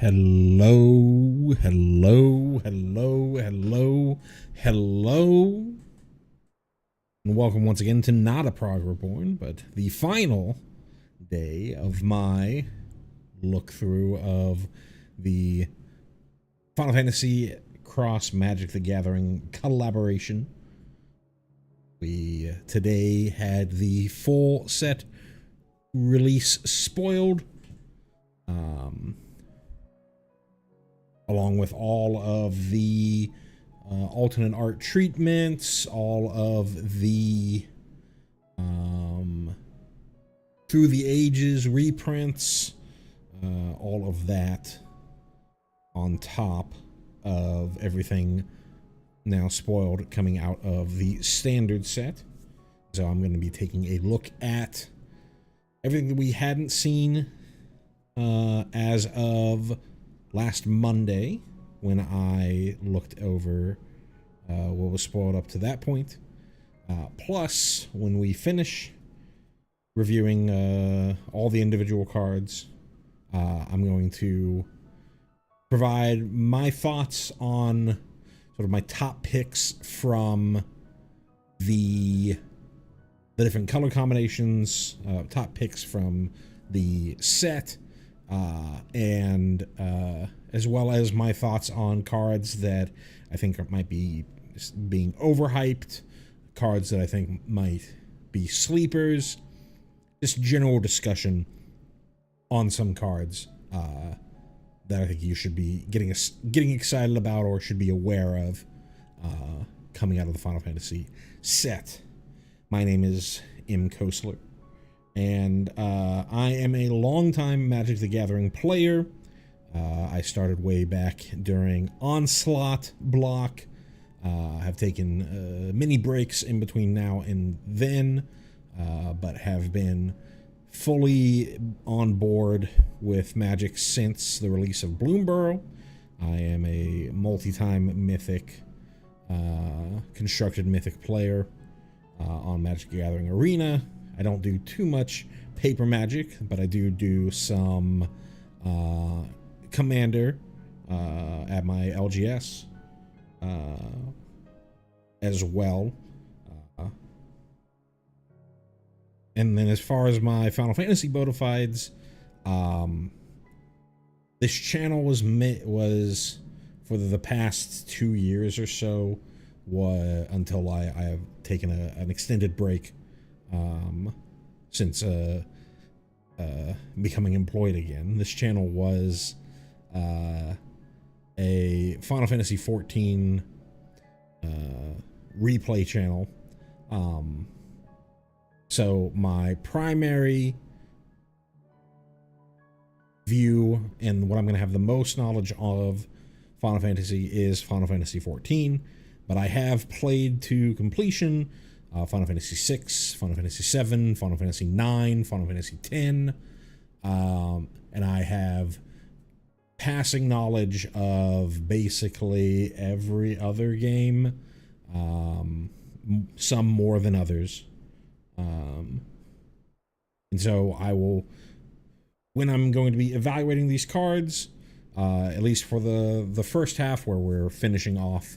Hello, hello, hello, hello, hello, and welcome once again to not a Prog Reborn, but the final day of my look through of the Final Fantasy Cross Magic the Gathering collaboration. We today had the full set release spoiled, along with all of the alternate art treatments, all of the Through the Ages reprints, all of that on top of everything now spoiled coming out of the standard set. So I'm going to be taking a look at everything that we hadn't seen as of last Monday, when I looked over what was spoiled up to that point. Plus, when we finish reviewing all the individual cards, I'm going to provide my thoughts on sort of my top picks from the different color combinations, top picks from the set, and as well as my thoughts on cards that I think might be being overhyped, cards that I think might be sleepers, just general discussion on some cards that I think you should be getting excited about or should be aware of coming out of the Final Fantasy set. My name is M. Kosler, and I am a longtime Magic the Gathering player. I started way back during Onslaught block. Have taken many breaks in between now and then, but have been fully on board with Magic since the release of Bloomborough. I am a multi-time Mythic, constructed Mythic player on Magic the Gathering Arena. I don't do too much paper Magic, but I do some Commander at my LGS as well. And then as far as my Final Fantasy bonafides, this channel was for the past 2 years or so, until I have taken an extended break since becoming employed again. This channel was a Final Fantasy 14 replay channel. So my primary view and what I'm going to have the most knowledge of Final Fantasy is Final Fantasy 14, but I have played to completion Final Fantasy 6, Final Fantasy 7, Final Fantasy 9, Final Fantasy 10, and I have passing knowledge of basically every other game, some more than others. And so I will, when I'm going to be evaluating these cards, at least for the first half where we're finishing off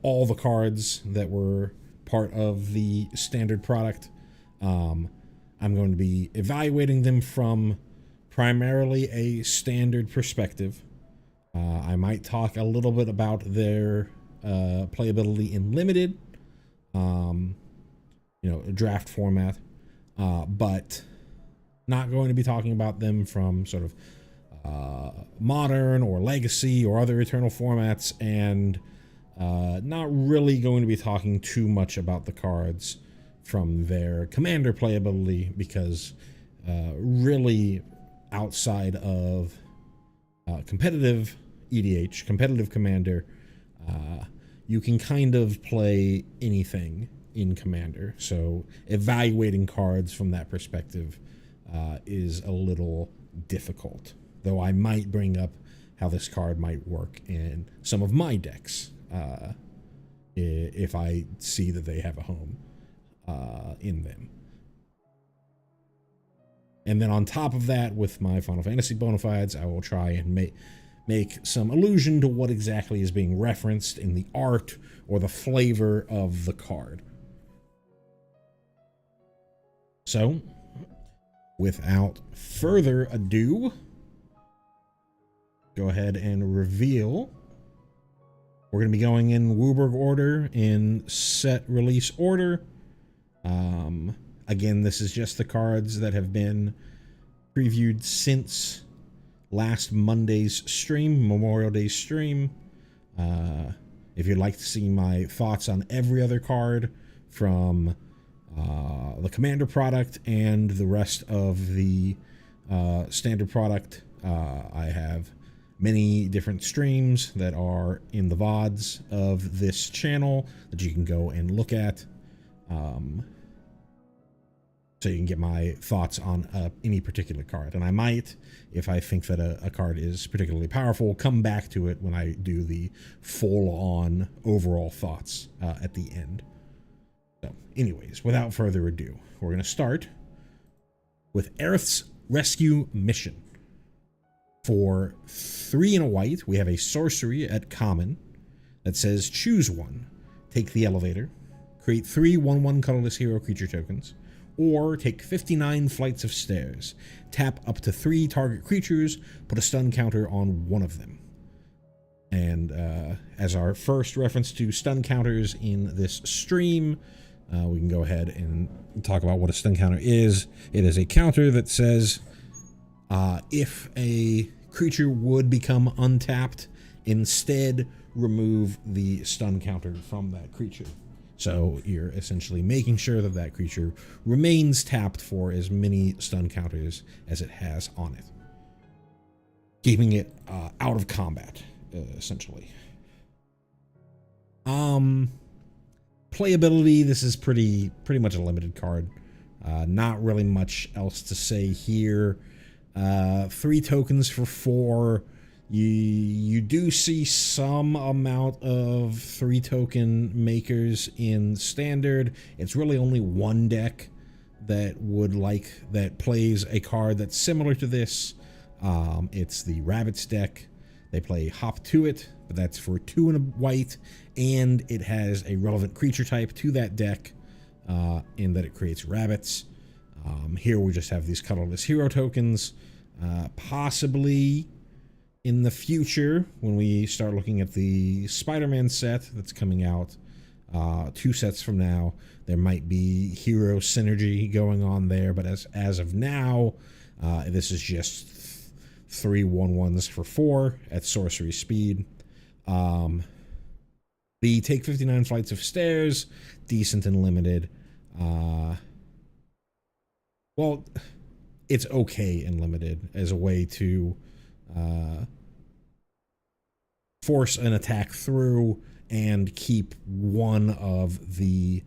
all the cards that were part of the standard product, I'm going to be evaluating them from primarily a standard perspective. I might talk a little bit about their playability in limited, draft format, but not going to be talking about them from sort of modern or legacy or other eternal formats, and not really going to be talking too much about the cards from their commander playability, because really outside of competitive EDH, competitive commander, you can kind of play anything in Commander, so evaluating cards from that perspective is a little difficult, though I might bring up how this card might work in some of my decks if I see that they have a home in them. And then on top of that, with my Final Fantasy bona fides, I will try and make some allusion to what exactly is being referenced in the art or the flavor of the card. So, without further ado, go ahead and reveal. We're going to be going in Wooburg order, in set release order. Again, this is just the cards that have been previewed since last Monday's stream, Memorial Day stream. If you'd like to see my thoughts on every other card from the Commander product and the rest of the standard product, I have many different streams that are in the VODs of this channel that you can go and look at. So you can get my thoughts on any particular card. And I might, if I think that a card is particularly powerful, come back to it when I do the full-on overall thoughts at the end. So anyways, without further ado, we're going to start with Aerith's Rescue Mission. For 3 and a white, we have a sorcery at common that says choose one. Take the elevator. Create 3 1/1 colorless hero creature tokens. Or take 59 flights of stairs. Tap up to 3 target creatures. Put a stun counter on one of them. And as our first reference to stun counters in this stream, we can go ahead and talk about what a stun counter is. It is a counter that says if a creature would become untapped, instead remove the stun counter from that creature. So you're essentially making sure that that creature remains tapped for as many stun counters as it has on it, keeping it out of combat, essentially. Playability, this is pretty much a limited card. Not really much else to say here. 3 tokens for 4. You do see some amount of 3 token makers in standard. It's really only one deck that plays a card that's similar to this. It's the Rabbits deck. They play Hop to It, but that's for 2 and a white, and it has a relevant creature type to that deck in that it creates rabbits. Here we just have these colorless hero tokens. Possibly in the future, when we start looking at the Spider-Man set that's coming out 2 sets from now, there might be hero synergy going on there, but as of now, this is just 3 1/1s for 4 at sorcery speed. The take 59 flights of stairs, decent and limited. Well, it's okay and limited as a way to force an attack through and keep one of the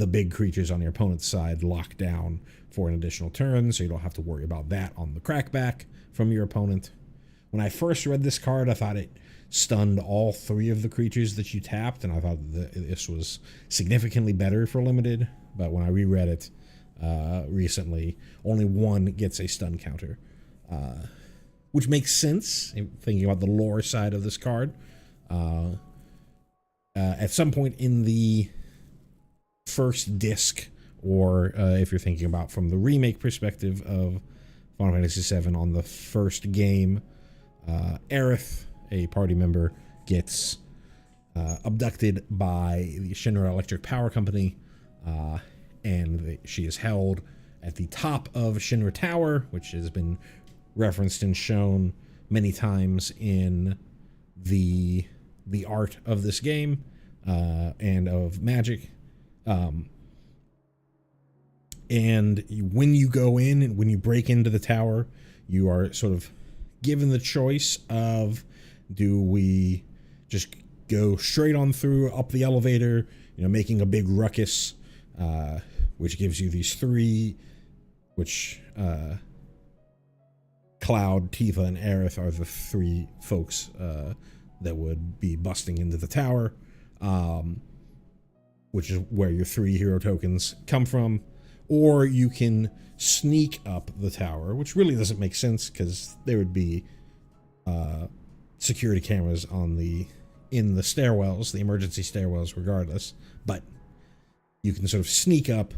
big creatures on your opponent's side locked down for an additional turn, so you don't have to worry about that on the crackback from your opponent. When I first read this card, I thought it stunned all 3 of the creatures that you tapped, and I thought that this was significantly better for limited, but when I reread it recently, only 1 gets a stun counter, which makes sense thinking about the lore side of this card. At some point in the first disc, or if you're thinking about from the remake perspective of Final Fantasy VII, on the first game, Aerith, a party member, gets abducted by the Shinra Electric Power Company, and she is held at the top of Shinra Tower, which has been referenced and shown many times in the art of this game and of Magic. And when you go in and when you break into the tower, you are sort of given the choice of, do we just go straight on through up the elevator, making a big ruckus, which gives you these 3, which Cloud, Tifa, and Aerith are the 3 folks that would be busting into the tower, which is where your 3 hero tokens come from. or you can sneak up the tower, which really doesn't make sense because there would be security cameras in the stairwells, the emergency stairwells, regardless. But you can sort of sneak up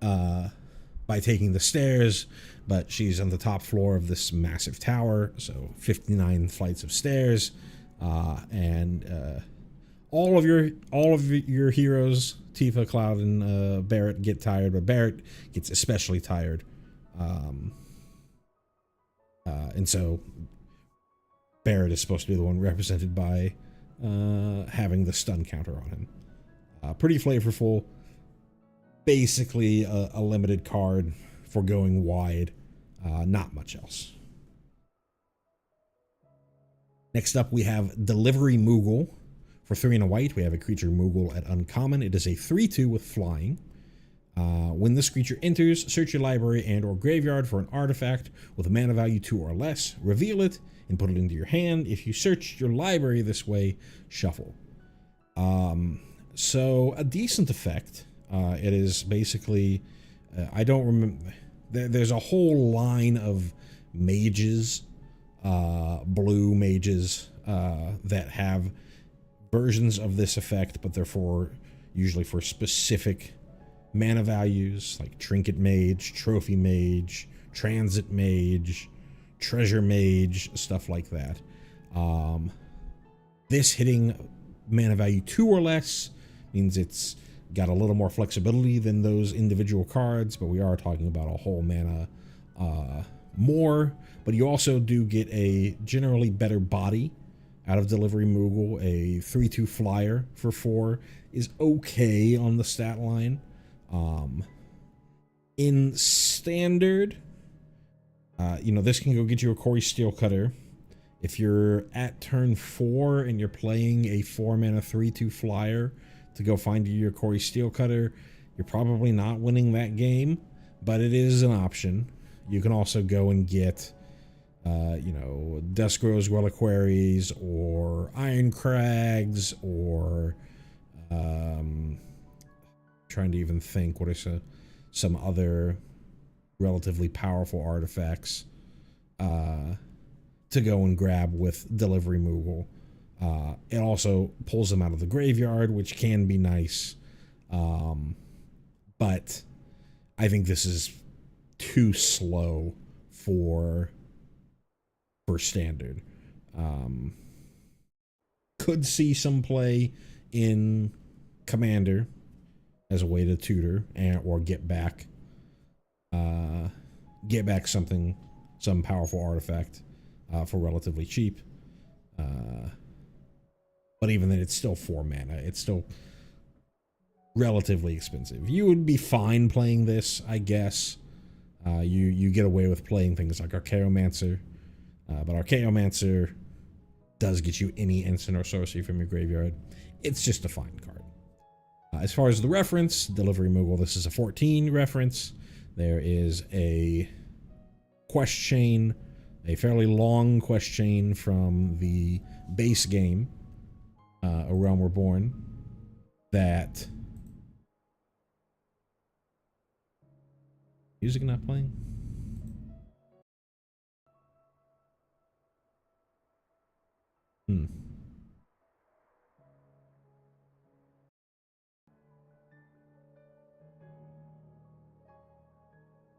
by taking the stairs, but she's on the top floor of this massive tower, so 59 flights of stairs, and all of your heroes, Tifa, Cloud, and Barrett, get tired, but Barrett gets especially tired, and so Barrett is supposed to be the one represented by having the stun counter on him. Pretty flavorful. Basically a limited card for going wide. Not much else. Next up, we have Delivery Moogle. For 3 and a white, we have a creature Moogle at uncommon. It is a 3/2 with flying. When this creature enters, search your library and or graveyard for an artifact with a mana value 2 or less, reveal it, and put it into your hand. If you search your library this way, shuffle. So a decent effect. It is basically, I don't remember, there's a whole line of mages, blue mages, that have versions of this effect, but they're usually for specific mana values, like Trinket Mage, Trophy Mage, Transit Mage, Treasure Mage, stuff like that. This hitting mana value 2 or less means it's got a little more flexibility than those individual cards, but we are talking about a whole mana more. But you also do get a generally better body out of Delivery Moogle. A 3/2 flyer for 4 is okay on the stat line. In standard, this can go get you a Corey Steelcutter. If you're at turn 4 and you're playing a 4 mana 3/2 flyer to go find your Corey Steelcutter, you're probably not winning that game, but it is an option. You can also go and get, Duskrow's Reliquaries or Iron Crags or, trying to even think, what are some other relatively powerful artifacts to go and grab with Delivery Moogle. It also pulls them out of the graveyard, which can be nice. But I think this is too slow for standard. Could see some play in Commander as a way to tutor or get back some powerful artifact for relatively cheap. But even then, it's still 4 mana. It's still relatively expensive. You would be fine playing this, I guess. You get away with playing things like Archaeomancer, but Archaeomancer does get you any instant or sorcery from your graveyard. It's just a fine card. As far as the reference, Delivery Moogle, this is a 14 reference. There is a quest chain, a fairly long quest chain from the base game, A Realm Reborn, that... Music not playing?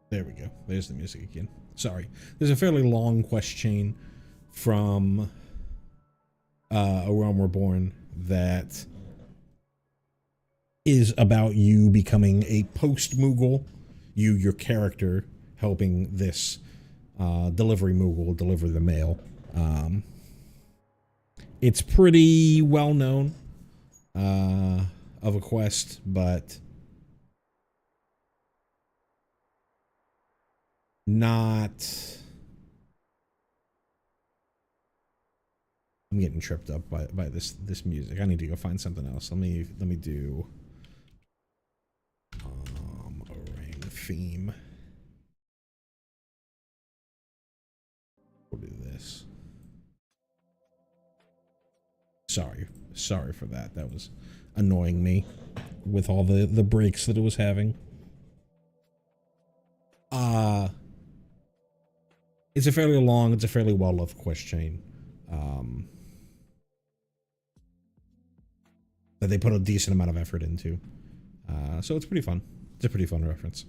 There we go. There's the music again. Sorry. There's a fairly long quest chain from A Realm Reborn that is about you becoming a post-Moogle. Your character, helping this Delivery Moogle deliver the mail. It's pretty well known of a quest, but not... I'm getting tripped up by this music. I need to go find something else. Let me do Orang theme. We'll do this. Sorry for that. That was annoying me with all the breaks that it was having. it's a fairly long, it's a fairly well-loved quest chain. That they put a decent amount of effort into. So it's pretty fun. It's a pretty fun reference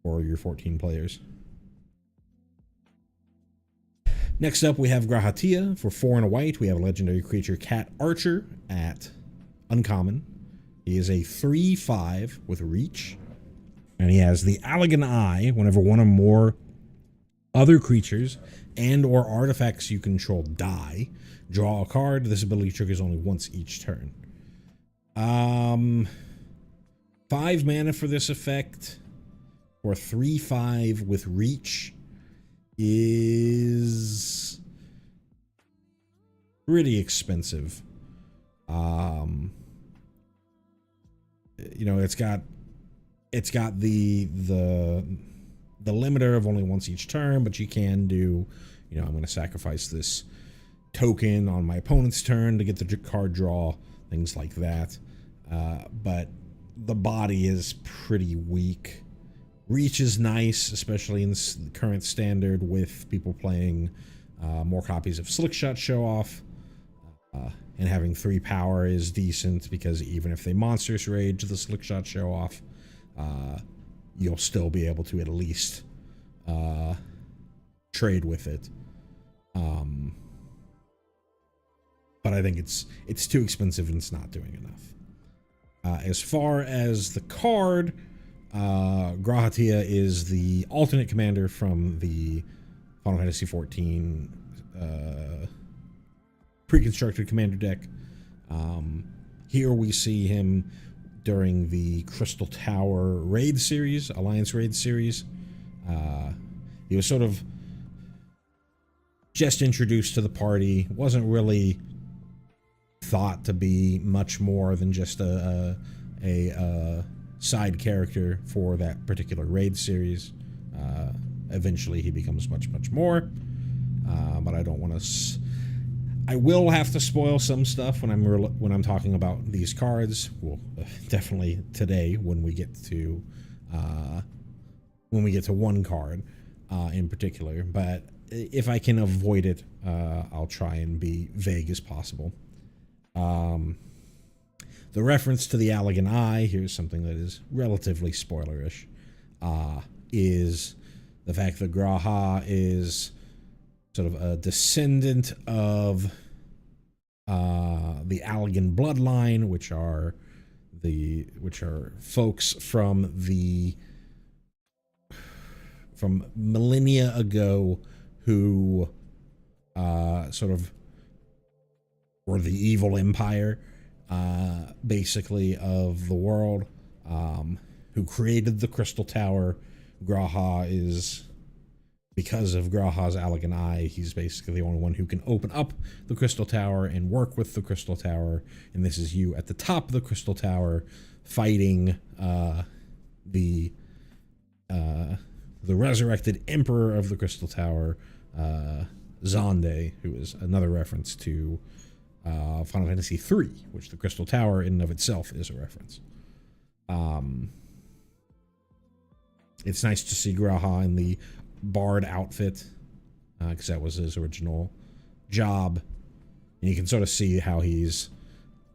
for your 14 players. Next up, we have Grahatia. For 4 and a white, we have a legendary creature, Cat Archer, at uncommon. He is a 3/5 with reach. And he has the Allegan Eye. Whenever one or more other creatures and or artifacts you control die, draw a card. This ability triggers only once each turn. 5 mana for this effect for 3/5 with reach is pretty expensive. You know, it's got the limiter of only once each turn, but you can do, you know, I'm going to sacrifice this token on my opponent's turn to get the card draw, things like that. But the body is pretty weak. Reach is nice, especially in the current standard with people playing more copies of Slickshot Show Off. And having 3 power is decent because even if they monstrous rage the Slickshot Show Off, you'll still be able to at least trade with it. But I think it's too expensive and it's not doing enough. As far as the card, Grahatia is the alternate commander from the Final Fantasy XIV pre-constructed commander deck. Here we see him during the Crystal Tower raid series, Alliance raid series. He was sort of just introduced to the party, wasn't really thought to be much more than just a side character for that particular raid series. Eventually he becomes much more, but I don't want to I will have to spoil some stuff when I'm talking about these cards. Well, definitely today when we get to one card in particular, but if I can avoid it, I'll try and be vague as possible. The reference to the Allegan Eye, here's something that is relatively spoilerish, is the fact that Graha is sort of a descendant of the Allegan bloodline, which are folks from millennia ago who sort of were the evil empire, basically, of the world, who created the Crystal Tower. Graha is, because of Graha's Allegan Eye, he's basically the only one who can open up the Crystal Tower and work with the Crystal Tower. And this is you at the top of the Crystal Tower fighting the resurrected Emperor of the Crystal Tower, Zonde, who is another reference to Final Fantasy III, which the Crystal Tower in and of itself is a reference. It's nice to see Graha in the Bard outfit, because that was his original job. And you can sort of see how he's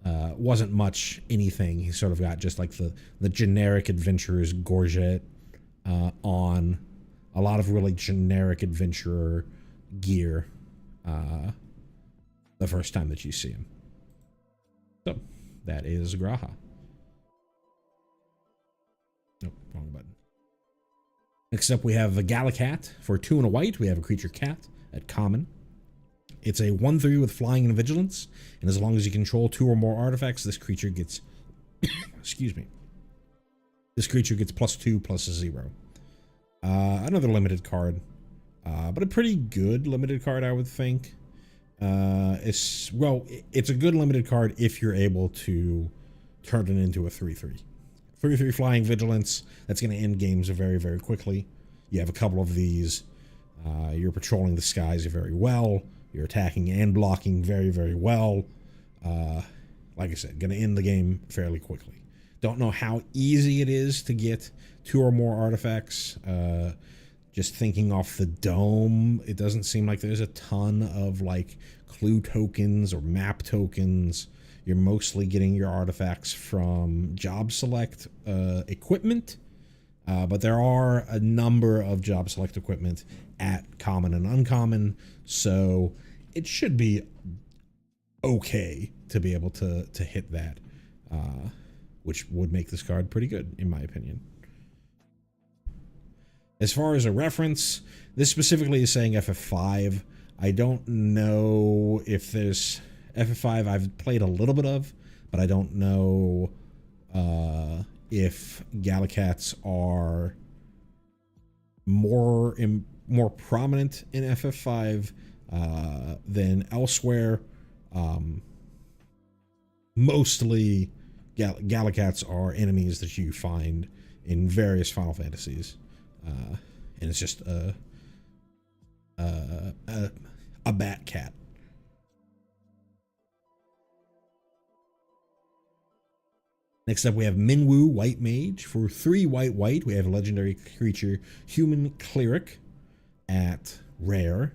wasn't much anything. He sort of got just like the generic adventurer's gorget on, a lot of really generic adventurer gear the first time that you see him. So that is Graha. Nope, wrong button. Next up, we have a Galacat. For 2 and a white, we have a creature cat at common. It's a 1/3 with flying and vigilance, and as long as you control 2 or more artifacts, this creature gets excuse me. This creature gets +2/+0. Another limited card, but a pretty good limited card, I would think. It's a good limited card if you're able to turn it into a 3/3. 3/3 flying vigilance, that's going to end games very, very quickly. You have a couple of these. You're patrolling the skies very well. You're attacking and blocking very, very well. Like I said, going to end the game fairly quickly. Don't know how easy it is to get 2 or more artifacts. just thinking off the dome, it doesn't seem like there's a ton of like clue tokens or map tokens. You're mostly getting your artifacts from job select equipment, but there are a number of job select equipment at common and uncommon, so it should be okay to be able to hit that, which would make this card pretty good, in my opinion. As far as a reference, this specifically is saying FF5. I don't know if there's FF5 I've played a little bit of, but I don't know if Gallicats are more prominent in FF5 than elsewhere. Mostly Gallicats are enemies that you find in various Final Fantasies, and it's just a bat cat. Next up, we have Minwu, White Mage. For 3 white, we have a legendary creature, Human Cleric, at rare.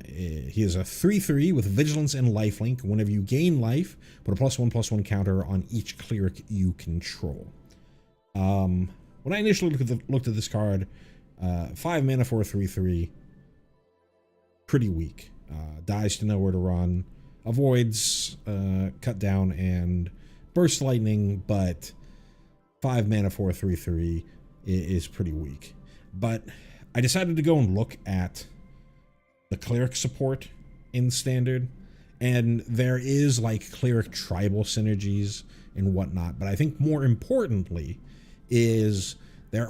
He is a 3/3 with Vigilance and Lifelink. Whenever you gain life, put a +1/+1 counter on each cleric you control. When I initially looked at this card, 5 mana for a 3/3, pretty weak. Dies to nowhere to run, avoids cut down and burst lightning, but 5 mana for a 3/3 is pretty weak. But I decided to go and look at the cleric support in standard, and there is like cleric tribal synergies and whatnot, but I think more importantly is there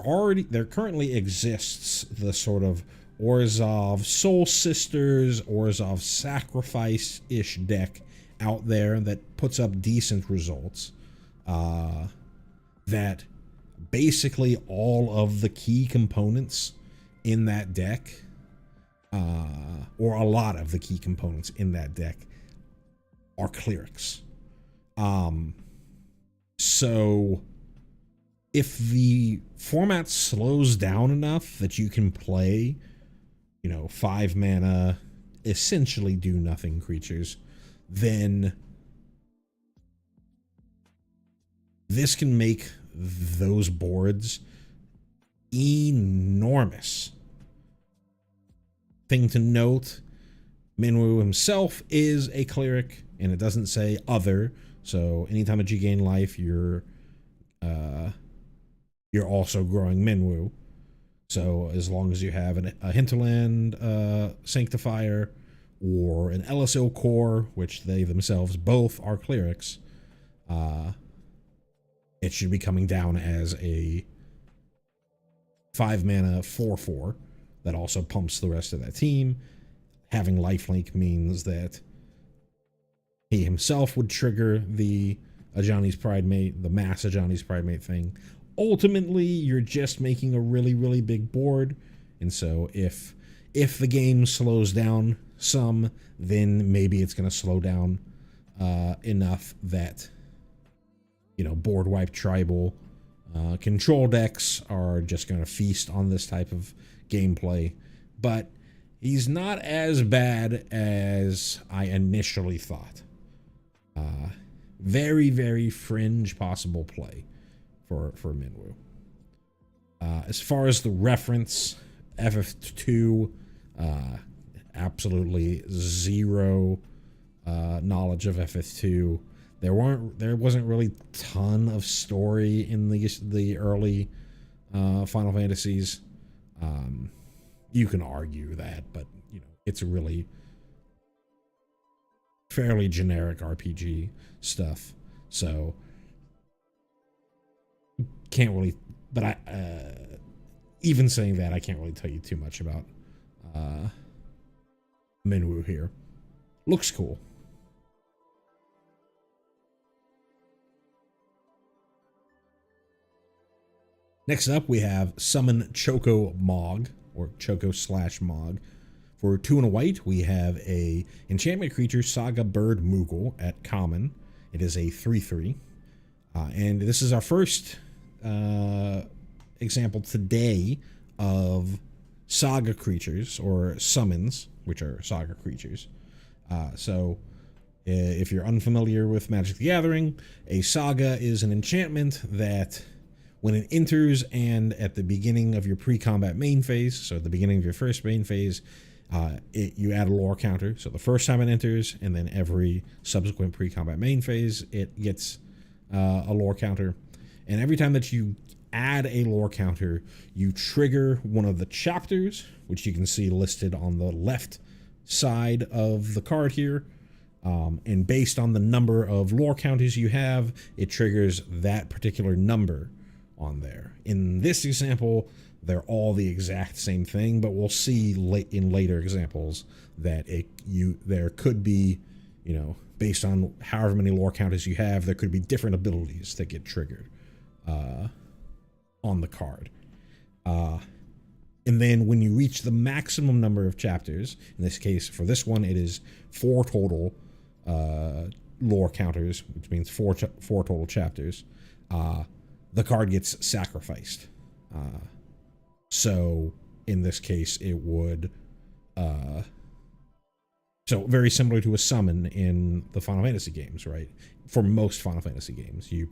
currently exists the sort of Orzhov Soul Sisters, Orzhov Sacrifice-ish deck out there that puts up decent results, that basically all of the key components in that deck, or a lot of the key components in that deck, are clerics. So if the format slows down enough that you can play, 5 mana, essentially do nothing creatures, then this can make those boards enormous. Thing to note, Minwu himself is a cleric, and it doesn't say other, so anytime that you gain life, you're also growing Minwu. So as long as you have a Hinterland Sanctifier or an LSO core, which they themselves both are clerics, it should be coming down as a 5 mana 4/4 that also pumps the rest of that team. Having lifelink means that he himself would trigger the Ajani's Pridemate, the mass Ajani's Pridemate thing. Ultimately, you're just making a really, really big board, and so if the game slows down some, then maybe it's going to slow down enough that board wipe tribal control decks are just going to feast on this type of gameplay. But he's not as bad as I initially thought. Very, very fringe possible play for Minwu. As far as the reference, FF2, absolutely zero knowledge of FF2. There wasn't really a ton of story in the early Final Fantasies. You can argue that, but it's a really fairly generic RPG stuff. So can't really, but I even saying that, I can't really tell you too much about Minwu here. Looks cool. Next up, we have Summon Choco Mog, or Choco/Mog. For 2 and a white, we have a enchantment creature, Saga Bird Moogle, at common. It is a 3/3. And this is our first example today of saga creatures or summons, which are saga creatures. So if you're unfamiliar with Magic the Gathering, a saga is an enchantment that when it enters and at the beginning of your pre-combat main phase, so at the beginning of your first main phase, you add a lore counter. So the first time it enters, and then every subsequent pre-combat main phase, it gets a lore counter. And every time that you add a lore counter, you trigger one of the chapters, which you can see listed on the left side of the card here. And based on the number of lore counters you have, it triggers that particular number on there. In this example, they're all the exact same thing, but we'll see in later examples that there could be, based on however many lore counters you have, there could be different abilities that get triggered on the card. And then when you reach the maximum number of chapters, in this case, for this one, it is 4 total lore counters, which means four total chapters, the card gets sacrificed. So in this case, it would, so very similar to a summon in the Final Fantasy games, right? For most Final Fantasy games, you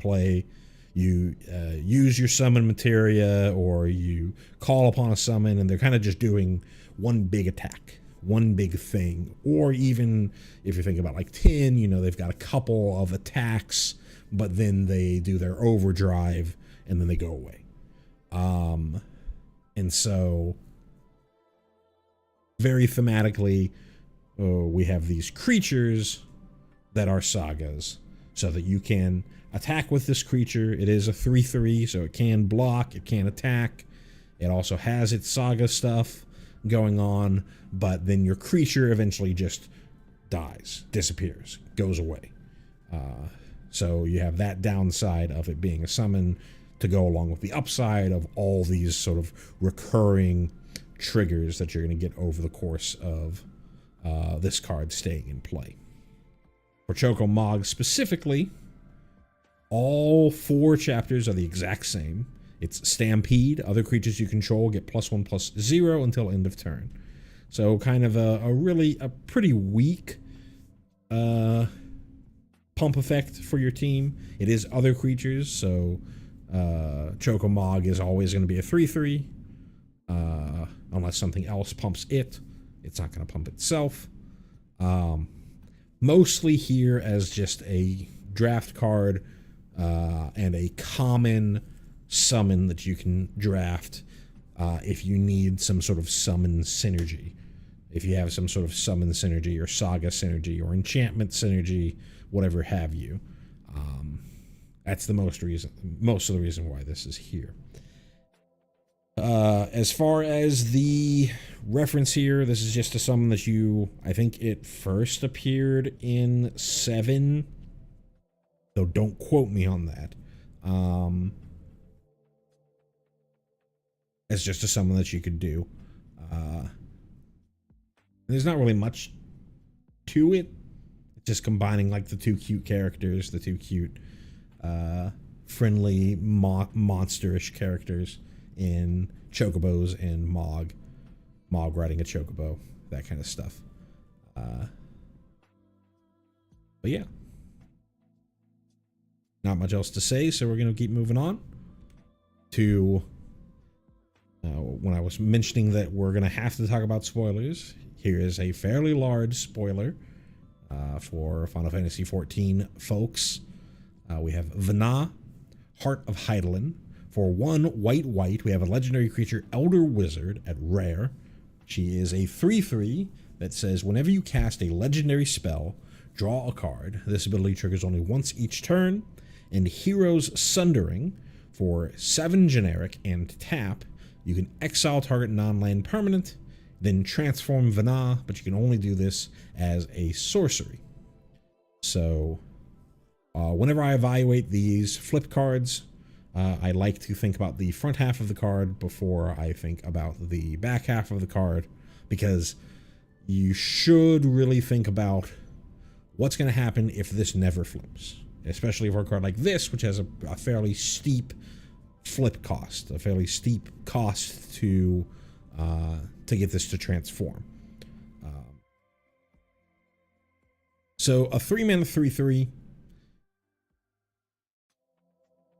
use your summon materia, or you call upon a summon, and they're kind of just doing one big attack, one big thing. Or even if you think about like 10, they've got a couple of attacks, but then they do their overdrive and then they go away. And so very thematically, we have these creatures that are sagas, so that you can attack with this creature. It is a 3/3, so it can block, it can attack. It also has its saga stuff going on, but then your creature eventually just dies, disappears, goes away. So you have that downside of it being a summon to go along with the upside of all these sort of recurring triggers that you're going to get over the course of this card staying in play. For Choco Mog specifically, all 4 chapters are the exact same. It's Stampede. Other creatures you control get +1/+0 until end of turn. So kind of a pretty weak pump effect for your team. It is other creatures, so Choco Mog is always going to be a 3/3. Unless something else pumps it. It's not going to pump itself. Mostly here as just a draft card and a common summon that you can draft if you need some sort of summon synergy. If you have some sort of summon synergy or saga synergy or enchantment synergy, whatever have you. That's the most of the reason why this is here. As far as the reference here, this is just a summon that I think it first appeared in 7, so don't quote me on that. It's just a summon that you could do. There's not really much to it. It's just combining like the 2 cute characters, the 2 cute, friendly, monsterish characters in Chocobos and Mog riding a Chocobo, that kind of stuff. But yeah, not much else to say, so we're going to keep moving on to when I was mentioning that we're going to have to talk about spoilers. Here is a fairly large spoiler for Final Fantasy XIV folks. We have Vana, Heart of Hydaelyn. For 1 white, we have a legendary creature, Elder Wizard, at rare. She is a 3/3 that says whenever you cast a legendary spell, draw a card. This ability triggers only once each turn. And Heroes Sundering, for 7 generic and tap, you can exile target non-land permanent, then transform Vana, but you can only do this as a sorcery. So whenever I evaluate these flip cards, I like to think about the front half of the card before I think about the back half of the card, because you should really think about what's going to happen if this never flips, especially for a card like this, which has a fairly steep flip cost, a fairly steep cost to get this to transform. So a 3-mana 3/3,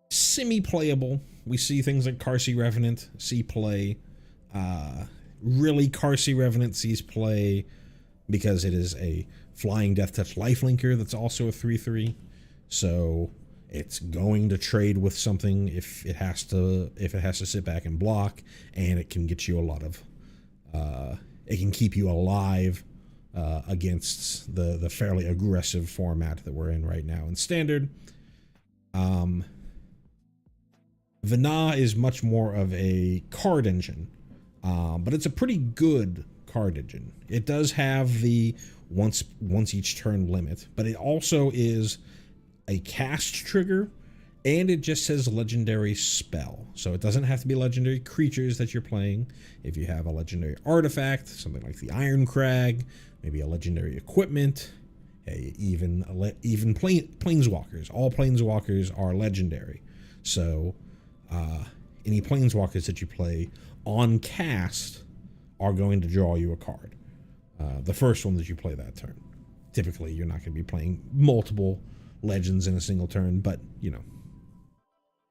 semi-playable. We see things like Carsey Revenant see play. Really, Carsey Revenant sees play because it is a flying Death Touch lifelinker that's also a 3/3. So it's going to trade with something if it has to sit back and block, and it can get you a lot of it can keep you alive against the fairly aggressive format that we're in right now in Standard. Vana is much more of a card engine, but it's a pretty good card engine. It does have the once each turn limit, but it also is a cast trigger, and it just says legendary spell. So it doesn't have to be legendary creatures that you're playing. If you have a legendary artifact, something like the Iron Crag, maybe a legendary equipment, even planeswalkers. All planeswalkers are legendary. So any planeswalkers that you play on cast are going to draw you a card. The first one that you play that turn. Typically, you're not going to be playing multiple legends in a single turn, but, you know,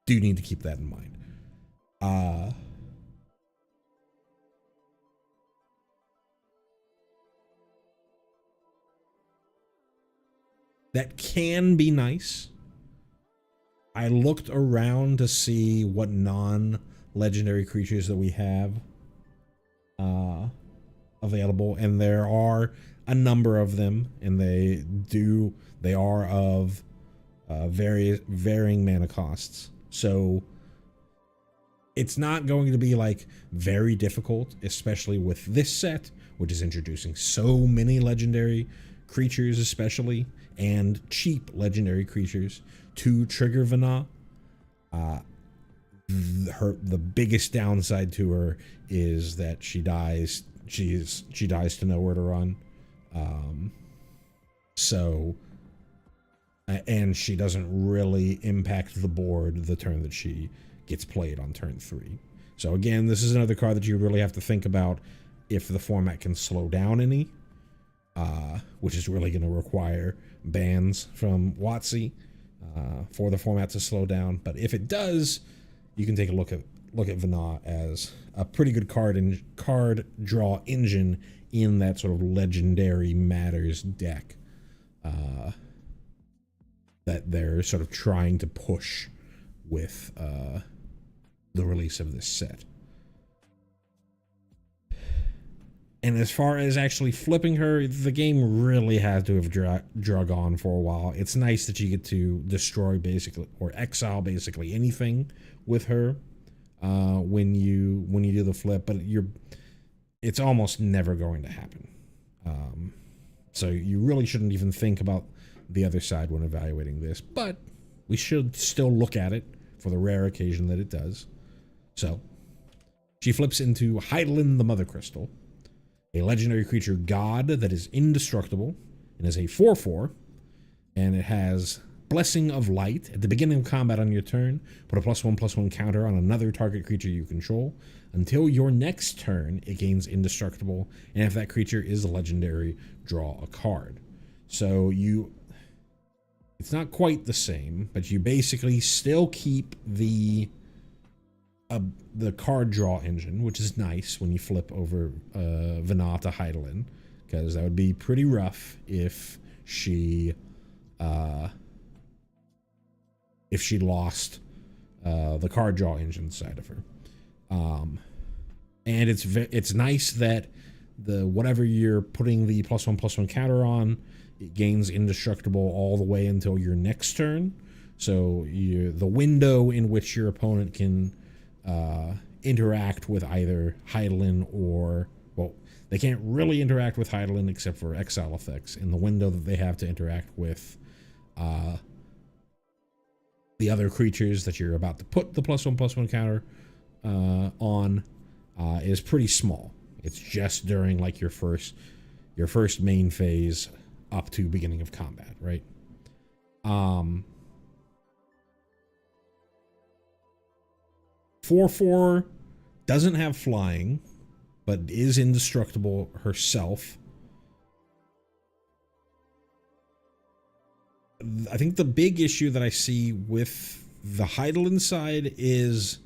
do need to keep that in mind. That can be nice. I looked around to see what non-legendary creatures that we have available, and there are a number of them, and they are of varying mana costs. So it's not going to be like very difficult, especially with this set, which is introducing so many legendary creatures, especially, and cheap legendary creatures to trigger Vana. The biggest downside to her is that she dies. She dies to nowhere to run. And she doesn't really impact the board the turn that she gets played on turn 3. So again, this is another card that you really have to think about if the format can slow down any, which is really going to require bans from WotC for the format to slow down. But if it does, you can take a look at Vana as a pretty good card draw engine in that sort of legendary matters deck that they're sort of trying to push with the release of this set. And as far as actually flipping her, the game really had to have drug on for a while. It's nice that you get to destroy basically, or exile basically anything with her when you do the flip, but it's almost never going to happen. So you really shouldn't even think about the other side when evaluating this, but we should still look at it for the rare occasion that it does. So she flips into Hydaelyn the Mother Crystal, a legendary creature god that is indestructible and is a 4/4, and it has Blessing of Light. At the beginning of combat on your turn, put a +1/+1 counter on another target creature you control. Until your next turn, it gains indestructible, and if that creature is legendary, draw a card. So it's not quite the same, but you basically still keep the card draw engine, which is nice when you flip over Vana to Hydaelyn, because that would be pretty rough if she lost the card draw engine side of her. And it's nice that whatever you're putting the +1/+1 counter on, it gains indestructible all the way until your next turn. So the window in which your opponent can interact with either Hydaelyn or, well, they can't really interact with Hydaelyn except for exile effects. In the window that they have to interact with the other creatures that you're about to put the +1/+1 counter on is pretty small. It's just during like your first main phase up to beginning of combat, right? 4/4 doesn't have flying, but is indestructible herself. I think the big issue that I see with the Heidelin side is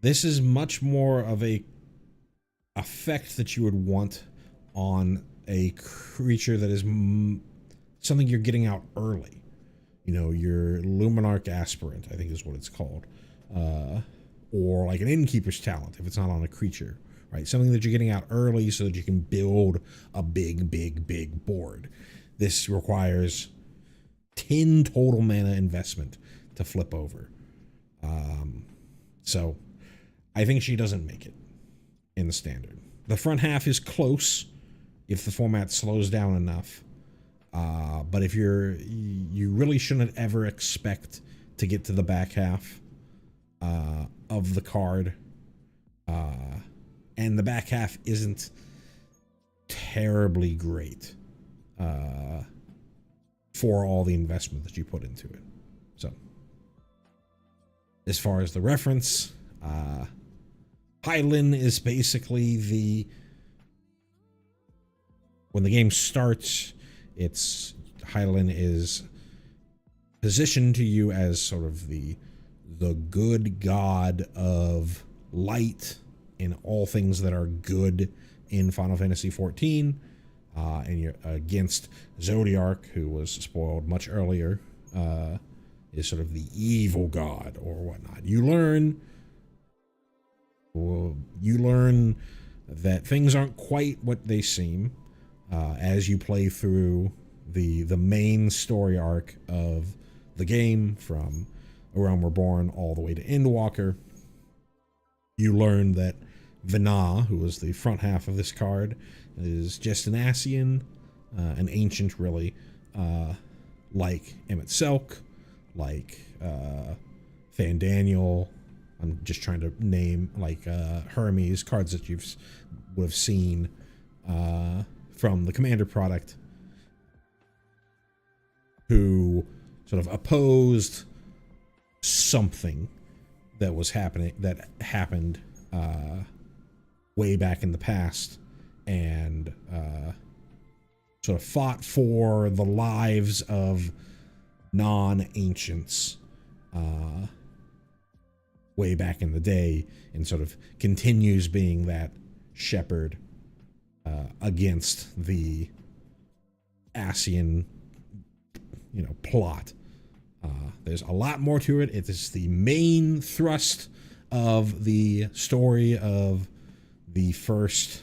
this is much more of a effect that you would want on a creature that is something you're getting out early. You know, your Luminarch Aspirant, I think is what it's called. Or like an Innkeeper's Talent, if it's not on a creature, right? Something that you're getting out early so that you can build a big board. This requires 10 total mana investment to flip over. So I think she doesn't make it in the standard. The front half is close if the format slows down enough. But if you really shouldn't ever expect to get to the back half of the card. And the back half isn't terribly great for all the investment that you put into it. So, as far as the reference, Hylian is basically when the game starts, Hylian is positioned to you as sort of the good god of light in all things that are good in Final Fantasy XIV. And you're against Zodiark, who was spoiled much earlier, is sort of the evil god or whatnot. You learn that things aren't quite what they seem as you play through the main story arc of the game, from A Realm Reborn all the way to Endwalker. You learn that Vina, who is the front half of this card, is just an Ascian, an ancient, really, like Emmett Selk, like Fandaniel. I'm just trying to name, like, Hermes, cards that you would have seen from the Commander product, who sort of opposed something that happened way back in the past, and sort of fought for the lives of non-ancients way back in the day, and sort of continues being that shepherd against the Ascian, plot. There's a lot more to it. It is the main thrust of the story of the first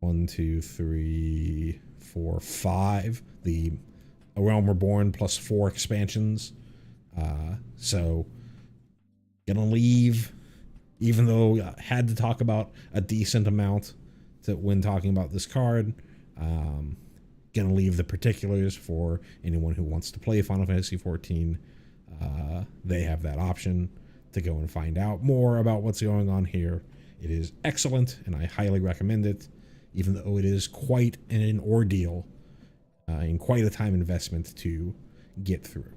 1, 2, 3, 4, 5, the A Realm Reborn plus 4 expansions. So gonna leave, even though I had to talk about a decent amount when talking about this card. Gonna leave the particulars for anyone who wants to play Final Fantasy XIV. They have that option to go and find out more about what's going on here. It is excellent, and I highly recommend it, even though it is quite an ordeal and quite a time investment to get through.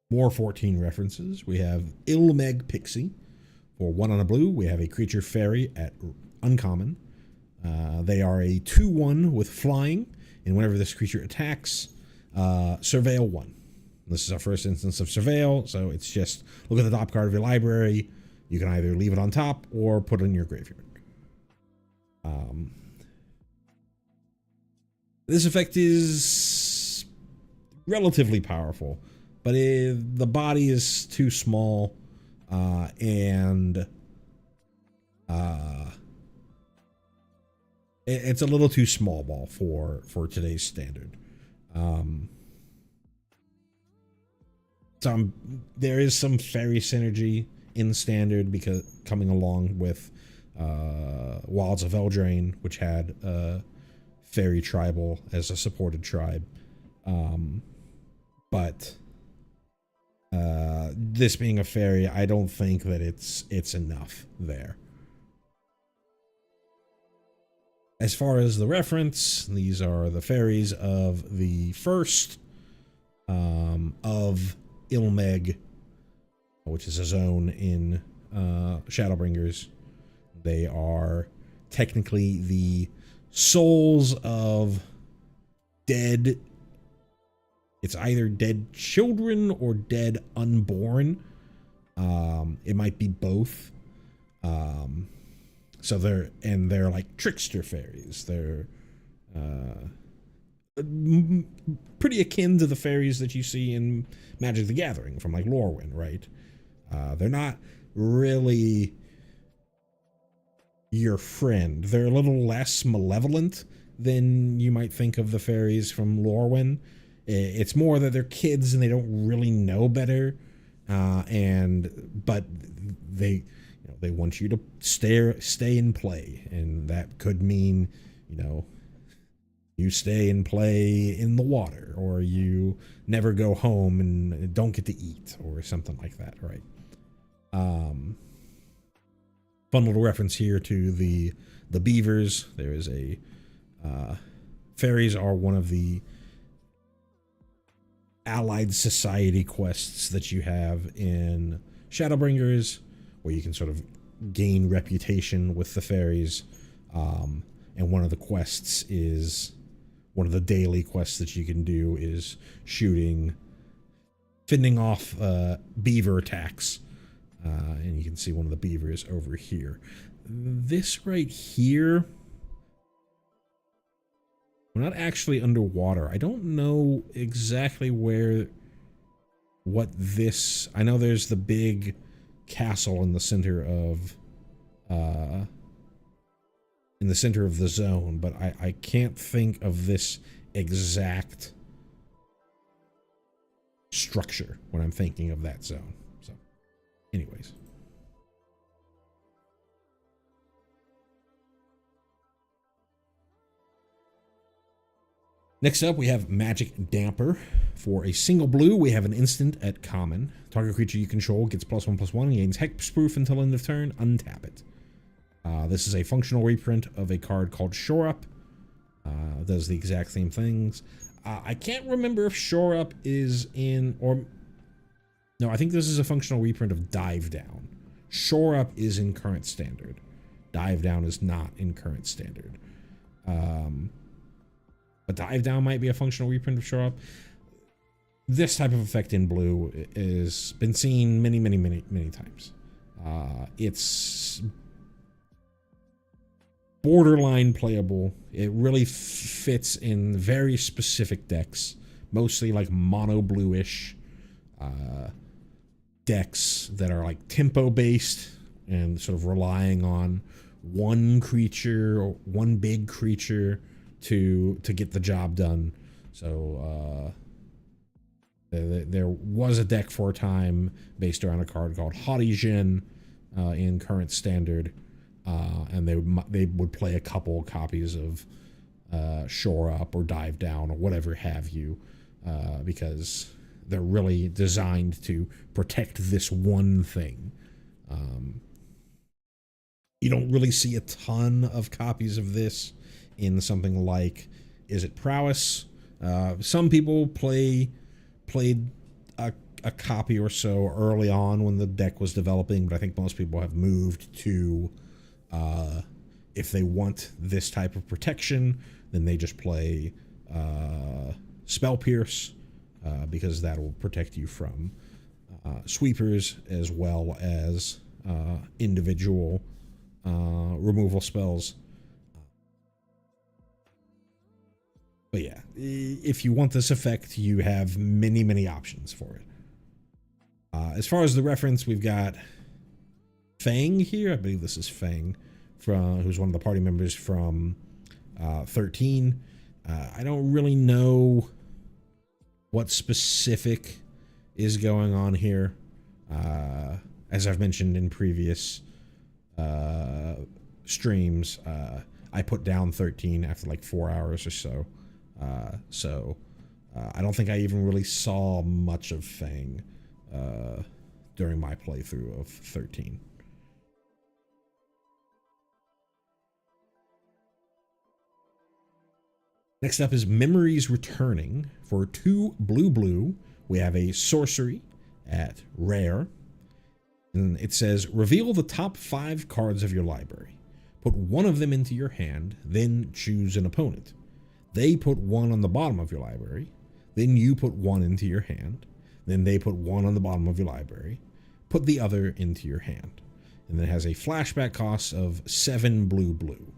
More 14 references. We have Ilmeg Pixie. For 1 on a blue, we have a creature fairy at uncommon. They are a 2/1 with flying, and whenever this creature attacks, surveil 1. This is our first instance of surveil, so it's just look at the top card of your library. You can either leave it on top or put it in your graveyard. This effect is relatively powerful, but the body is too small, and it's a little too small ball for today's standard. There is some fairy synergy in standard because coming along with Wilds of Eldraine, which had fairy tribal as a supported tribe, but this being a fairy, I don't think that it's enough there. As far as the reference, these are the fairies of the first of Ilmeg, which is a zone in Shadowbringers. They are technically the souls of dead. It's either dead children or dead unborn. It might be both. So they're like trickster fairies. They're pretty akin to the fairies that you see in Magic the Gathering from like Lorwyn, right? They're not really your friend. They're a little less malevolent than you might think of the fairies from Lorwyn. It's more that they're kids and they don't really know better, but they want you to stay and play, and that could mean you stay and play in the water, or you never go home and don't get to eat, or something like that, right? Fun little reference here to the beavers. There is a fairies are one of the allied society quests that you have in Shadowbringers, where you can sort of gain reputation with the fairies. And one of the quests is, one of the daily quests that you can do is fending off beaver attacks. And you can see one of the beavers over here. This right here, we're not actually underwater. I don't know exactly what this, I know there's the big castle in the center of the zone, but I can't think of this exact structure when I'm thinking of that zone. So anyways, next up, we have Magic Damper. For a single blue, we have an instant at common. Target creature you control gets +1/+1 and gains hexproof until end of turn. Untap it. This is a functional reprint of a card called Shore Up. Does the exact same things. I can't remember if Shore Up is in, or no, I think this is a functional reprint of Dive Down. Shore Up is in current standard. Dive Down is not in current standard. But Dive Down might be a functional reprint of Shore Up. This type of effect in blue has been seen many, many, many, many times. It's borderline playable. It really fits in very specific decks, mostly like mono bluish decks that are like tempo based and sort of relying on one creature or one big creature to get the job done. So there was a deck for a time based around a card called Haughty Jin in current standard, and they would play a couple copies of Shore Up or Dive Down or whatever have you, because they're really designed to protect this one thing. You don't really see a ton of copies of this in something like, is it Prowess? Some people played a copy or so early on when the deck was developing, but I think most people have moved to, if they want this type of protection, then they just play Spell Pierce, because that will protect you from sweepers as well as individual removal spells. But yeah, if you want this effect, you have many, many options for it. As far as the reference, we've got Fang here. I believe this is Fang, who's one of the party members from 13. I don't really know what specific is going on here. As I've mentioned in previous streams, I put down 13 after like 4 hours or so. I don't think I even really saw much of Fang during my playthrough of 13. Next up is Memories Returning. For 2 blue, we have a sorcery at rare. And it says, reveal the top 5 cards of your library. Put one of them into your hand, then choose an opponent. They put one on the bottom of your library. Then you put one into your hand. Then they put one on the bottom of your library. Put the other into your hand. And then it has a flashback cost of 7 blue.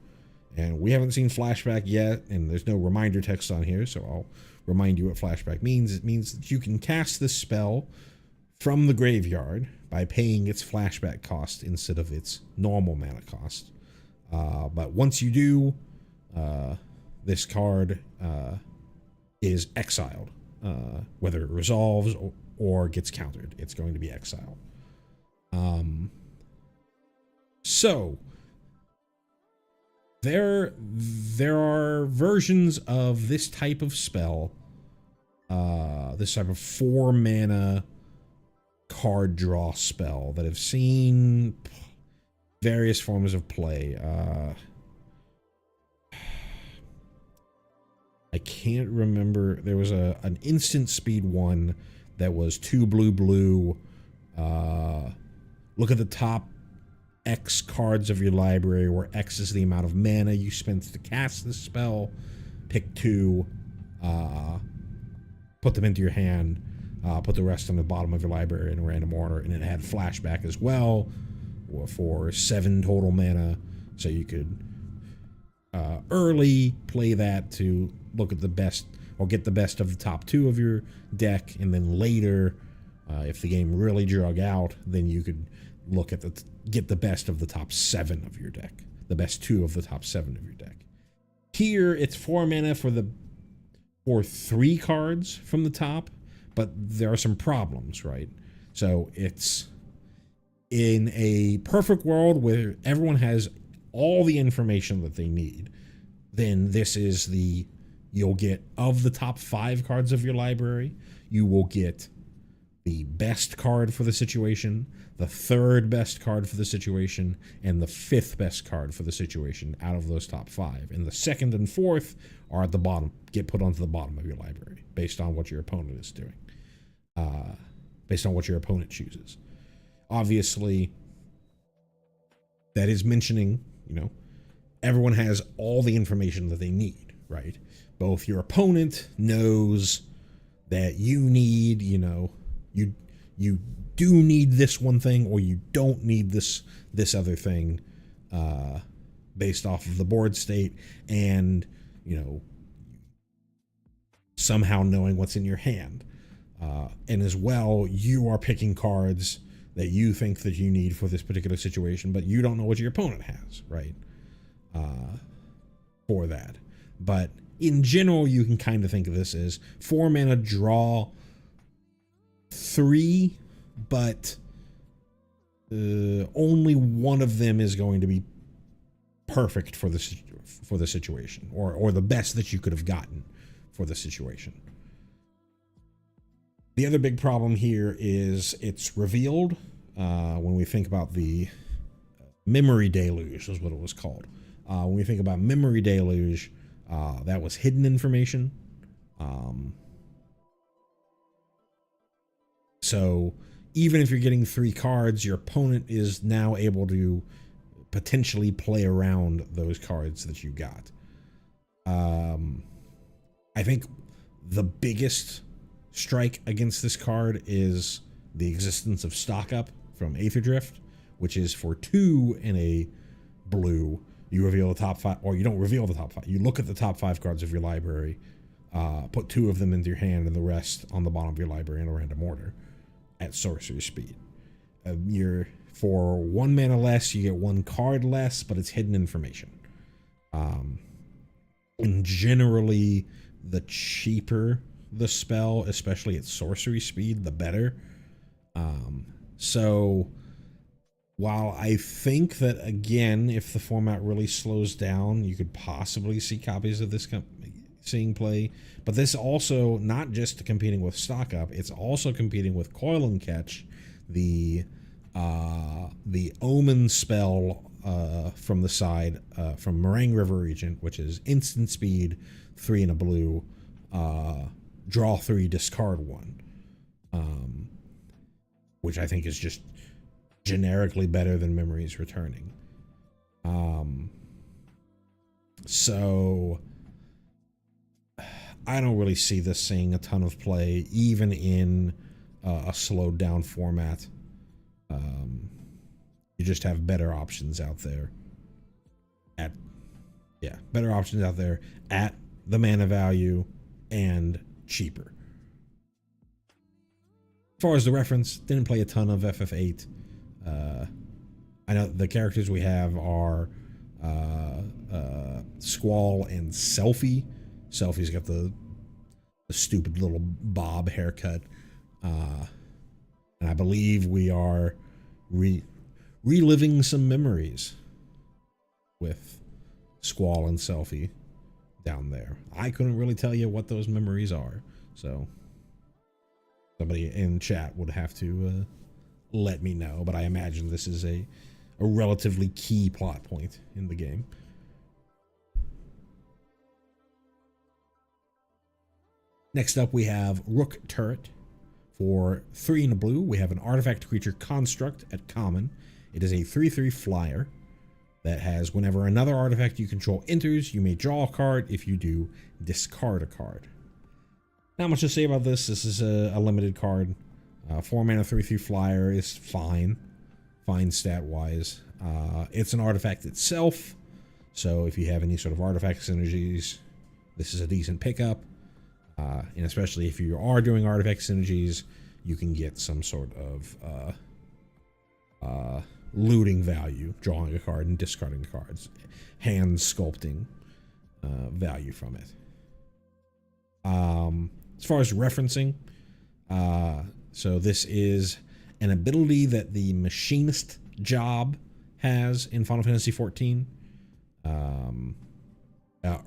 And we haven't seen flashback yet, and there's no reminder text on here, so I'll remind you what flashback means. It means that you can cast this spell from the graveyard by paying its flashback cost instead of its normal mana cost. But once you do, this card is exiled. Whether it resolves or gets countered, it's going to be exiled. So there are versions of this type of spell, this type of 4 mana card draw spell that have seen various forms of play. I can't remember. There was an instant speed one that was 2 blue. Look at the top X cards of your library, where X is the amount of mana you spent to cast this spell. Pick 2, put them into your hand, put the rest on the bottom of your library in a random order, and it had flashback as well for 7 total mana, so you could early play that to look at the best, or get the best of the top 2 of your deck, and then later, if the game really drug out, then you could look at get the best of the top 7 of your deck, the best 2 of the top 7 of your deck. Here, it's 4 mana for 3 cards from the top, but there are some problems, right? So it's in a perfect world where everyone has all the information that they need, then this is you'll get, of the top 5 cards of your library, you will get the best card for the situation, the 3rd best card for the situation, and the 5th best card for the situation out of those top 5. And the 2nd and 4th are at the bottom, get put onto the bottom of your library based on what your opponent is doing, based on what your opponent chooses. Obviously, that is mentioning, everyone has all the information that they need, right? Both your opponent knows that you need, you do need this one thing, or you don't need this other thing, based off of the board state, and somehow knowing what's in your hand, and as well, you are picking cards that you think that you need for this particular situation, but you don't know what your opponent has, right? For that. But in general, you can kind of think of this as 4 mana draw 3, but only one of them is going to be perfect for the situation, or the best that you could have gotten for the situation. The other big problem here is it's revealed when we think about the memory deluge, is what it was called. When we think about memory deluge, that was hidden information. So even if you're getting 3 cards, your opponent is now able to potentially play around those cards that you got. I think the biggest strike against this card is the existence of Stock Up from Aether Drift, which is for 2 and a blue. You reveal the top 5, or you don't reveal the top 5. You look at the top 5 cards of your library, put 2 of them into your hand, and the rest on the bottom of your library in a random order at sorcery speed. For 1 mana less, you get 1 card less, but it's hidden information. And generally, the cheaper the spell, especially at sorcery speed, the better. So while I think that, again, if the format really slows down, you could possibly see copies of this seeing play, but this also not just competing with Stock Up, it's also competing with Coil and Catch, the Omen spell from the side from Meringue River Regent, which is instant speed, 3 and a blue, draw 3, discard 1. which I think is just generically better than Memories Returning. So I don't really see this seeing a ton of play, even in a slowed down format. You just have better options out there better options out there at the mana value and cheaper. As far as the reference, didn't play a ton of FF8. I know the characters we have are Squall and Selfie. Selfie's got the stupid little bob haircut. And I believe we are reliving some memories with Squall and Selfie down there. I couldn't really tell you what those memories are, so somebody in chat would have to let me know, but I imagine this is a relatively key plot point in the game. Next up, we have Rook Turret. For 3 in the blue, we have an artifact creature construct at common. It is a 3/3 flyer that has, whenever another artifact you control enters, you may draw a card. If you do, discard a card. Not much to say about this. This is a limited card. 4 mana 3/3 flyer is fine stat wise. It's an artifact itself, so if you have any sort of artifact synergies, this is a decent pickup. And especially if you are doing artifact synergies, you can get some sort of looting value, drawing a card and discarding the cards, hand sculpting value from it. As far as referencing, so this is an ability that the Machinist job has in Final Fantasy XIV.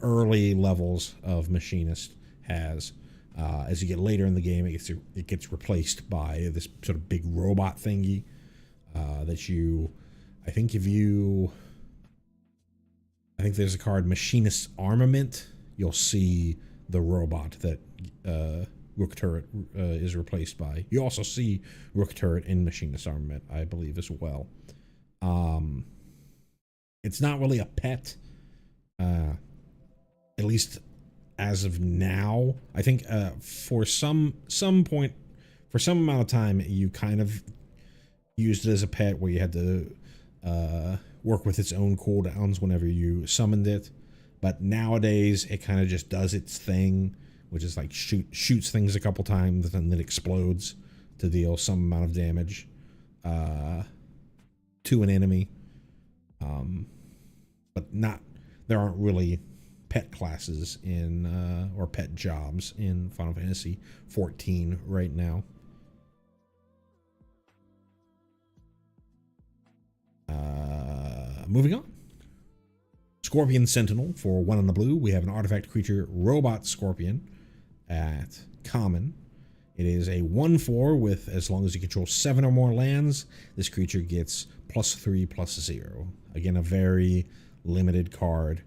Early levels of Machinist has. As you get later in the game, it gets replaced by this sort of big robot thingy that you, I think there's a card, Machinist Armament. You'll see the robot that Rook Turret is replaced by. You also see Rook Turret in Machinist Armament, I believe, as well. It's not really a pet, at least as of now. I think for some amount of time, you kind of used it as a pet where you had to work with its own cooldowns whenever you summoned it. But nowadays, it kind of just does its thing, which is like shoots things a couple times and then explodes to deal some amount of damage to an enemy. But there aren't really pet classes in or pet jobs in Final Fantasy XIV right now. Moving on. Scorpion Sentinel. For 1 on the blue, we have an artifact creature, Robot Scorpion, at common. It is a 1/4 with, as long as you control 7 or more lands, this creature gets +3/+0. Again, a very limited card.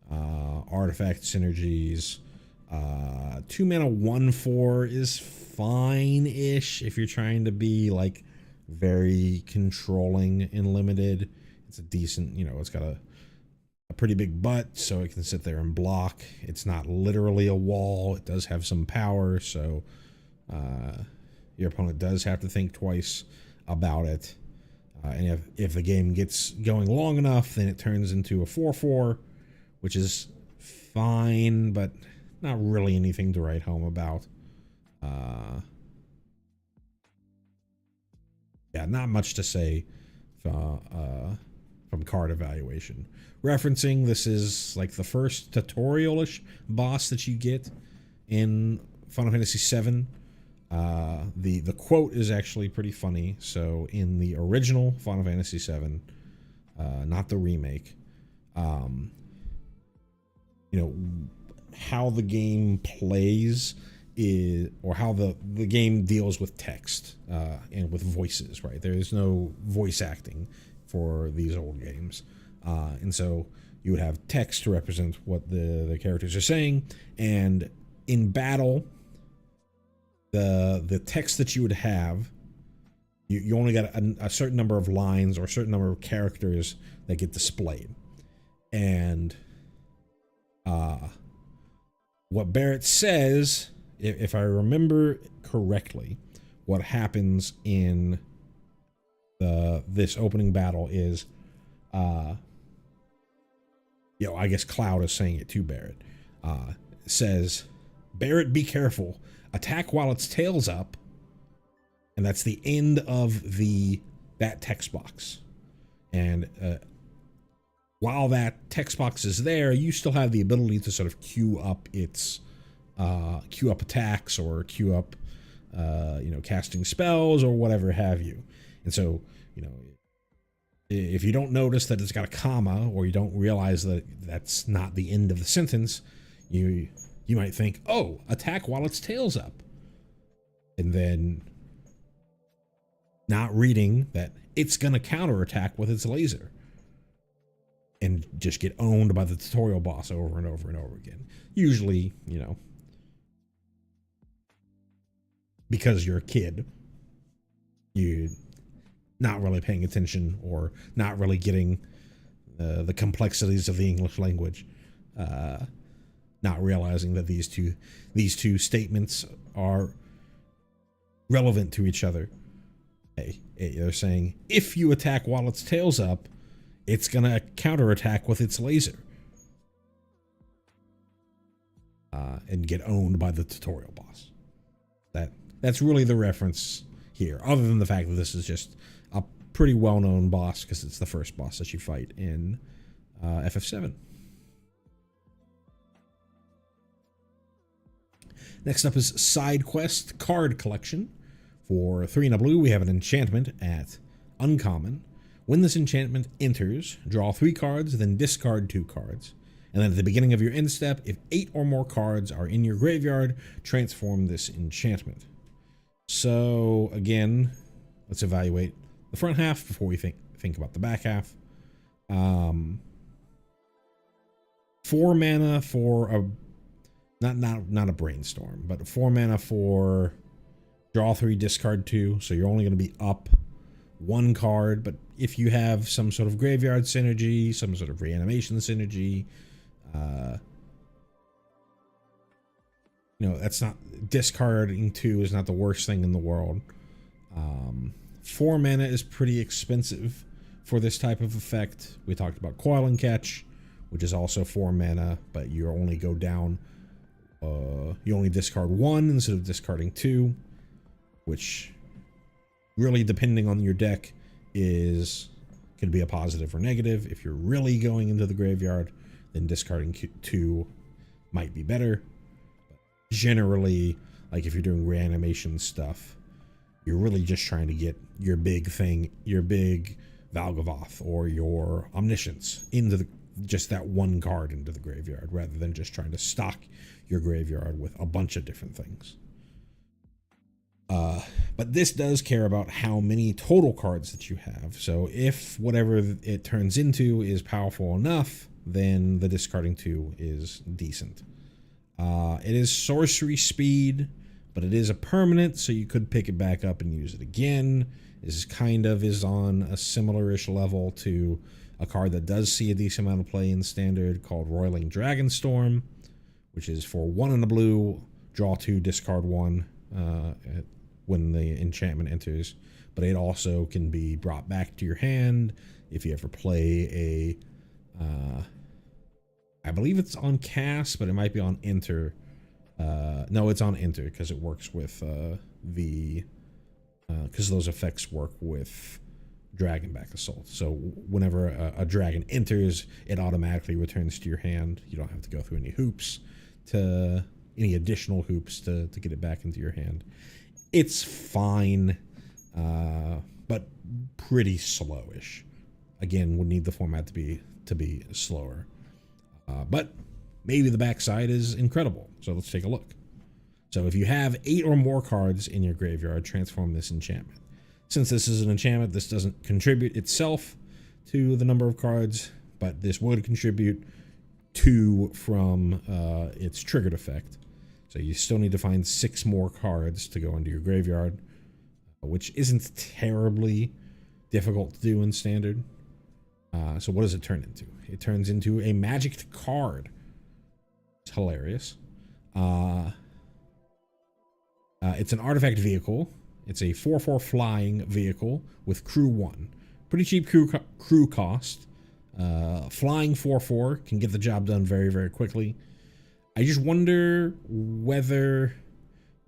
Artifact synergies. 2 mana 1/4 is fine-ish if you're trying to be like very controlling in limited. It's a decent, it's got a pretty big butt, so it can sit there and block. It's not literally a wall. It does have some power, so your opponent does have to think twice about it. And if the game gets going long enough, then it turns into a 4/4, which is fine, but not really anything to write home about. Yeah, not much to say from card evaluation. Referencing, this is like the first tutorial-ish boss that you get in Final Fantasy VII. The quote is actually pretty funny. So in the original Final Fantasy VII, not the remake, how the game plays is, or how the game deals with text and with voices, right? There is no voice acting for these old games. And so you would have text to represent what the characters are saying. And in battle, the text that you would have You only got a certain number of lines or a certain number of characters that get displayed. And what Barrett says, if I remember correctly, what happens in this opening battle is, I guess Cloud is saying it to Barrett. Says, Barrett, be careful. Attack while its tail's up. And that's the end of that text box. And while that text box is there, you still have the ability to sort of queue up attacks or queue up, casting spells or whatever have you. And so, if you don't notice that it's got a comma, or you don't realize that that's not the end of the sentence, you might think, oh, attack while its tail's up. And then not reading that it's going to counterattack with its laser. And just get owned by the tutorial boss over and over and over again. Usually, because you're a kid, you're not really paying attention or not really getting the complexities of the English language. Not realizing that these two statements are relevant to each other. They're saying, if you attack while its tail's up, it's going to counterattack with its laser. And get owned by the tutorial boss. That's really the reference here, other than the fact that this is just a pretty well-known boss because it's the first boss that you fight in FF7. Next up is Side Quest Card Collection. For 3 and a blue, we have an enchantment at Uncommon. When this enchantment enters, draw 3 cards, then discard 2 cards. And then at the beginning of your end step, if 8 or more cards are in your graveyard, transform this enchantment. So, again, let's evaluate the front half before we think about the back half. 4 mana for a... Not a brainstorm, but 4 mana for draw 3, discard 2. So you're only going to be up 1 card, but if you have some sort of graveyard synergy, some sort of reanimation synergy, that's not, discarding 2 is not the worst thing in the world. 4 mana is pretty expensive for this type of effect. We talked about Coil and Catch, which is also 4 mana, but you only go down, you only discard 1 instead of discarding 2, which really, depending on your deck, could be a positive or negative. If you're really going into the graveyard, then discarding 2 might be better. But generally, like if you're doing reanimation stuff, you're really just trying to get your big thing, your big Valgavoth or your Omniscience into just that 1 card into the graveyard, rather than just trying to stock your graveyard with a bunch of different things. But this does care about how many total cards that you have. So if whatever it turns into is powerful enough, then the discarding 2 is decent. It is sorcery speed, but it is a permanent, so you could pick it back up and use it again. This is on a similar-ish level to a card that does see a decent amount of play in Standard called Roiling Dragonstorm, which is for 1 and a blue, draw 2, discard 1. When the enchantment enters, but it also can be brought back to your hand if you ever play I believe it's on cast, but it might be on enter. No, it's on enter because it works with because those effects work with Dragonback Assault. So whenever a dragon enters, it automatically returns to your hand. You don't have to go through any additional hoops to get it back into your hand. It's fine, but pretty slowish. Again, would need the format to be slower. But maybe the backside is incredible. So let's take a look. So if you have 8 or more cards in your graveyard, transform this enchantment. Since this is an enchantment, this doesn't contribute itself to the number of cards, but this would contribute 2 from its triggered effect. So you still need to find 6 more cards to go into your graveyard. which isn't terribly difficult to do in standard. So what does it turn into? It turns into a magic card. It's hilarious. It's an artifact vehicle. It's a 4/4 flying vehicle with crew 1. Pretty cheap crew cost. Flying 4/4 can get the job done very, very quickly. I just wonder whether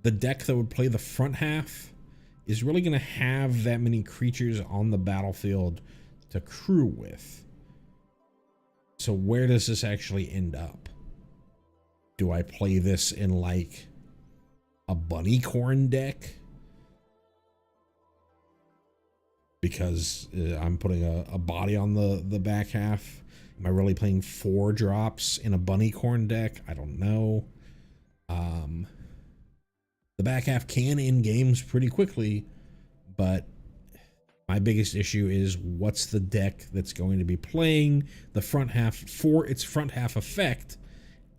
the deck that would play the front half is really going to have that many creatures on the battlefield to crew with. So where does this actually end up? Do I play this in like a bunny corn deck? Because I'm putting a body on the back half. Am I really playing 4 drops in a bunny corn deck? I don't know. The back half can end games pretty quickly, but my biggest issue is what's the deck that's going to be playing the front half for its front half effect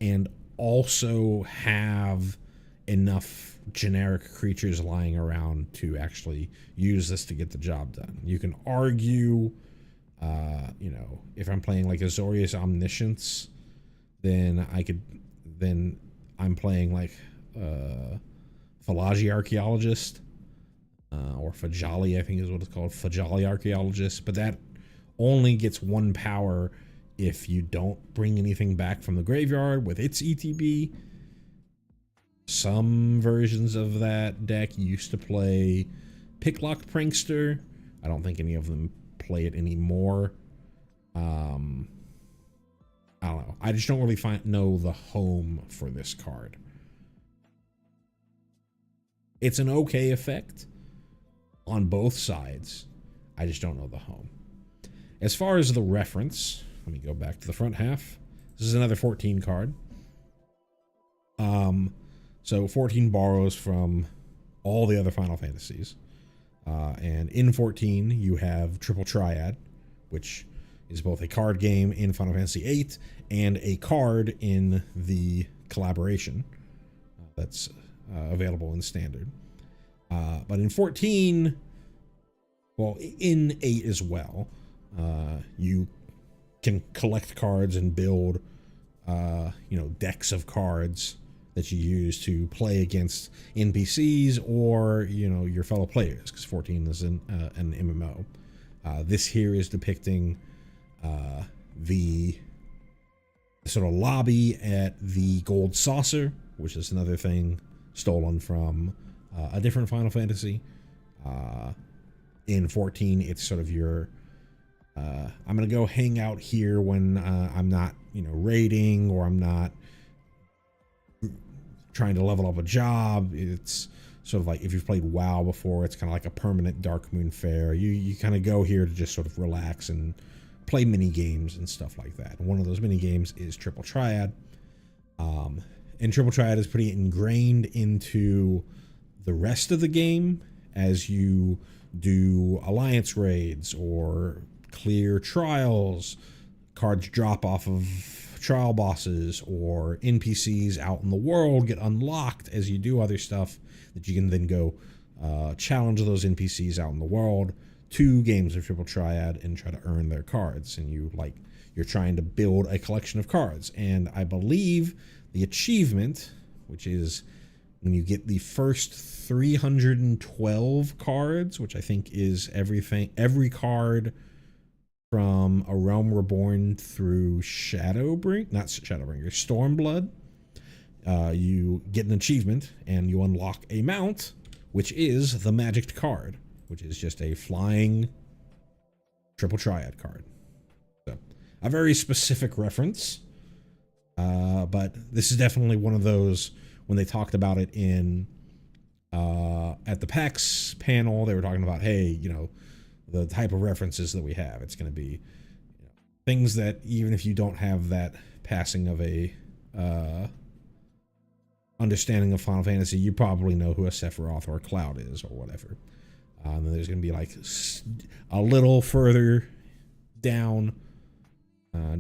and also have enough generic creatures lying around to actually use this to get the job done. You can argue, you know, if I'm playing like Azorius Omniscience, then I'm playing like Phalaji Archaeologist, or Fajali, I think is what it's called, Fajali Archaeologist, but that only gets 1 power if you don't bring anything back from the graveyard with its ETB. Some versions of that deck used to play Picklock Prankster. I don't think any of them play it anymore. I don't know. I just don't really know the home for this card. It's an okay effect on both sides. I just don't know the home. As far as the reference, let me go back to the front half. This is another 14 card. So 14 borrows from all the other Final Fantasies. And in 14, you have Triple Triad, which is both a card game in Final Fantasy VIII and a card in the collaboration that's available in Standard. But in 14, well, in 8 as well, you can collect cards and build, you know, decks of cards that you use to play against NPCs or, you know, your fellow players, because 14 is an MMO. This here is depicting the sort of lobby at the Gold Saucer, which is another thing stolen from a different Final Fantasy. In 14, it's sort of your I'm gonna go hang out here when I'm not, you know, raiding or I'm not trying to level up a job. It's sort of like if you've played WoW before, it's kind of like a permanent Dark Moon Fair. You kind of go here to just sort of relax and play mini games and stuff like that. And one of those mini games is Triple Triad. And Triple Triad is pretty ingrained into the rest of the game as you do alliance raids or clear trials, cards drop off of trial bosses, or NPCs out in the world get unlocked as you do other stuff that you can then go challenge those NPCs out in the world to games of Triple Triad and try to earn their cards. And you're trying to build a collection of cards. And I believe the achievement, which is when you get the first 312 cards, which I think is every card from A Realm Reborn through Stormblood, you get an achievement and you unlock a mount, which is the Magic card, which is just a flying Triple Triad card. So a very specific reference, but this is definitely one of those, when they talked about it in at the PAX panel, they were talking about, hey, you know, the type of references that we have. It's going to be, you know, things that even if you don't have that passing of a understanding of Final Fantasy, you probably know who a Sephiroth or a Cloud is or whatever. And then there's going to be like a little further down,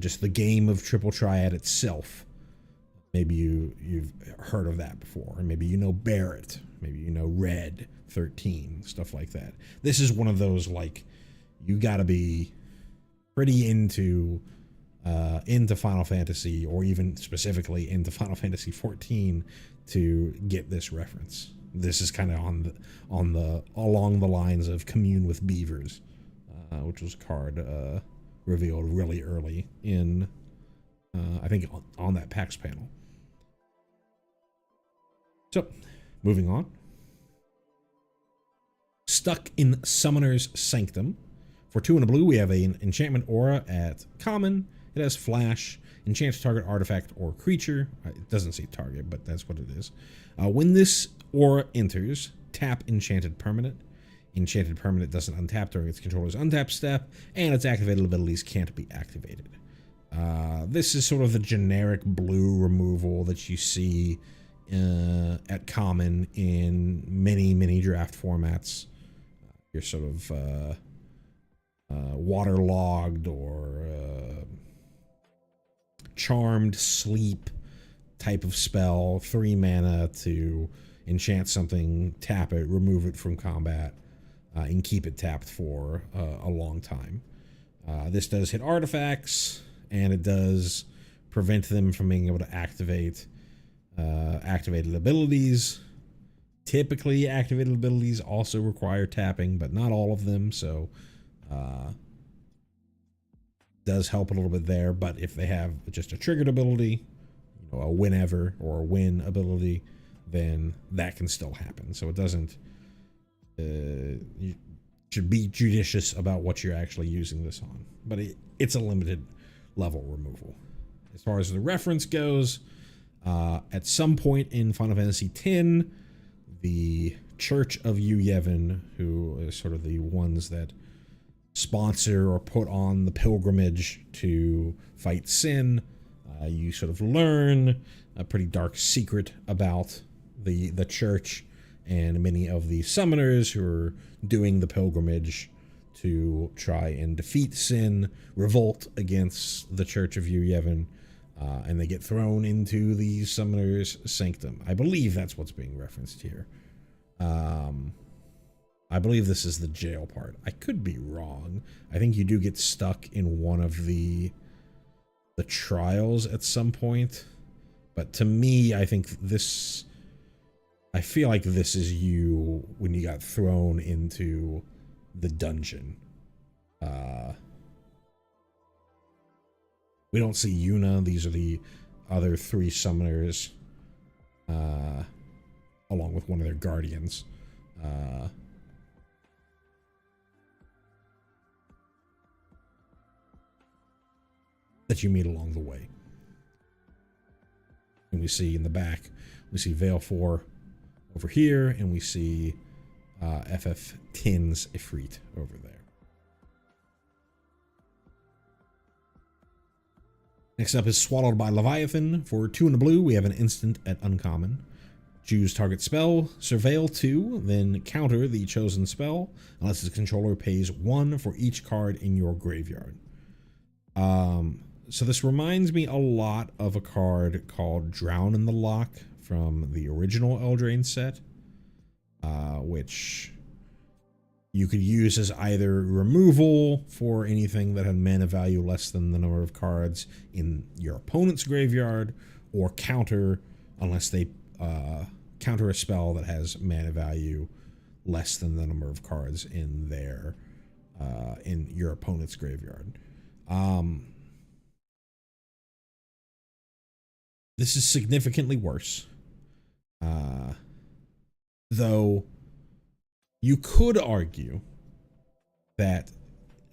just the game of Triple Triad itself. maybe you've heard of that before, or maybe you know Barrett, maybe you know Red 13, stuff like that. This is one of those, like, you got to be pretty into Final Fantasy, or even specifically into Final Fantasy 14 to get this reference. This is kind of along the lines of Commune with Beavers, which was a card revealed really early in, I think, on that PAX panel. So, moving on. Stuck in Summoner's Sanctum. For 2 and a blue, we have an enchantment aura at common. It has flash, enchant target artifact or creature. It doesn't say target, but that's what it is. When this aura enters, tap enchanted permanent. Enchanted permanent doesn't untap during its controller's untap step, and its activated abilities can't be activated. This is sort of the generic blue removal that you see at common in many draft formats. You're sort of waterlogged or charmed sleep type of spell, 3 mana to enchant something, tap it, remove it from combat, and keep it tapped for a long time. This does hit artifacts, and it does prevent them from being able to activate activated abilities. Typically, activated abilities also require tapping, but not all of them, so does help a little bit there. But if they have just a triggered ability, you know, a whenever or a win ability, then that can still happen. So it doesn't. You should be judicious about what you're actually using this on. But it's a limited level removal. As far as the reference goes, at some point in Final Fantasy X, the Church of Yu Yevon, who is sort of the ones that sponsor or put on the pilgrimage to fight sin, you sort of learn a pretty dark secret about the church and many of the summoners who are doing the pilgrimage to try and defeat sin, revolt against the Church of Yu Yevon, and they get thrown into the Summoner's Sanctum. I believe that's what's being referenced here. I believe this is the jail part. I could be wrong. I think you do get stuck in one of the trials at some point. But to me, I feel like this is you when you got thrown into the dungeon. We don't see Yuna. These are the other 3 summoners, along with one of their guardians. That you meet along the way. And we see in the back, we see Veil 4 over here, and we see FF10's Ifrit over there. Next up is Swallowed by Leviathan. For 2 and a blue, we have an instant at uncommon. Choose target spell, surveil 2, then counter the chosen spell, unless its controller pays 1 for each card in your graveyard. So this reminds me a lot of a card called Drown in the Loch from the original Eldraine set, which you could use as either removal for anything that had mana value less than the number of cards in your opponent's graveyard, or counter unless they counter a spell that has mana value less than the number of cards in their in your opponent's graveyard. This is significantly worse, though you could argue that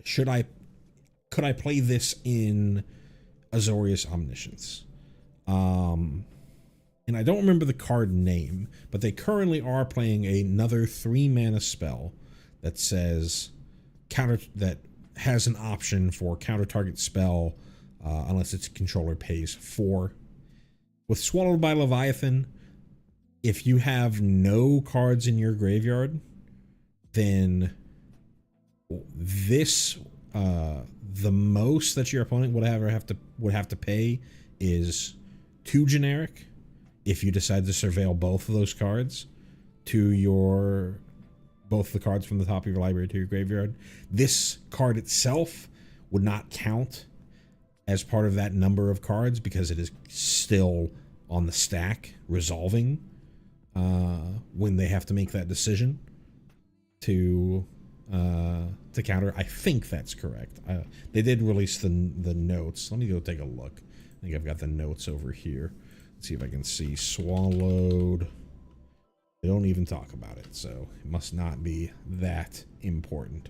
could I play this in Azorius Omniscience? And I don't remember the card name, but they currently are playing another 3 mana spell that says that has an option for counter target spell unless its controller pays 4. With Swallowed by Leviathan, if you have no cards in your graveyard, then this the most that your opponent would have to pay is too generic if you decide to surveil both of those cards to your both the cards from the top of your library to your graveyard. This card itself would not count as part of that number of cards because it is still on the stack resolving when they have to make that decision to counter. I think that's correct. They did release the notes. Let me go take a look. I think I've got the notes over here. Let's see if I can see swallowed. They don't even talk about it, so it must not be that important.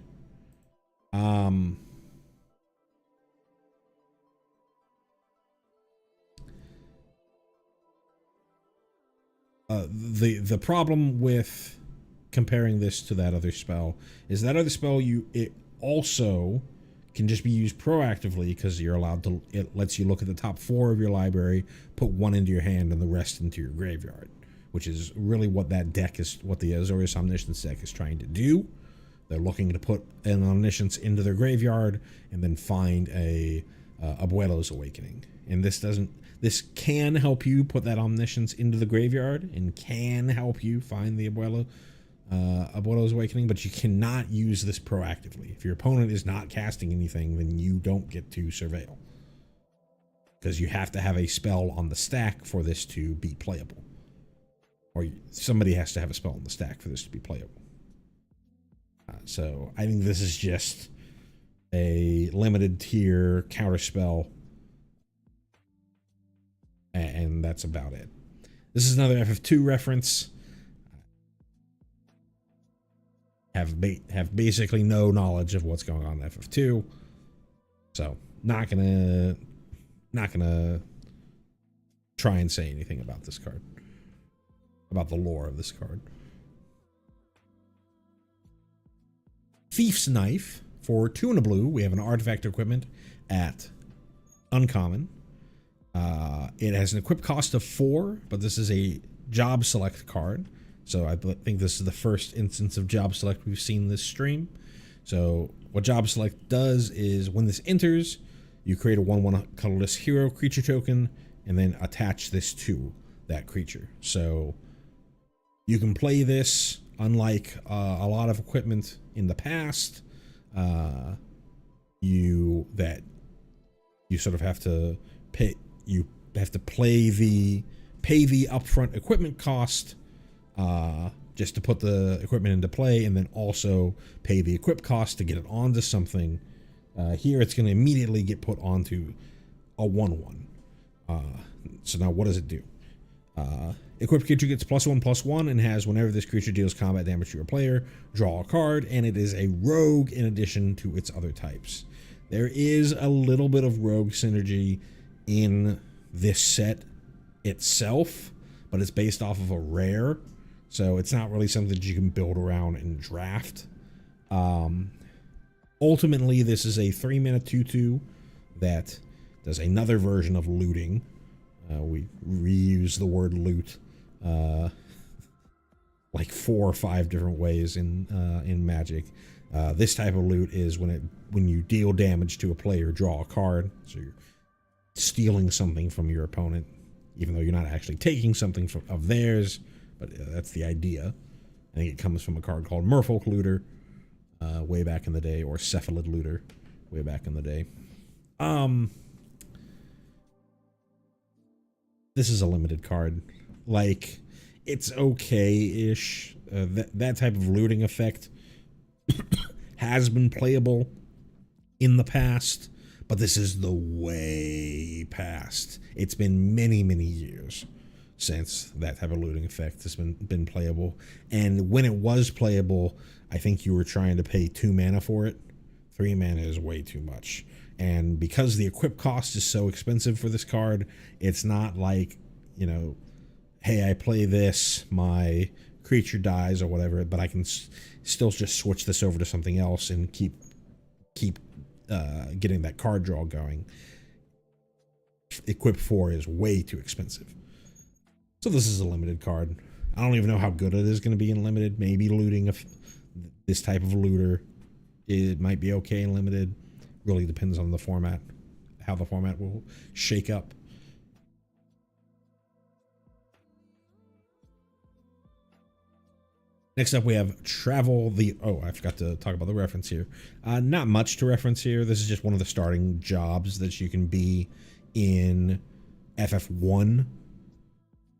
The problem with comparing this to that other spell is that other spell it also can just be used proactively because you're allowed to. It lets you look at the top 4 of your library, put 1 into your hand, and the rest into your graveyard, which is really what that deck is. What the Azorius Omniscience deck is trying to do. They're looking to put an Omniscience into their graveyard and then find a Abuelo's Awakening. And this can help you put that Omniscience into the graveyard and can help you find the Abuelo's Awakening, but you cannot use this proactively. If your opponent is not casting anything, then you don't get to surveil, because you have to have a spell on the stack for this to be playable, or somebody has to have a spell on the stack for this to be playable. So I think this is just a limited tier counter spell, and that's about it. This is another FF2 reference. Have basically no knowledge of what's going on in FF2, so not gonna try and say anything about this card, about the lore of this card. Thief's Knife for 2 and a blue. We have an artifact equipment at uncommon. It has an equip cost of 4, but this is a job select card. So I think this is the first instance of job select we've seen this stream. So what job select does is when this enters, you create a 1/1 colorless hero creature token and then attach this to that creature. So you can play this, unlike a lot of equipment in the past, you sort of have to pay. You have to pay the upfront equipment cost just to put the equipment into play, and then also pay the equip cost to get it onto something. Here it's going to immediately get put onto a 1/1. So now what does it do? Equipped creature gets +1/+1 and has, whenever this creature deals combat damage to your player, draw a card, and it is a rogue in addition to its other types. There is a little bit of rogue synergy in this set itself, but it's based off of a rare, so it's not really something that you can build around and draft. Ultimately, this is a 3-mana 2/2 that does another version of looting. We reuse the word loot like 4 or 5 different ways in Magic. This type of loot is when you deal damage to a player, draw a card. So you're stealing something from your opponent, even though you're not actually taking something of theirs, but that's the idea. I think it comes from a card called Merfolk Looter way back in the day, or Cephalid Looter way back in the day. This is a limited card. Like, it's okay-ish. That type of looting effect has been playable in the past, but this is the way past. It's been many, many years since that type of looting effect has been playable. And when it was playable, I think you were trying to pay 2 mana for it. 3 mana is way too much. And because the equip cost is so expensive for this card, it's not like, you know, hey, I play this, my creature dies or whatever, but I can still just switch this over to something else and keep getting that card draw going. Equip 4 is way too expensive. So this is a limited card. I don't even know how good it is going to be in limited. Maybe looting this type of looter, it might be okay in limited. Really depends on the format, how the format will shake up. Next up, we have Travel the... Oh, I forgot to talk about the reference here. Not much to reference here. This is just one of the starting jobs that you can be in FF1.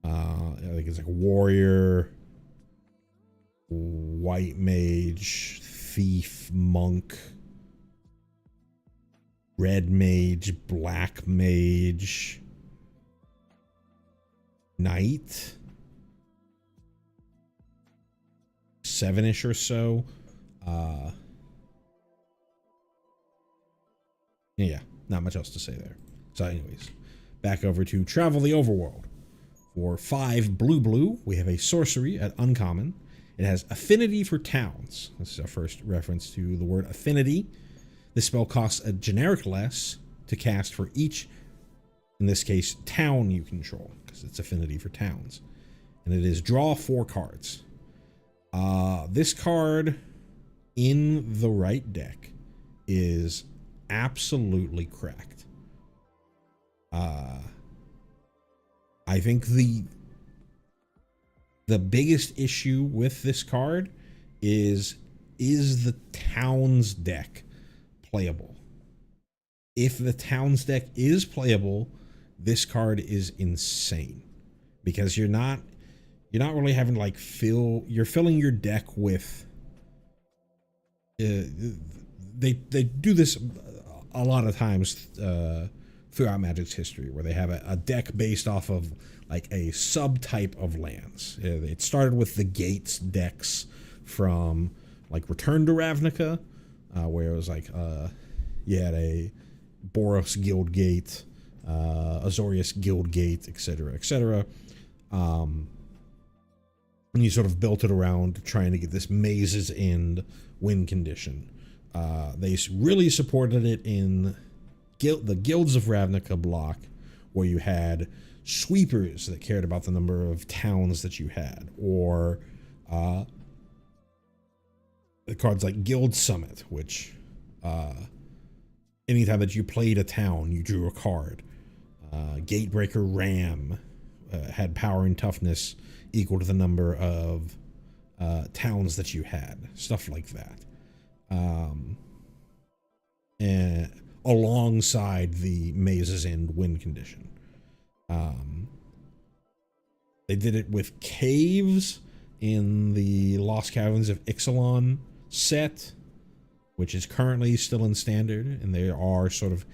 I think it's like warrior, white mage, thief, monk, red mage, black mage, knight, 7-ish or so. Yeah, not much else to say there. So anyways, back over to Travel the Overworld. For 5 blue, we have a sorcery at uncommon. It has affinity for towns. This is our first reference to the word affinity. This spell costs a generic less to cast for each, in this case, town you control, because it's affinity for towns. And it is draw 4 cards. This card in the right deck is absolutely cracked. I think the biggest issue with this card is the Towns deck playable? If the Towns deck is playable, this card is insane, because you're not really having to like you're filling your deck with they do this a lot of times throughout Magic's history, where they have a deck based off of like a subtype of lands. It started with the Gates decks from like Return to Ravnica, where it was like you had a Boros Guild Gate, Azorius Guild Gate, etc., etc. And you sort of built it around trying to get this Maze's End win condition. They really supported it in the Guilds of Ravnica block, where you had sweepers that cared about the number of towns that you had, or the cards like Guild Summit, which anytime that you played a town, you drew a card. Gatebreaker Ram had power and toughness equal to the number of towns that you had, stuff like that. And alongside the Maze's End win condition. They did it with caves in the Lost Caverns of Ixalan set, which is currently still in standard, and there are sort of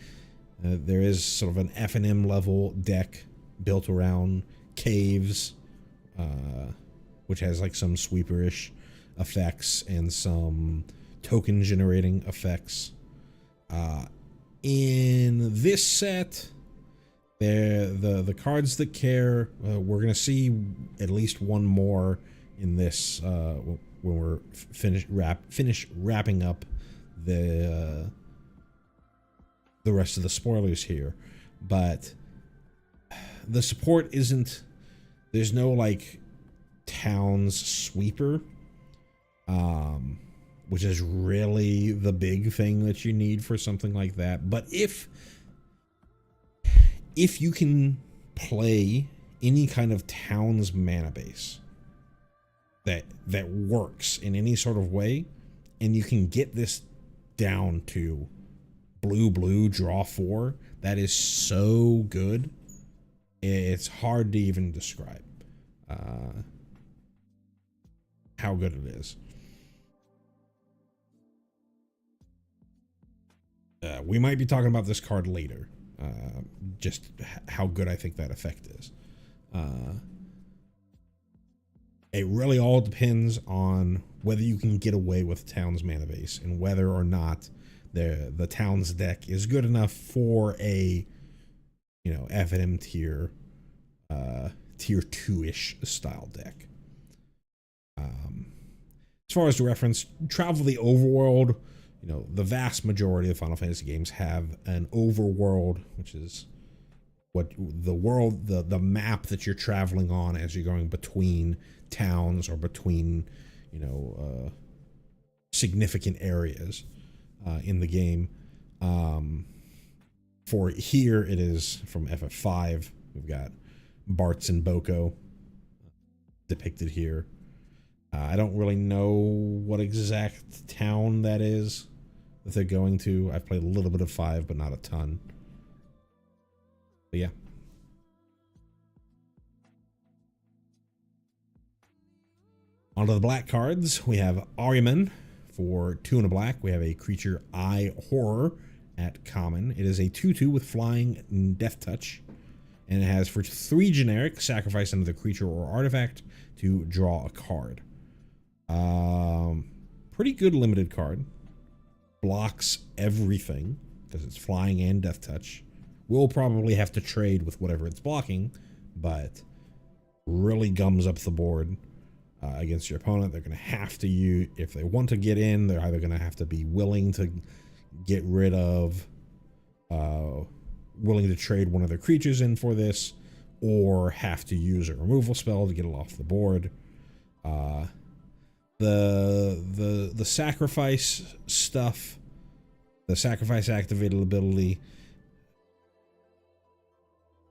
there is sort of an F&M level deck built around caves, which has like some sweeperish effects and some token generating effects. In this set, the cards that care, we're gonna see at least one more in this when we're finish wrapping up the rest of the spoilers here. But the support isn't, there's no like Towns sweeper, which is really the big thing that you need for something like that. But if you can play any kind of Towns mana base that works in any sort of way, and you can get this down to blue draw 4, that is so good. It's hard to even describe how good it is. We might be talking about this card later, just how good I think that effect is. It really all depends on whether you can get away with Towns mana base, and whether or not the Towns deck is good enough for a, you know, F&M tier 2-ish style deck. As far as the reference, Travel the Overworld, you know, the vast majority of Final Fantasy games have an overworld, which is what the world, the map that you're traveling on as you're going between towns or between, you know, significant areas in the game. For here, it is from FF5. We've got Bartz and Boko depicted here. I don't really know what exact town that is that they're going to. I've played a little bit of 5, but not a ton. But yeah. Onto the black cards, we have Ahriman. For 2 and a black, we have a creature Eye Horror at common. It is a 2/2 with flying and death touch. And it has for 3 generic, sacrifice another creature or artifact to draw a card. Pretty good limited card. Blocks everything because it's flying and death touch. We'll probably have to trade with whatever it's blocking, but really gums up the board against your opponent. They're going to have to use, if they want to get in, they're either going to have to be willing to get rid of, willing to trade one of their creatures in for this, or have to use a removal spell to get it off the board. The sacrifice stuff, the sacrifice activated ability,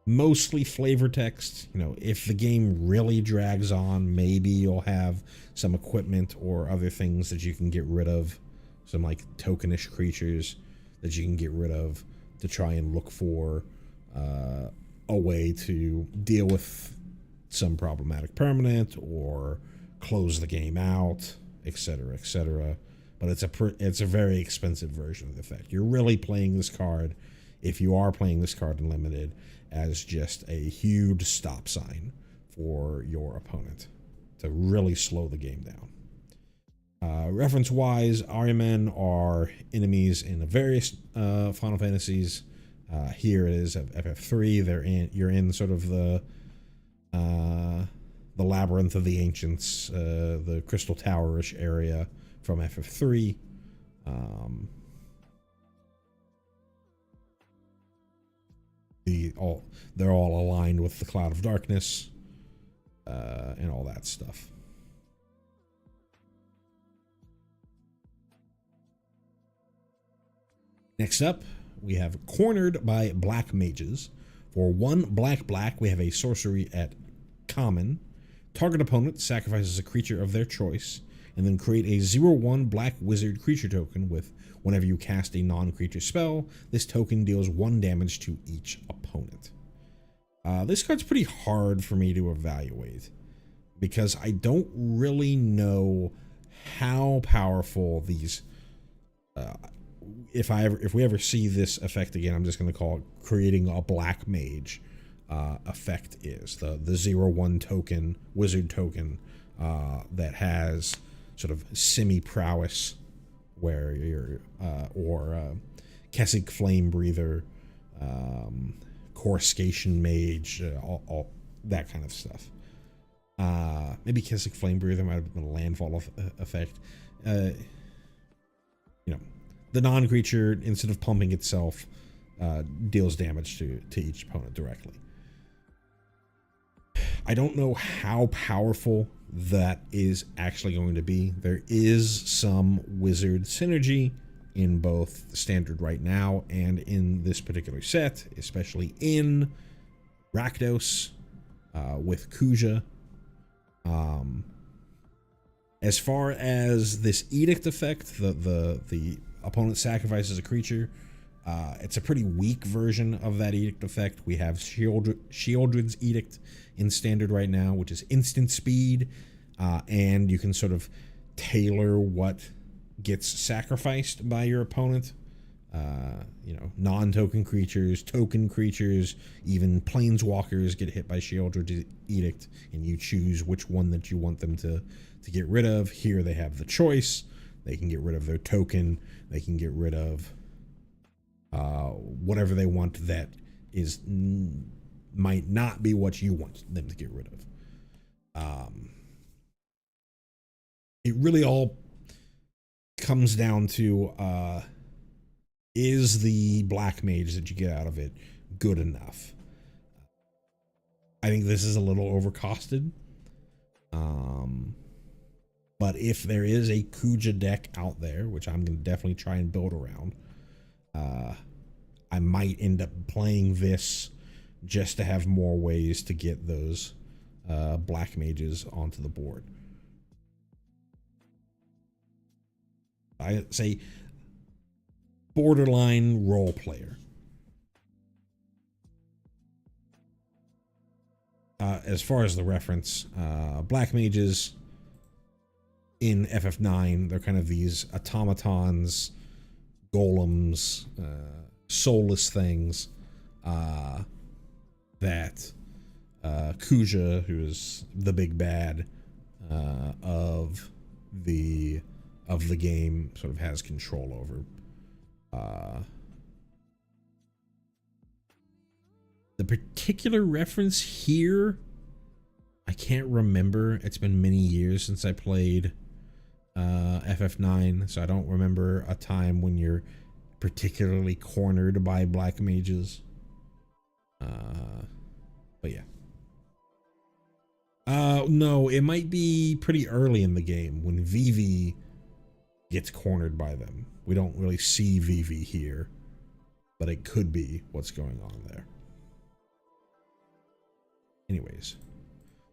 mostly flavor text. You know, if the game really drags on, maybe you'll have some equipment or other things that you can get rid of, some like tokenish creatures that you can get rid of to try and look for a way to deal with some problematic permanent or close the game out, etc., etc. But it's a very expensive version of the effect. You're really playing this card, if you are playing this card in limited, as just a huge stop sign for your opponent to really slow the game down. Reference-wise, Ahriman are enemies in the various Final Fantasies. Here it is at FF3. You're in sort of the Labyrinth of the Ancients, the Crystal Tower-ish area from FF3. They're all aligned with the Cloud of Darkness and all that stuff. Next up, we have Cornered by Black Mages. For 1 black, we have a sorcery at common. Target opponent sacrifices a creature of their choice, and then create a 0/1 black wizard creature token with whenever you cast a non-creature spell, this token deals 1 damage to each opponent. This card's pretty hard for me to evaluate because I don't really know how powerful these if we ever see this effect again, I'm just going to call it creating a black mage effect is the 0/1 token, wizard token that has sort of semi prowess, where you're or Kessig Flame Breather, Coruscation Mage, all that kind of stuff. Maybe Kessig Flame Breather might have been a landfall effect. You know, the non-creature, instead of pumping itself, deals damage to each opponent directly. I don't know how powerful that is actually going to be. There is some wizard synergy in both standard right now and in this particular set, especially in Rakdos with Kuja. As far as this edict effect, the opponent sacrifices a creature. It's a pretty weak version of that edict effect. We have Sheoldred's Edict in standard right now, which is instant speed, and you can sort of tailor what gets sacrificed by your opponent. You know, non-token creatures, token creatures, even planeswalkers get hit by Sheoldred's Edict, and you choose which one that you want them to get rid of. Here they have the choice. They can get rid of their token. They can get rid of whatever they want that is might not be what you want them to get rid of. It really all comes down to is the black mage that you get out of it good enough? I think this is a little overcosted. But if there is a Kuja deck out there, which I'm going to definitely try and build around, I might end up playing this just to have more ways to get those black mages onto the board. I say borderline role player. As far as the reference, black mages in FF9, they're kind of these automatons, golems, soulless things that Kuja, who is the big bad of the game, sort of has control over. The particular reference here, I can't remember. It's been many years since I played FF9, so I don't remember a time when you're particularly cornered by black mages. But yeah. No, it might be pretty early in the game when Vivi gets cornered by them. We don't really see Vivi here, but it could be what's going on there. Anyways,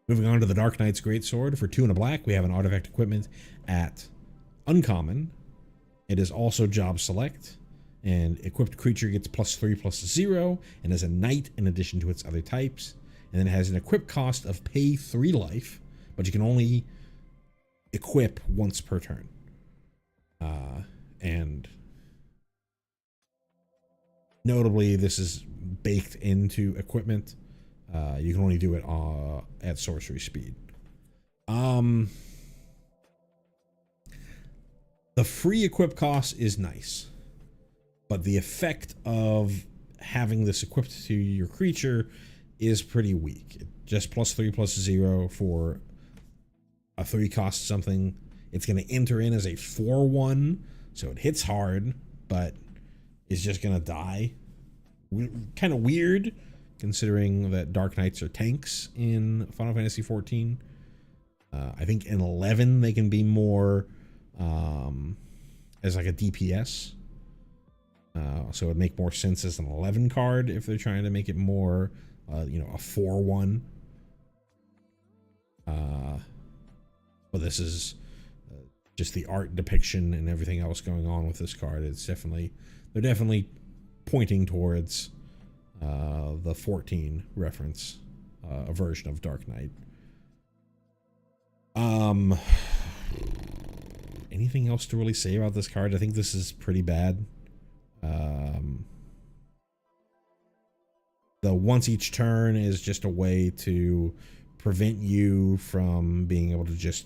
moving on to the Dark Knight's Greatsword. For 2 and a black, we have an artifact equipment at uncommon. It is also job select, and equipped creature gets +3/+0, and is a knight in addition to its other types. And then it has an equip cost of pay 3 life, but you can only equip once per turn. And notably, this is baked into equipment. You can only do it at sorcery speed. The free equip cost is nice, but the effect of having this equipped to your creature is pretty weak. Just +3/+0 for a 3 cost something. It's going to enter in as a 4/1, so it hits hard, but is just going to die. Kind of weird, considering that Dark Knights are tanks in Final Fantasy XIV. I think in 11 they can be more as like a DPS. So it would make more sense as an 11 card if they're trying to make it more, a 4/1. But this is just the art depiction and everything else going on with this card. They're definitely pointing towards the 14 reference, a version of Dark Knight. Anything else to really say about this card? I think this is pretty bad. The once each turn is just a way to prevent you from being able to just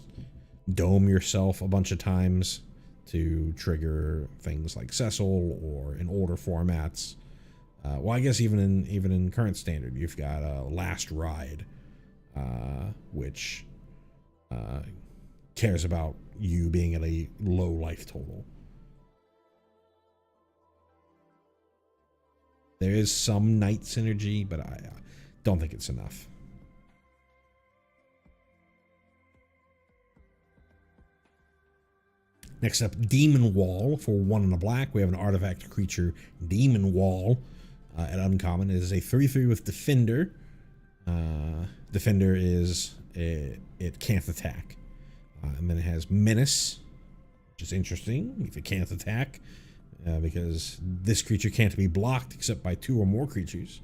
dome yourself a bunch of times to trigger things like Cecil, or in older formats. Well, I guess even in current standard, you've got a Last Ride, which cares about you being at a low life total. There is some knight synergy, but I don't think it's enough. Next up, Demon Wall. For 1 and a black, we have an artifact creature, Demon Wall, at uncommon. It is a 3/3 with Defender. Defender is it can't attack. And then it has Menace, which is interesting if it can't attack, because this creature can't be blocked except by 2 or more creatures.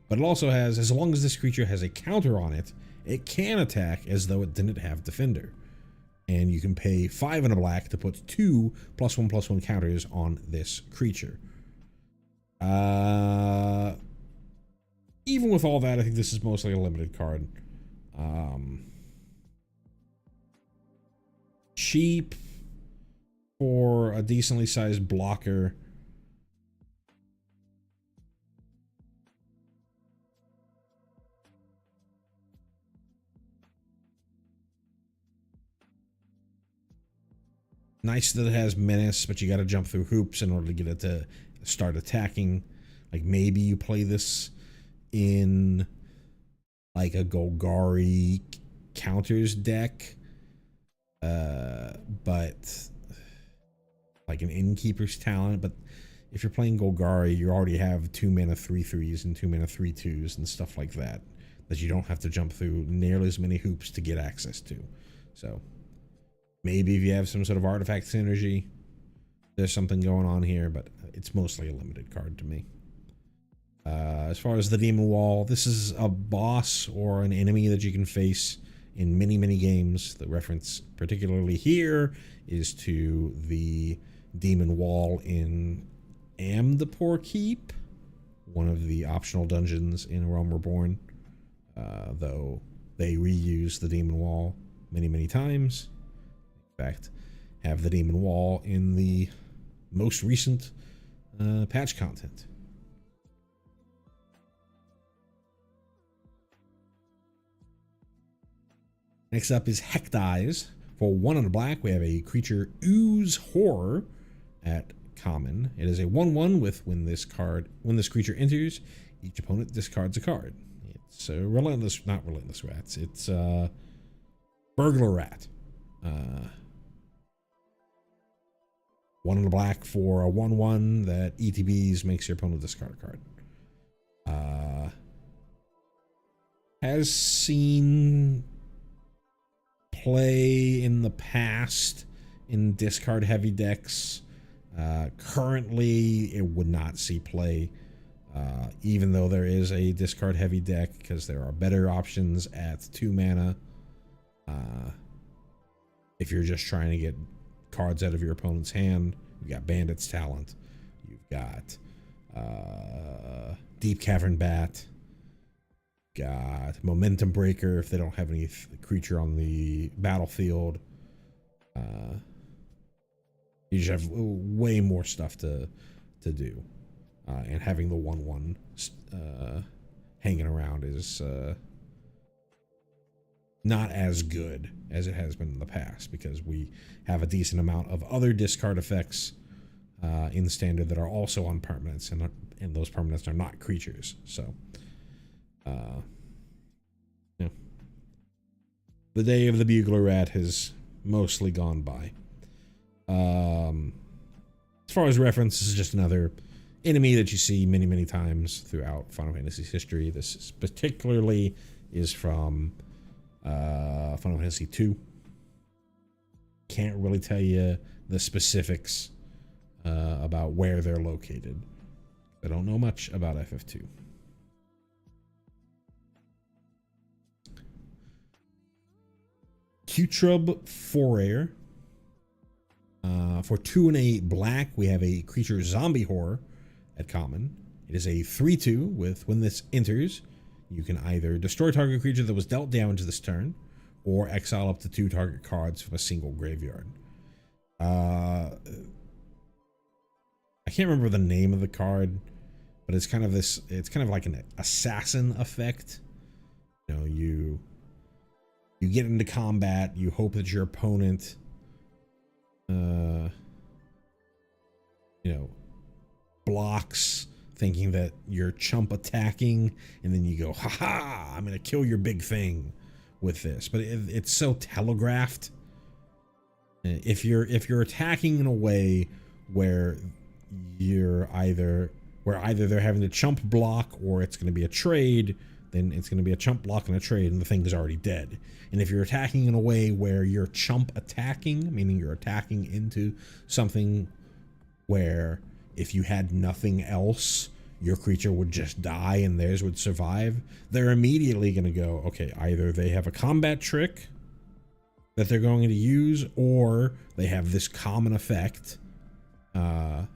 But it also has, as long as this creature has a counter on it, it can attack as though it didn't have Defender. And you can pay 5 and a black to put 2 +1/+1 counters on this creature. Even with all that, I think this is mostly a limited card. Cheap for a decently sized blocker. Nice that it has Menace, but you got to jump through hoops in order to get it to start attacking. Like, maybe you play this in like a Golgari counters deck, but like an Innkeeper's Talent. But if you're playing Golgari, you already have 2 mana 3/3s and 2 mana 3/2s and stuff like that you don't have to jump through nearly as many hoops to get access to. So maybe if you have some sort of artifact synergy, there's something going on here, but it's mostly a limited card to me. As far as the Demon Wall, this is a boss or an enemy that you can face in many, many games. The reference particularly here is to the Demon Wall in Amdapor Keep, one of the optional dungeons in Prog Reborn, though they reuse the Demon Wall many, many times. In fact, have the Demon Wall in the most recent patch content. Next up is Hecdize. For 1 and a black, we have a creature Ooze Horror at common. It is a 1/1 with when this creature enters, each opponent discards a card. It's a not relentless rats. It's burglar rat. 1 and a black for a 1/1 that ETBs, makes your opponent discard a card. Has seen play in the past in discard heavy decks. Currently, it would not see play, even though there is a discard heavy deck, because there are better options at 2 mana. If you're just trying to get cards out of your opponent's hand, you've got Bandit's Talent, you've got Deep Cavern Bat, got Momentum Breaker if they don't have any creature on the battlefield. You just have way more stuff to do, and having the 1/1 hanging around is not as good as it has been in the past, because we have a decent amount of other discard effects in Standard that are also on permanents, and those permanents are not creatures. So yeah, the day of the Bugler Rat has mostly gone by. As far as reference, this is just another enemy that you see many, many times throughout Final Fantasy's history. This particularly is from Final Fantasy II. Can't really tell you the specifics about where they're located. I don't know much about FF2. Cutrub Forayer. For 2 and a black, we have a creature Zombie Horror at common. It is a 3/2 with when this enters, you can either destroy target creature that was dealt damage this turn, or exile up to 2 target cards from a single graveyard. I can't remember the name of the card, but it's kind of this. It's kind of like an assassin effect. You know, you get into combat, you hope that your opponent blocks, thinking that you're chump attacking, and then you go, haha, I'm gonna kill your big thing with this. But it's so telegraphed. If you're attacking in a way where they're having to chump block, or it's going to be a trade, then it's going to be a chump block and a trade, and the thing is already dead. And if you're attacking in a way where you're chump attacking, meaning you're attacking into something where if you had nothing else, your creature would just die and theirs would survive, they're immediately going to go, okay, either they have a combat trick that they're going to use, or they have this common effect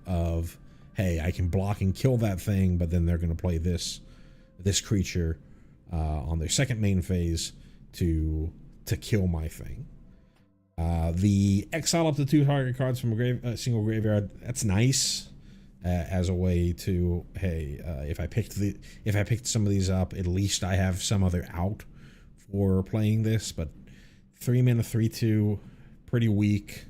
of, hey, I can block and kill that thing, but then they're going to play this creature on their second main phase to kill my thing. The exile up to 2 target cards from a single graveyard, that's nice as a way to, hey, if I picked some of these up, at least I have some other out for playing this. But 3 mana 3/2, pretty weak.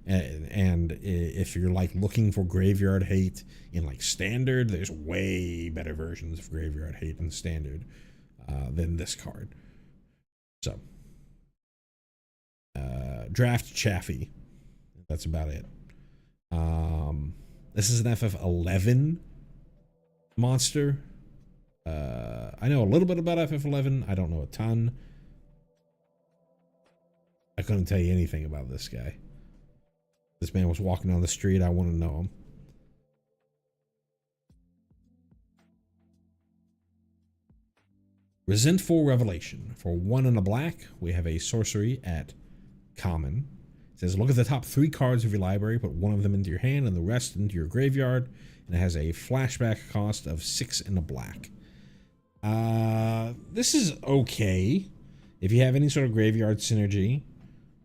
And if you're like looking for graveyard hate in like Standard, there's way better versions of graveyard hate in Standard than this card. So draft Chaffee, that's about it. This is an FF11 monster. I know a little bit about FF11. I don't know a ton. I couldn't tell you anything about this guy. This man was walking down the street. I want to know him. Resentful Revelation. For 1 and a black, we have a sorcery at common. It says, look at the top 3 cards of your library, put 1 of them into your hand and the rest into your graveyard. And it has a flashback cost of 6 and a black. This is okay. If you have any sort of graveyard synergy,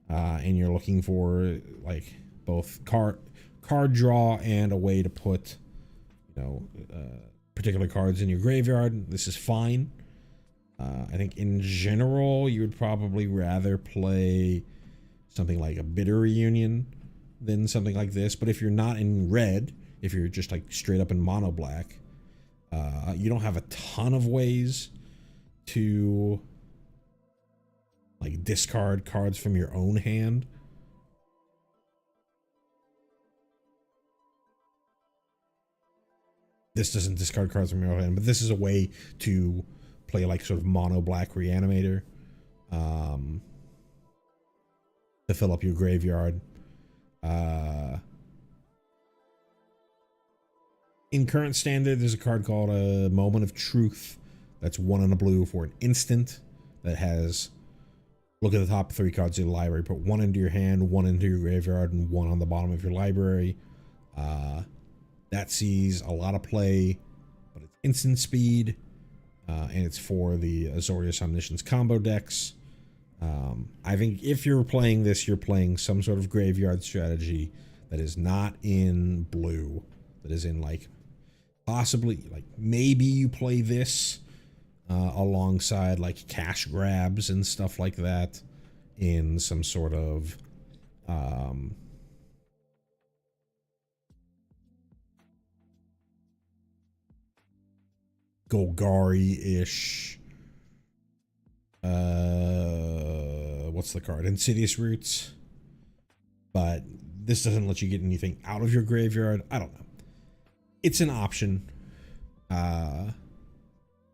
and you're looking for like both card draw and a way to put, particular cards in your graveyard, this is fine. I think in general, you would probably rather play something like a Bitter Reunion than something like this. But if you're not in red, if you're just like straight up in mono black, you don't have a ton of ways to like discard cards from your own hand. This doesn't discard cards from your own hand, but this is a way to play like sort of mono black Reanimator to fill up your graveyard. In current standard, there's a card called a Moment of Truth. That's 1 and a blue for an instant that has, look at the top 3 cards of the library, put 1 into your hand, 1 into your graveyard, and 1 on the bottom of your library. That sees a lot of play, but it's instant speed, and it's for the Azorius Omniscience combo decks. I think if you're playing this, you're playing some sort of graveyard strategy that is not in blue, that is in like possibly like maybe you play this alongside like cash grabs and stuff like that in some sort of Golgari-ish. What's the card? Insidious Roots. But this doesn't let you get anything out of your graveyard. I don't know. It's an option.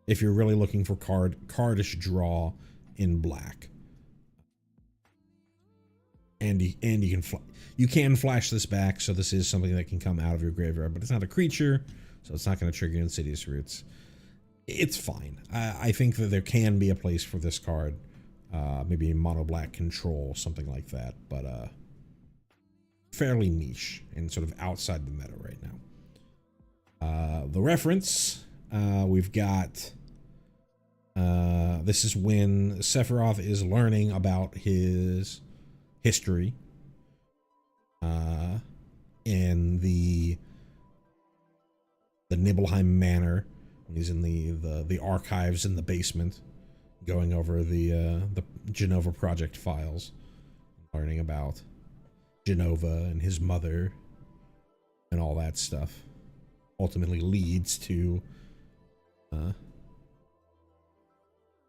If you're really looking for cardish draw in black. And you can flash this back, so this is something that can come out of your graveyard, but it's not a creature, so it's not going to trigger Insidious Roots. It's fine. I think that there can be a place for this card, maybe mono black control, something like that, but fairly niche and sort of outside the meta right now. The reference, we've got this is when Sephiroth is learning about his history in the Nibelheim Manor, when he's in the archives in the basement, going over the Genova Project files, learning about Genova and his mother and all that stuff. Ultimately leads to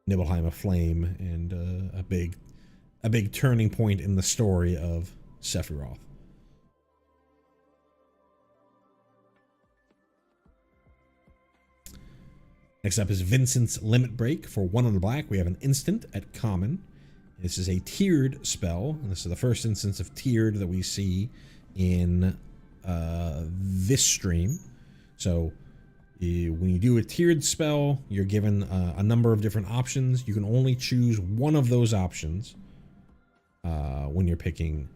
Nibelheim Aflame and a big turning point in the story of Sephiroth. Next up is Vincent's Limit Break. For 1 on the black, we have an instant at common. This is a tiered spell, and this is the first instance of tiered that we see in this stream. So when you do a tiered spell, you're given a number of different options. You can only choose one of those options when you're picking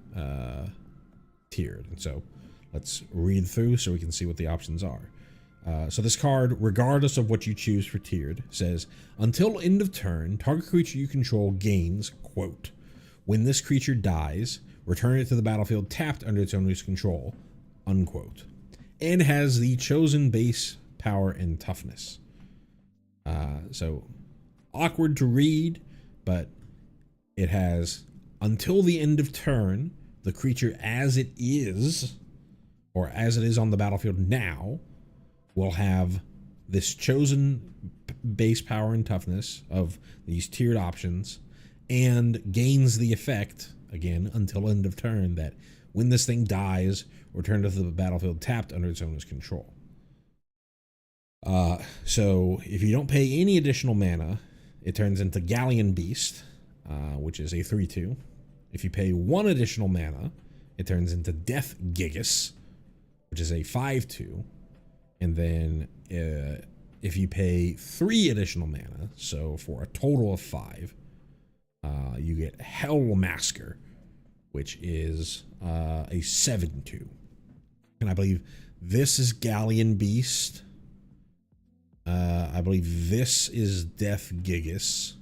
tiered. And so let's read through so we can see what the options are. So this card, regardless of what you choose for tiered, says, until end of turn, target creature you control gains, quote, when this creature dies, return it to the battlefield tapped under its owner's control, unquote, and has the chosen base power and toughness. So awkward to read, but it has until the end of turn, the creature as it is, or as it is on the battlefield now, will have this chosen base power and toughness of these tiered options, and gains the effect, again, until end of turn, that when this thing dies, return to the battlefield tapped under its owner's control. So if you don't pay any additional mana, it turns into Galleon Beast, which is a 3/2. If you pay 1 additional mana, it turns into Death Gigas, which is a 5/2. And then if you pay 3 additional mana, so for a total of 5, you get Hellmasker, which is a 7/2. And I believe this is Galleon Beast. I believe this is Death Gigas,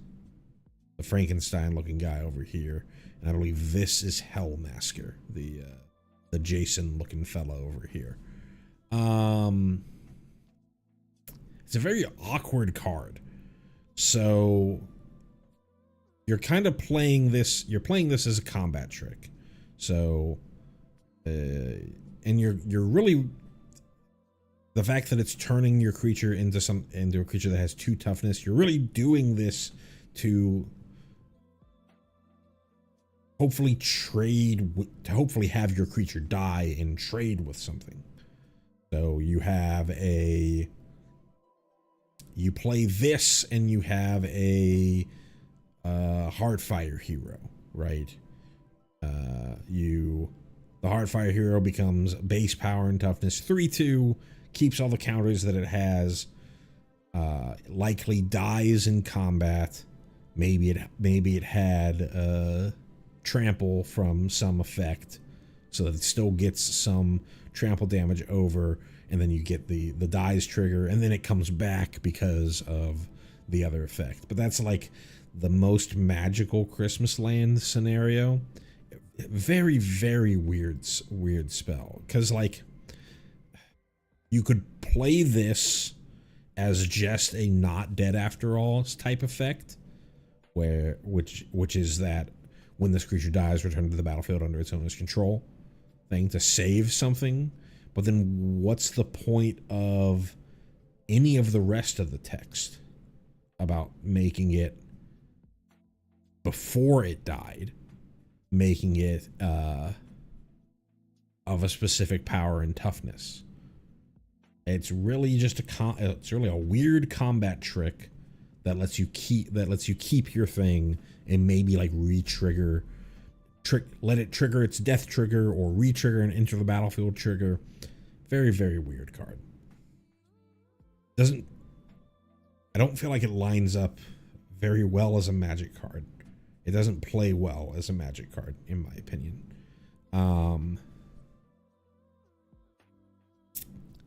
the Frankenstein-looking guy over here. And I believe this is Hellmasker, the Jason-looking fellow over here. It's a very awkward card. So you're kind of playing this. You're playing this as a combat trick. So, and you're really, the fact that it's turning your creature into a creature that has 2 toughness. You're really doing this to hopefully hopefully have your creature die and trade with something. So you play this and you have a Heartfire hero, right? The Heartfire hero becomes base power and toughness 3/2, keeps all the counters that it has, likely dies in combat. Maybe it had trample from some effect, so that it still gets some trample damage over, and then you get the dies trigger, and then it comes back because of the other effect. But that's like the most magical Christmas Land scenario. Very, very weird spell, because like you could play this as just a not dead after all type effect, which is that when this creature dies, return to the battlefield under its owner's control thing to save something. But then what's the point of any of the rest of the text about making it before it died, making it of a specific power and toughness? It's really just it's really a weird combat trick that lets you keep your thing and maybe like let it trigger its death trigger or re-trigger and enter the battlefield trigger. Very, very weird card. I don't feel like it lines up very well as a Magic card. It doesn't play well as a Magic card, in my opinion.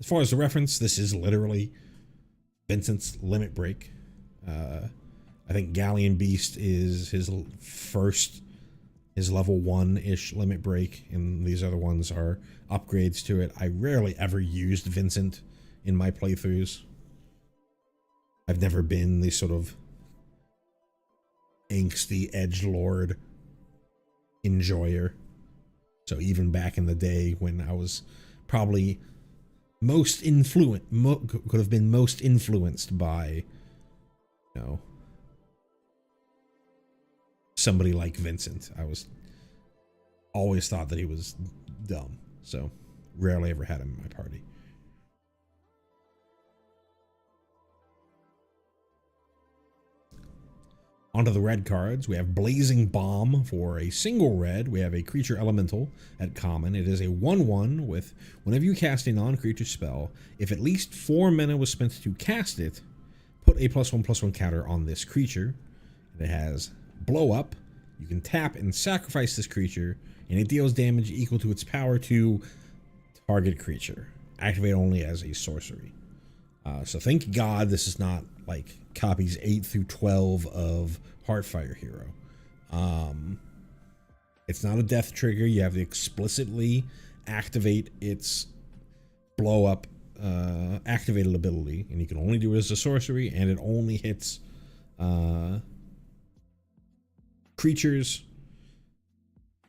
As far as the reference, this is literally Vincent's Limit Break. I think Galleon Beast is his level 1-ish Limit Break, and these other ones are upgrades to it. I rarely ever used Vincent in my playthroughs. I've never been the sort of angsty edgelord enjoyer. So even back in the day when I was probably could have been most influenced by, somebody like Vincent, I always thought that he was dumb. So rarely ever had him in my party. Onto the red cards, we have Blazing Bomb for a single red. We have a creature elemental at common. It is a 1/1 with, whenever you cast a non-creature spell, if at least 4 mana was spent to cast it, put a +1/+1 counter on this creature. It has Blow Up. You can tap and sacrifice this creature, and it deals damage equal to its power to target creature. Activate only as a sorcery. So thank God this is not like copies 8 through 12 of Heartfire Hero. It's not a death trigger. You have to explicitly activate its blow up activated ability, and you can only do it as a sorcery, and it only hits creatures.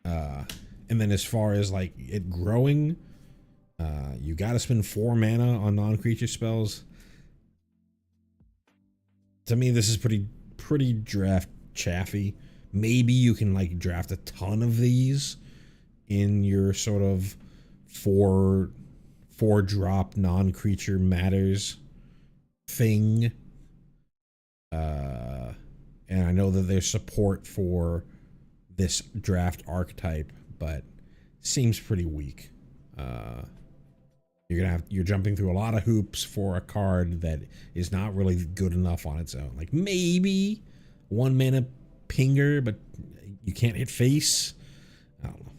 And then as far as like it growing, you gotta spend 4 mana on non-creature spells. To me, this is pretty draft chaffy. Maybe you can like draft a ton of these in your sort of 4-drop non-creature matters thing. And I know that there's support for this draft archetype, but seems pretty weak. You're jumping through a lot of hoops for a card that is not really good enough on its own. Like maybe 1 mana pinger, but you can't hit face. I don't know.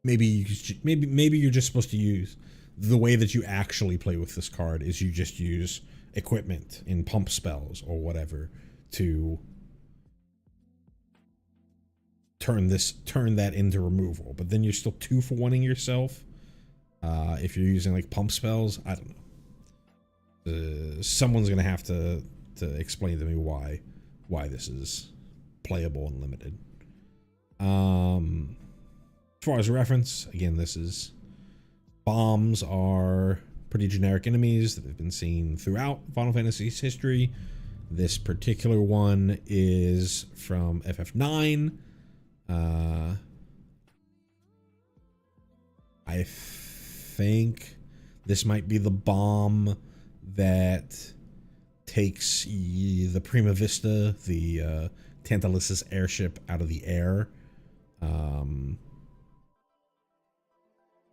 Maybe you're just supposed to use the way that you actually play with this card is you just use equipment in pump spells or whatever to turn that into removal. But then you're still 2 for 1ing yourself. If you're using like pump spells, I don't know. Someone's gonna have to explain to me why this is playable and limited. As far as a reference, again, bombs are pretty generic enemies that have been seen throughout Final Fantasy's history. This particular one is from FF9. I think this might be the bomb that takes the Prima Vista, the Tantalus's airship, out of the air.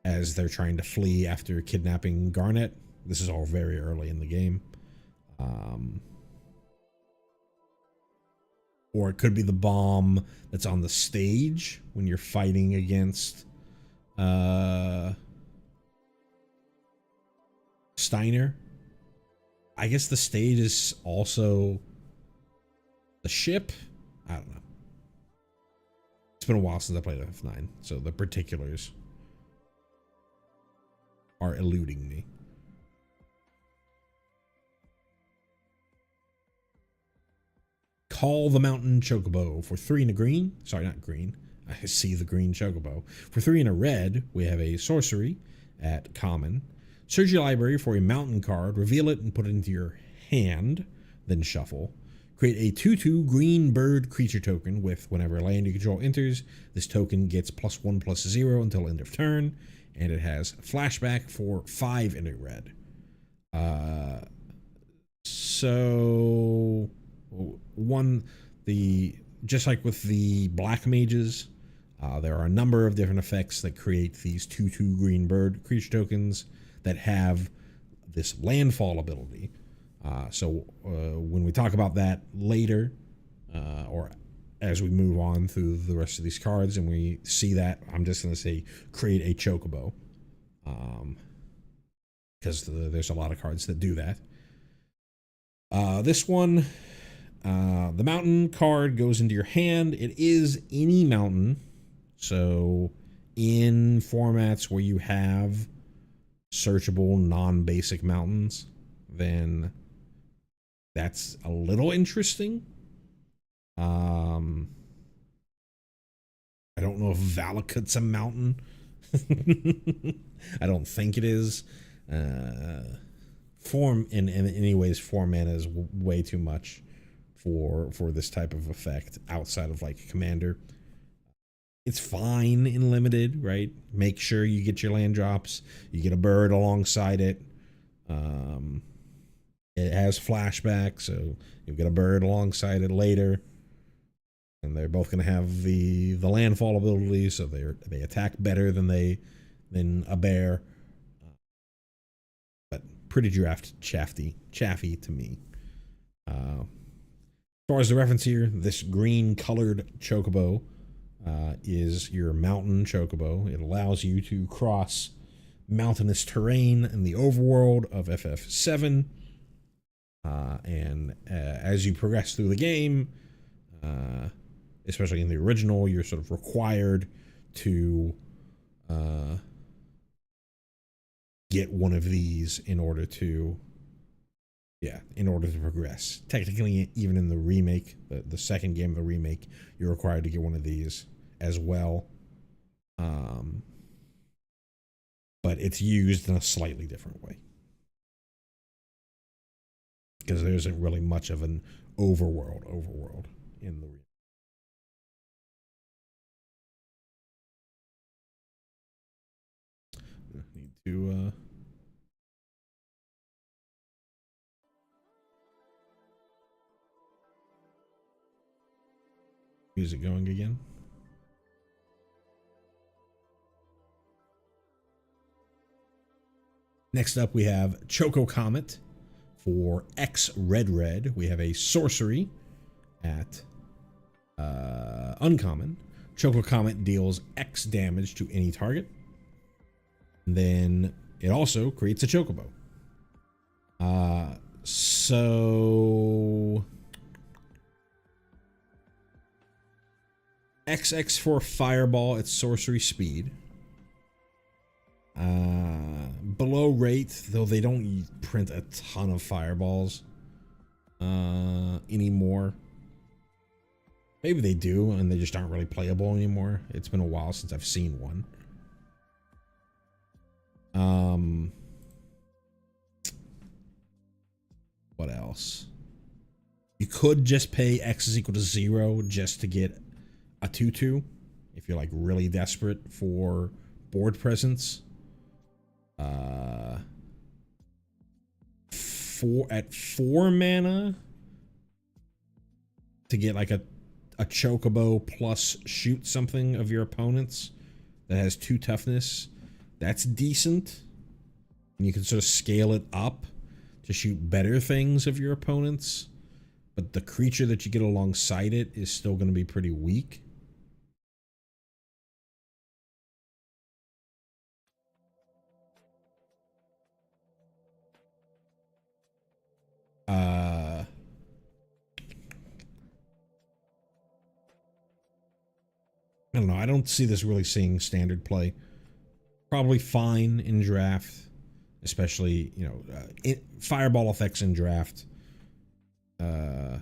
As they're trying to flee after kidnapping Garnet. This is all very early in the game. Or it could be the bomb that's on the stage when you're fighting against Steiner. I guess the stage is also the ship. I don't know. It's been a while since I played FF9, so the particulars are eluding me. Call the Mountain Chocobo for 3 and a green. Sorry, not green. I see the green Chocobo. For 3 and a red, we have a sorcery at common. Search your library for a mountain card, reveal it, and put it into your hand, then shuffle. Create a 2/2 green bird creature token with whenever a land you control enters, this token gets +1/+0 until end of turn. And it has flashback for 5 in a red. So just like with the black mages, there are a number of different effects that create these 2/2 green bird creature tokens that have this landfall ability. So when we talk about that later, or as we move on through the rest of these cards and we see that, I'm just going to say create a Chocobo. Because there's a lot of cards that do that. This one, the mountain card goes into your hand. It is any mountain. So in formats where you have searchable non-basic mountains, then that's a little interesting. I don't know if Valakut's a mountain. I don't think it is. Form in any ways, 4 mana is way too much for this type of effect outside of like Commander. It's fine in limited, right? Make sure you get your land drops. You get a bird alongside it. It has flashback, so you've got a bird alongside it later. And they're both going to have the landfall ability, so they attack better than a bear. But pretty draft chaffy to me. As far as the reference here, this green colored Chocobo is your mountain Chocobo. It allows you to cross mountainous terrain in the overworld of FF7. And as you progress through the game, especially in the original, you're sort of required to get one of these in order to progress. Technically, even in the remake, the second game of the remake, you're required to get one of these as well. But it's used in a slightly different way. Because there isn't really much of an overworld in the remake. Need to Music going again. Next up, we have Choco Comet for X Red Red. We have a sorcery at uncommon. Choco Comet deals X damage to any target. And then it also creates a Chocobo. So XX for Fireball at sorcery speed. Below rate, though they don't print a ton of fireballs anymore. Maybe they do, and they just aren't really playable anymore. It's been a while since I've seen one. What else? You could just pay X is equal to 0 just to get a 2/2 if you're like really desperate for board presence. 4 mana to get like a Chocobo plus shoot something of your opponents that has 2 toughness. That's decent. And you can sort of scale it up to shoot better things of your opponents. But the creature that you get alongside it is still going to be pretty weak. I don't know. I don't see this really seeing standard play. Probably fine in draft, especially, you know, fireball effects in draft are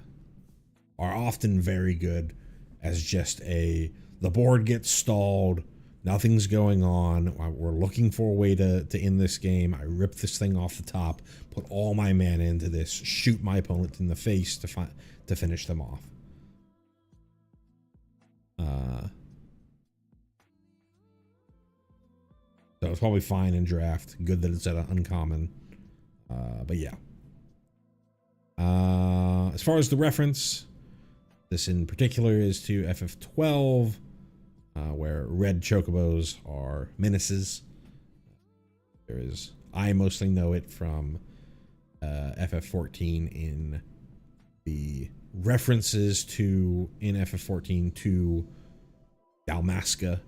often very good as just the board gets stalled, nothing's going on, we're looking for a way to end this game, I rip this thing off the top, put all my mana into this, shoot my opponent in the face to finish them off. So it's probably fine in draft. Good that it's at an uncommon. But yeah. As far as the reference, this in particular is to FF12, where red chocobos are menaces. I mostly know it from FF14 in the references in FF14 to Dalmasca,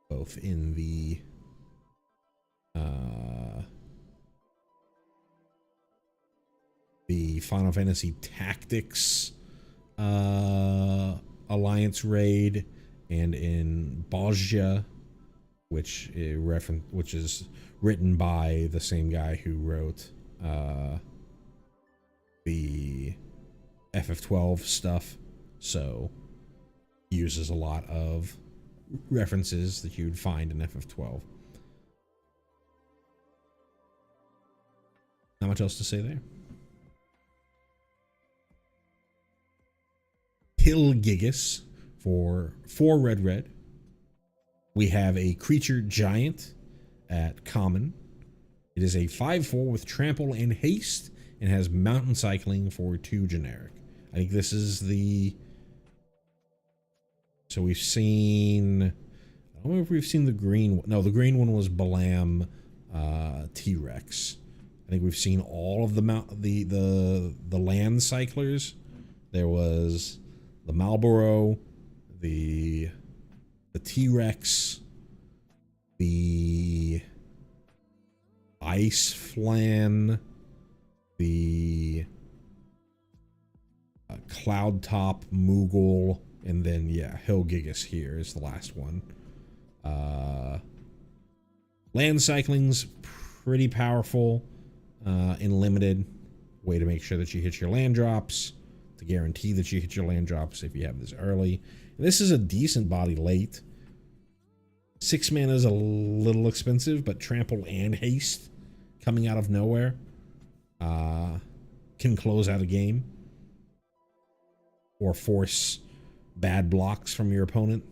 both in the Final Fantasy Tactics Alliance raid and in Bozja, which is written by the same guy who wrote the FF12 stuff, so uses a lot of references that you'd find in FF12. Not much else to say there. Hilgigus for 4 red. We have a creature giant at common. It is a 5/4 with trample and haste and has mountain cycling for 2 generic. I think this is so we've seen, I don't know if we've seen the green one. No, the green one was Balam T-Rex. I think we've seen all of the land cyclers. There was the Marlboro, the T-Rex, the Ice Flan, the Cloud Top Moogle, and then yeah, Hilgigus here is the last one. Land cycling's pretty powerful in limited. Way to make sure that you hit your land drops, to guarantee that you hit your land drops if you have this early. And this is a decent body late. 6 mana is a little expensive, but trample and haste coming out of nowhere can close out a game or force bad blocks from your opponent.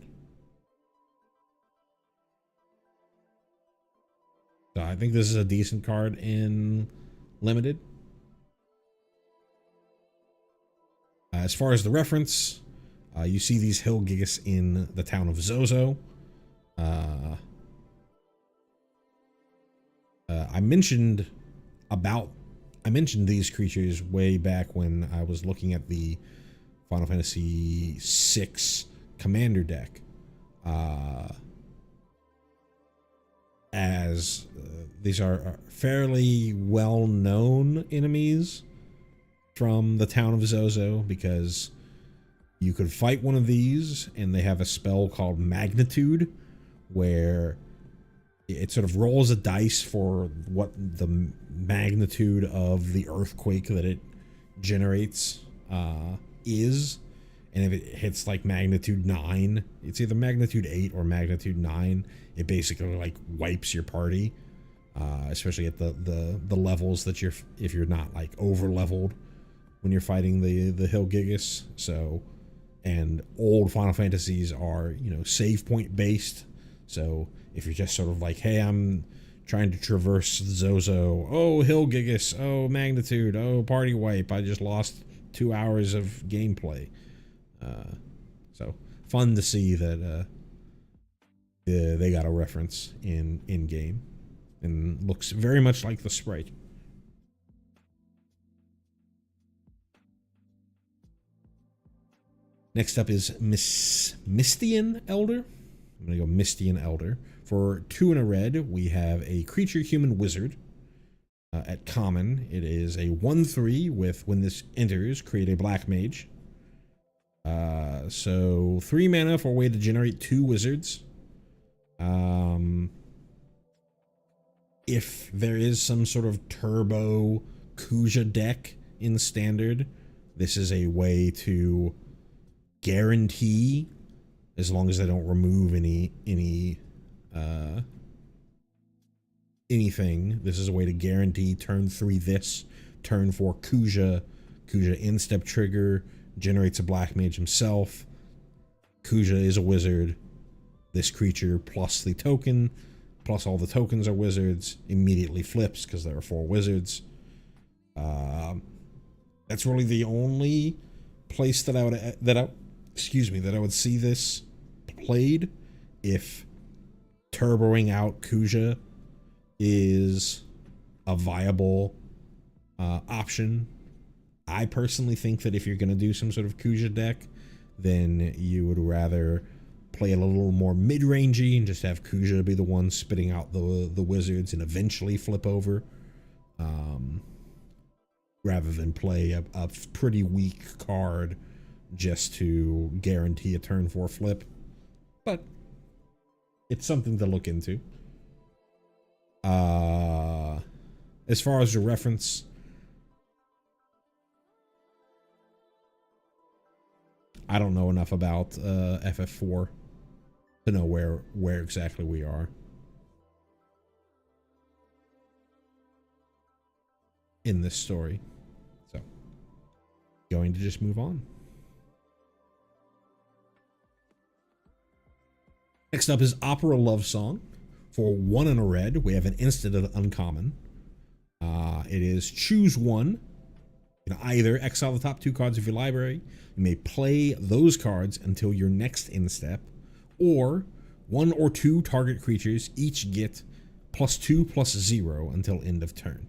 So I think this is a decent card in limited. As far as the reference, You see these hill gigas in the town of Zozo. I mentioned these creatures way back when I was looking at the Final Fantasy VI Commander deck. As these are fairly well-known enemies from the town of Zozo, because you could fight one of these and they have a spell called Magnitude, where it sort of rolls a dice for what the magnitude of the earthquake that it generates is. And if it hits like magnitude 9, it's either magnitude 8 or magnitude 9, it basically like wipes your party, especially at the levels that if you're not like over leveled when you're fighting the Hill Gigas. So, and old Final Fantasies are, you know, save point based. So if you're just sort of like, hey, I'm trying to traverse Zozo, oh, Hill Gigas, oh, magnitude, oh, party wipe, I just lost 2 hours of gameplay. So fun to see that they got a reference in game, and looks very much like the sprite. Next up is Mystian Elder. I'm gonna go Mystian Elder. For 2 and a red, we have a creature human wizard. At common, it is a 1/3 with, when this enters, create a black mage. So 3 mana for a way to generate 2 wizards. If there is some sort of turbo Kuja deck in standard, this is a way to guarantee, as long as they don't remove anything, this is a way to guarantee turn 3 this, turn 4 Kuja instep trigger, generates a black mage himself. Kuja is a wizard. This creature plus the token, plus all the tokens are wizards, immediately flips because there are 4 wizards. That's really the only place that I would see this played, if turboing out Kuja is a viable option. I personally think that if you're going to do some sort of Kuja deck, then you would rather play it a little more mid-rangey and just have Kuja be the one spitting out the wizards and eventually flip over, rather than play a pretty weak card just to guarantee a turn 4 flip. But it's something to look into. As far as the reference, I don't know enough about FF4 to know where exactly we are in this story. So, going to just move on. Next up is Opera Love Song. For 1 and a red, we have an instant of uncommon. It is choose 1. You can either exile the top 2 cards of your library. You may play those cards until your next instep, or 1 or 2 target creatures each get +2/+0 until end of turn.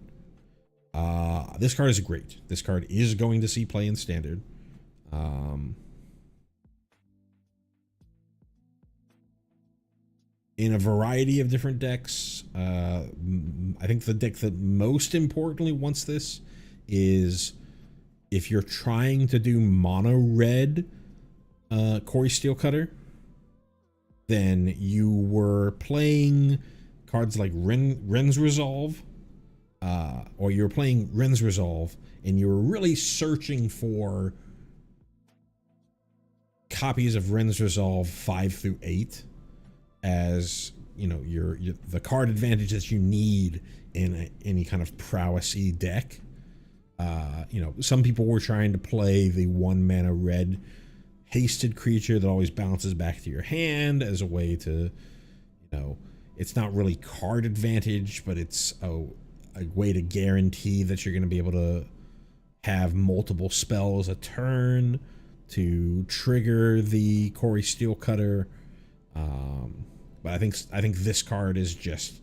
This card is great. This card is going to see play in standard. In a variety of different decks. I think the deck that most importantly wants this is if you're trying to do mono red Corey Steelcutter, then you were playing cards like Ren's Resolve, or you're playing Ren's Resolve and you were really searching for copies of Ren's Resolve 5 through 8 as, you know, the card advantage that you need in any kind of prowessy deck. You know, some people were trying to play the 1 mana red hasted creature that always bounces back to your hand as a way to, you know, it's not really card advantage, but it's a way to guarantee that you're going to be able to have multiple spells a turn to trigger the Corey Steelcutter. But I think this card is just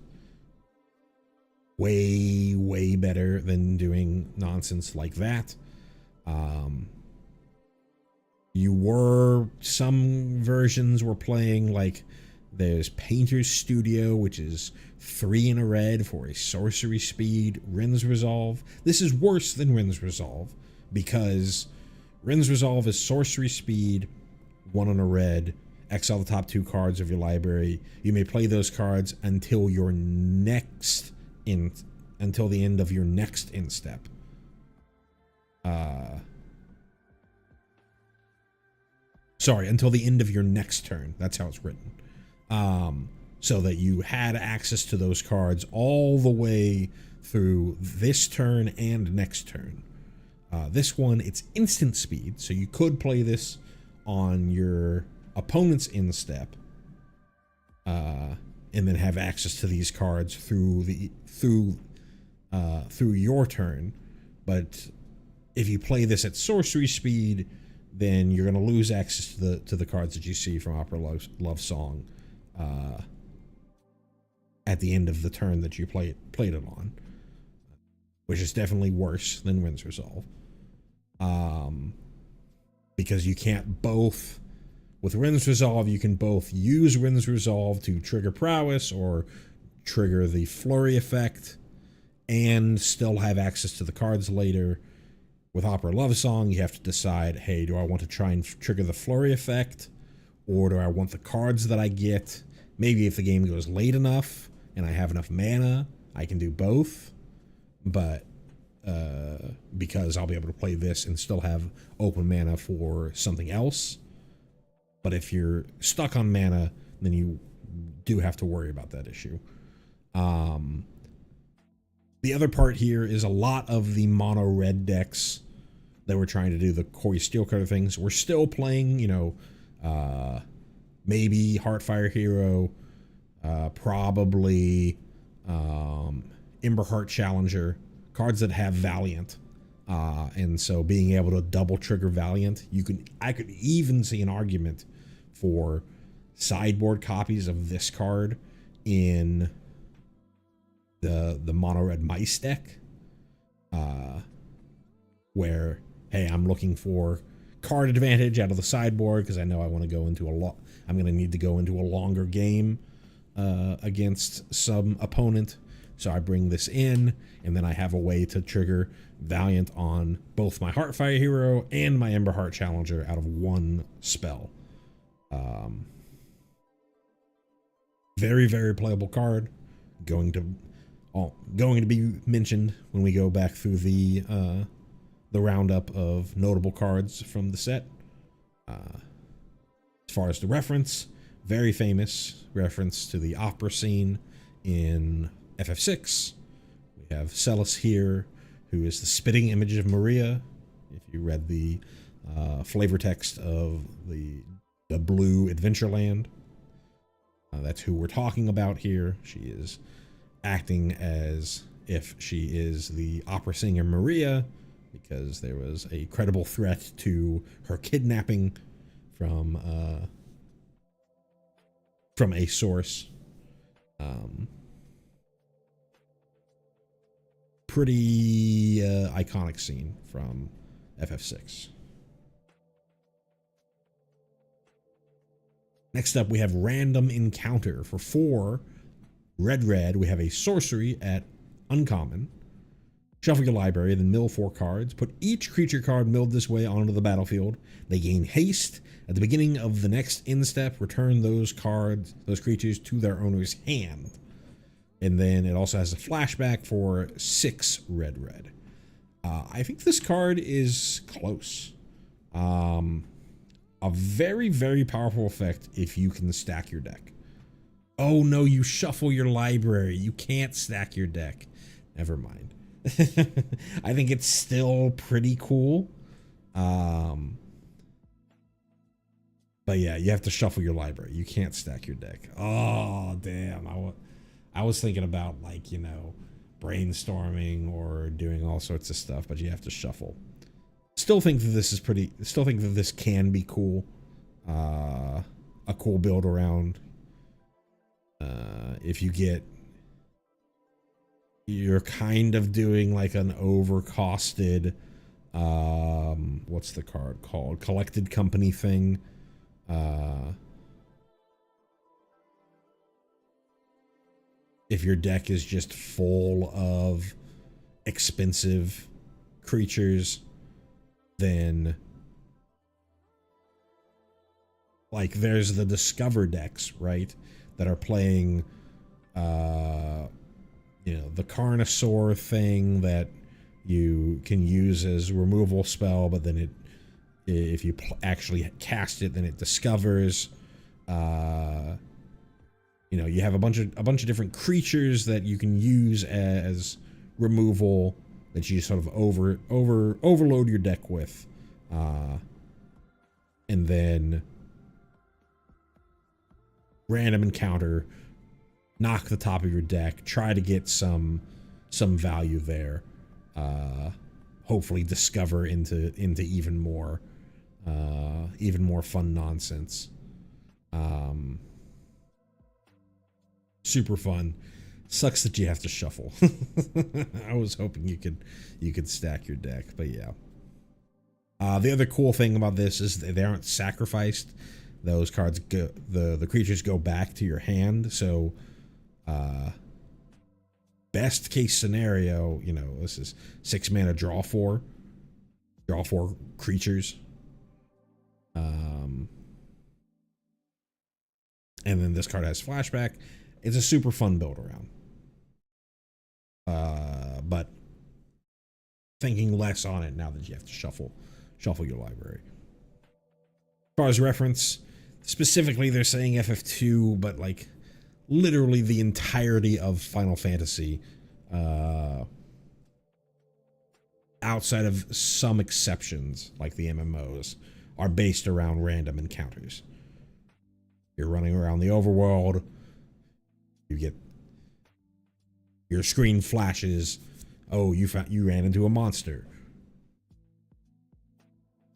way better than doing nonsense like that. Some versions were playing like there's Painter's Studio, which is 3 in a red for a sorcery speed Rin's Resolve. This is worse than Rin's Resolve because Rin's Resolve is sorcery speed, 1 in a red, exile the top 2 cards of your library. You may play those cards until the end of your next instep. Sorry, until the end of your next turn. That's how it's written. So that you had access to those cards all the way through this turn and next turn. This one, it's instant speed, so you could play this on your opponent's instep, and then have access to these cards through your turn. But if you play this at sorcery speed, then you're going to lose access to the cards that you see from Opera Love Song at the end of the turn that you played it on, which is definitely worse than Rin's Resolve. Because you can't both, with Rin's Resolve, you can both use Rin's Resolve to trigger Prowess or trigger the Flurry effect and still have access to the cards later. With Opera Love Song, you have to decide, hey, do I want to try and trigger the Flurry effect, or do I want the cards that I get? Maybe if the game goes late enough and I have enough mana, I can do both. But because I'll be able to play this and still have open mana for something else. But if you're stuck on mana, then you do have to worry about that issue. The other part here is a lot of the mono red decks that were trying to do the Corey Steelcutter things. We're still playing, maybe Heartfire Hero, probably Emberheart Challenger, cards that have Valiant. And so being able to double trigger Valiant, I could even see an argument for sideboard copies of this card in the mono red mice deck, where, hey, I'm looking for card advantage out of the sideboard because I know I want to go into I'm going to need to go into a longer game against some opponent. So I bring this in, and then I have a way to trigger Valiant on both my Heartfire Hero and my Emberheart Challenger out of one spell. Very, very playable card. Going to be mentioned when we go back through the roundup of notable cards from the set. As far as the reference, very famous reference to the opera scene in FF6. We have Celis here, who is the spitting image of Maria. If you read the flavor text of the Blue Adventureland, that's who we're talking about here. She is acting as if she is the opera singer Maria, because there was a credible threat to her kidnapping from a source. Pretty iconic scene from FF6. Next up, we have Random Encounter. For 4 red, we have a sorcery at uncommon. Shuffle your library, then mill 4 cards. Put each creature card milled this way onto the battlefield. They gain haste. At the beginning of the next instep, return those creatures to their owner's hand. And then it also has a flashback for 6 red. I think this card is close. A very, very powerful effect if you can stack your deck. Oh no, you shuffle your library. You can't stack your deck. Never mind. I think it's still pretty cool. But yeah, you have to shuffle your library. You can't stack your deck. Oh, damn. I was thinking about, like, brainstorming or doing all sorts of stuff, but you have to shuffle. Still think that this is pretty. Still think that this can be cool. A cool build around. If you get, you're kind of doing like an overcosted, what's the card called? Collected company thing. If your deck is just full of expensive creatures, then like there's the Discover decks, right? That are playing, you know, the Carnosaur thing that you can use as removal spell, but then it, if you actually cast it, then it discovers. You know, you have a bunch of different creatures that you can use as removal that you sort of overload your deck with, and then random encounter, knock the top of your deck, try to get some value there, hopefully discover into even more fun nonsense. Super fun. Sucks that you have to shuffle. I was hoping you could stack your deck, but yeah. The other cool thing about this is that they aren't sacrificed. Those cards go, the creatures go back to your hand. So, best case scenario, you know, this is 6 mana, draw four creatures. And then this card has flashback. It's a super fun build around. But thinking less on it now that you have to shuffle your library. As far as reference, specifically they're saying FF2, but like literally the entirety of Final Fantasy, outside of some exceptions like the MMOs, are based around random encounters. You're running around the overworld, you get, your screen flashes, oh, you ran into a monster.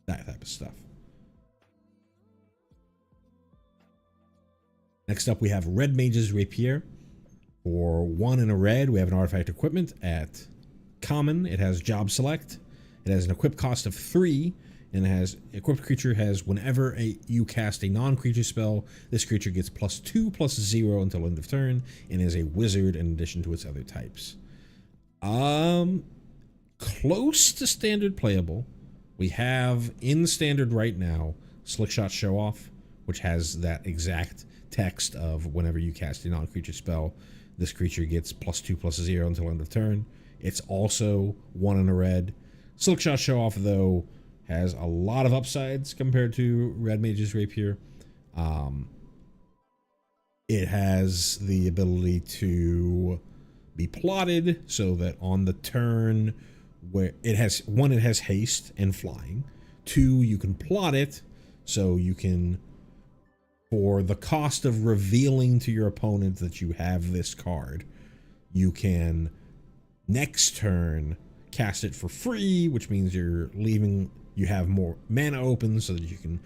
That type of stuff. Next up, we have Red Mage's Rapier. For 1 in a red, we have an artifact equipment at common. It has job select. It has an equip cost of 3, and it has equipped creature has whenever you cast a non-creature spell, this creature gets +2/+0 until end of turn, and is a wizard in addition to its other types. Close to standard playable. We have in standard right now Slickshot Show Off, which has that exact text of whenever you cast a non-creature spell, this creature gets +2/+0 until end of turn. It's also 1 in a red. Slickshot Show Off, though, has a lot of upsides compared to Red Mage's Rapier. It has the ability to be plotted so that on the turn where it has haste and flying. 2, you can plot it so you can, for the cost of revealing to your opponent that you have this card, you can next turn cast it for free, which means you have more mana open so that you can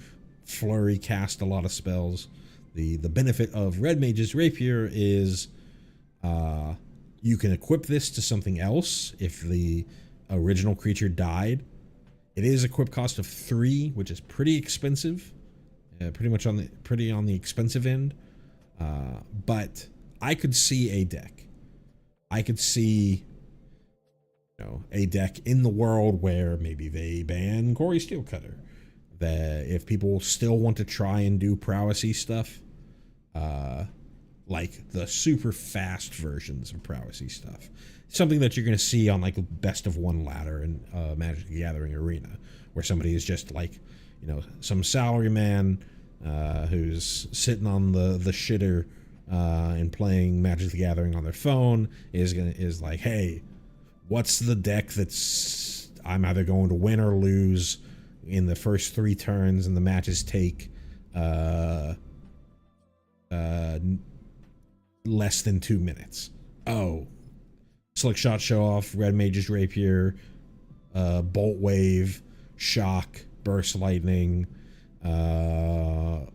flurry cast a lot of spells. The benefit of Red Mage's Rapier is you can equip this to something else if the original creature died. It is equip cost of 3, which is pretty expensive. Pretty on the expensive end. But I could see a deck. I could see, you know, a deck in the world where maybe they ban Gory Steelcutter. That if people still want to try and do prowessy stuff, like the super fast versions of prowessy stuff, something that you're going to see on like best of one ladder in Magic the Gathering Arena, where somebody is just like, you know, some salaryman who's sitting on the shitter and playing Magic the Gathering on their phone is like, hey, what's the deck that's I'm either going to win or lose in the first 3 turns, and the matches take less than 2 minutes. Oh, Slickshot Show Off, Red Mage's Rapier, Bolt Wave, shock, burst lightning,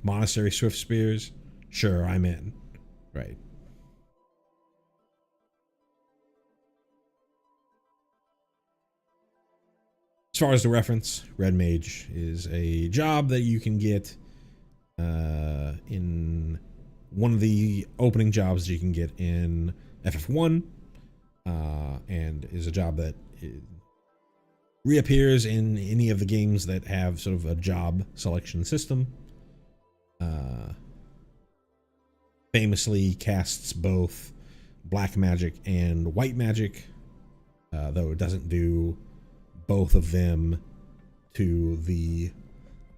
monastery swift spears, sure, I'm in. Right. As far as the reference, Red Mage is a job that you can get in one of the opening jobs that you can get in FF1, and is a job that reappears in any of the games that have sort of a job selection system. Famously casts both black magic and white magic, though it doesn't do both of them to the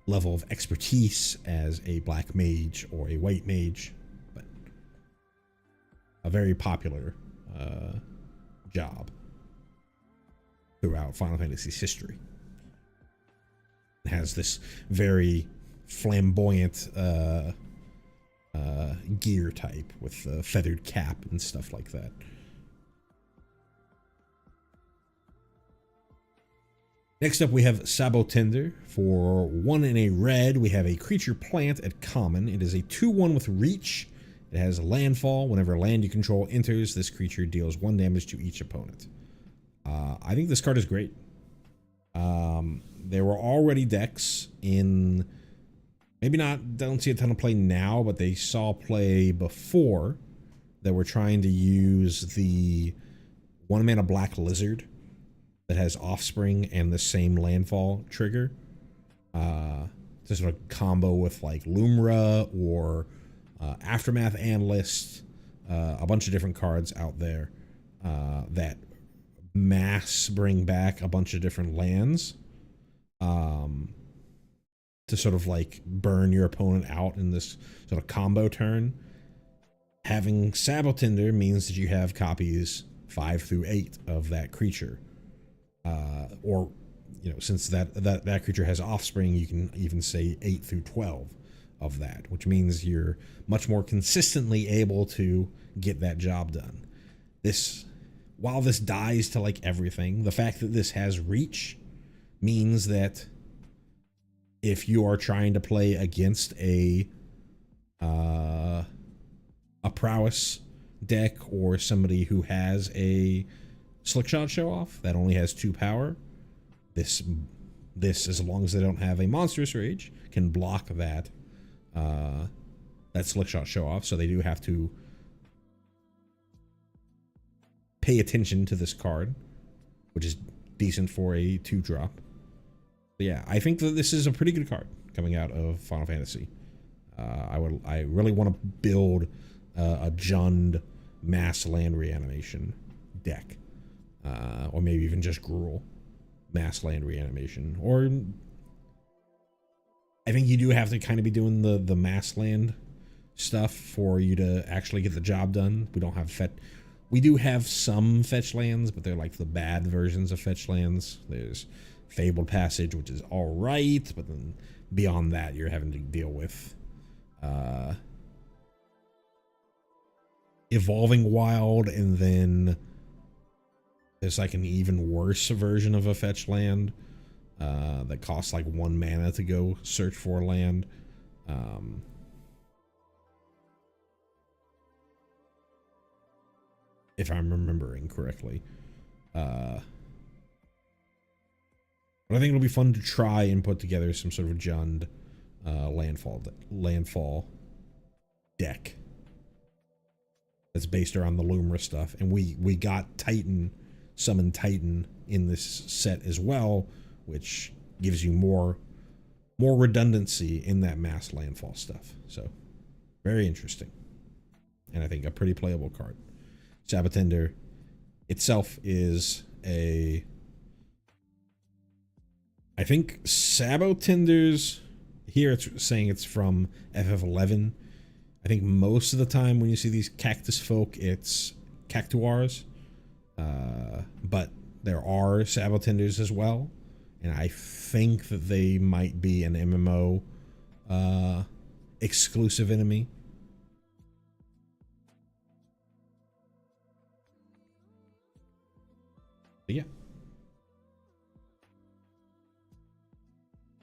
level of expertise as a black mage or a white mage, but a very popular job throughout Final Fantasy's history. It has this very flamboyant gear type with a feathered cap and stuff like that. Next up, we have Sabotender. For 1 and a red, we have a creature plant at common. It is a 2/1 with reach. It has landfall. Whenever land you control enters, this creature deals 1 damage to each opponent. I think this card is great. There were already decks in, maybe not, don't see a ton of play now, but they saw play before that were trying to use the 1 mana black lizard that has offspring and the same landfall trigger to sort of combo with like Lumra or Aftermath Analyst, a bunch of different cards out there that mass bring back a bunch of different lands to sort of like burn your opponent out in this sort of combo turn. Having Sabotender means that you have copies 5 through 8 of that creature. Or, you know, since that creature has offspring, you can even say 8 through 12 of that, which means you're much more consistently able to get that job done. While this dies to like everything, the fact that this has reach means that if you are trying to play against a prowess deck or somebody who has a Slickshot show off that only has 2 power, this as long as they don't have a monstrous rage can block that Slickshot show off. So they do have to pay attention to this card, which is decent for a 2-drop. But yeah, I think that this is a pretty good card coming out of Final Fantasy. I really want to build a Jund mass land reanimation deck. Or maybe even just Gruul mass land reanimation. Or I think you do have to kind of be doing the mass land stuff for you to actually get the job done. We don't have we do have some fetch lands, but they're like the bad versions of fetch lands. There's Fabled Passage, which is all right, but then beyond that, you're having to deal with Evolving Wild, and then there's like an even worse version of a fetch land that costs like 1 mana to go search for land. If I'm remembering correctly. But I think it'll be fun to try and put together some sort of Jund landfall deck that's based around the Lumra stuff. And we got Titan, Summon Titan in this set as well, which gives you more redundancy in that mass landfall stuff. So very interesting, and I think a pretty playable card. Sabotender itself is I think Sabotender's here it's saying it's from FF11. I think most of the time when you see these cactus folk, it's Cactuars. But there are Sabotenders as well, and I think that they might be an MMO exclusive enemy. But yeah.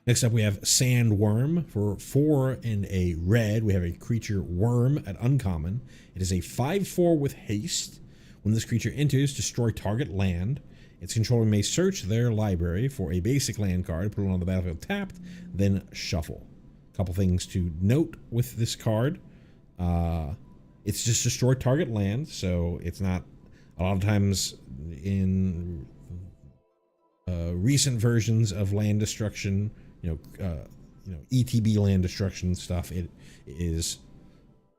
Next up, we have Sandworm. For 4 and a red, we have a creature Worm at uncommon. It is a 5/4 with haste. When this creature enters, destroy target land. Its controller may search their library for a basic land card, put it on the battlefield tapped, then shuffle. A couple things to note with this card. It's just destroy target land, so it's not, a lot of times in recent versions of land destruction, ETB land destruction stuff, it is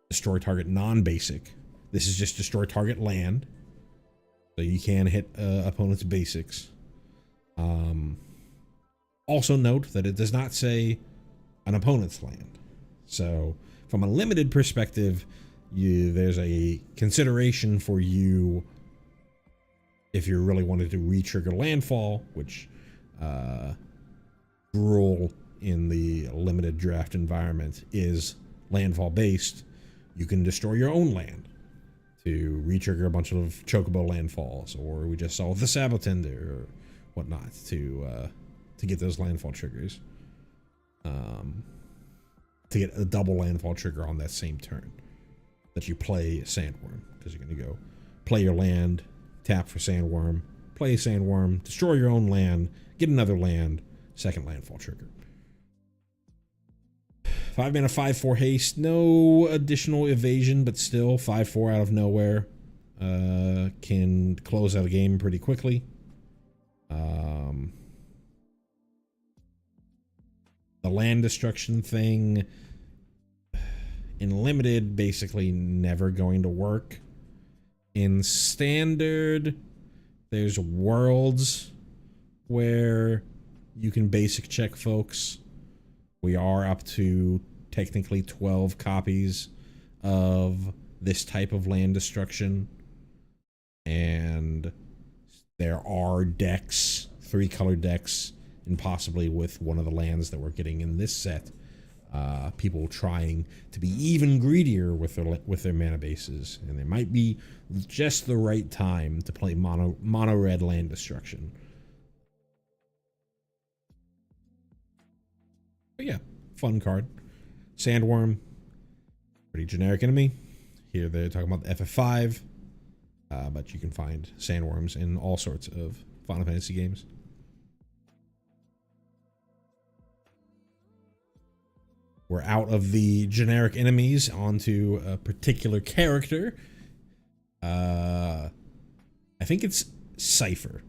destroy target non-basic. This is just destroy target land, so you can hit opponent's basics. Also note that it does not say an opponent's land. So from a limited perspective, there's a consideration for you if you really wanted to re-trigger landfall, which rule in the limited draft environment is landfall based. You can destroy your own land to re-trigger a bunch of chocobo landfalls, or we just saw the Sabotender or whatnot to get those landfall triggers, to get a double landfall trigger on that same turn that you play Sandworm, because you're going to go play your land, tap for Sandworm, play Sandworm, destroy your own land, get another land, second landfall trigger. 5 mana, 5/4 haste, no additional evasion, but still 5/4 out of nowhere. Can close out a game pretty quickly. The land destruction thing in limited basically never going to work. In standard, there's worlds where you can basic check folks. We are up to technically 12 copies of this type of land destruction, and there are decks, 3-color decks, and possibly with one of the lands that we're getting in this set, people trying to be even greedier with their mana bases, and there might be just the right time to play mono red land destruction. But yeah, fun card. Sandworm, pretty generic enemy. Here they're talking about the FF5, but you can find sandworms in all sorts of Final Fantasy games. We're out of the generic enemies onto a particular character. I think it's Cypher,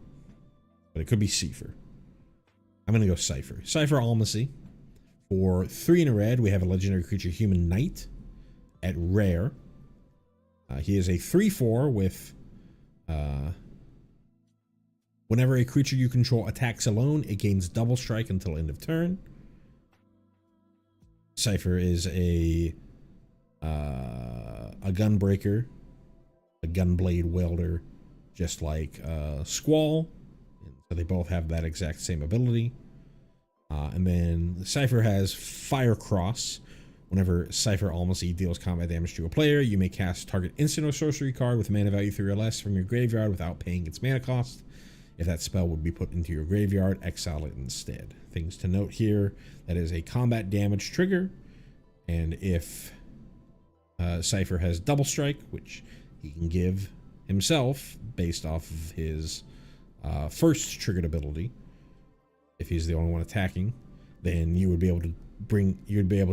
but it could be Seifer. I'm going to go Cypher. Cypher Almacy. For 3 and a red, we have a legendary creature, Human Knight, at rare. He is a 3/4 with whenever a creature you control attacks alone, it gains double strike until end of turn. Cypher is a gunbreaker, a gunblade welder, just like Squall. So they both have that exact same ability. And then Cypher has Fire Cross. Whenever Cypher Almacy deals combat damage to a player, you may cast target instant or sorcery card with mana value 3 or less from your graveyard without paying its mana cost. If that spell would be put into your graveyard, exile it instead. Things to note here, that is a combat damage trigger, and if Cypher has double strike, which he can give himself based off of his first triggered ability, if he's the only one attacking, then you would be able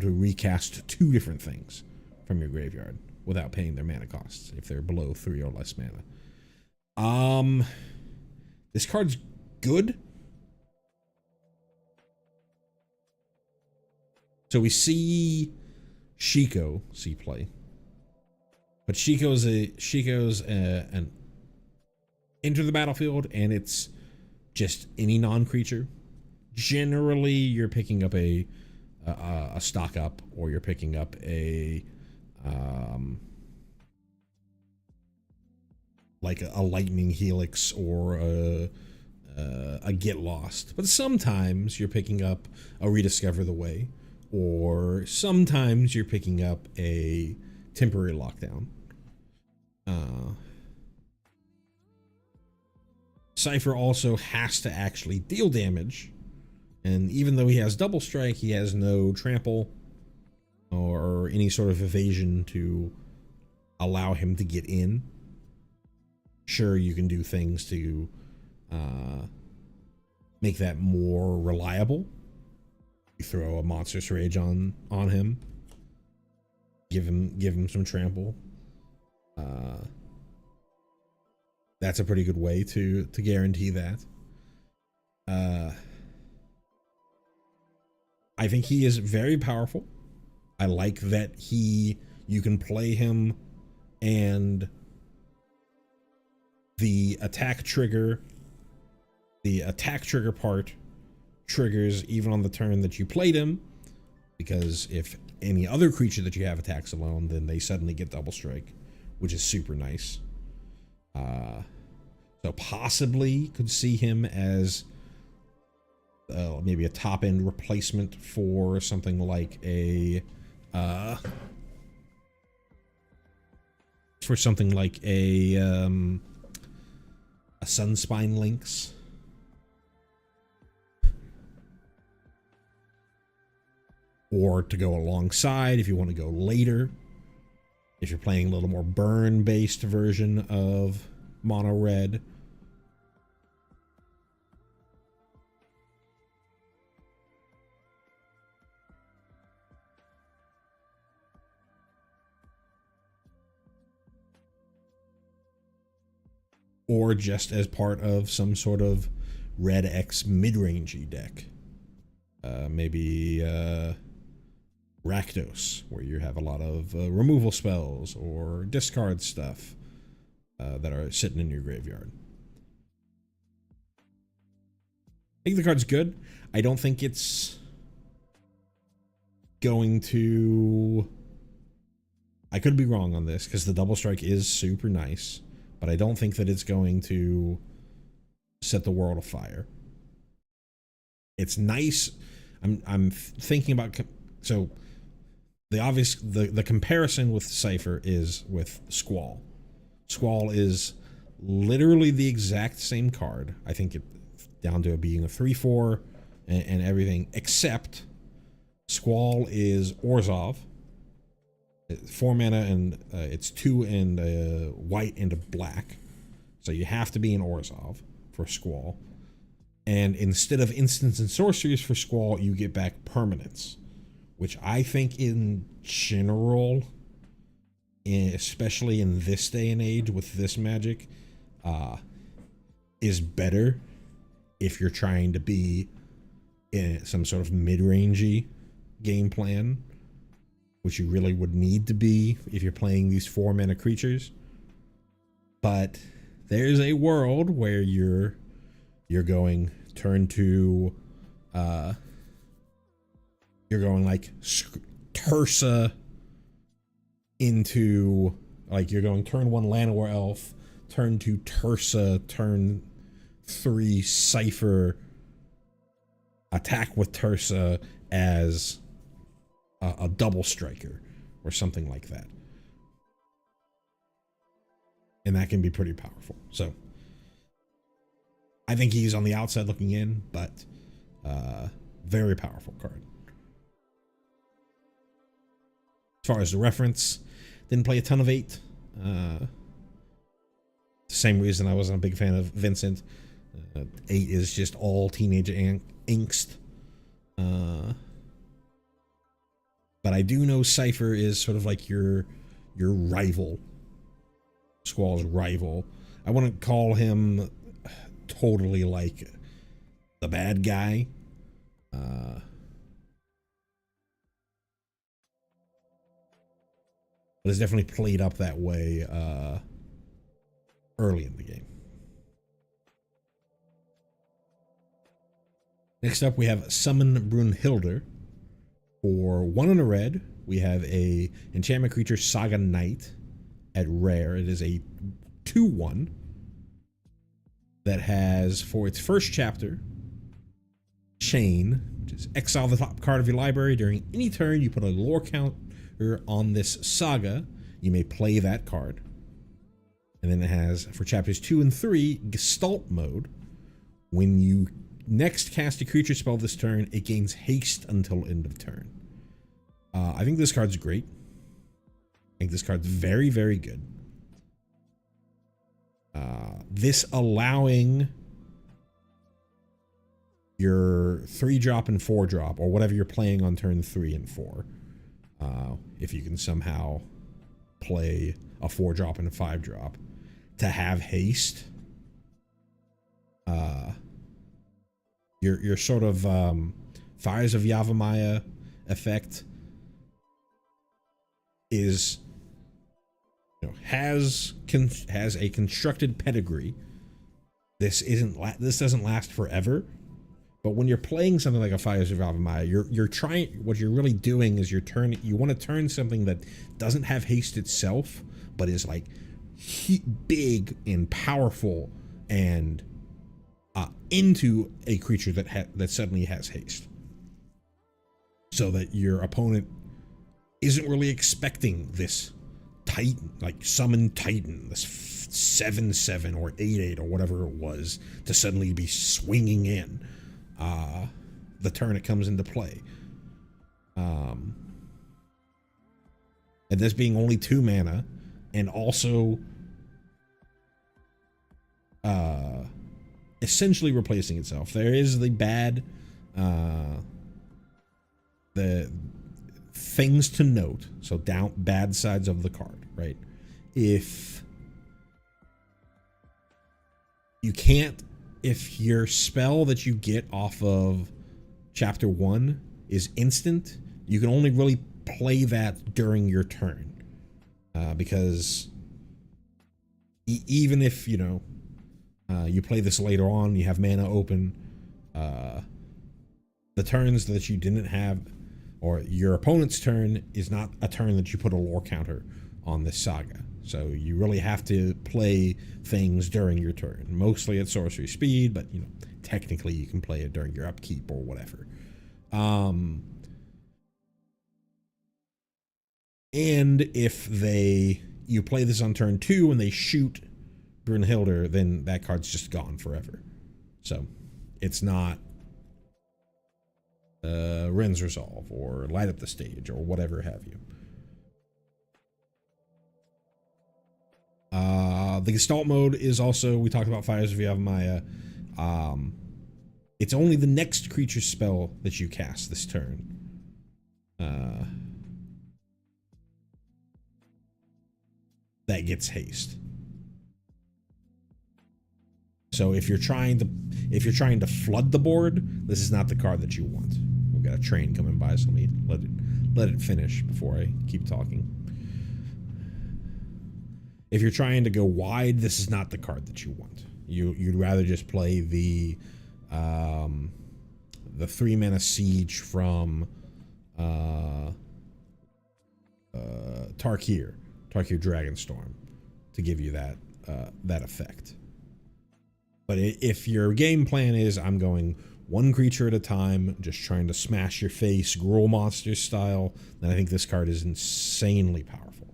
to recast 2 different things from your graveyard without paying their mana costs if they're below 3 or less mana. This card's good. So we see Shiko see play, but Shiko's an enter the battlefield, and it's just any non-creature. Generally, you're picking up a stock up, or you're picking up a like a lightning helix or a get lost. But sometimes you're picking up a rediscover the way, or sometimes you're picking up a temporary lockdown. Cypher also has to actually deal damage And even though he has double strike, he has no trample or any sort of evasion to allow him to get in. Sure, you can do things to make that more reliable. You throw a Monstrous Rage on him, give him some trample. That's a pretty good way to guarantee that. I think he is very powerful. I like that you can play him and the attack trigger part triggers even on the turn that you played him, because if any other creature that you have attacks alone, then they suddenly get double strike, which is super nice. So possibly could see him as maybe a top end replacement for something like a Sunspine Lynx. Or to go alongside if you want to go later. If you're playing a little more burn-based version of mono red. Or just as part of some sort of red X mid-rangey deck. Maybe Rakdos, where you have a lot of removal spells or discard stuff that are sitting in your graveyard. I think the card's good. I don't think it's going to... I could be wrong on this, because the double strike is super nice, but I don't think that it's going to set the world afire. It's nice. I'm thinking about... So... The comparison with Cypher is with Squall. Squall is literally the exact same card. I think it's down to it being a 3/4 and everything, except Squall is Orzhov. 4 mana and it's 2 and a white and a black. So you have to be an Orzhov for Squall. And instead of instants and sorceries for Squall, you get back permanents, which I think in general, especially in this day and age with this magic, is better if you're trying to be in some sort of mid-rangey game plan, which you really would need to be if you're playing these 4 mana creatures. But there's a world where you're going turn 2, you're going like Tursa into, like, you're going turn 1 Llanowar Elf, turn 2 Tursa, turn 3 Cypher, attack with Tursa as a double striker or something like that. And that can be pretty powerful. So I think he's on the outside looking in, but very powerful card. As far as the reference, didn't play a ton of 8. Same reason I wasn't a big fan of Vincent. 8 is just all teenage angst. But I do know Cypher is sort of like your rival. Squall's rival. I wouldn't call him totally like the bad guy. But it's definitely played up that way early in the game. Next up, we have Summon Brunhilde. For 1 and a red, we have a enchantment creature, Saga Knight, at rare. It is a 2/1 that has, for its first chapter, Chain, which is exile the top card of your library. During any turn you put a lore counter on this saga, you may play that card. And then it has, for chapters 2 and 3, Gestalt mode. When you next cast a creature spell this turn, it gains haste until end of turn. I think this card's great. I think this card's very, very good. This allowing your 3-drop and 4-drop, or whatever you're playing on turn 3 and 4, if you can somehow play a 4-drop and a 5-drop, to have haste. Your sort of Fires of Yavimaya effect is, you know, has a constructed pedigree. This doesn't last forever, but when you're playing something like a Fires of Yavimaya, you're trying. What you're really doing is you want to turn something that doesn't have haste itself, but is like big and powerful and into a creature that suddenly has haste, so that your opponent isn't really expecting this Titan, like summon Titan, this 7/7 or 8/8 or whatever it was, to suddenly be swinging in the turn it comes into play. And this being only 2 mana, and also essentially replacing itself. There is the bad, the things to note. So bad sides of the card, right? If your spell that you get off of chapter 1 is instant, you can only really play that during your turn. Because even if, you know, you play this later on, you have mana open, the turns that you didn't have, or your opponent's turn, is not a turn that you put a lore counter on this saga. So you really have to play things during your turn, mostly at sorcery speed, but, you know, technically you can play it during your upkeep or whatever. And if you play this on turn 2 and they shoot Brunhilde, then that card's just gone forever. So it's not Ren's Resolve or Light Up the Stage or whatever have you. The Gestalt mode is also, we talked about Fires of Yavimaya. It's only the next creature spell that you cast this turn. That gets haste. So if you're trying to flood the board, this is not the card that you want. We've got a train coming by, so let me let it finish before I keep talking. If you're trying to go wide, this is not the card that you want. You'd rather just play the 3-mana Siege from Tarkir Dragonstorm to give you that effect. But if your game plan is, I'm going 1 creature at a time, just trying to smash your face, Gruul Monsters style, then I think this card is insanely powerful.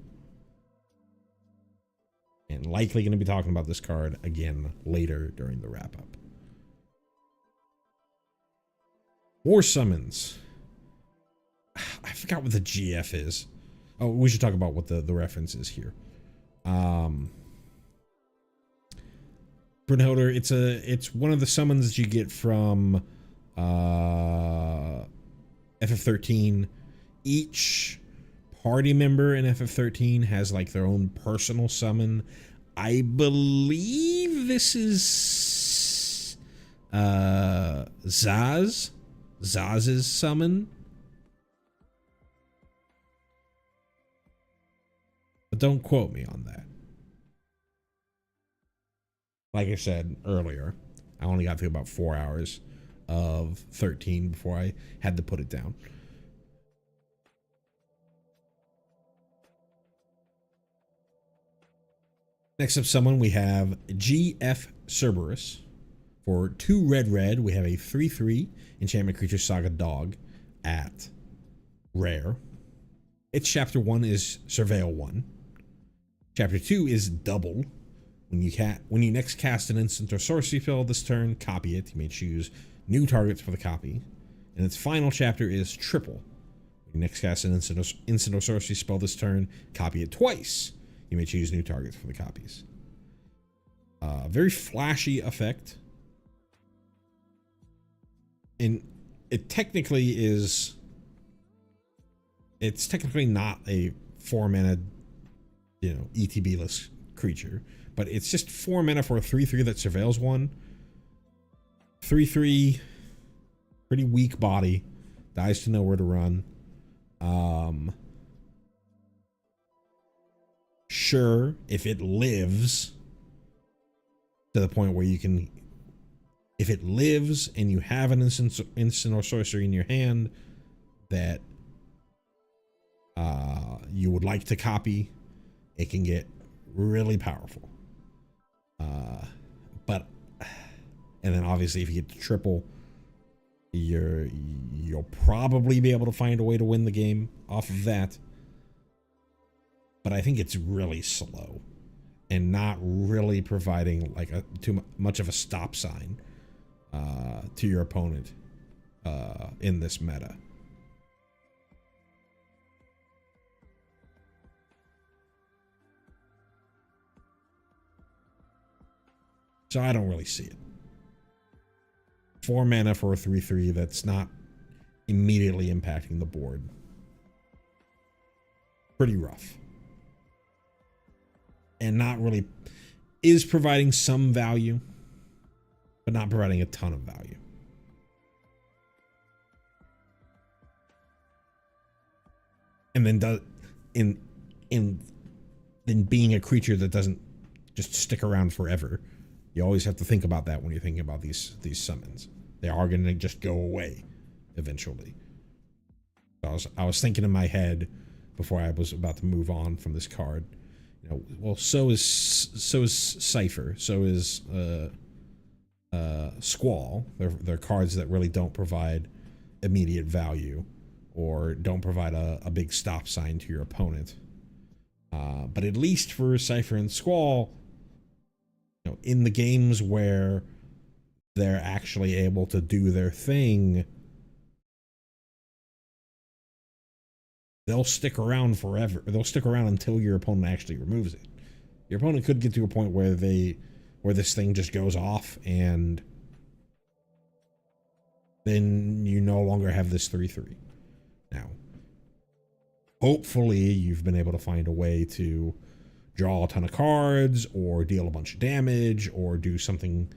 And likely going to be talking about this card again later during the wrap-up. War Summons. I forgot what the GF is. Oh, we should talk about what the reference is here. Brunhilde, it's one of the summons that you get from FF13. Each party member in FF13 has like their own personal summon. I believe this is Zaz's summon. But don't quote me on that. Like I said earlier, I only got through about 4 hours of 13 before I had to put it down. Next up summon, we have GF Cerberus. For 2 red, we have a 3/3 enchantment creature Saga Dog at rare. Its chapter 1 is Surveil 1. Chapter 2 is Double. When you next cast an instant or sorcery spell this turn, copy it. You may choose new targets for the copy, and its final chapter is triple. When you next cast an instant or sorcery spell this turn, copy it twice. You may choose new targets for the copies. Very flashy effect. And it technically is... It's technically not a 4-mana, ETB-less creature, but it's just 4 mana for a 3/3 that surveils one. 3/3, pretty weak body, dies to nowhere to run. Sure, if it lives to the point where you can, if it lives and you have an instant or sorcery in your hand that you would like to copy, it can get really powerful. And then obviously if you get to triple, you'll probably be able to find a way to win the game off of that. But I think it's really slow and not really providing like too much of a stop sign to your opponent in this meta. So I don't really see it. 4 mana for a 3/3 that's not immediately impacting the board. Pretty rough. And not really, is providing some value, but not providing a ton of value. And then then being a creature that doesn't just stick around forever. You always have to think about that when you're thinking about these summons. They are going to just go away eventually. So I was thinking in my head before I was about to move on from this card. Well, so is Cypher. So is Squall. They're cards that really don't provide immediate value or don't provide a big stop sign to your opponent. But at least for Cypher and Squall, in the games where they're actually able to do their thing, they'll stick around forever. They'll stick around until your opponent actually removes it. Your opponent could get to a point where this thing just goes off and then you no longer have this 3/3. Now, hopefully you've been able to find a way to draw a ton of cards or deal a bunch of damage or do something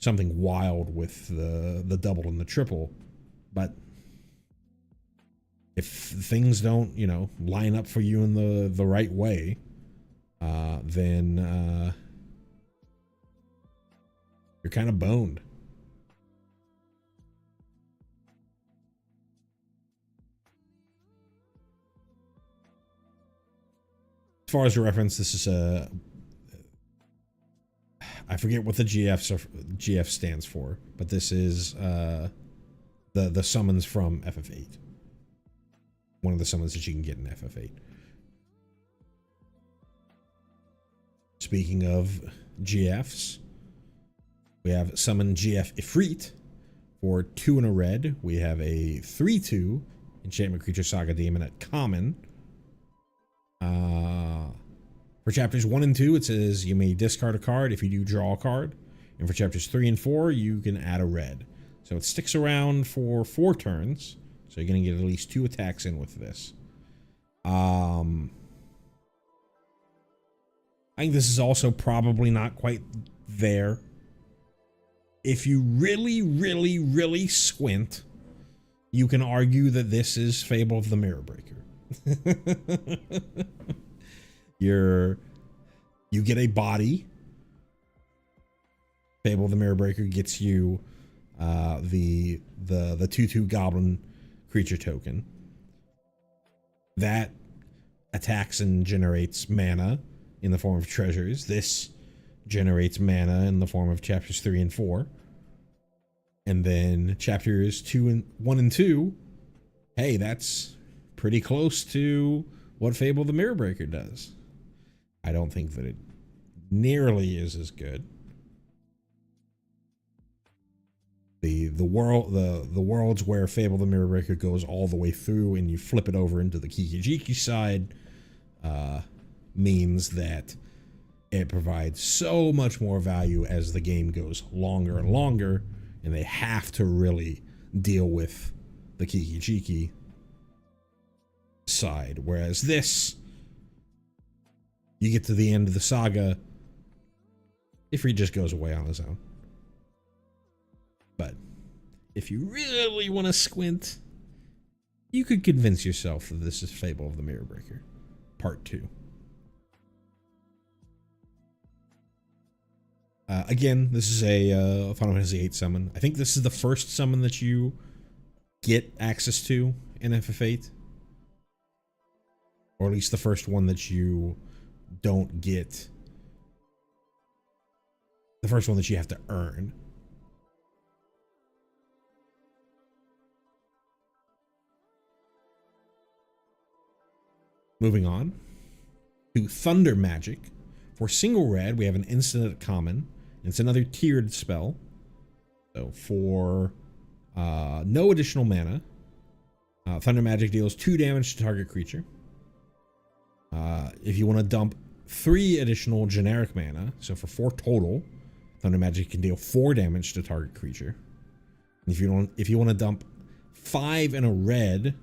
wild with the double and the triple. But if things don't, line up for you in the right way, then you're kind of boned. As far as a reference, this is I forget what the GF stands for, but this is the summons from FF8. One of the summons that you can get in FF8. Speaking of GFs, we have summon GF Ifrit for 2 and a red. We have a 3/2 enchantment creature Saga Demon at common. For chapters 1 and 2, it says you may discard a card if you do draw a card. And for chapters 3 and 4, you can add a red. So it sticks around for 4 turns. So you're going to get at least 2 attacks in with this. I think this is also probably not quite there. If you really, really, really squint, you can argue that this is Fable of the Mirror Breaker. You get a body. Fable of the Mirror Breaker gets you the 2/2 goblin creature token that attacks and generates mana in the form of treasures. This generates mana in the form of chapters 3 and 4. And then chapters 1 and 2, hey, that's pretty close to what Fable of the Mirror Breaker does. I don't think that it nearly is as good. the worlds where Fable the Mirror Breaker goes all the way through and you flip it over into the Kikijiki side means that it provides so much more value as the game goes longer and longer, and they have to really deal with the Kikijiki side. Whereas this, you get to the end of the saga, Ifrit just goes away on his own. But if you really want to squint, you could convince yourself that this is Fable of the Mirror Breaker Part 2. Again, this is a Final Fantasy VIII summon. I think this is the first summon that you get access to in FF8. Or at least the first one that you don't get. The first one that you have to earn. Moving on to Thunder Magic. For single red, we have an instant at common. It's another tiered spell. So for no additional mana, Thunder Magic deals 2 damage to target creature. If you want to dump 3 additional generic mana, so for 4 total, Thunder Magic can deal 4 damage to target creature. And if you want to dump 5 in a red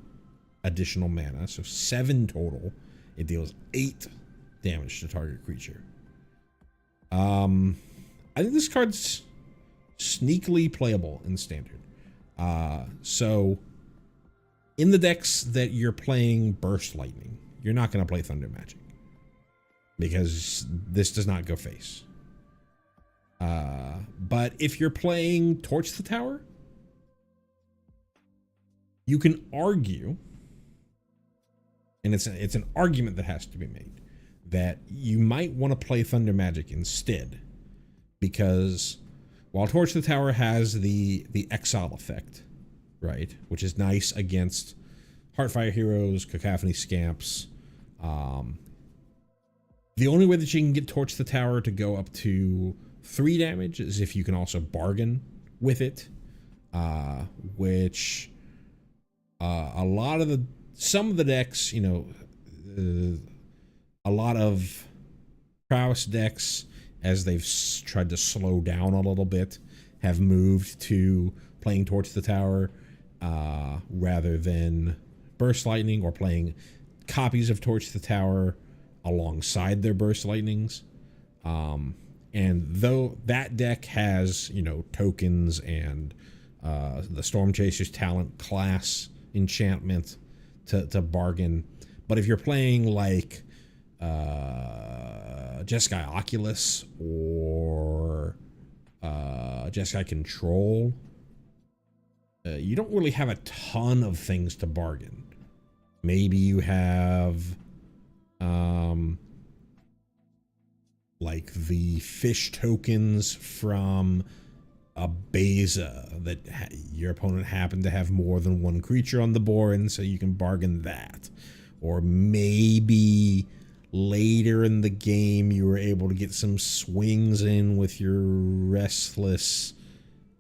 additional mana, so 7 total, it deals 8 damage to target creature. I think this card's sneakily playable in standard. So in the decks that you're playing Burst Lightning, you're not going to play Thunder Magic because this does not go face. But if you're playing Torch the Tower, you can argue, and it's an argument that has to be made, that you might want to play Thunder Magic instead, because while Torch the Tower has the exile effect, right, which is nice against Heartfire Heroes, Cacophony Scamps, the only way that you can get Torch the Tower to go up to 3 damage is if you can also bargain with it, which some of the decks, you know, a lot of prowess decks, as they've tried to slow down a little bit, have moved to playing Torch the Tower rather than Burst Lightning, or playing copies of Torch the Tower alongside their Burst Lightnings. And though that deck has, you know, tokens and the Storm Chaser's Talent class enchantment to bargain, but if you're playing like Jeskai Oculus or Jeskai Control, you don't really have a ton of things to bargain. Maybe you have like the fish tokens from a Beza that your opponent happened to have more than 1 creature on the board, and so you can bargain that. Or maybe later in the game you were able to get some swings in with your Restless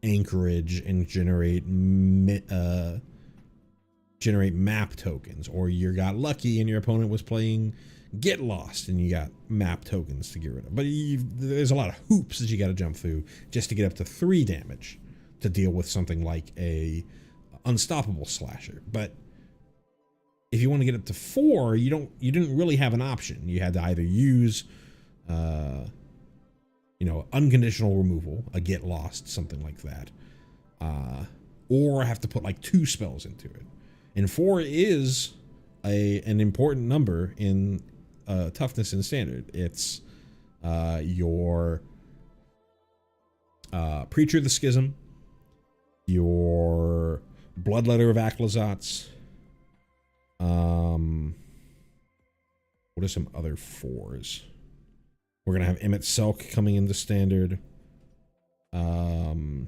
Anchorage and generate map tokens, or you got lucky and your opponent was playing Get Lost and you got map tokens to get rid of. But there's a lot of hoops that you got to jump through just to get up to 3 damage to deal with something like a Unstoppable Slasher. But if you want to get up to 4, you didn't really have an option. You had to either use unconditional removal, a Get Lost, something like that, or have to put like 2 spells into it. And 4 is an important number in toughness in standard. It's your Preacher of the Schism, your Bloodletter of Aclazotz. What are some other 4s? We're gonna have Emmett Selk coming into standard. Not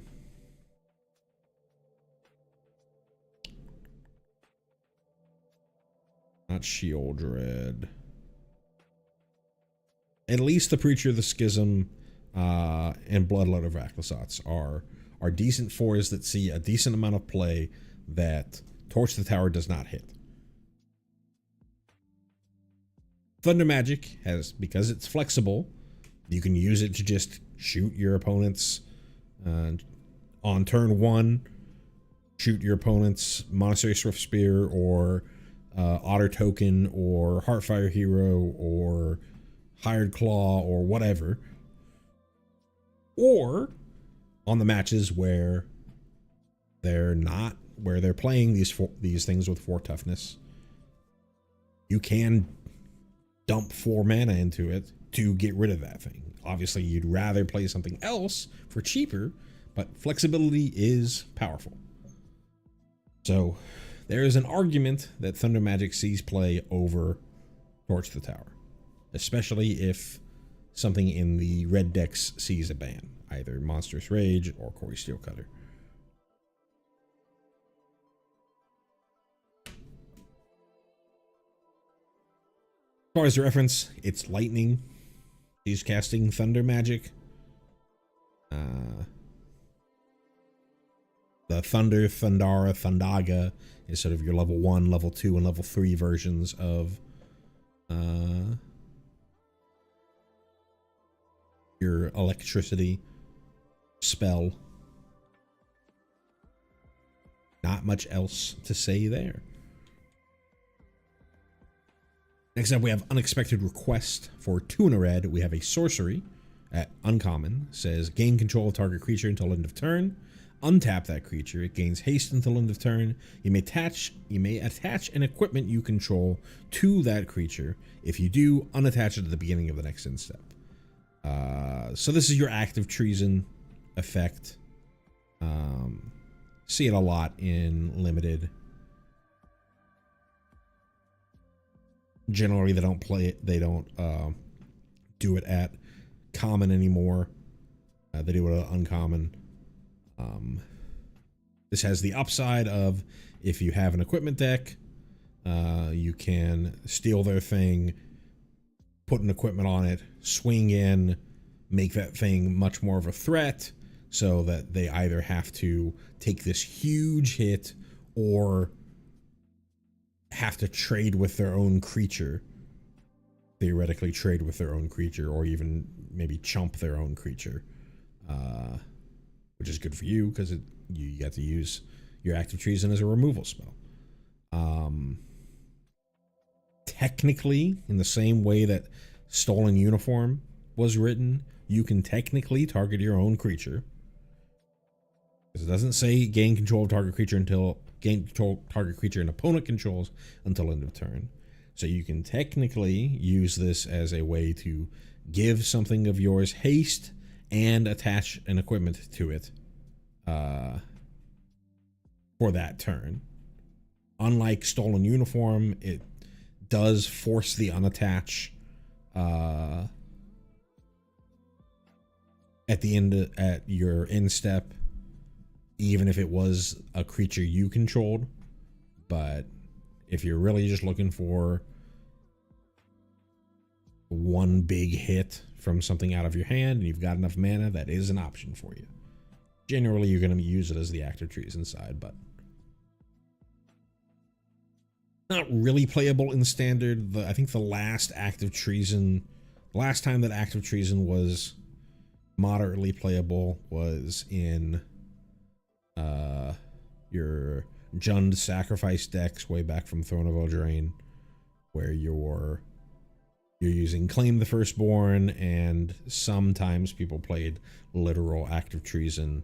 Sheoldred. At least the Preacher of the Schism and Bloodletter of Aclazotz are are decent 4s that see a decent amount of play that Torch the Tower does not hit. Thunder Magic has, because it's flexible, you can use it to just shoot your opponents on turn 1, shoot your opponent's Monastery Swift Spear or Otter Token or Heartfire Hero or Hired Claw or whatever. Or on the matches where they're playing these things with 4 toughness, you can dump 4 mana into it to get rid of that thing. Obviously, you'd rather play something else for cheaper, but flexibility is powerful. So there is an argument that Thunder Magic sees play over Torch the Tower, especially if something in the red decks sees a ban, either Monstrous Rage or Corey Steelcutter. As far as the reference, it's lightning. He's casting Thunder Magic. The Thunder, Thundara, Thundaga is sort of your level 1, level 2, and level 3 versions of your electricity spell. Not much else to say there. Next up, we have Unexpected Request. For 2 and a red, we have a sorcery at uncommon. Says gain control of target creature until end of turn. Untap that creature. It gains haste until end of turn. You may attach an equipment you control to that creature. If you do, unattach it at the beginning of the next end step. So this is your active treason effect. See it a lot in limited. Generally, they don't play it. They don't do it at common anymore. They do it at uncommon. This has the upside of if you have an equipment deck, you can steal their thing, put an equipment on it, swing in, make that thing much more of a threat, so that they either have to take this huge hit or have to trade with their own creature, theoretically trade with their own creature, or even maybe chump their own creature, which is good for you because you get to use your active treason as a removal spell. Technically, in the same way that Stolen Uniform was written, you can technically target your own creature, because it doesn't say gain control of target creature until gain control target creature and opponent controls until end of turn. So you can technically use this as a way to give something of yours haste and attach an equipment to it for that turn. Unlike Stolen Uniform, it does force the unattach at the end at your end step, even if it was a creature you controlled. But if you're really just looking for one big hit from something out of your hand and you've got enough mana, that is an option for you. Generally, you're going to use it as the active treason side, but not really playable in standard. I think the last time that active treason was moderately playable was in your Jund sacrifice decks way back from Throne of Eldraine, where you're using Claim the Firstborn, and sometimes people played literal active treason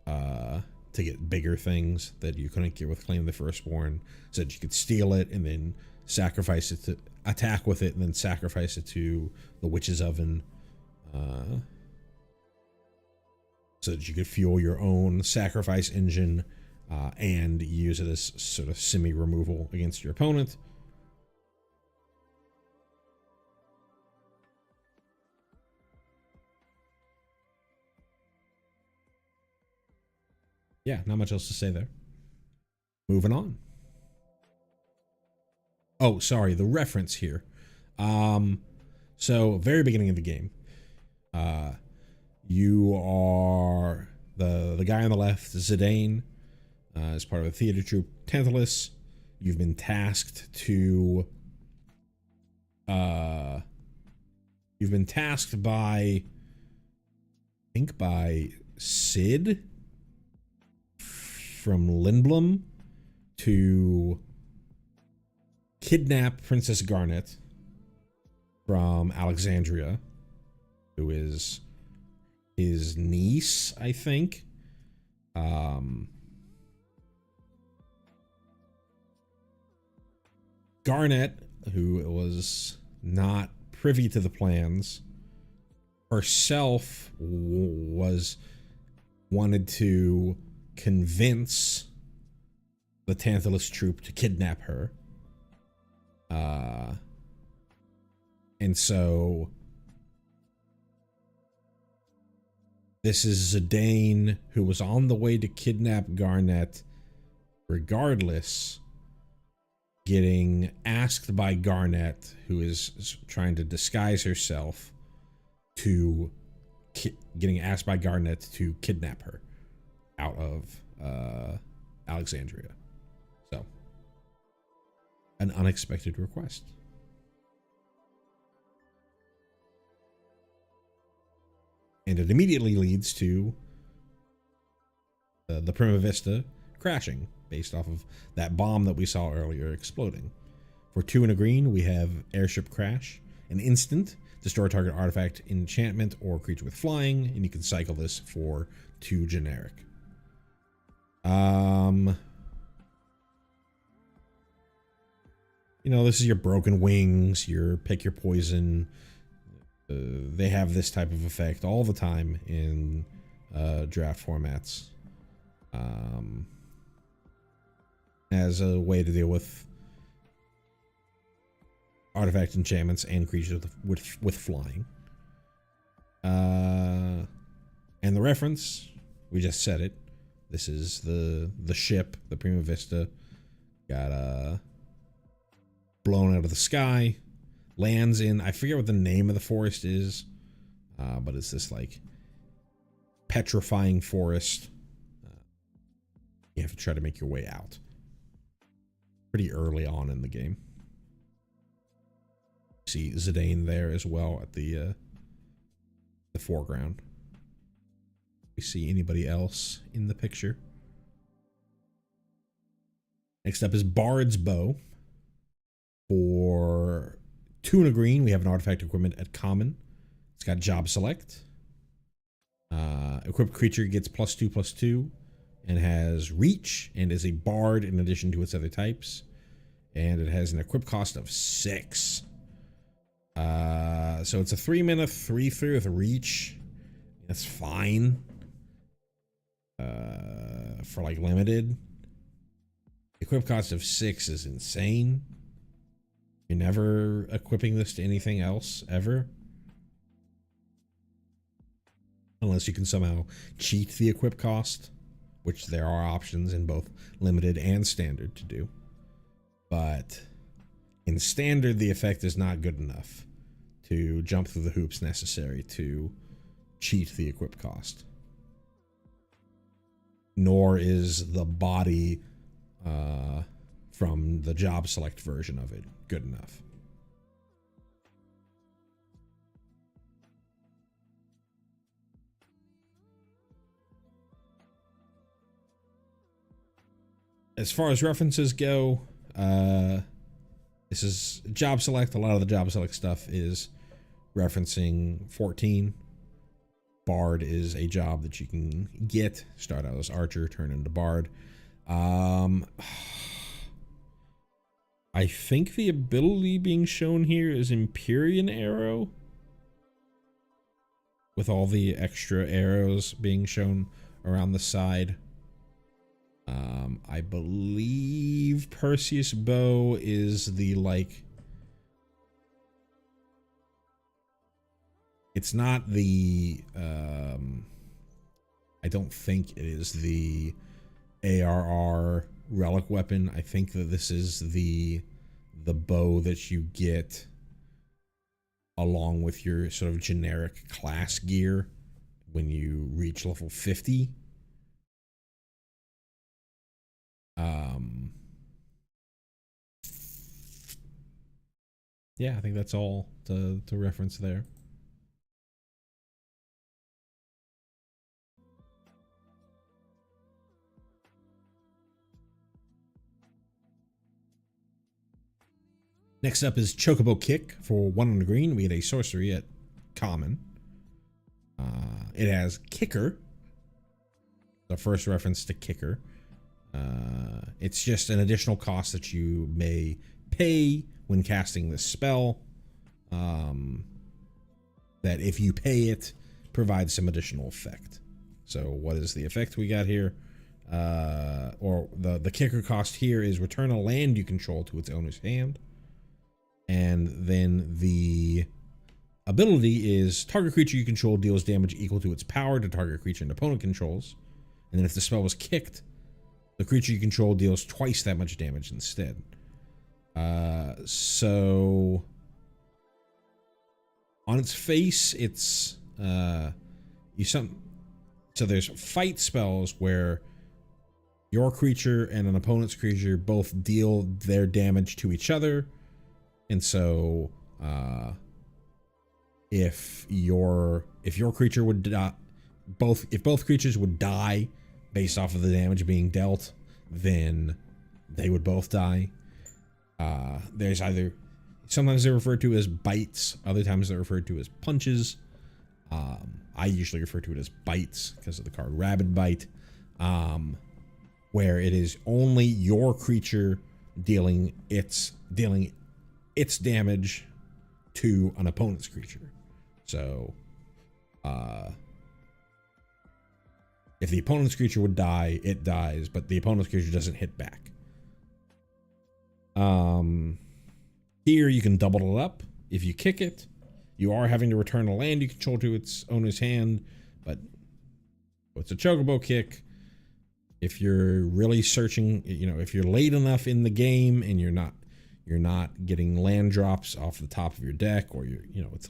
to get bigger things that you couldn't get with Claim the Firstborn, so that you could steal it and then sacrifice it to attack with it, and then sacrifice it to the Witch's Oven, so that you could fuel your own sacrifice engine and use it as sort of semi-removal against your opponent. Yeah, not much else to say there. Moving on. Oh, sorry, the reference here. So, very beginning of the game. You are the guy on the left, Zidane, is part of the theater troupe Tantalus. You've been tasked to you've been tasked by, I think, by Sid from Lindblom to kidnap Princess Garnet from Alexandria, who is his niece, I think. Garnet, who was not privy to the plans, herself wanted to convince the Tantalus troupe to kidnap her. And so this is Zidane, who was on the way to kidnap Garnet regardless, getting asked by Garnet, who is trying to disguise herself, to getting asked by Garnet to kidnap her out of Alexandria. So, an unexpected request. And it immediately leads to the Prima Vista crashing, based off of that bomb that we saw earlier exploding. For 2 and a green, we have Airship Crash, an instant, destroy target artifact, enchantment, or creature with flying, and you can cycle this for 2 generic. You know, this is your Broken Wings, your Pick Your Poison. They have this type of effect all the time in draft formats. As a way to deal with artifact enchantments and creatures with flying. And the reference, we just said it. This is the ship, the Prima Vista, got blown out of the sky, lands in, I forget what the name of the forest is, but it's this like petrifying forest. You have to try to make your way out pretty early on in the game. See Zidane there as well at the foreground. We see anybody else in the picture. Next up is Bard's Bow. For 2 and a green, we have an artifact equipment at common. It's got job select. Equipped creature gets +2/+2 and has reach and is a bard in addition to its other types. And it has an equip cost of 6. So it's a 3-mana 3/3 with a reach. That's fine. For like limited. Equip cost of 6 is insane. You're never equipping this to anything else, ever. Unless you can somehow cheat the equip cost, which there are options in both limited and standard to do. But in standard, the effect is not good enough to jump through the hoops necessary to cheat the equip cost. Nor is the body from the job select version of it good enough. As far as references go, this is job select. A lot of the job select stuff is referencing 14. Bard is a job that you can get. Start out as Archer, turn into Bard. I think the ability being shown here is Empyrean Arrow, with all the extra arrows being shown around the side. I believe Perseus Bow is the, like, it's not the, I don't think it is the ARR relic weapon. I think that this is the bow that you get along with your sort of generic class gear when you reach level 50 Um, yeah, I think that's all to reference there. Next up is Chocobo Kick for 1 on the green. We get a sorcery at common. It has Kicker, the first reference to Kicker. It's just an additional cost that you may pay when casting this spell. That if you pay it, provides some additional effect. So what is the effect we got here? Or the Kicker cost here is return a land you control to its owner's hand. And then the ability is target creature you control deals damage equal to its power to target creature an opponent controls. And then if the spell was kicked, the creature you control deals twice that much damage instead. So on its face, it's so there's fight spells where your creature and an opponent's creature both deal their damage to each other. And so, if your creature would die, if both creatures would die based off of the damage being dealt, then they would both die. There's sometimes they're referred to as bites, other times they're referred to as punches. I usually refer to it as bites because of the card Rabid Bite, where it is only your creature dealing its damage to an opponent's creature. So, if the opponent's creature would die, it dies, but the opponent's creature doesn't hit back. Here you can double it up. If you kick it, you are having to return a land you control to its owner's hand, but it's a Chocobo Kick. If you're really searching, if you're late enough in the game and you're not getting land drops off the top of your deck, or it's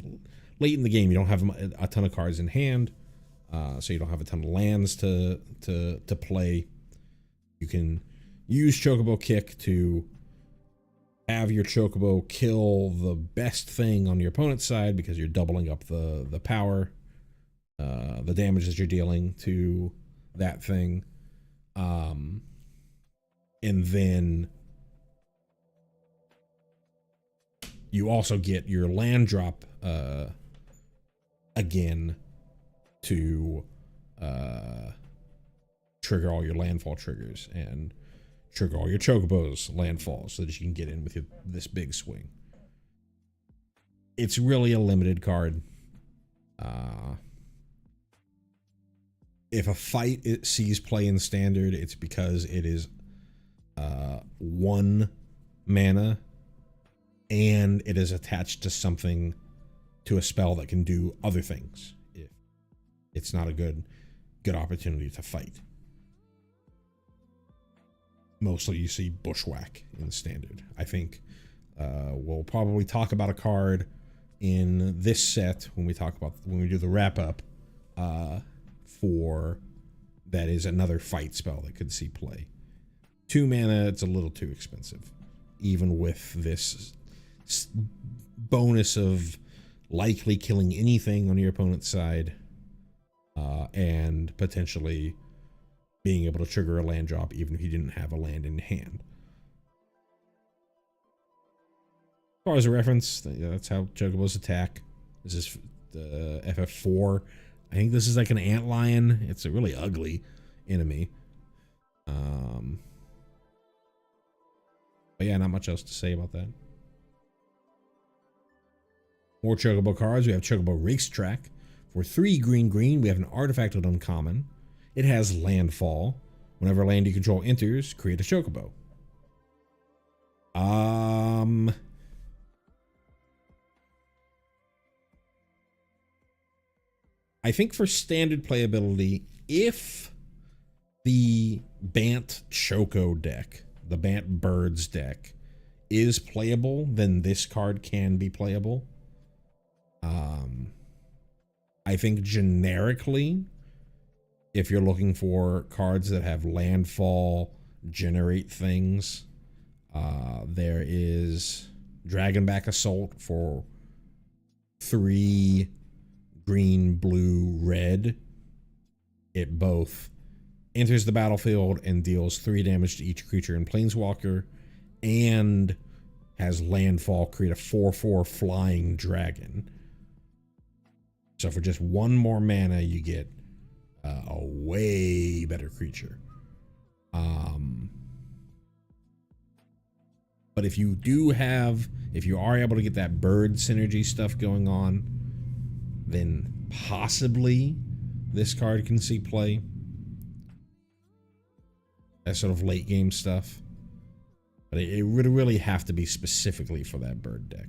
late in the game, you don't have a ton of cards in hand, so you don't have a ton of lands to play. You can use Chocobo Kick to have your Chocobo kill the best thing on your opponent's side because you're doubling up the power, the damage that you're dealing to that thing, and then you also get your land drop again to trigger all your landfall triggers and trigger all your Chocobos landfalls so that you can get in with this big swing. It's really a limited card. If a fight it sees play in standard, it's because it is 1 mana and it is attached to a spell that can do other things. It's not a good opportunity to fight. Mostly you see Bushwhack in standard. I think we'll probably talk about a card in this set when we do the wrap up for that is another fight spell that could see play. 2 mana, it's a little too expensive, even with this bonus of likely killing anything on your opponent's side, and potentially being able to trigger a land drop even if you didn't have a land in hand. As far as a reference, that's how Chocobos attack. This is the FF4. I think this is like an antlion. It's a really ugly enemy. But yeah, not much else to say about that. More Chocobo cards. We have Chocobo Racetrack. For 3 green, we have an artifact with uncommon. It has landfall. Whenever land you control enters, create a Chocobo. I think for standard playability, if the Bant Choco deck, the Bant Birds deck, is playable, then this card can be playable. I think generically, if you're looking for cards that have landfall, generate things. There is Dragonback Assault for 3 green, blue, red. It both enters the battlefield and deals 3 damage to each creature in Planeswalker, and has landfall create a 4/4 flying dragon. So for just 1 more mana, you get a way better creature. But if you are able to get that bird synergy stuff going on, then possibly this card can see play. That sort of late game stuff. But it would really have to be specifically for that bird deck.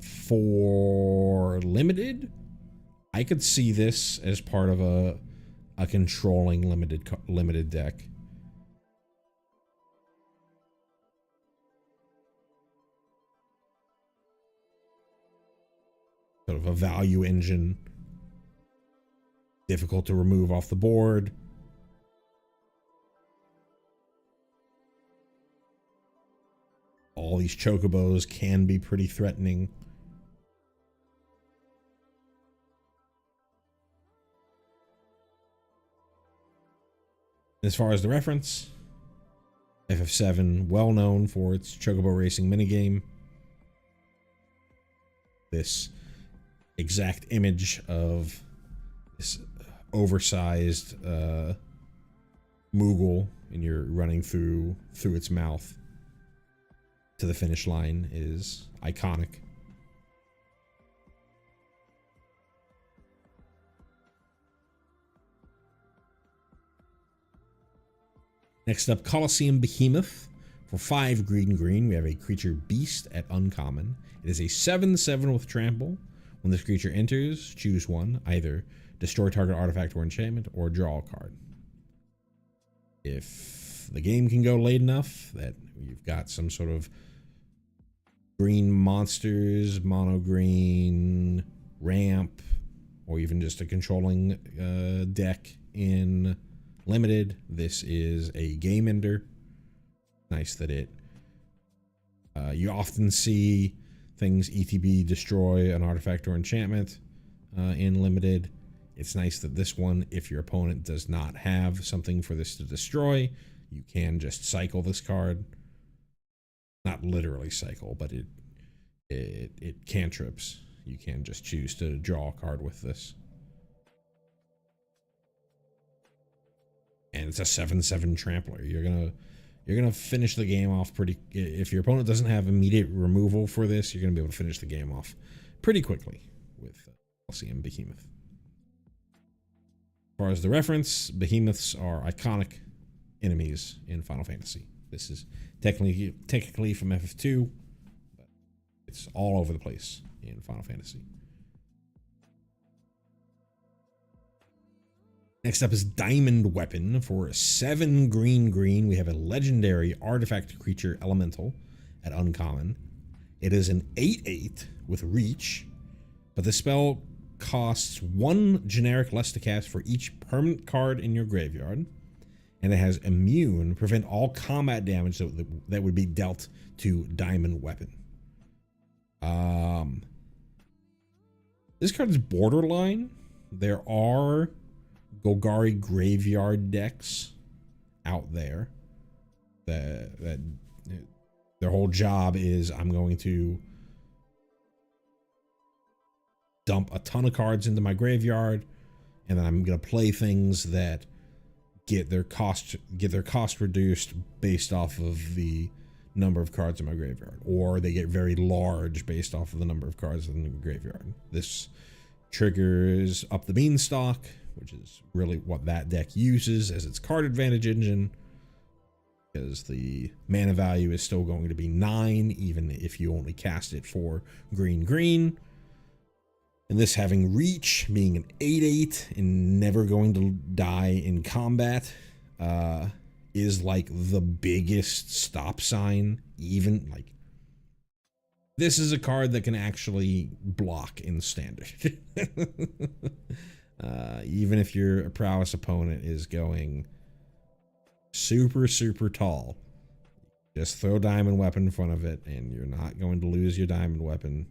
For limited, I could see this as part of a controlling limited deck. Sort of a value engine, difficult to remove off the board. All these chocobos can be pretty threatening. As far as the reference, FF7, well known for its chocobo racing minigame. This exact image of this oversized Moogle, and you're running through its mouth to the finish line, is iconic. Next up, Colosseum Behemoth. For 5 green, we have a creature beast at uncommon. It is a 7/7 with trample. When this creature enters, choose one. Either destroy target artifact or enchantment, or draw a card. If the game can go late enough that you've got some sort of green monsters, mono green, ramp, or even just a controlling deck in limited, this is a game ender. Nice that you often see things ETB destroy an artifact or enchantment in limited. It's nice that this one, if your opponent does not have something for this to destroy, you can just cycle this card. Not literally cycle, but it cantrips. You can just choose to draw a card with this. And it's a 7/7 trampler. You're gonna finish the game off pretty. If your opponent doesn't have immediate removal for this, you're gonna be able to finish the game off pretty quickly with Colosseum Behemoth. As far as the reference, behemoths are iconic enemies in Final Fantasy. This is technically from FF2, but it's all over the place in Final Fantasy. Next up is Diamond Weapon. For 7 green, we have a legendary artifact creature elemental at uncommon. It is an 8/8 with reach, but the spell costs 1 generic less to cast for each permanent card in your graveyard, and it has immune, prevent all combat damage that would be dealt to Diamond Weapon. This card is borderline. There are Golgari graveyard decks out there that their whole job is, I'm going to dump a ton of cards into my graveyard, and then I'm going to play things that get their cost reduced based off of the number of cards in my graveyard, or they get very large based off of the number of cards in the graveyard. This triggers Up the Beanstalk, which is really what that deck uses as its card advantage engine, because the mana value is still going to be 9 even if you only cast it for green. And this having reach, being an 8/8 and never going to die in combat, is like the biggest stop sign. Even like, this is a card that can actually block in standard. Even if your prowess opponent is going super, super tall. Just throw diamond weapon in front of it, and you're not going to lose your diamond weapon.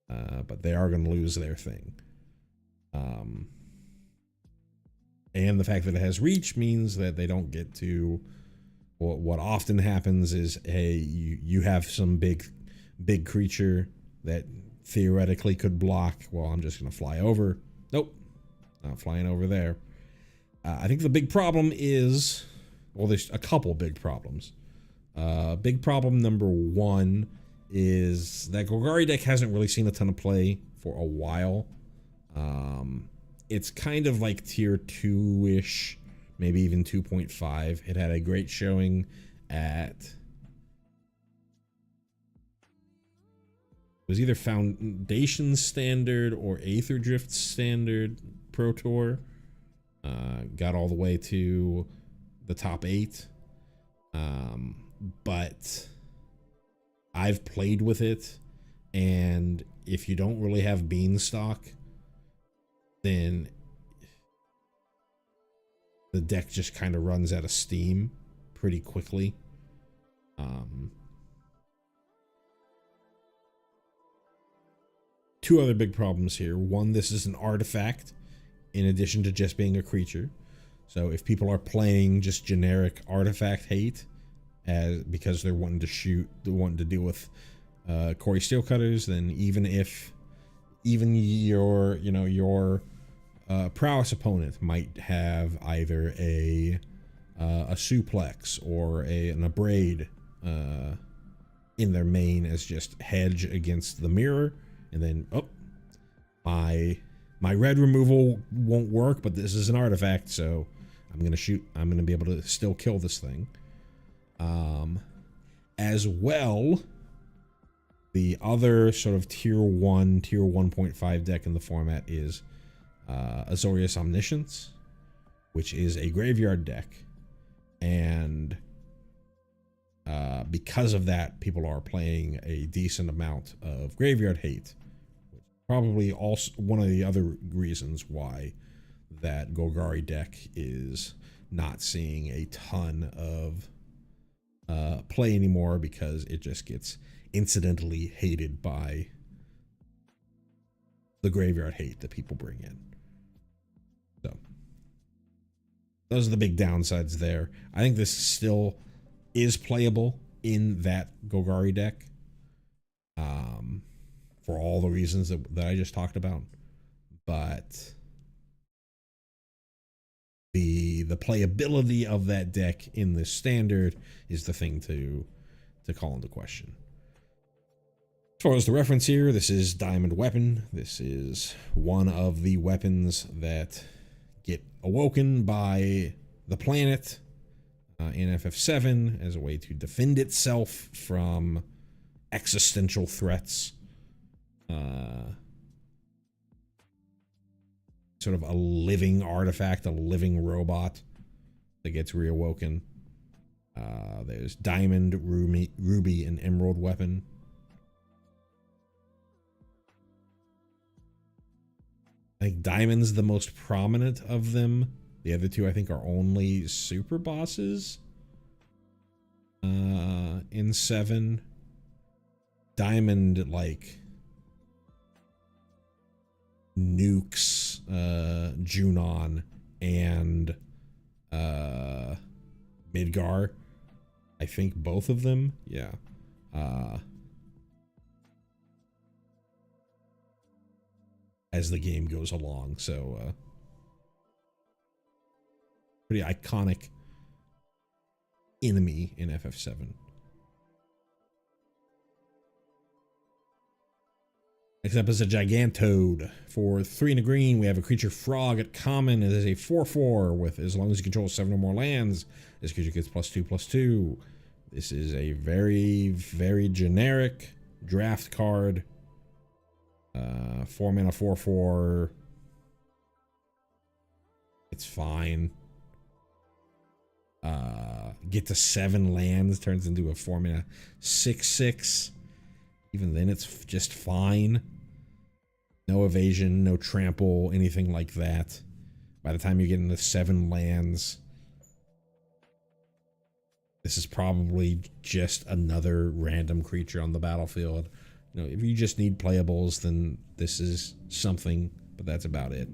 But they are going to lose their thing. And the fact that it has reach means that they don't get to. What often happens is, hey, you have some big creature that theoretically could block. Well, I'm just going to fly over. Nope, not flying over there. I think the big problem is, well, there's a couple big problems. Big problem number one is that Golgari deck hasn't really seen a ton of play for a while. It's kind of like tier 2-ish, maybe even 2.5. It had a great showing at, it was either Foundation Standard or Aether Drift Standard Pro Tour. Got all the way to the top 8. But I've played with it, and if you don't really have Beanstalk, then the deck just kind of runs out of steam pretty quickly. Two other big problems here. One, this is an artifact in addition to just being a creature. So if people are playing just generic artifact hate because they're wanting to shoot, they're wanting to deal with Corey Steelcutters, then even your prowess opponent might have either a suplex or an abrade in their main as just hedge against the mirror, and then my red removal won't work, but this is an artifact, so I'm gonna be able to still kill this thing. As well, the other sort of tier 1.5 deck in the format is Azorius Omniscience, which is a graveyard deck, and because of that, people are playing a decent amount of graveyard hate. Probably also one of the other reasons why that Golgari deck is not seeing a ton of play anymore, because it just gets incidentally hated by the graveyard hate that people bring in. So those are the big downsides there. I think this still is playable in that Golgari deck, for all the reasons that I just talked about, but the playability of that deck in this standard is the thing to call into question. As far as the reference here, this is Diamond Weapon. This is one of the weapons that get awoken by the planet in FF7 as a way to defend itself from existential threats. Sort of a living artifact, a living robot that gets reawoken. There's Diamond, Ruby, and Emerald Weapon. I think Diamond's the most prominent of them. The other two, I think, are only super bosses in 7. Diamond, like, nukes Junon and Midgar. I think both of them. Yeah. As the game goes along. So pretty iconic enemy in FF7. Next up is a Gigantode. For 3 and a green, we have a creature frog at common. It is a 4/4 with, as long as you control 7 or more lands, this creature gets +2/+2. This is a very, very generic draft card. 4 mana 4/4. It's fine. Get to 7 lands, turns into a 4 mana 6/6. Even then, it's just fine. No evasion, no trample, anything like that. By the time you get into 7 lands, This is probably just another random creature on the battlefield. You know, if you just need playables, then this is something, but that's about it.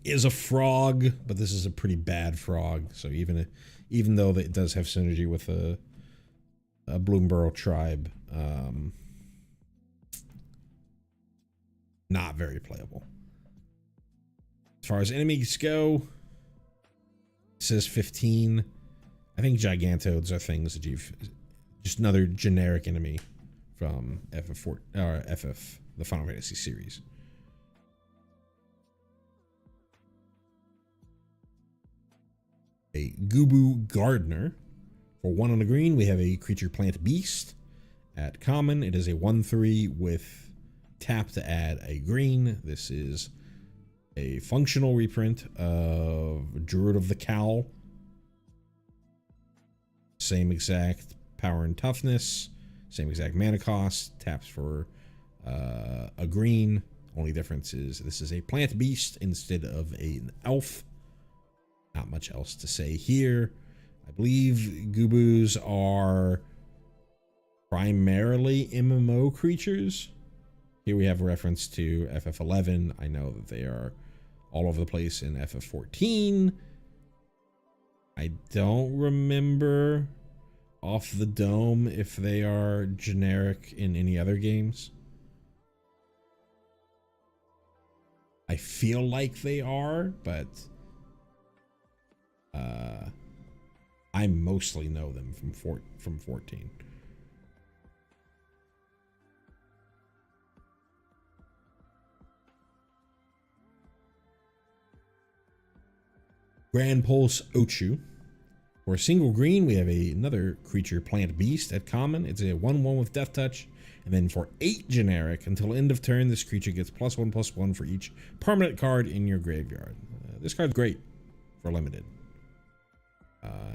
Is a frog, but this is a pretty bad frog. So even though it does have synergy with a Bloomborough tribe, not very playable. As far as enemies go, it says 15. I think Gigantoads are things that you've just another generic enemy from FF4 or FF, the Final Fantasy series. A Gubu Gardener. For 1 on the green, we have a creature plant beast. At common, it is a 1/3 with tap to add a green. This is a functional reprint of Druid of the Cowl. Same exact power and toughness, same exact mana cost, taps for a green. Only difference is this is a plant beast instead of an elf. Not much else to say here. I believe Gubus are primarily MMO creatures. Here we have a reference to FF11. I know that they are all over the place in FF14. I don't remember off the dome if they are generic in any other games. I feel like they are, but I mostly know them from 14. Grand Pulse Ochu. For a single green, we have another creature plant beast at common. It's a 1/1 with death touch. And then for 8 generic, until end of turn, this creature gets +1/+1 for each permanent card in your graveyard. This card's great for limited.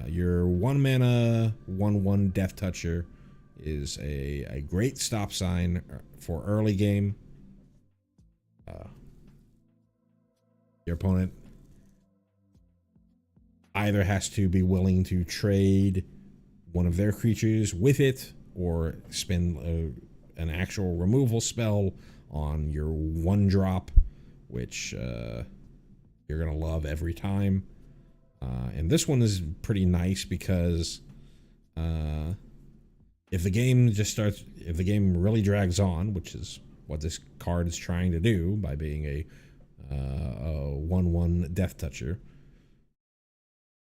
Your 1 mana 1/1 death toucher is a great stop sign for early game. Your opponent either has to be willing to trade one of their creatures with it or spend an actual removal spell on your 1-drop, which you're gonna love every time. And this one is pretty nice because if the game really drags on, which is what this card is trying to do by being a 1/1 death toucher,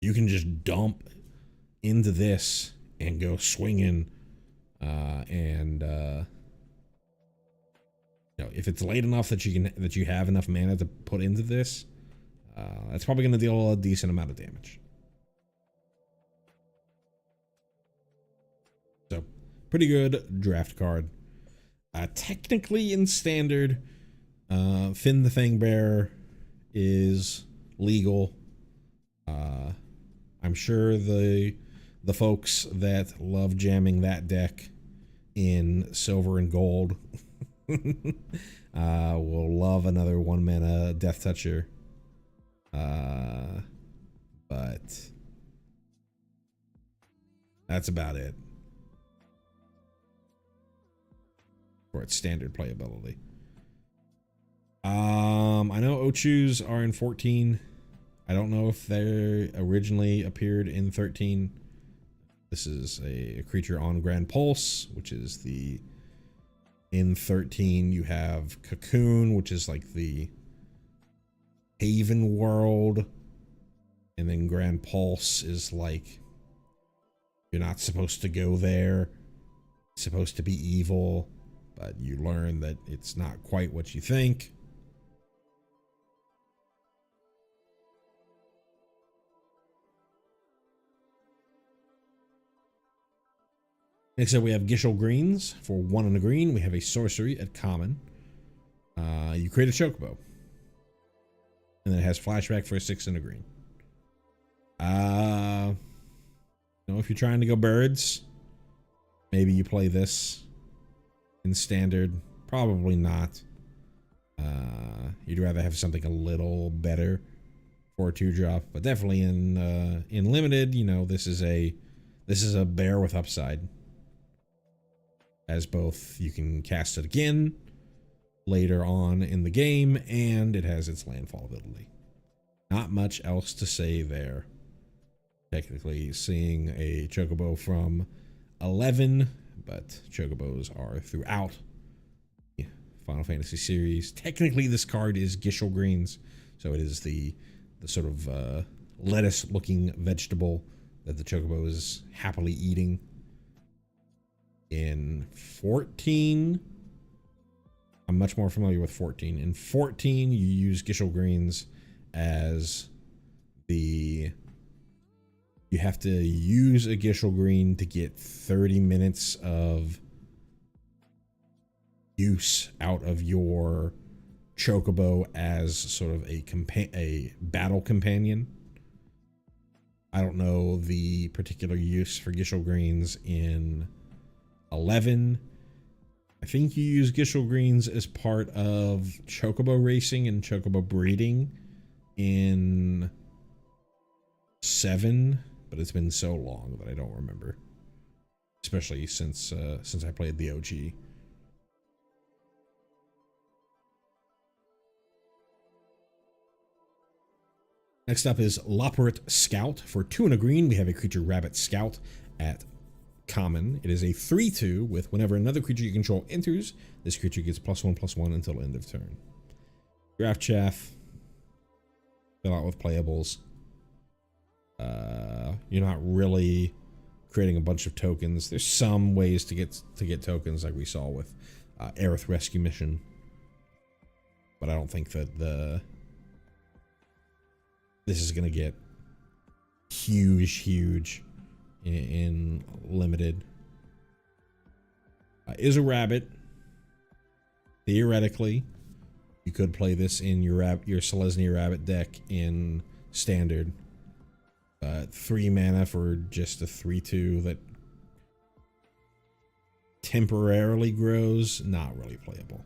you can just dump into this and go swinging, and you know, if it's late enough that you have enough mana to put into this, that's probably going to deal a decent amount of damage. So, pretty good draft card. Technically in standard, Finn the Fangbearer is legal. I'm sure the folks that love jamming that deck in silver and gold will love another 1 mana death toucher. But that's about it for its standard playability. I know Ochus are in 14. I don't know if they originally appeared in 13. This is a creature on Grand Pulse, which is in 13 you have Cocoon, which is like the Haven world, and then Grand Pulse is like you're not supposed to go there. It's supposed to be evil, but you learn that it's not quite what you think. Next up, we have Gishel Greens. For 1 and a green, we have a sorcery at common. You create a chocobo. And then it has flashback for a 6 and a green. You know, if you're trying to go birds, maybe you play this in standard. Probably not. You'd rather have something a little better. for a 2-drop, but definitely in limited, you know, this is a bear with upside, as both you can cast it again later on in the game, and it has its landfall ability. Not much else to say there. Technically seeing a chocobo from 11, but chocobos are throughout the Final Fantasy series. Technically this card is Gishel Greens, so it is the sort of lettuce looking vegetable that the chocobo is happily eating. In 14, I'm much more familiar with 14. In 14, you use Gishel Greens as you have to use a Gishel Green to get 30 minutes of use out of your chocobo as sort of a battle companion. I don't know the particular use for Gishel Greens in 11. I think you use Gishel Greens as part of chocobo racing and chocobo breeding in 7, but it's been so long that I don't remember, especially since I played the OG. Next up is Loporrit Scout. For 2 and a green, we have a creature Rabbit Scout at common. It is a 3/2 with whenever another creature you control enters, this creature gets +1/+1 until end of turn. Draft chaff. Fill out with playables. You're not really creating a bunch of tokens. There's some ways to get tokens, like we saw with Aerith Rescue Mission, but I don't think that this is gonna get huge in limited. Is a rabbit. Theoretically, you could play this in your Selesnya Rabbit deck in standard. 3 mana for just a 3/2 that temporarily grows. Not really playable.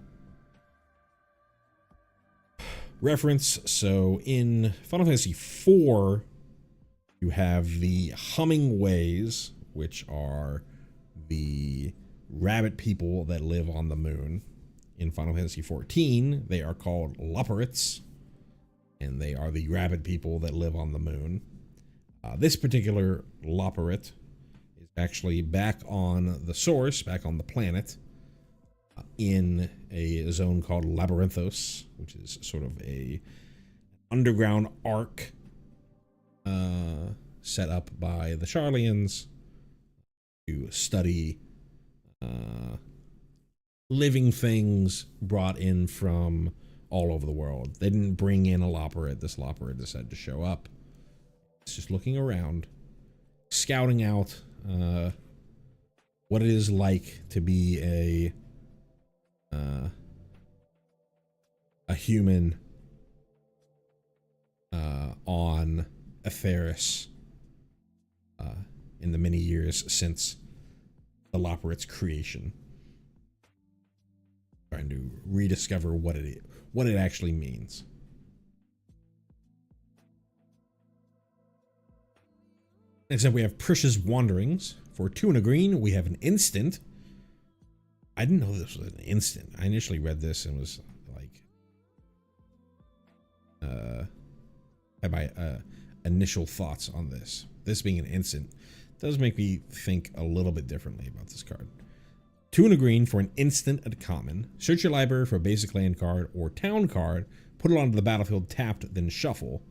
Reference. So in Final Fantasy IV, you have the Humming Ways, which are the rabbit people that live on the moon. In Final Fantasy XIV, they are called Loporrits, and they are the rabbit people that live on the moon. This particular Loporrit is actually back on the source, back on the planet, in a zone called Labyrinthos, which is sort of a underground arc set up by the Sharlayans to study living things brought in from all over the world. They didn't bring in a Loporrit. This Loporrit decided to show up. It's just looking around, scouting out what it is like to be a human on Atheris in the many years since the Loporrit's creation. Trying to rediscover what it actually means. Next up, we have Prisha's Wanderings. For 2 and a green, we have an instant. I didn't know this was an instant. I initially read this and was like, had my initial thoughts on this. This being an instant does make me think a little bit differently about this card. 2 and a green for an instant at common. Search your library for a basic land card or town card, put it onto the battlefield tapped, then shuffle.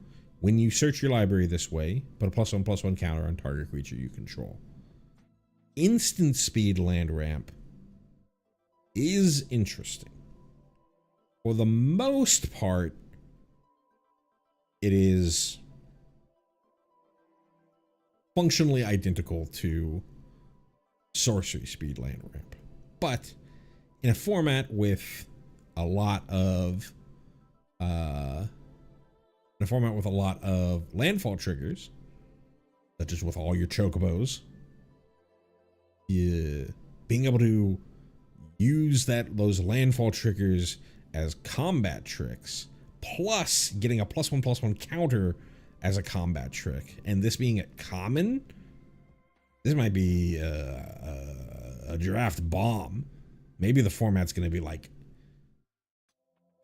When you search your library this way, put a +1/+1 counter on target creature you control. Instant speed land ramp is interesting. For the most part, it is functionally identical to sorcery speed land ramp, but in a format with a lot of landfall triggers, such as with all your chocobos, being able to use those landfall triggers as combat tricks, plus getting a +1/+1 counter as a combat trick. And this being at common, this might be a draft bomb. Maybe the format's going to be like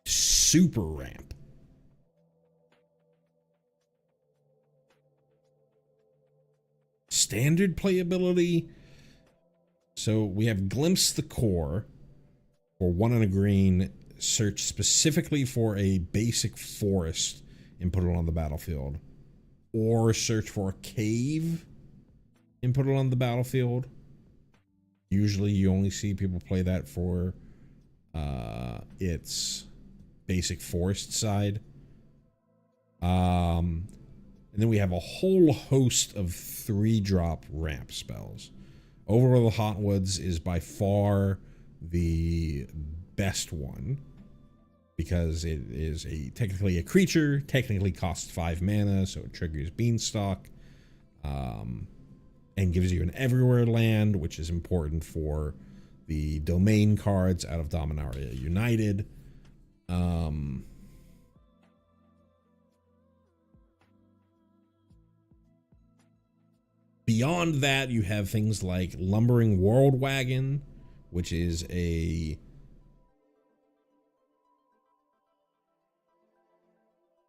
super ramp. Standard playability. So we have Glimpse the Core for 1 and a green. Search specifically for a basic forest and put it on the battlefield. Or search for a cave and put it on the battlefield. Usually you only see people play that for its basic forest side. And then we have a whole host of 3-drop ramp spells. Overall, the Hotwoods is by far the best one because it is technically a creature, technically costs 5 mana, so it triggers Beanstalk, and gives you an everywhere land, which is important for the domain cards out of Dominaria United. Beyond that, you have things like Lumbering World Wagon, which is a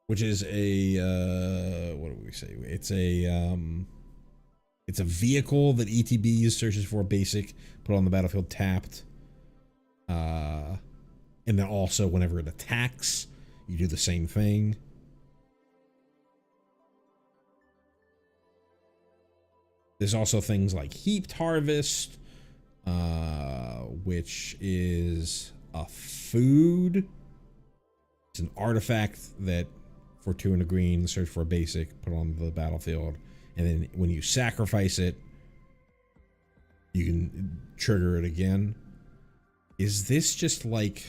what do we say? It's a vehicle that ETB searches for basic, put on the battlefield tapped. And then also whenever it attacks, you do the same thing. There's also things like Heaped Harvest, which is a food. It's an artifact that for 2 and a green, search for a basic, put on the battlefield. And then when you sacrifice it, you can trigger it again. Is this just like...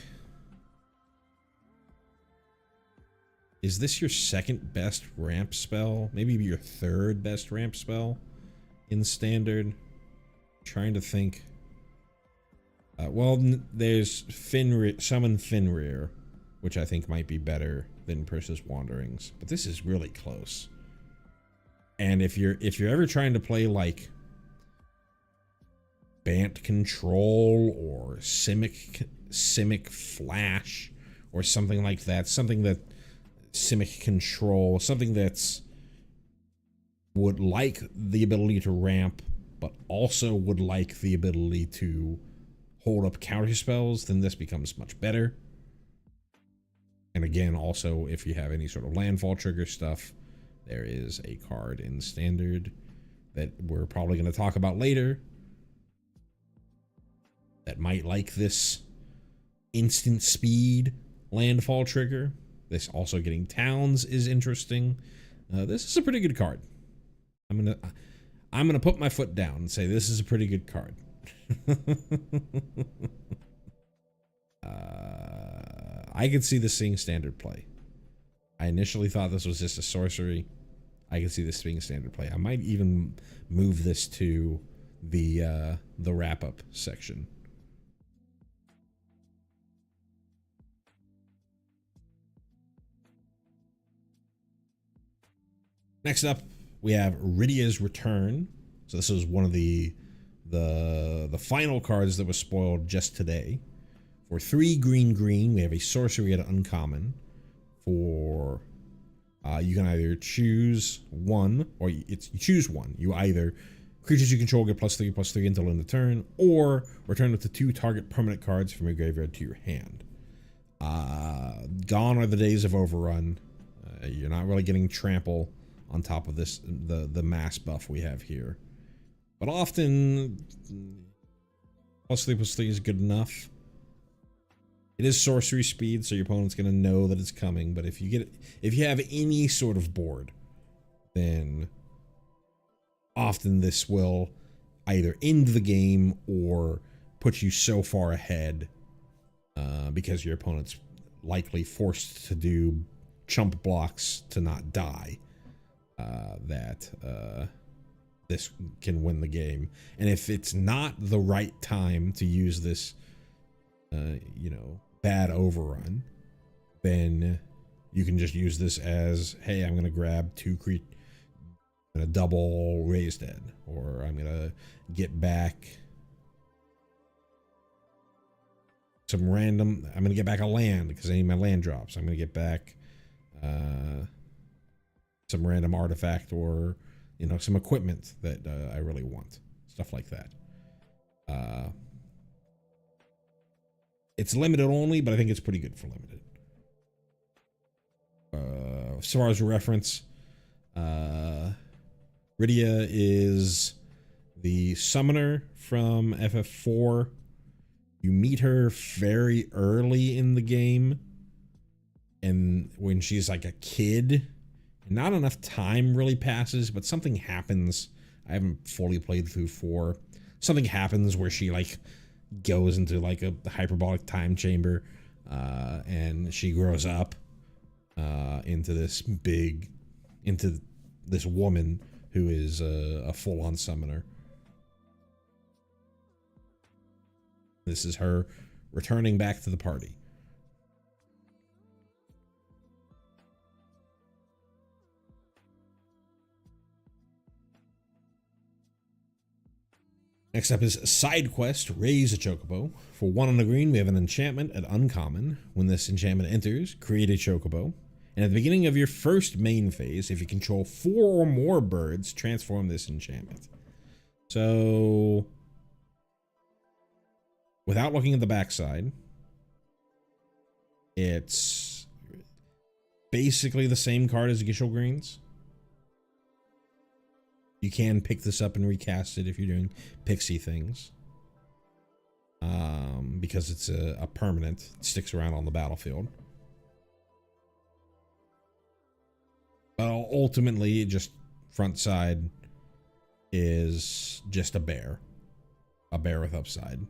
Is this your second best ramp spell? Maybe your third best ramp spell in Standard? Trying to think. Well, there's Summon Fenrir, which I think might be better than Persis Wanderings. But this is really close. And if you're ever trying to play like Bant Control or Simic Flash or something like that, something that Simic Control, something that's would like the ability to ramp, but also would like the ability to hold up counter spells, then this becomes much better. And again, also, if you have any sort of landfall trigger stuff, there is a card in Standard that we're probably going to talk about later that might like this instant speed landfall trigger. This also getting towns is interesting. This is a pretty good card. I'm gonna put my foot down and say this is a pretty good card. I could see this seeing Standard play. I initially thought this was just a sorcery. I could see this being Standard play. I might even move this to the wrap-up section. Next up, we have Rydia's Return. So this is one of the final cards that was spoiled just today. For 3 green, we have a sorcery at an uncommon. For you can either choose one, or you choose one. You either creatures you control get +3/+3 until end of turn, or return up to 2 target permanent cards from your graveyard to your hand. Gone are the days of Overrun. You're not really getting Trample on top of this, the mass buff we have here. But often, +3/+3 is good enough. It is sorcery speed, so your opponent's going to know that it's coming. But if you have any sort of board, then often this will either end the game or put you so far ahead because your opponent's likely forced to do chump blocks to not die. That this can win the game. And if it's not the right time to use this, bad overrun, then you can just use this as, hey, I'm going to grab a double raised head, or I'm going to get back I'm going to get back a land because I need my land drops. I'm going to get back some random artifact, or, you know, some equipment that I really want. Stuff like that. It's limited only, but I think it's pretty good for limited. As far as reference, Rydia is the summoner from FF4. You meet her very early in the game, and when she's like a kid, not enough time really passes, but something happens. I haven't fully played through 4. Something happens where she like goes into like a hyperbolic time chamber, and she grows up into this woman who is a full-on summoner. This is her returning back to the party. Next up is side quest, raise a chocobo. For 1 on the green, we have an enchantment at uncommon. When this enchantment enters, create a chocobo. And at the beginning of your first main phase, if you control 4 or more birds, transform this enchantment. So, without looking at the backside, it's basically the same card as Gishel Greens. You can pick this up and recast it if you're doing pixie things. Because it's a permanent. It sticks around on the battlefield. Well, ultimately, just front side is just a bear. A bear with upside.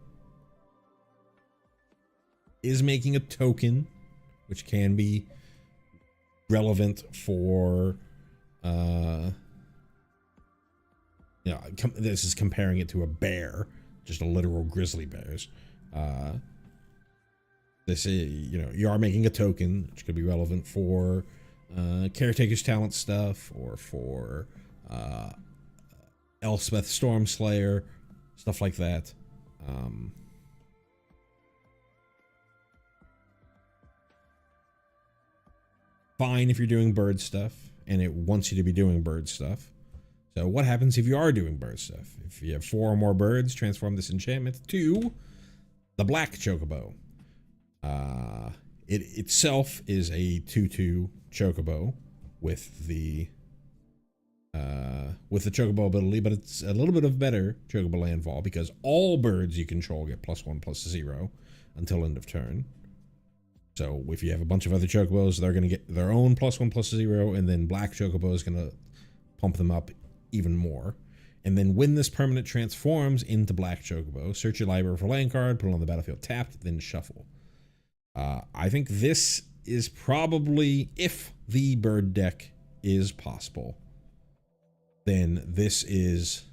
Is making a token, which can be relevant for... you know, this is comparing it to a bear, just a literal grizzly bears. This is, you know, you are making a token, which could be relevant for Caretaker's Talent stuff, or for Elspeth Stormslayer, stuff like that. Fine if you're doing bird stuff, and it wants you to be doing bird stuff. So what happens if you are doing bird stuff? If you have 4 or more birds, transform this enchantment to the black chocobo. It itself is a 2/2 chocobo with the chocobo ability, but it's a little bit of better chocobo landfall because all birds you control get +1/+0 until end of turn. So if you have a bunch of other chocobos, they're going to get their own +1/+0, and then black chocobo is going to pump them up even more. And then when this permanent transforms into black chocobo, search your library for land card, put it on the battlefield tapped, then shuffle. I think this is probably, if the bird deck is possible, then this is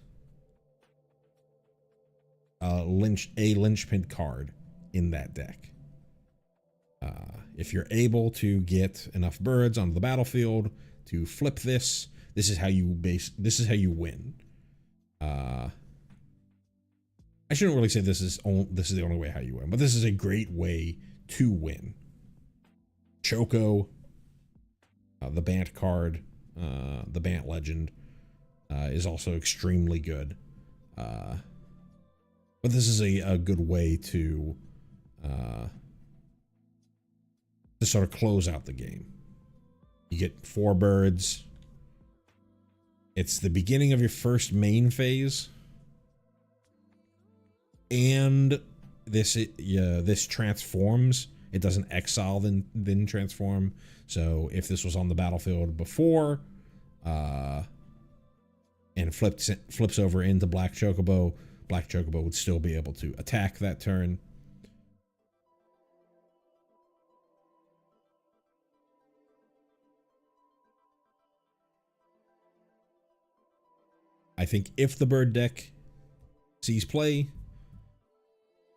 a linchpin card in that deck. If you're able to get enough birds onto the battlefield to flip this, this is how you win. I shouldn't really say this is the only way how you win, but this is a great way to win. Choco, the Bant card, the Bant legend, is also extremely good. But this is a good way to sort of close out the game. You get 4 birds. It's the beginning of your first main phase, and this transforms. It doesn't exile then transform. So if this was on the battlefield before, and flips over into black chocobo would still be able to attack that turn. I think if the bird deck sees play,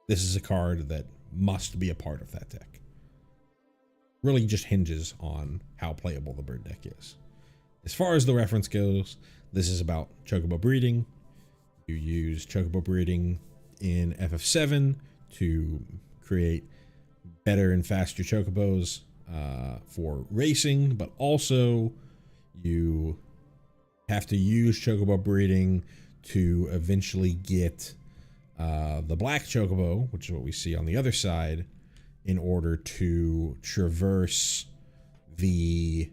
this is a card that must be a part of that deck. really just hinges on how playable the bird deck is. As far as the reference goes, this is about chocobo breeding. You use chocobo breeding in FF7 to create better and faster chocobos for racing, but also you have to use chocobo breeding to eventually get the black chocobo, which is what we see on the other side, in order to traverse the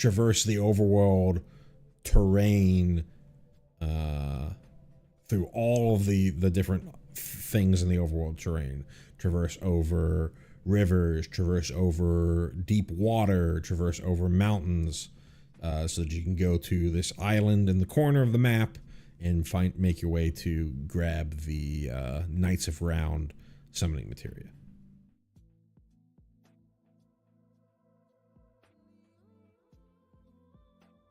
overworld terrain through all of the different things in the overworld terrain. Traverse over rivers, traverse over deep water, traverse over mountains, so that you can go to this island in the corner of the map and make your way to grab the Knights of Round summoning materia.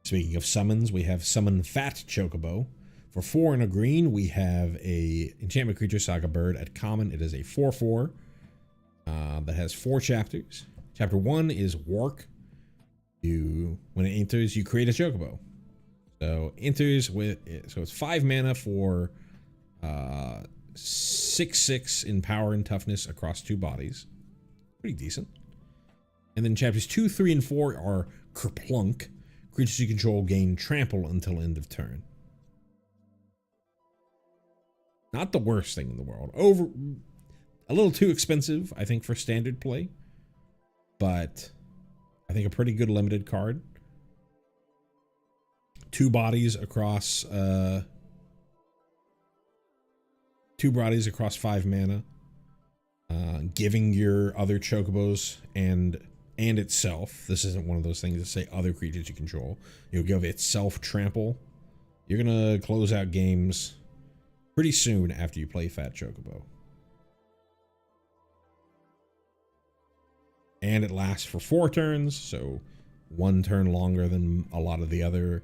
Speaking of summons, we have Summon Fat Chocobo. For 4 and a green, we have a Enchantment Creature Saga Bird at common. It is a 4/4 that has 4 chapters. Chapter 1 is Work. When it enters, you create a Chocobo. So enters with, so it's 5 mana for 6/6 in power and toughness across 2 bodies. Pretty decent. And then chapters 2, 3, and 4 are Kerplunk. Creatures you control gain trample until end of turn. Not the worst thing in the world. A little too expensive, I think, for standard play, but I think a pretty good limited card. 2 bodies across 5 mana, giving your other chocobos and itself. This isn't one of those things that say other creatures you control. You'll give itself trample. You're gonna close out games pretty soon after you play Fat Chocobo. And it lasts for 4 turns, so 1 turn longer than a lot of the other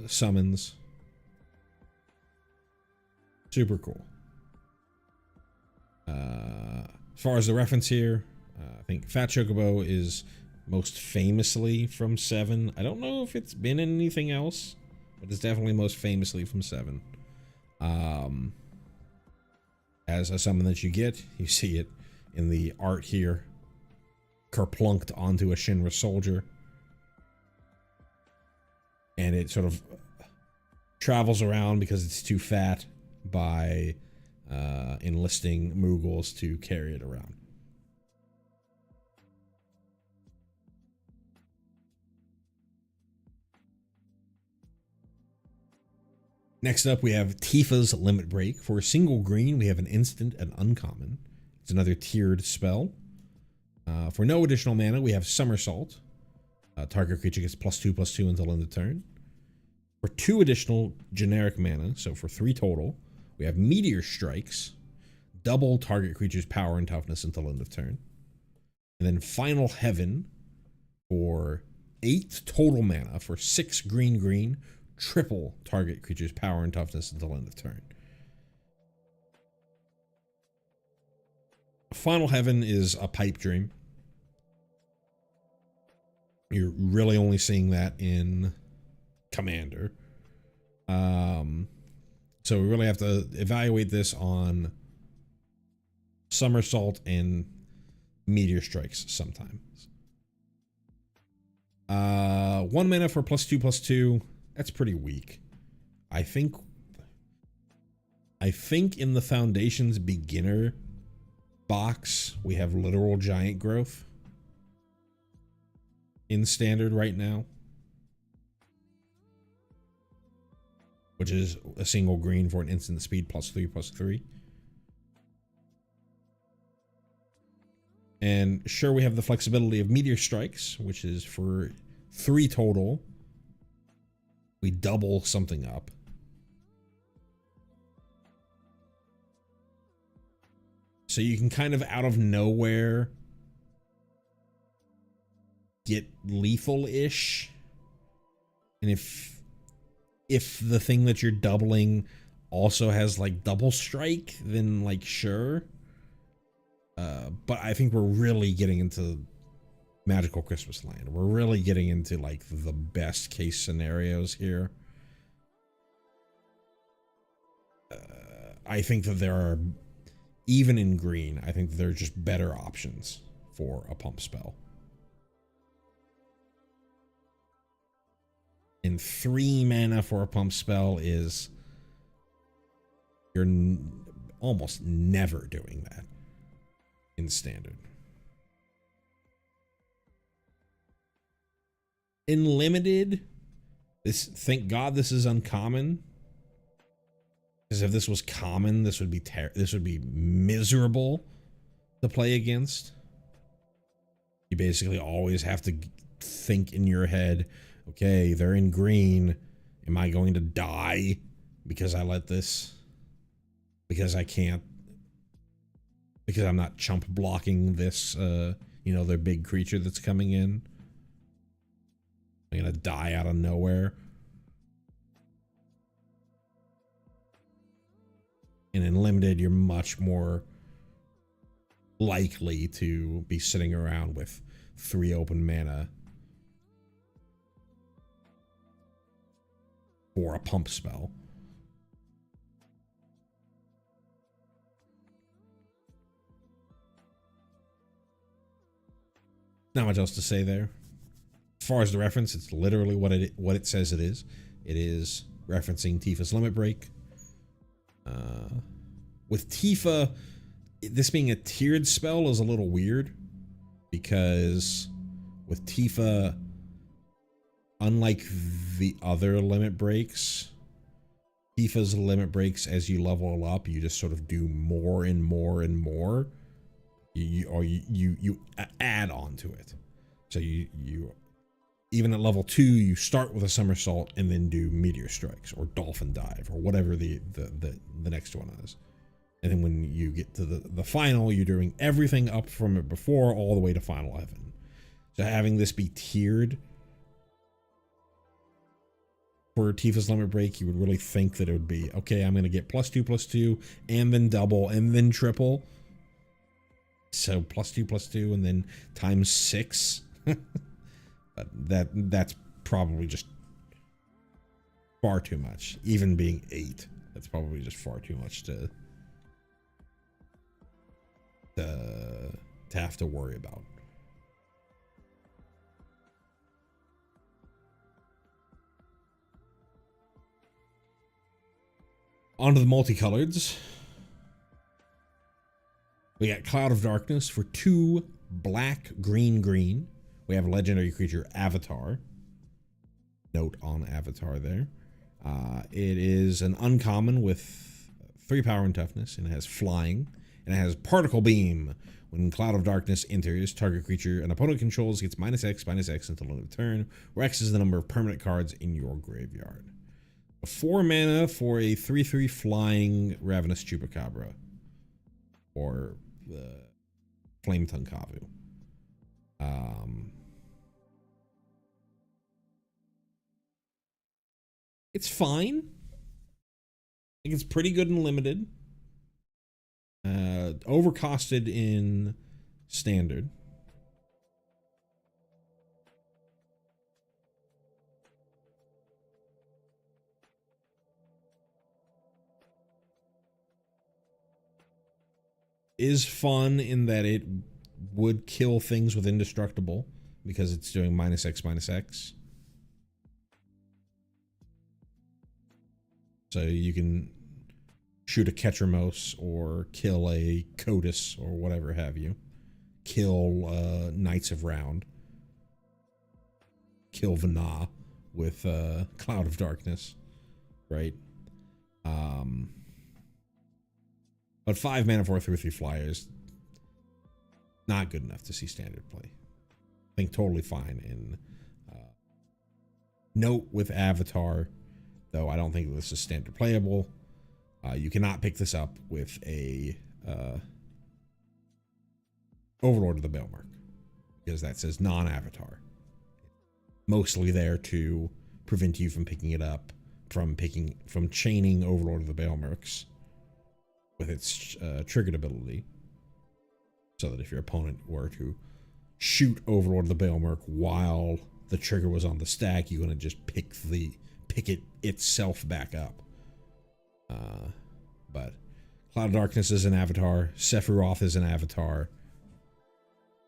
summons. Super cool. As far as the reference here, I think Fat Chocobo is most famously from 7. I don't know if it's been in anything else, but it's definitely most famously from 7. As a summon that you get, you see it in the art here, kerplunked onto a Shinra soldier, and it sort of travels around because it's too fat by enlisting Moogles to carry it around. Next up, we have Tifa's Limit Break. For a single green, we have an instant and uncommon. It's another tiered spell. For no additional mana, we have Somersault. Target creature gets +2/+2 until end of turn. For 2 additional generic mana, so for 3 total, we have Meteor Strikes. Double target creature's power and toughness until end of turn. And then Final Heaven for 8 total mana for 6 green. Triple target creature's power and toughness until end of turn. Final Heaven is a pipe dream. You're really only seeing that in Commander. So we really have to evaluate this on Somersault and Meteor Strikes sometimes. 1 mana for +2/+2. That's pretty weak. I think in the Foundation's beginner box, we have Literal Giant Growth in standard right now, which is a single green for an instant speed +3/+3. And sure, we have the flexibility of Meteor Strikes, which is for 3 total. We double something up. So you can kind of out of nowhere get lethal-ish. And if the thing that you're doubling also has like double strike, then like sure. But I think we're really getting into magical Christmas land. We're really getting into like the best case scenarios here. I think that there are, even in green, I think that there are just better options for a pump spell. And 3 mana for a pump spell is, you're almost never doing that in standard. In limited, thank God this is uncommon. Because if this was common, this would be miserable to play against. You basically always have to think in your head, okay, they're in green. Am I going to die because I let this? Because I can't. Because I'm not chump blocking this, their big creature that's coming in. I'm gonna die out of nowhere. And in limited, you're much more likely to be sitting around with 3 open mana for a pump spell. Not much else to say there. As far as the reference, it's literally what it says it is. It is referencing Tifa's Limit Break. With Tifa, this being a tiered spell is a little weird, because with Tifa, unlike the other limit breaks, Tifa's limit breaks, as you level up, you just sort of do more and more and more. You add on to it. So you even at level 2, you start with a somersault and then do meteor strikes or dolphin dive or whatever the next one is. And then when you get to the final, you're doing everything up from it before all the way to final heaven. So having this be tiered for Tifa's Limit Break, you would really think that it would be, okay, I'm going to get +2/+2 and then double and then triple. So +2/+2 and then times 6. But that's probably just far too much. Even being 8, that's probably just far too much to have to worry about. On to the multicoloreds. We got Cloud of Darkness for 2 black, green. We have a legendary creature, Avatar. Note on Avatar there. It is an uncommon with 3 power and toughness, and it has flying, and it has Particle Beam. When Cloud of Darkness enters, target creature an opponent controls gets -X until end of turn, where X is the number of permanent cards in your graveyard. 4 mana for a 3/3 flying Ravenous Chupacabra, or Flame Tongue Kavu. It's fine. I think it's pretty good and limited. Overcosted in standard. Is fun in that it would kill things with indestructible because it's doing -X. So you can shoot a Ketramos or kill a Cotis or whatever have you. Kill Knights of Round. Kill Vana with Cloud of Darkness, right? But 5 mana for a 3/3 flyer is not good enough to see standard play. I think totally fine in note with Avatar, though I don't think this is standard playable. You cannot pick this up with a Overlord of the Balemark, because that says non-Avatar. Mostly there to prevent you from picking it up, from chaining Overlord of the Balemarks with its triggered ability. so that if your opponent were to shoot Overlord of the Baelmerk while the trigger was on the stack, you're going to just pick it itself back up. But Cloud of Darkness is an avatar. Sephiroth is an avatar.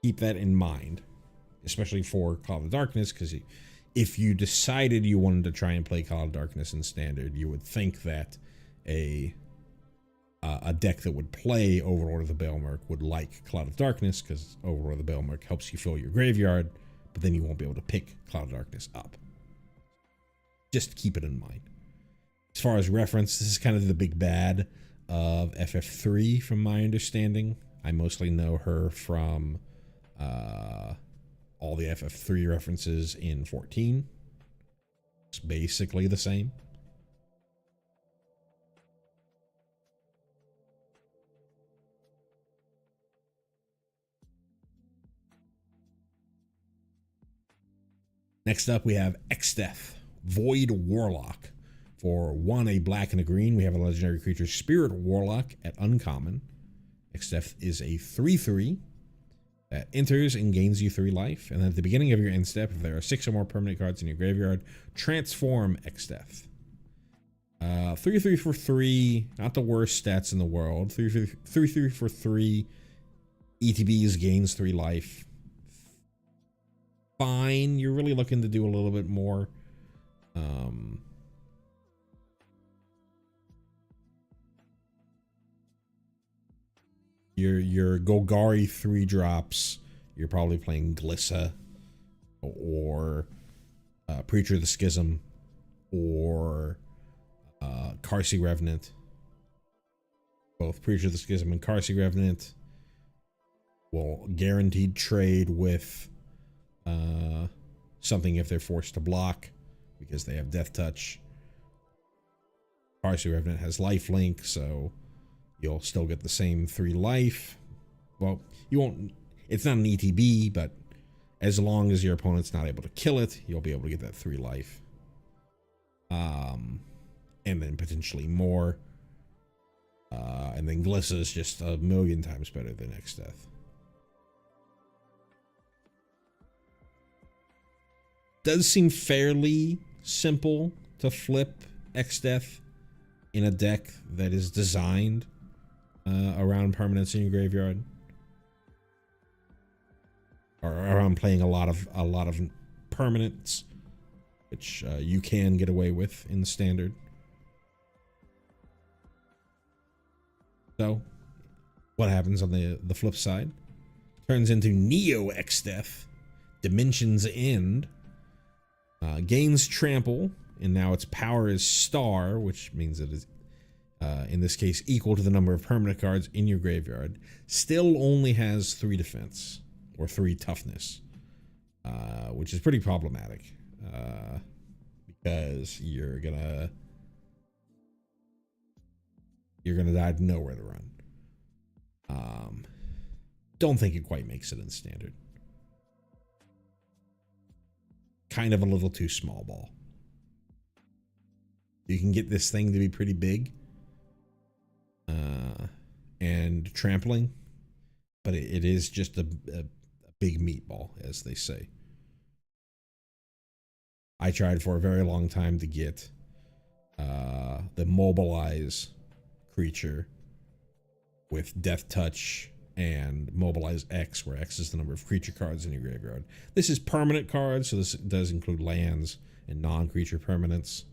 Keep that in mind, especially for Cloud of Darkness, because if you decided you wanted to try and play Cloud of Darkness in Standard, you would think that a deck that would play Overlord of the Baelmerk would like Cloud of Darkness, because Overlord of the Baelmerk helps you fill your graveyard, but then you won't be able to pick Cloud of Darkness up. Just keep it in mind. As far as reference, this is kind of the big bad of FF3 from my understanding. I mostly know her from all the FF3 references in 14. It's basically the same. Next up, we have Exdeath, Void Warlock. For 1, a black and a green, we have a legendary creature, Spirit Warlock, at uncommon. Exdeath is a 3/3 that enters and gains you 3 life. And then at the beginning of your end step, if there are 6 or more permanent cards in your graveyard, transform Exdeath. 3/3 for 3, not the worst stats in the world. 3/3 for 3, ETBs gains 3 life. Fine. You're really looking to do a little bit more. Your Golgari 3-drops, you're probably playing Glissa or Preacher of the Schism or Karsi Revenant. Both Preacher of the Schism and Karsi Revenant will guaranteed trade with something if they're forced to block because they have Death Touch. Karsi Revenant has lifelink, so you'll still get the same 3 life. Well, you won't. It's not an ETB, but as long as your opponent's not able to kill it, you'll be able to get that 3 life. And then potentially more. And then Glissa is just a million times better than Exdeath. Does seem fairly simple to flip Exdeath in a deck that is designed around permanents in your graveyard, or around playing a lot of permanents, which you can get away with in Standard. So, what happens on the flip side? Turns into Neo Exdeath, Dimension's End, gains Trample, and now its power is Star, which means it is, in this case, equal to the number of permanent cards in your graveyard. Still only has 3 defense, or 3 toughness, which is pretty problematic, because you're gonna die to nowhere to run. Don't think it quite makes it in Standard. Kind of a little too small ball. You can get this thing to be pretty big and trampling, but it is just a big meatball, as they say. I tried for a very long time to get the Mobilize creature with Death Touch and Mobilize X, where X is the number of creature cards in your graveyard. This is permanent cards, so this does include lands and non-creature permanents.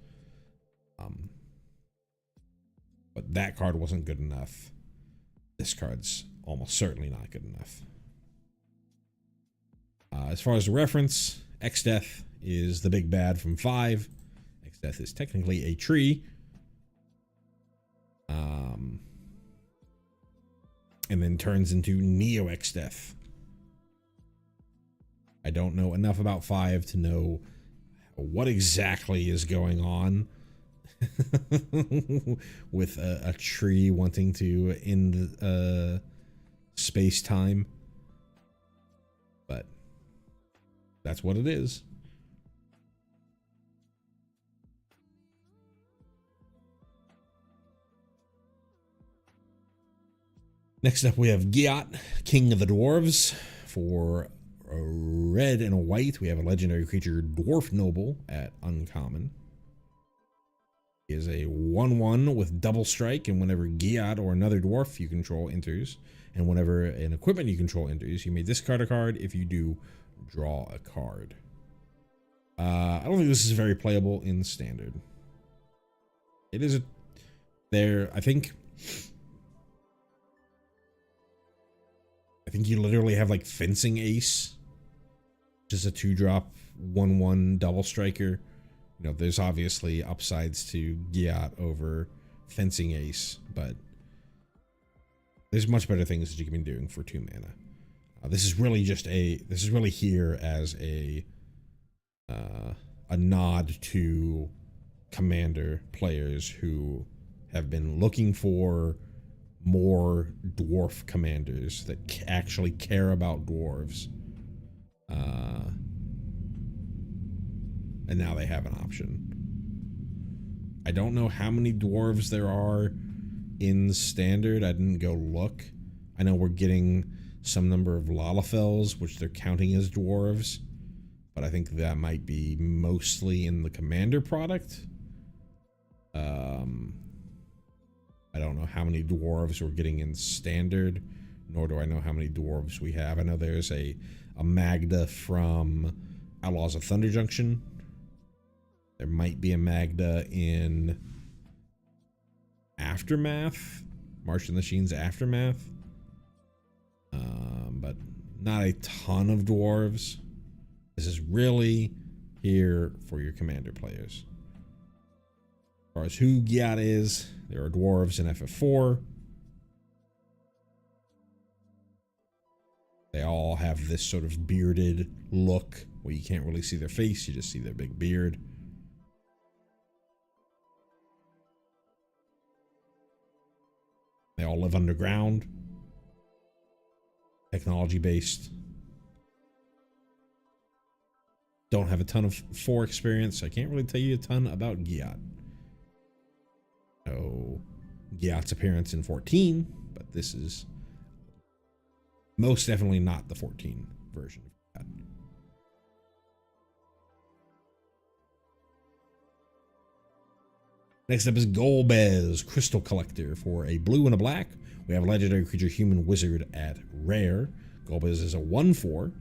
But that card wasn't good enough. This card's almost certainly not good enough. As far as the reference, Exdeath is the big bad from 5. Exdeath is technically a tree. And then turns into Neo Exdeath. I don't know enough about 5 to know what exactly is going on with a tree wanting to end space-time. But that's what it is. Next up, we have Giat, King of the Dwarves. For a red and a white, we have a legendary creature, Dwarf Noble, at uncommon. He is a 1/1 with double strike, and whenever Giat or another dwarf you control enters, and whenever an equipment you control enters, you may discard a card. If you do, draw a card. I don't think this is very playable in standard. It is I think you literally have like Fencing Ace, just a 2-drop 1/1 double striker. You know, there's obviously upsides to Giat over Fencing Ace, but there's much better things that you can be doing for 2 mana. This is really here as a nod to Commander players who have been looking for more dwarf commanders that actually care about dwarves, and now they have an option. I don't know how many dwarves there are in standard. I didn't go look. I know we're getting some number of Lalafels, which they're counting as dwarves, but I think that might be mostly in the commander product. I don't know how many dwarves we're getting in standard, nor do I know how many dwarves we have. I know there's a Magda from Outlaws of Thunder Junction. There might be a Magda in Aftermath, March of the Machines Aftermath, but not a ton of dwarves. This is really here for your commander players. As far as who Giat is, there are dwarves in FF4. They all have this sort of bearded look where you can't really see their face, you just see their big beard. They all live underground. Technology based. Don't have a ton of 4 experience, so I can't really tell you a ton about Giat. So, Giat's appearance in 14, but this is most definitely not the 14 version of Giat. Next up is Golbez, Crystal Collector. For a blue and a black, we have a legendary creature, Human Wizard, at rare. Golbez is a 1/4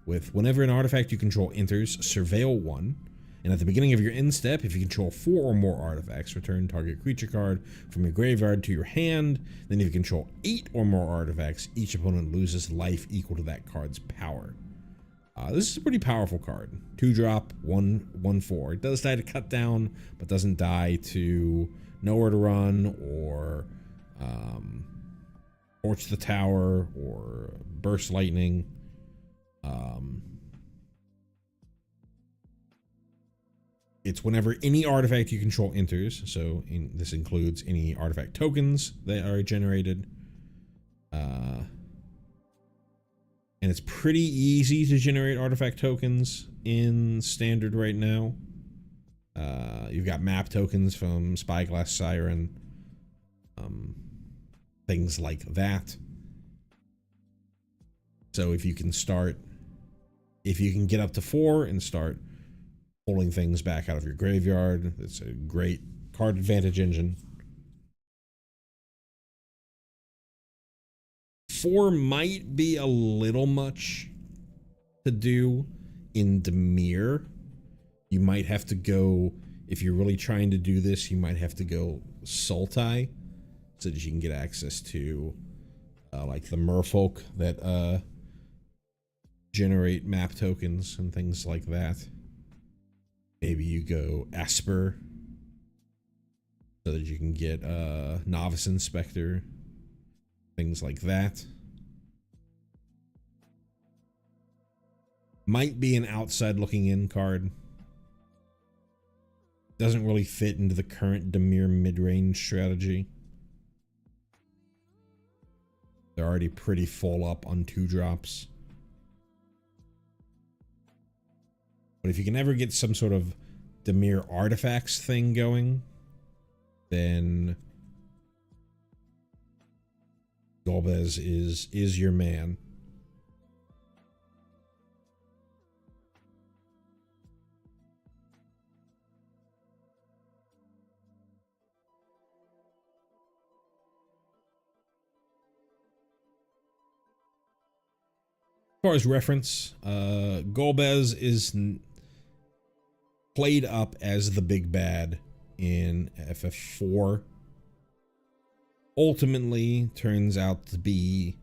with whenever an artifact you control enters, surveil 1. And at the beginning of your end step, if you control 4 or more artifacts, return target creature card from your graveyard to your hand. Then if you control 8 or more artifacts, each opponent loses life equal to that card's power. This is a pretty powerful card. 2-drop, 1/4. It does die to cut down, but doesn't die to nowhere to run or torch the tower or burst lightning. It's whenever any artifact you control enters, so this includes any artifact tokens that are generated. And it's pretty easy to generate artifact tokens in standard right now. You've got map tokens from Spyglass Siren, things like that. So if you can get up to 4 and start pulling things back out of your graveyard, it's a great card advantage engine. 4 might be a little much to do in Dimir. You might have to go, if you're really trying to do this, you might have to go Sultai so that you can get access to like the merfolk that generate map tokens and things like that. Maybe you go Esper so that you can get Novice Inspector, things like that. Might be an outside looking in card. Doesn't really fit into the current Dimir mid-range strategy. They're already pretty full up on 2-drops. But if you can ever get some sort of Dimir artifacts thing going, then Golbez is your man. As far as reference, Golbez is played up as the big bad in FF4. Ultimately, turns out to be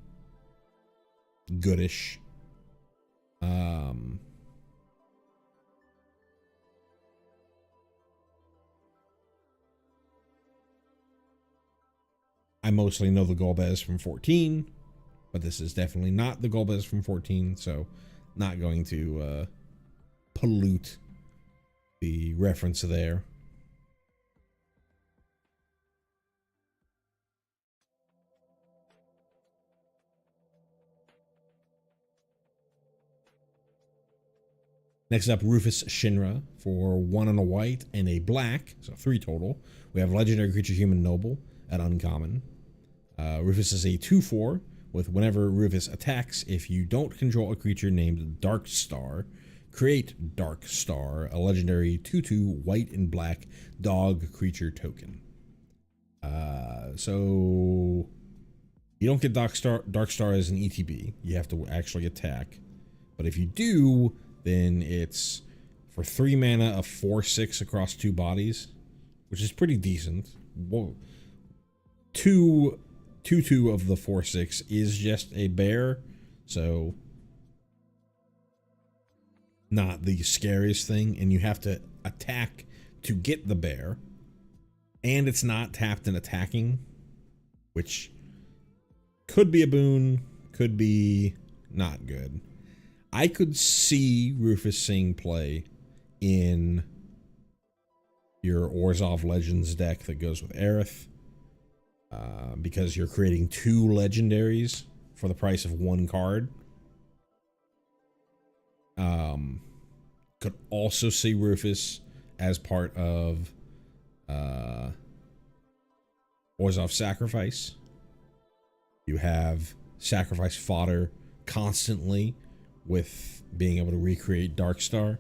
goodish. I mostly know the Golbez from 14. But this is definitely not the Golbez from 14, so not going to pollute the reference there. Next up, Rufus Shinra for 1 and a white and a black, so 3 total. We have Legendary Creature Human Noble at uncommon. Rufus is a 2/4. With whenever Rufus attacks, if you don't control a creature named Dark Star, create Dark Star, a legendary 2/2 white and black dog creature token. So you don't get Dark Star as an ETB. You have to actually attack. But if you do, then it's for 3 mana, a 4/6 across 2 bodies, which is pretty decent. Whoa. 2/2 of the 4/6 is just a bear, so not the scariest thing, and you have to attack to get the bear, and it's not tapped and attacking, which could be a boon, could be not good. I could see Rufus Singh play in your Orzhov Legends deck that goes with Aerith. Because you're creating 2 legendaries for the price of 1 card. Could also see Rufus as part of Orzhov Sacrifice. You have sacrifice fodder constantly with being able to recreate Darkstar.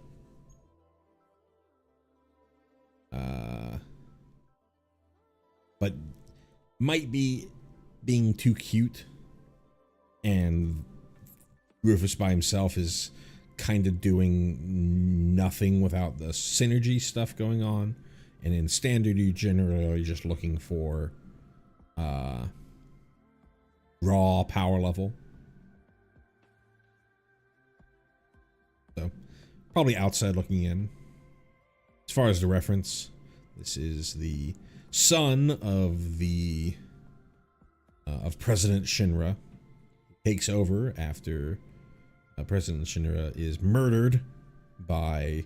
But might be being too cute, and Rufus by himself is kind of doing nothing without the synergy stuff going on, and in standard you generally are just looking for raw power level. So probably outside looking in. As far as the reference, this is the son of the of President Shinra. Takes over after President Shinra is murdered by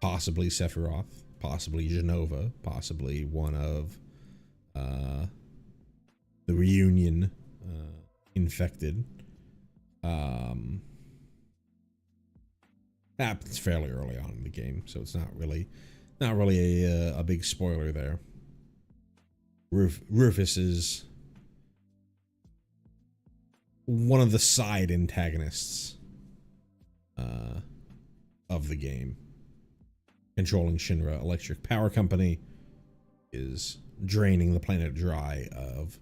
possibly Sephiroth, possibly Genova, possibly one of the reunion infected. Happens fairly early on in the game, so it's not really a big spoiler there. Rufus is one of the side antagonists of the game. Controlling Shinra Electric Power Company, is draining the planet dry of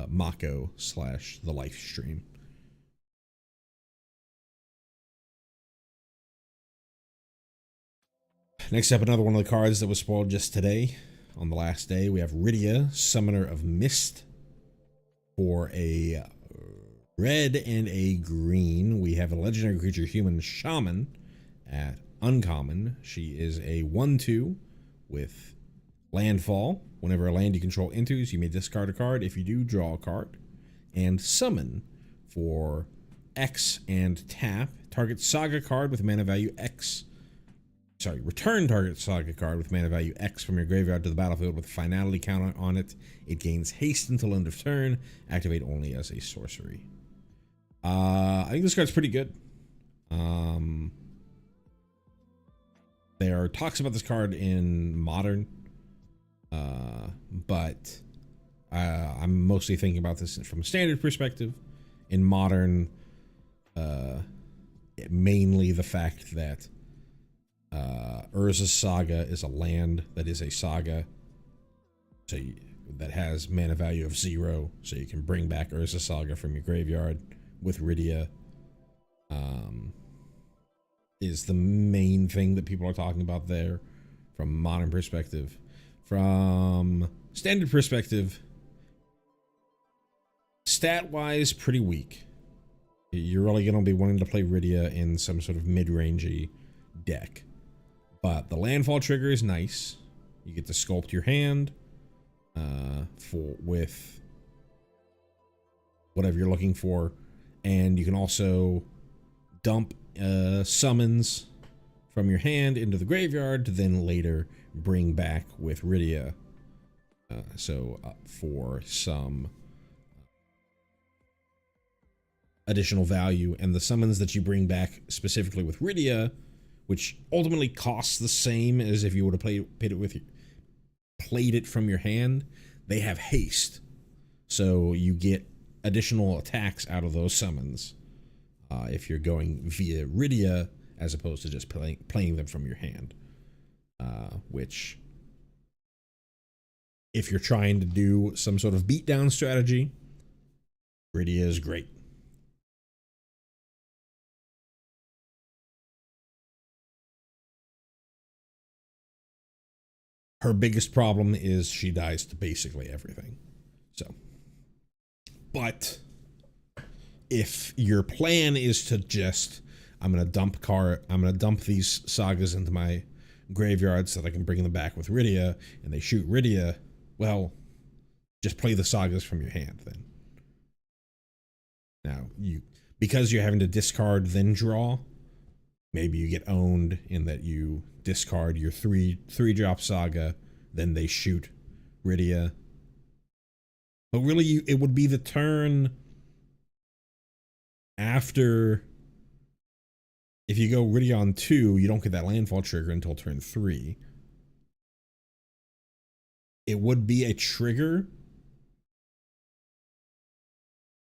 Mako / the life stream. Next up, another one of the cards that was spoiled just today. On the last day, we have Rydia, Summoner of Mist. For a red and a green, we have a legendary creature, Human Shaman, at uncommon. She is a 1/2 with landfall. Whenever a land you control enters, you may discard a card. If you do, draw a card. And summon for X and tap. Target Saga card with mana value X. Return target Saga card with mana value X from your graveyard to the battlefield with a finality counter on it. It gains haste until end of turn. Activate only as a sorcery. I think this card's pretty good. There are talks about this card in Modern, but I'm mostly thinking about this from a standard perspective. In modern, mainly the fact that Urza's Saga is a land that is a saga, so that has mana value of 0, so you can bring back Urza's Saga from your graveyard with Rydia. Is the main thing that people are talking about there from modern perspective. From standard perspective, stat-wise, pretty weak. You're really going to be wanting to play Rydia in some sort of mid-rangey deck. But the landfall trigger is nice. You get to sculpt your hand with whatever you're looking for. And you can also dump summons from your hand into the graveyard to then later bring back with Rydia. For some additional value, and the summons that you bring back specifically with Rydia, which ultimately costs the same as if you would have played it from your hand, they have haste, so you get additional attacks out of those summons if you're going via Rydia as opposed to just playing them from your hand, which, if you're trying to do some sort of beatdown strategy, Rydia is great. Her biggest problem is she dies to basically everything. So, but if your plan is to just, I'm gonna dump these sagas into my graveyard so that I can bring them back with Rydia, and they shoot Rydia, well, just play the sagas from your hand then. Now, because you're having to discard then draw, maybe you get owned in that you discard your three drop saga, then they shoot Rydia. But really, it would be the turn after. If you go Rydia on 2, you don't get that landfall trigger until turn 3. It would be a trigger.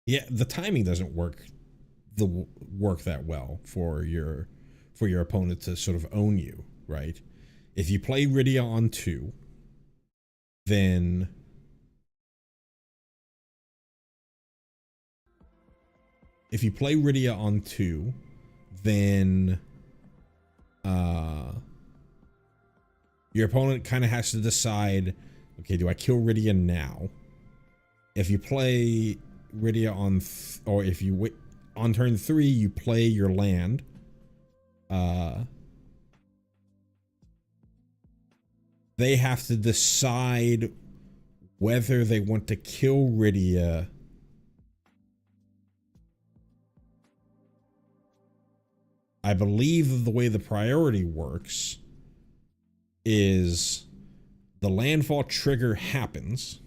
Yeah, the timing doesn't work that well for your opponent to sort of own you, right? If you play Rydia on 2, then your opponent kind of has to decide, okay, do I kill Rydia now? If you play Rydia or if you wait on turn 3, you play your land. They have to decide whether they want to kill Rydia I believe the way the priority works is the landfall trigger happens,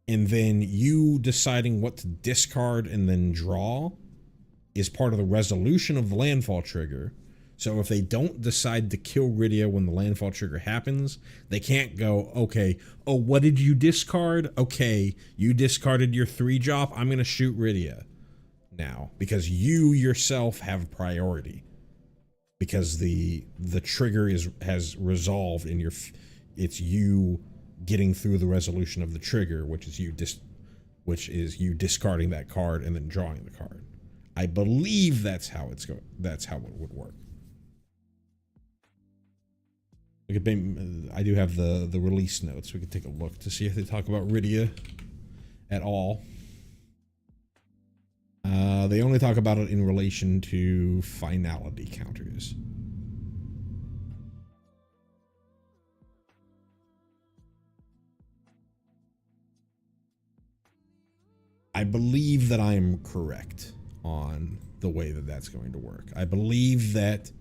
and then you deciding what to discard and then draw is part of the resolution of the landfall trigger. So if they don't decide to kill Rydia when the landfall trigger happens, they can't go, okay, oh, what did you discard? Okay, you discarded your 3-drop. I'm going to shoot Rydia now because you yourself have priority, because the trigger has resolved in it's you getting through the resolution of the trigger, which is you discarding that card and then drawing the card. I believe that's how it would work. I do have the release notes. We could take a look to see if they talk about Rydia at all. They only talk about it in relation to finality counters. I believe that I am correct on the way that that's going to work. I believe that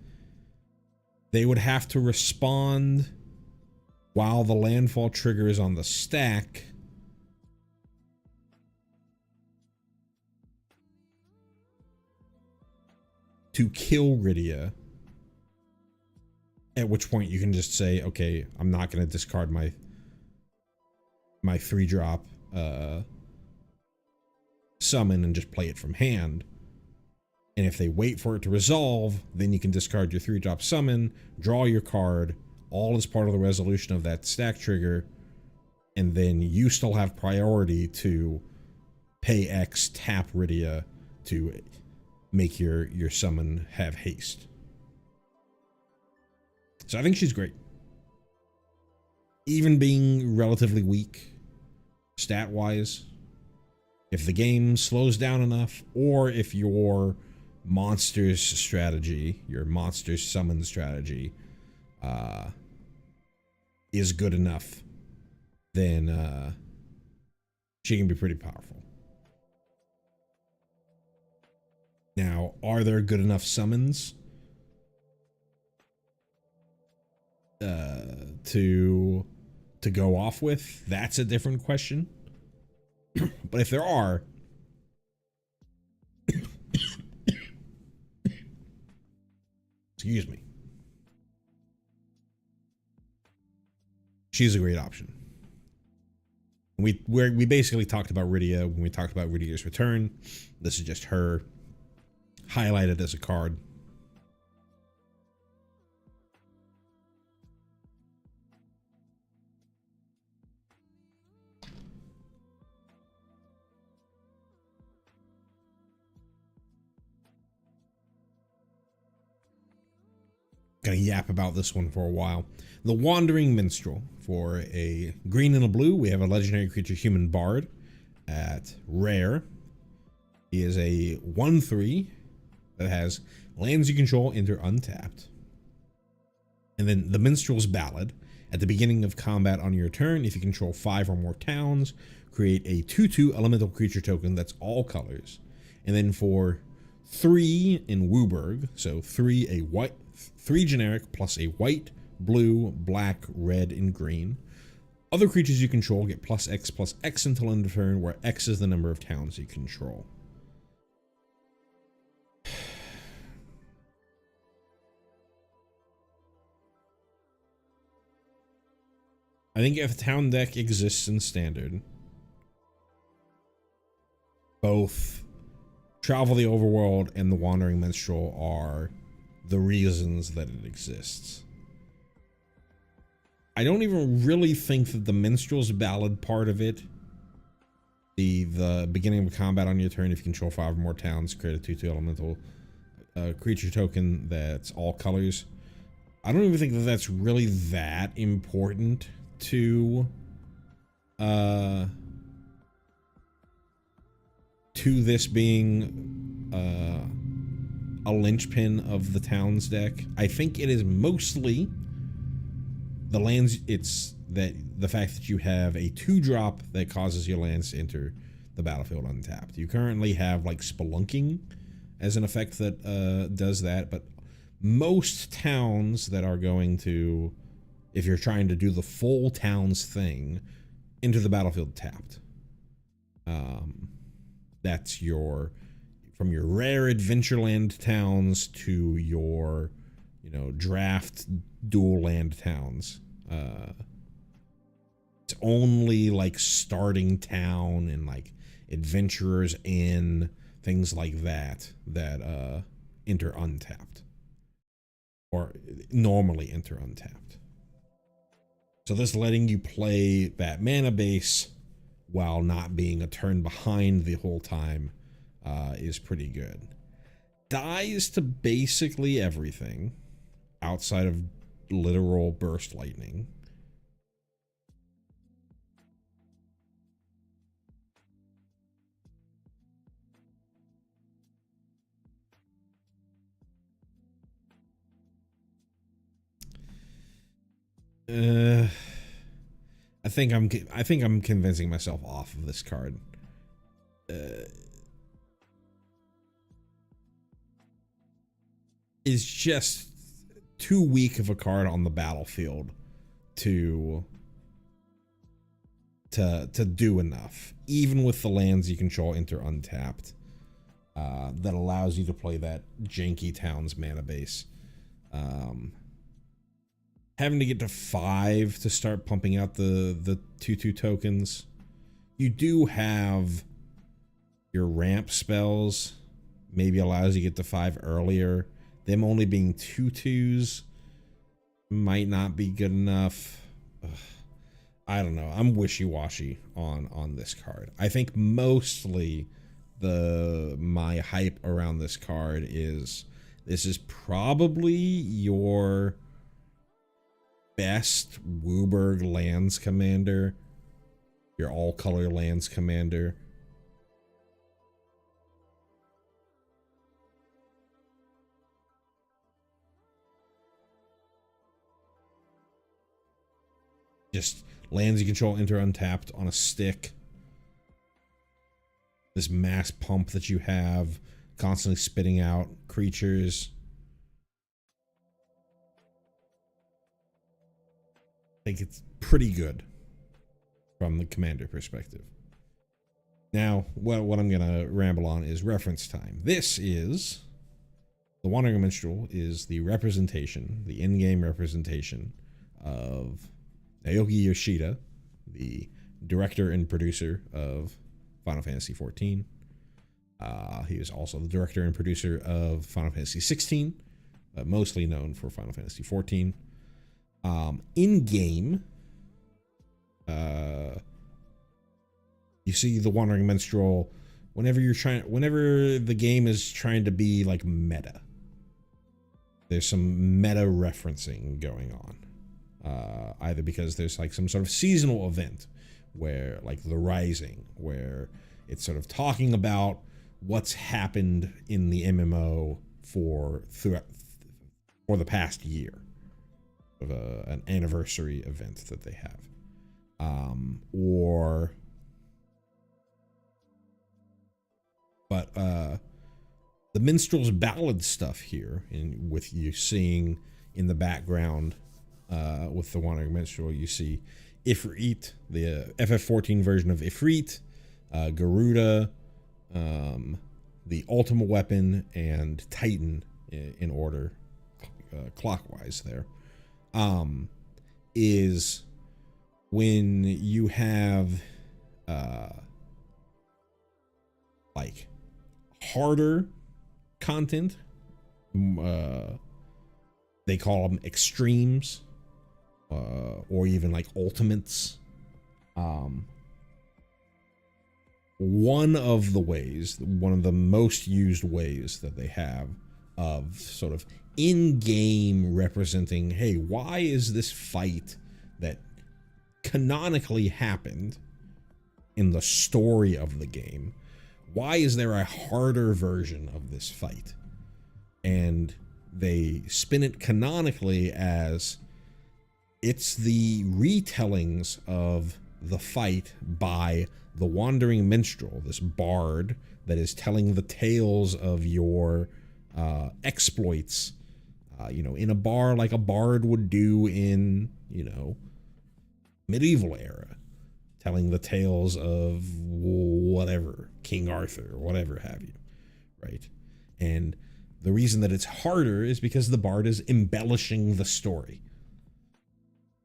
they would have to respond while the landfall trigger is on the stack to kill Rydia, at which point you can just say, okay, I'm not going to discard my my 3-drop summon and just play it from hand. And if they wait for it to resolve, then you can discard your 3-drop summon, draw your card, all as part of the resolution of that stack trigger, and then you still have priority to pay X, tap Rydia to make your summon have haste. So I think she's great. Even being relatively weak, stat-wise, if the game slows down enough, or if your monsters strategy, your monsters summon strategy, is good enough, then she can be pretty powerful. Now, are there good enough summons to go off with? That's a different question. But if there are, excuse me, she's a great option. We basically talked about Rydia when we talked about Rydia's return. This is just her highlighted as a card. Gonna yap about this one for a while. The Wandering Minstrel. For a green and a blue, we have a legendary creature, Human Bard, at rare. He is a 1/3 that has lands you control enter untapped. And then the Minstrel's Ballad. At the beginning of combat on your turn, if you control 5 or more towns, create a 2/2 elemental creature token that's all colors. And then for 3 in Wooburg, so 3 generic plus a white, blue, black, red, and green. Other creatures you control get +X until end of turn, where X is the number of towns you control. I think if a town deck exists in Standard, both Travel the Overworld and the Wandering Minstrel are the reasons that it exists. I don't even really think that the Minstrel's Ballad part of it, the beginning of combat on your turn, if you control 5 or more towns, create a 2/2 elemental creature token that's all colors. I don't even think that that's really that important to this being a linchpin of the towns deck. I think it is mostly the lands. It's that the fact that you have a 2-drop that causes your lands to enter the battlefield untapped. You currently have like Spelunking as an effect that does that, but most towns that are going to, if you're trying to do the full towns thing, enter the battlefield tapped. That's from your rare Adventureland towns to your, draft dual land towns. It's only like Starting Town and like Adventurers Inn, things like that enter untapped, or normally enter untapped. So this letting you play that mana base while not being a turn behind the whole time is pretty good. Dies to basically everything outside of literal burst lightning. I think I'm convincing myself off of this card. Is just too weak of a card on the battlefield to do enough, even with the lands you control enter untapped, that allows you to play that janky towns mana base. having to get to 5 to start pumping out the 2/2 tokens. You do have your ramp spells, maybe allows you to get to 5 earlier. Them only being 2/2s might not be good enough. Ugh. I don't know. I'm wishy-washy on this card. I think mostly my hype around this card is this is probably your best Wooburg lands commander, your all-color lands commander. Just lands you control enter untapped on a stick. This mass pump that you have, constantly spitting out creatures. I think it's pretty good from the commander perspective. Now, what I'm gonna ramble on is reference time. This is the Wandering Minstrel is the representation, the in-game representation of Naoki Yoshida, the director and producer of Final Fantasy XIV. He is also the director and producer of Final Fantasy XVI, but mostly known for Final Fantasy XIV. In-game, you see the Wandering Minstrel whenever the game is trying to be like meta. There's some meta referencing going on. Either because there's like some sort of seasonal event where like the Rising, where it's sort of talking about what's happened in the MMO for the past year of an anniversary event that they have, but the Minstrel's Ballad stuff here, with you seeing in the background. With the Wandering Minstrel, you see Ifrit, the FF14 version of Ifrit, Garuda, the Ultimate Weapon, and Titan in order, clockwise there. Is when you have like harder content, they call them extremes, or even like ultimates. One of the most used ways that they have of sort of in-game representing, hey, why is this fight that canonically happened in the story of the game, why is there a harder version of this fight? And they spin it canonically as it's the retellings of the fight by the Wandering Minstrel, this bard that is telling the tales of your exploits, in a bar like a bard would do in, medieval era, telling the tales of whatever, King Arthur or whatever have you, right? And the reason that it's harder is because the bard is embellishing the story.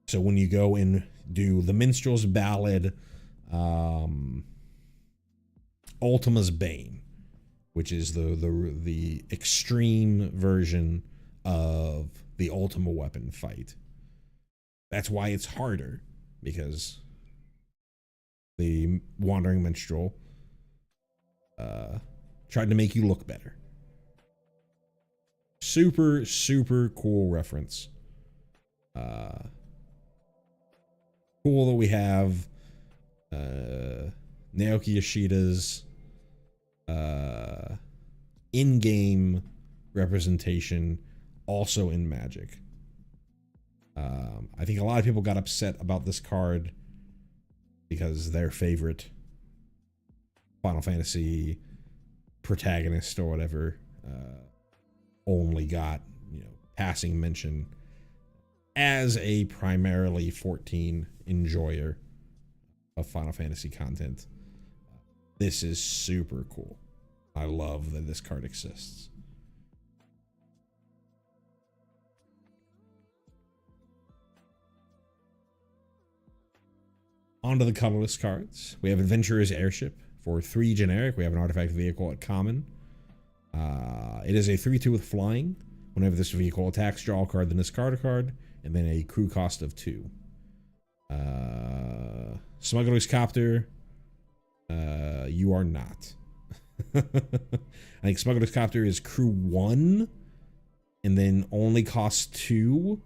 So when you go and do the Minstrel's Ballad, Ultima's Bane, which is the extreme version of the Ultima Weapon fight, that's why it's harder, because the Wandering Minstrel tried to make you look better. Super, super cool reference. Cool that we have Naoki Yoshida's in-game representation also in Magic. I think a lot of people got upset about this card because their favorite Final Fantasy protagonist or whatever only got, passing mention as a primarily 14 enjoyer of Final Fantasy content. This is super cool. I love that this card exists. Onto the colorless cards. We have Adventurer's Airship. For 3 generic, we have an artifact vehicle at common. It is a 3/2 with flying. Whenever this vehicle attacks, draw a card, then discard a card, and then a crew cost of 2. Smuggler's Copter. You are not. I think Smuggler's Copter is crew 1, and then only costs 2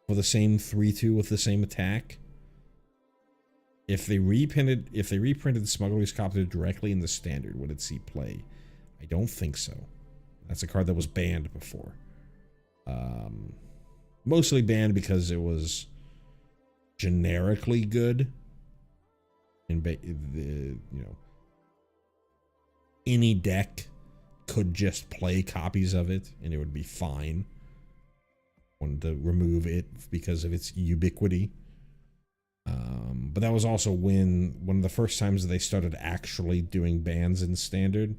for the same 3/2 with the same attack. If they reprinted the Smuggler's Copter directly in the standard, would it see play? I don't think so. That's a card that was banned before. Mostly banned because it was generically good. And any deck could just play copies of it and it would be fine. Wanted to remove it because of its ubiquity. But that was also one of the first times that they started actually doing bans in standard.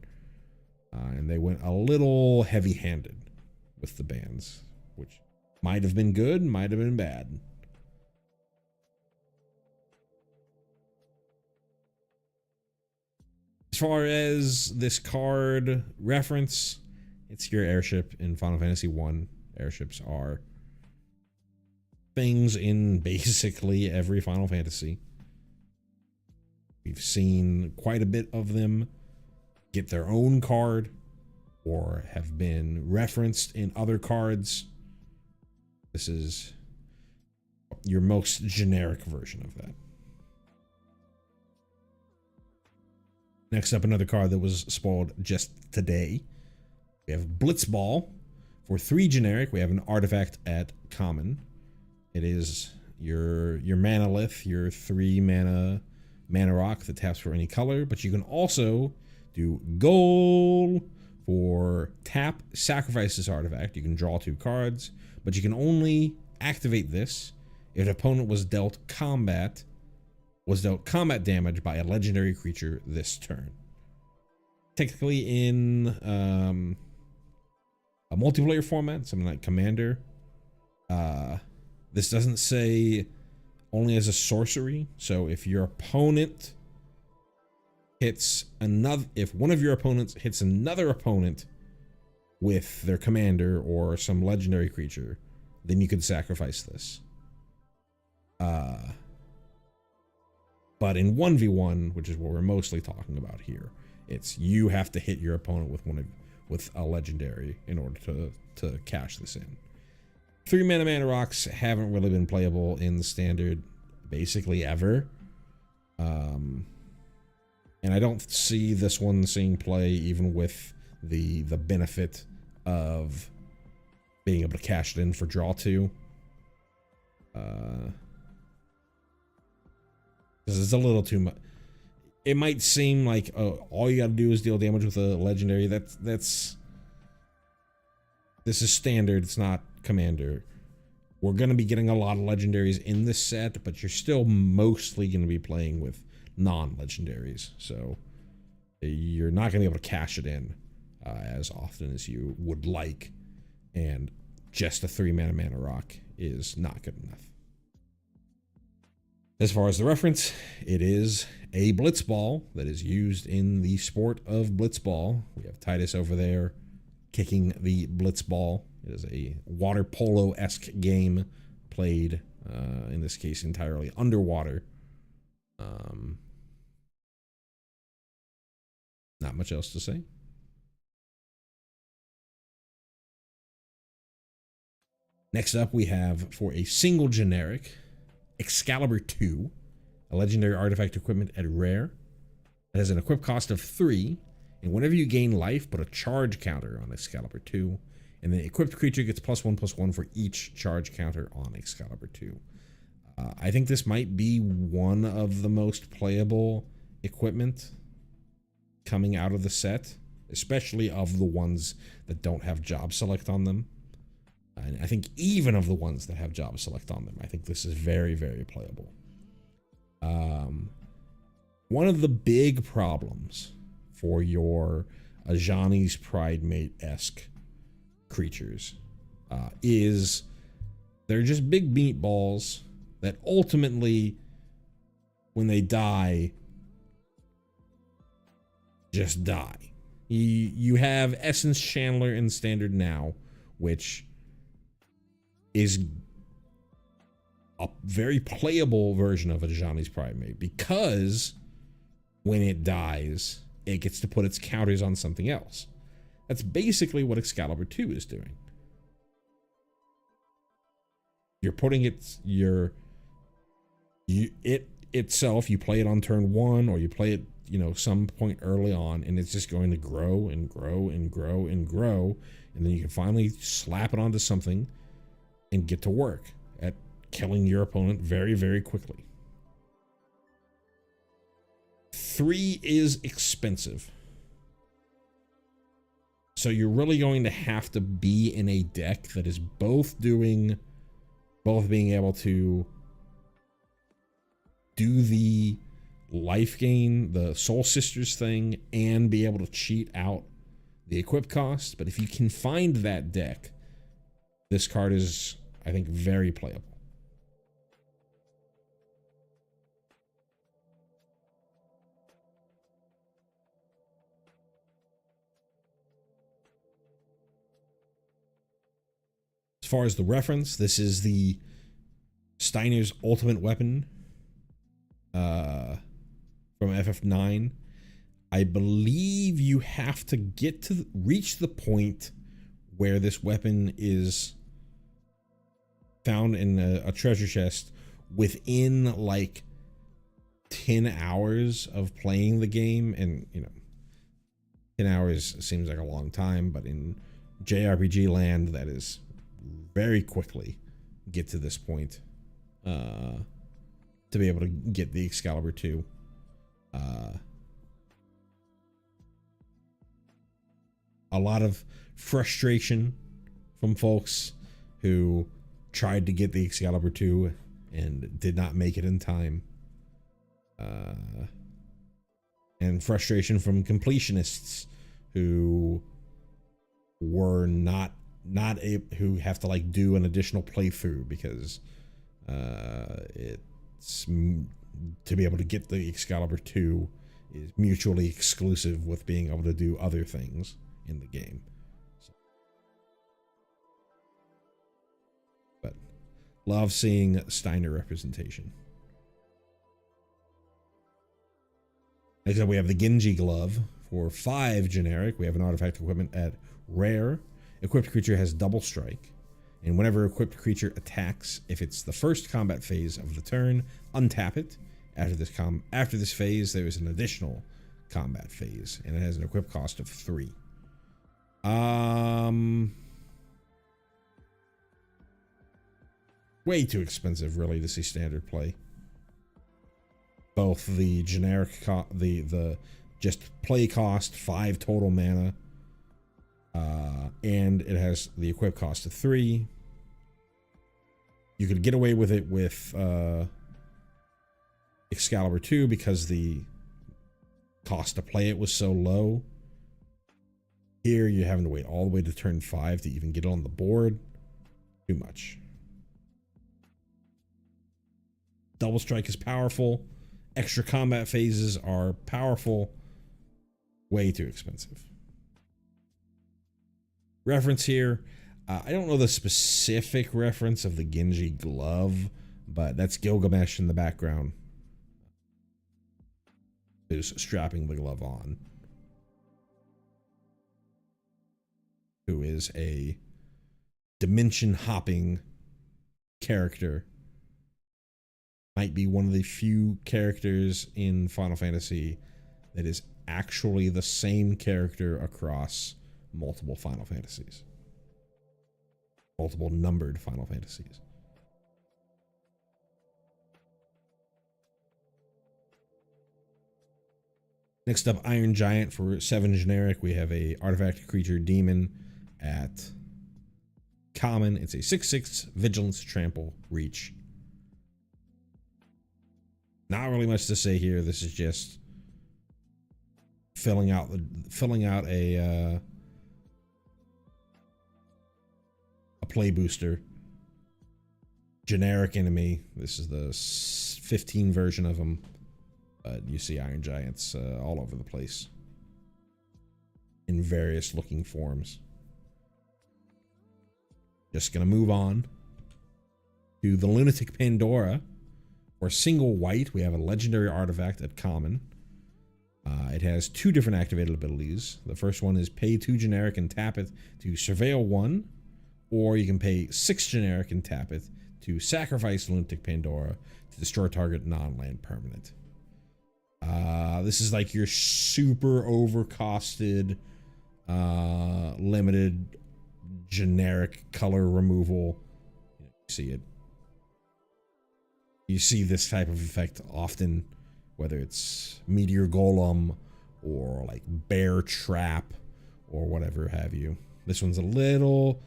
And they went a little heavy-handed with the bans, which might have been good, might have been bad. As far as this card reference, it's your airship in Final Fantasy I. Airships are things in basically every Final Fantasy. We've seen quite a bit of them get their own card or have been referenced in other cards. This is your most generic version of that. Next up, another card that was spoiled just today. We have Blitzball. For 3 generic, we have an artifact at common. It is your Manalith, your 3 mana rock that taps for any color, but you can also do goal for tap, sacrifice this artifact. You can draw 2 cards, but you can only activate this if an opponent was dealt combat damage by a legendary creature this turn. Technically in a multiplayer format, something like Commander, this doesn't say only as a sorcery. So if your opponent hits if one of your opponents hits another opponent with their commander or some legendary creature, then you could sacrifice this. But in 1v1, which is what we're mostly talking about here, it's you have to hit your opponent with a legendary in order to cash this in. 3 mana rocks haven't really been playable in the standard basically ever. And I don't see this one seeing play even with the benefit of being able to cash it in for draw 2. Because it's a little too much. It might seem like all you gotta do is deal damage with a legendary. This is standard, it's not Commander. We're gonna be getting a lot of legendaries in this set, but you're still mostly gonna be playing with non-legendaries, so you're not gonna be able to cash it in as often as you would like, and just a 3 mana rock is not good enough. As far as the reference, it is a blitzball that is used in the sport of blitzball. We have Titus over there kicking the blitzball. It is a water polo-esque game played, in this case, entirely underwater. Not much else to say. Next up, we have, for a single generic, Excalibur 2, a legendary artifact equipment at rare. It has an equip cost of 3, and whenever you gain life, put a charge counter on Excalibur 2, and the equipped creature gets +1/+1 for each charge counter on Excalibur 2. I think this might be one of the most playable equipment coming out of the set, especially of the ones that don't have job select on them. And I think even of the ones that have job select on them, I think this is very, very playable. One of the big problems for your Ajani's Pridemate-esque creatures is they're just big meatballs that ultimately when they die, just die. You have Essence Chandler in Standard now, which is a very playable version of a Ajani's Primate, because when it dies, it gets to put its counters on something else. That's basically what Excalibur 2 is doing. You're putting it itself, you play it on turn 1, or you play it, some point early on, and it's just going to grow and grow and grow and grow, and then you can finally slap it onto something and get to work at killing your opponent very, very quickly. 3 is expensive. So you're really going to have to be in a deck that is both being able to do the life gain, the Soul Sisters thing, and be able to cheat out the equip cost. But if you can find that deck, this card is, I think, very playable. As far as the reference, this is the Steiner's Ultimate Weapon from FF9. I believe you have to reach the point where this weapon is found in a treasure chest within like 10 hours of playing the game. And 10 hours seems like a long time, but in JRPG land, that is very quickly get to this point to be able to get the Excalibur 2. A lot of frustration from folks who tried to get the Excalibur 2 and did not make it in time. And frustration from completionists who were not who have to like do an additional playthrough because it's to be able to get the Excalibur 2 is mutually exclusive with being able to do other things in the game. So, but love seeing Steiner representation. Next up, we have the Genji Glove for 5 generic. We have an artifact equipment at rare. Equipped creature has double strike, and whenever equipped creature attacks, if it's the first combat phase of the turn, untap it. After this phase, there is an additional combat phase, and it has an equip cost of 3. Way too expensive, really, to see standard play. Both the generic the just play cost 5 total mana. And it has the equip cost of 3. You could get away with it with Excalibur 2 because the cost to play it was so low. Here you're having to wait all the way to turn 5 to even get it on the board. Too much. Double strike is powerful. Extra combat phases are powerful. Way too expensive. Reference here, I don't know the specific reference of the Genji Glove, but that's Gilgamesh in the background who's strapping the glove on, who is a dimension hopping character. Might be one of the few characters in Final Fantasy that is actually the same character across multiple Final Fantasies. Multiple numbered Final Fantasies. Next up, Iron Giant for 7 generic. We have a artifact creature demon at common. It's a 6/6 vigilance, trample, reach. Not really much to say here. This is just filling out a play booster. Generic enemy. This is the 15 version of them. But you see Iron Giants all over the place in various looking forms. Just gonna move on to the Lunatic Pandora. For single white, we have a legendary artifact at common. It has 2 different activated abilities. The first one is pay 2 generic and tap it to surveil 1, or you can pay 6 generic and tap it to sacrifice Lunatic Pandora to destroy target non-land permanent. This is like your super overcosted, limited generic color removal. You see it. You see this type of effect often, whether it's Meteor Golem or like Bear Trap or whatever have you. This one's a little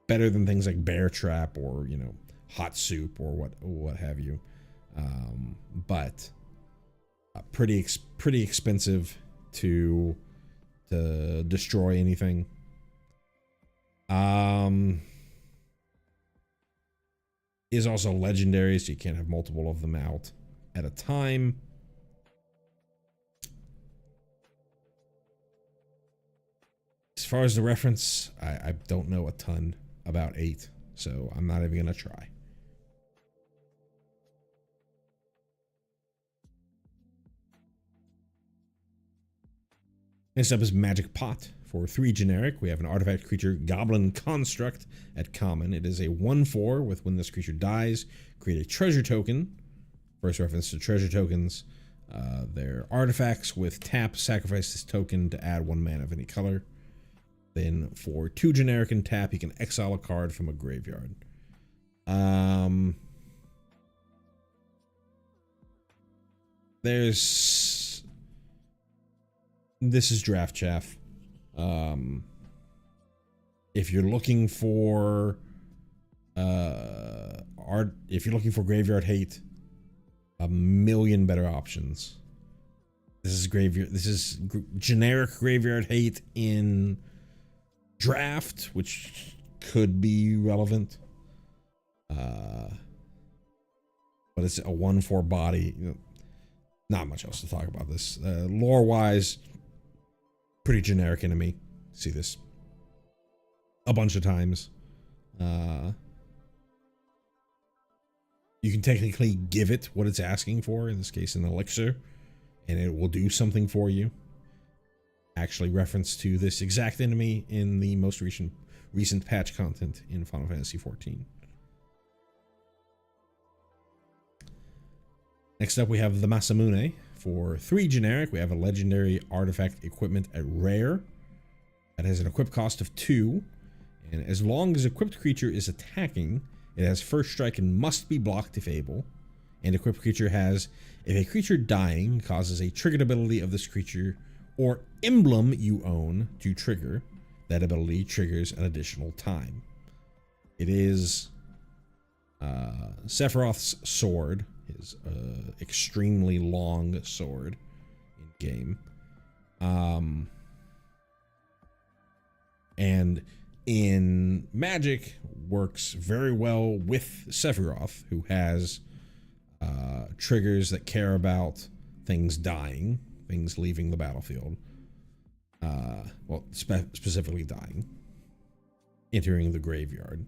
better than things like Bear Trap or, you know, Hot Soup or what have you. But pretty expensive to destroy anything. Is also legendary, so you can't have multiple of them out at a time. As far as the reference, I don't know a ton about 8, so I'm not even gonna try. Next up is Magic Pot. For 3 generic, we have an artifact creature, Goblin Construct, at common. It is a 1/4 with when this creature dies, create a treasure token. First reference to treasure tokens. They're artifacts with tap, sacrifice this token to add 1 mana of any color. Then for 2 generic and tap, you can exile a card from a graveyard. This is draft chaff. If you're looking for if you're looking for graveyard hate, a million better options. This is generic graveyard hate in draft, which could be relevant. But it's a 1/4 body. You know, not much else to talk about this. Lore wise, pretty generic enemy. See this a bunch of times. You can technically give it what it's asking for, in this case an elixir, and it will do something for you. Actually reference to this exact enemy in the most recent patch content in Final Fantasy XIV. Next up we have the Masamune. For 3 generic, we have a legendary artifact equipment at rare. That has an equip cost of 2. And as long as equipped creature is attacking, it has first strike and must be blocked if able. And equipped creature has, if a creature dying causes a triggered ability of this creature or emblem you own to trigger, that ability triggers an additional time. It is Sephiroth's sword, his extremely long sword in game. And in Magic works very well with Sephiroth, who has triggers that care about things dying, things leaving the battlefield. Well, specifically dying, entering the graveyard.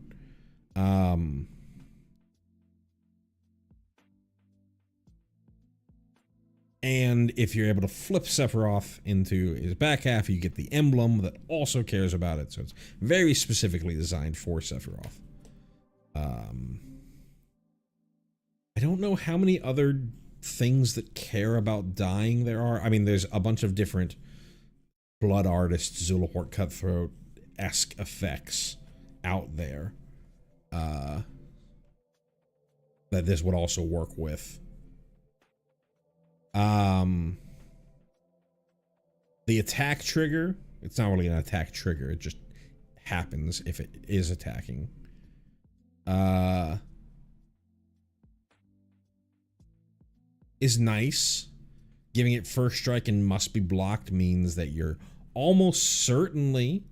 And if you're able to flip Sephiroth into his back half, you get the emblem that also cares about it. So it's very specifically designed for Sephiroth. I don't know how many other things that care about dying there are. I mean, there's a bunch of different Blood Artist, Zulahort Cutthroat-esque effects out there that this would also work with. The attack trigger, it's not really an attack trigger, it just happens if it is attacking. Is nice. Giving it first strike and must be blocked means that you're almost certainly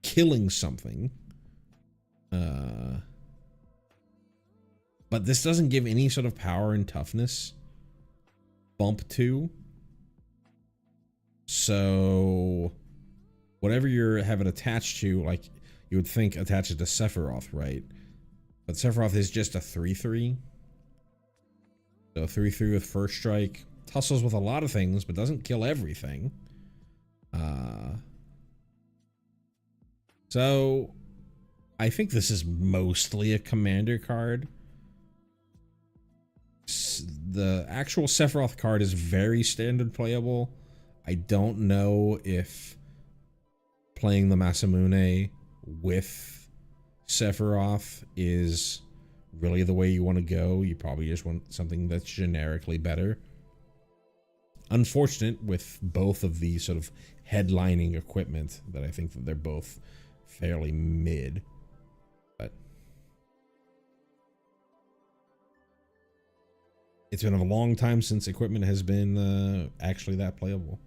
killing something. But this doesn't give any sort of power and toughness. bump to. So whatever you have it attached to, like you would think attach it to Sephiroth, right? But Sephiroth is just a 3/3. So 3/3 with first strike. Tussles with a lot of things, but doesn't kill everything. So I think this is mostly a commander card. The actual Sephiroth card is very standard playable. I don't know if playing the Masamune with Sephiroth is really the way you want to go. You probably just want something that's generically better. Unfortunate with both of these sort of headlining equipment that I think that they're both fairly mid. But it's been a long time since equipment has been actually that playable.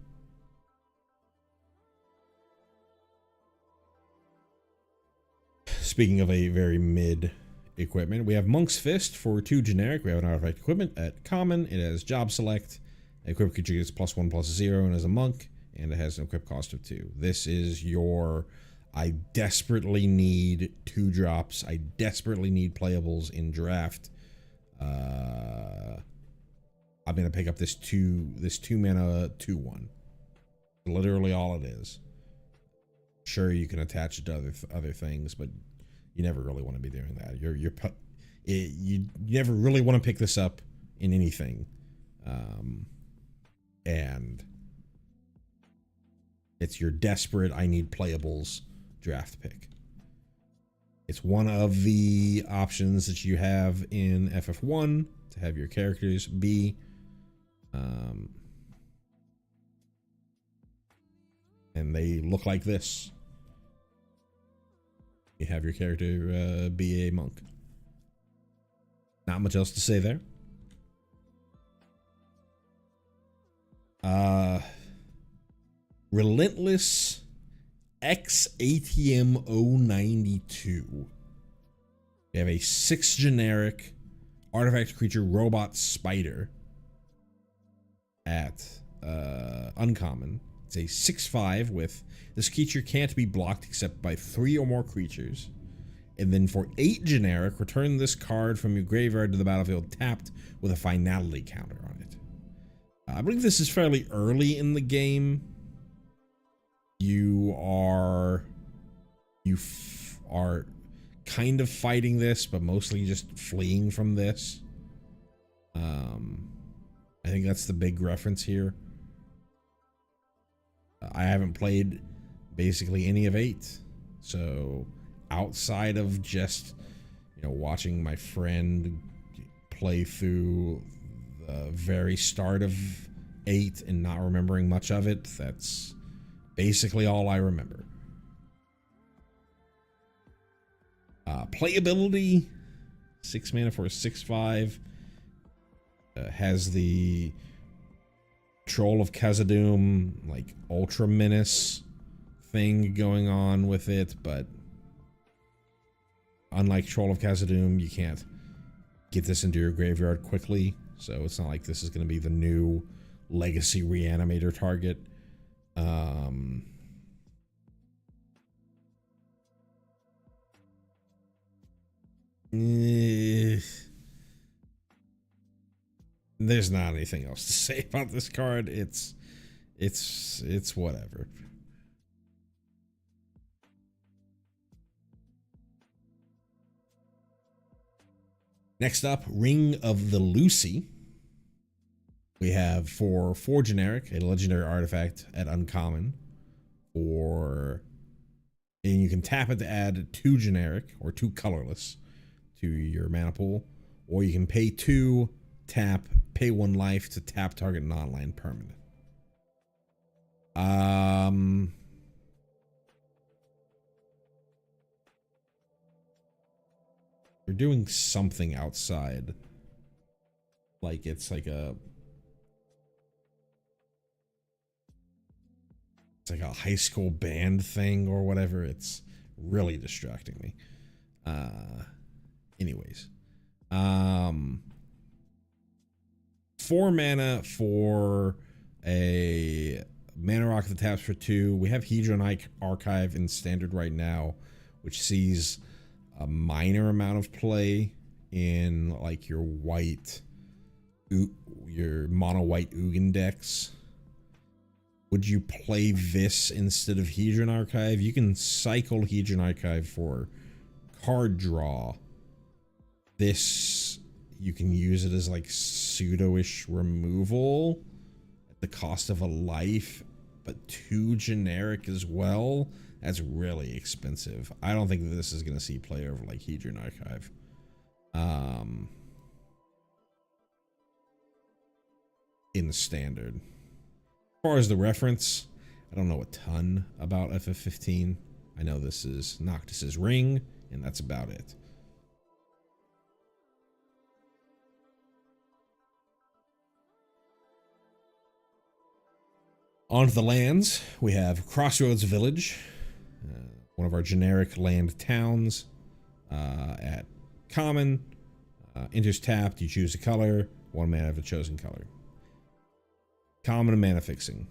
Speaking of a very mid equipment, we have Monk's Fist for 2 generic. We have an artifact equipment at common. It has job select. Equip creature gets +1/+0 and as a monk, and it has an equip cost of 2. This is your I desperately need 2 drops. I desperately need playables in draft. I'm gonna pick up this 2 mana 2/1. Literally all it is. Sure, you can attach it to other things, but you never really want to be doing that. You never really want to pick this up in anything, and it's your desperate I need playables draft pick. It's one of the options that you have in FF1 to have your characters be and they look like this. You have your character be a monk. Not much else to say there. Relentless X ATM 092. We have a 6 generic artifact creature robot spider at uncommon. It's a 6/5 with this creature can't be blocked except by 3 or more creatures. And then for 8 generic, return this card from your graveyard to the battlefield tapped with a finality counter on it. I believe this is fairly early in the game. You are kind of fighting this, but mostly just fleeing from this. I think that's the big reference here. I haven't played basically any of 8, so outside of just watching my friend play through the very start of 8 and not remembering much of it, that's basically all I remember. Playability, 6 mana for a 6/5. Has the Troll of Khazad-dûm, like Ultra Menace thing going on with it, but unlike Troll of Khazad-dûm, you can't get this into your graveyard quickly, so it's not like this is going to be the new Legacy Reanimator target. There's not anything else to say about this card. It's whatever. Next up, Ring of the Lucy. We have for 4 generic, a legendary artifact at uncommon. And you can tap it to add 2 generic or 2 colorless to your mana pool, or you can pay 2, tap, pay 1 life to tap target non-land permanent. They're doing something outside, like it's like a high school band thing or whatever. It's really distracting me. Anyways, 4 mana for a mana rock that taps for 2. We have Hedron Archive in standard right now, which sees a minor amount of play in like your mono white Ugin decks. Would you play this instead of Hedron Archive? You can cycle Hedron Archive for card draw. This, you can use it as like pseudo-ish removal at the cost of a life, but 2 generic as well. That's really expensive. I don't think that this is going to see play over like Hedron Archive. In the standard. As far as the reference, I don't know a ton about FF15. I know this is Noctis's Ring, and that's about it. On to the lands, we have Crossroads Village, one of our generic land towns. At common, enters tapped, you choose a color, 1 mana of a chosen color. Common and mana fixing.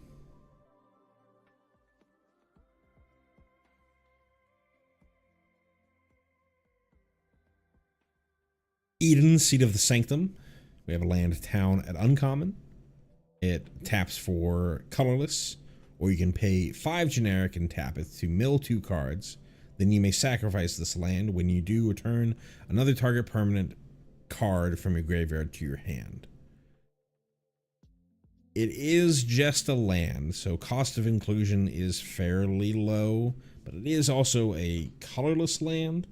Eden, Seat of the Sanctum. We have a land town at uncommon. It taps for colorless, or you can pay 5 generic and tap it to mill 2 cards. Then you may sacrifice this land. When you do, return another target permanent card from your graveyard to your hand. It is just a land, so cost of inclusion is fairly low, but it is also a colorless land,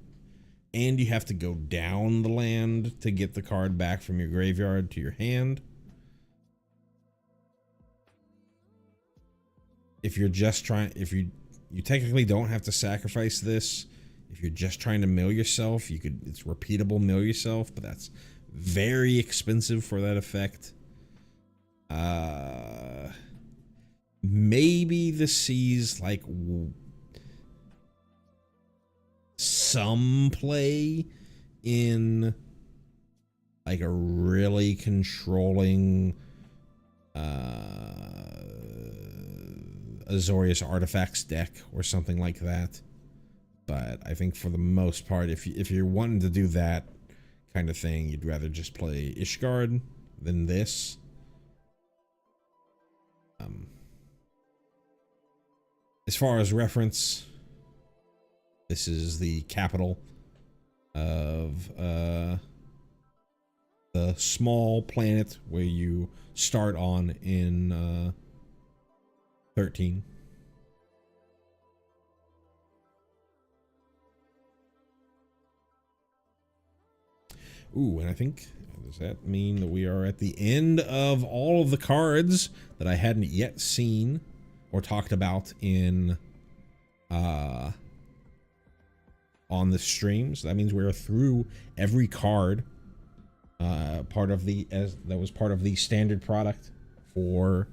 and you have to go down the land to get the card back from your graveyard to your hand. If you're just trying, you technically don't have to sacrifice this. If you're just trying to mill yourself, it's repeatable mill yourself, but that's very expensive for that effect. Maybe this sees like some play in like a really controlling Azorius Artifacts deck or something like that. But I think for the most part, if you're wanting to do that kind of thing, you'd rather just play Ishgard than this. As far as reference, this is the capital of the small planet where you start on in 13. Ooh, and I think, does that mean that we are at the end of all of the cards that I hadn't yet seen or talked about in on the stream? So that means we're through every card that was part of the standard product for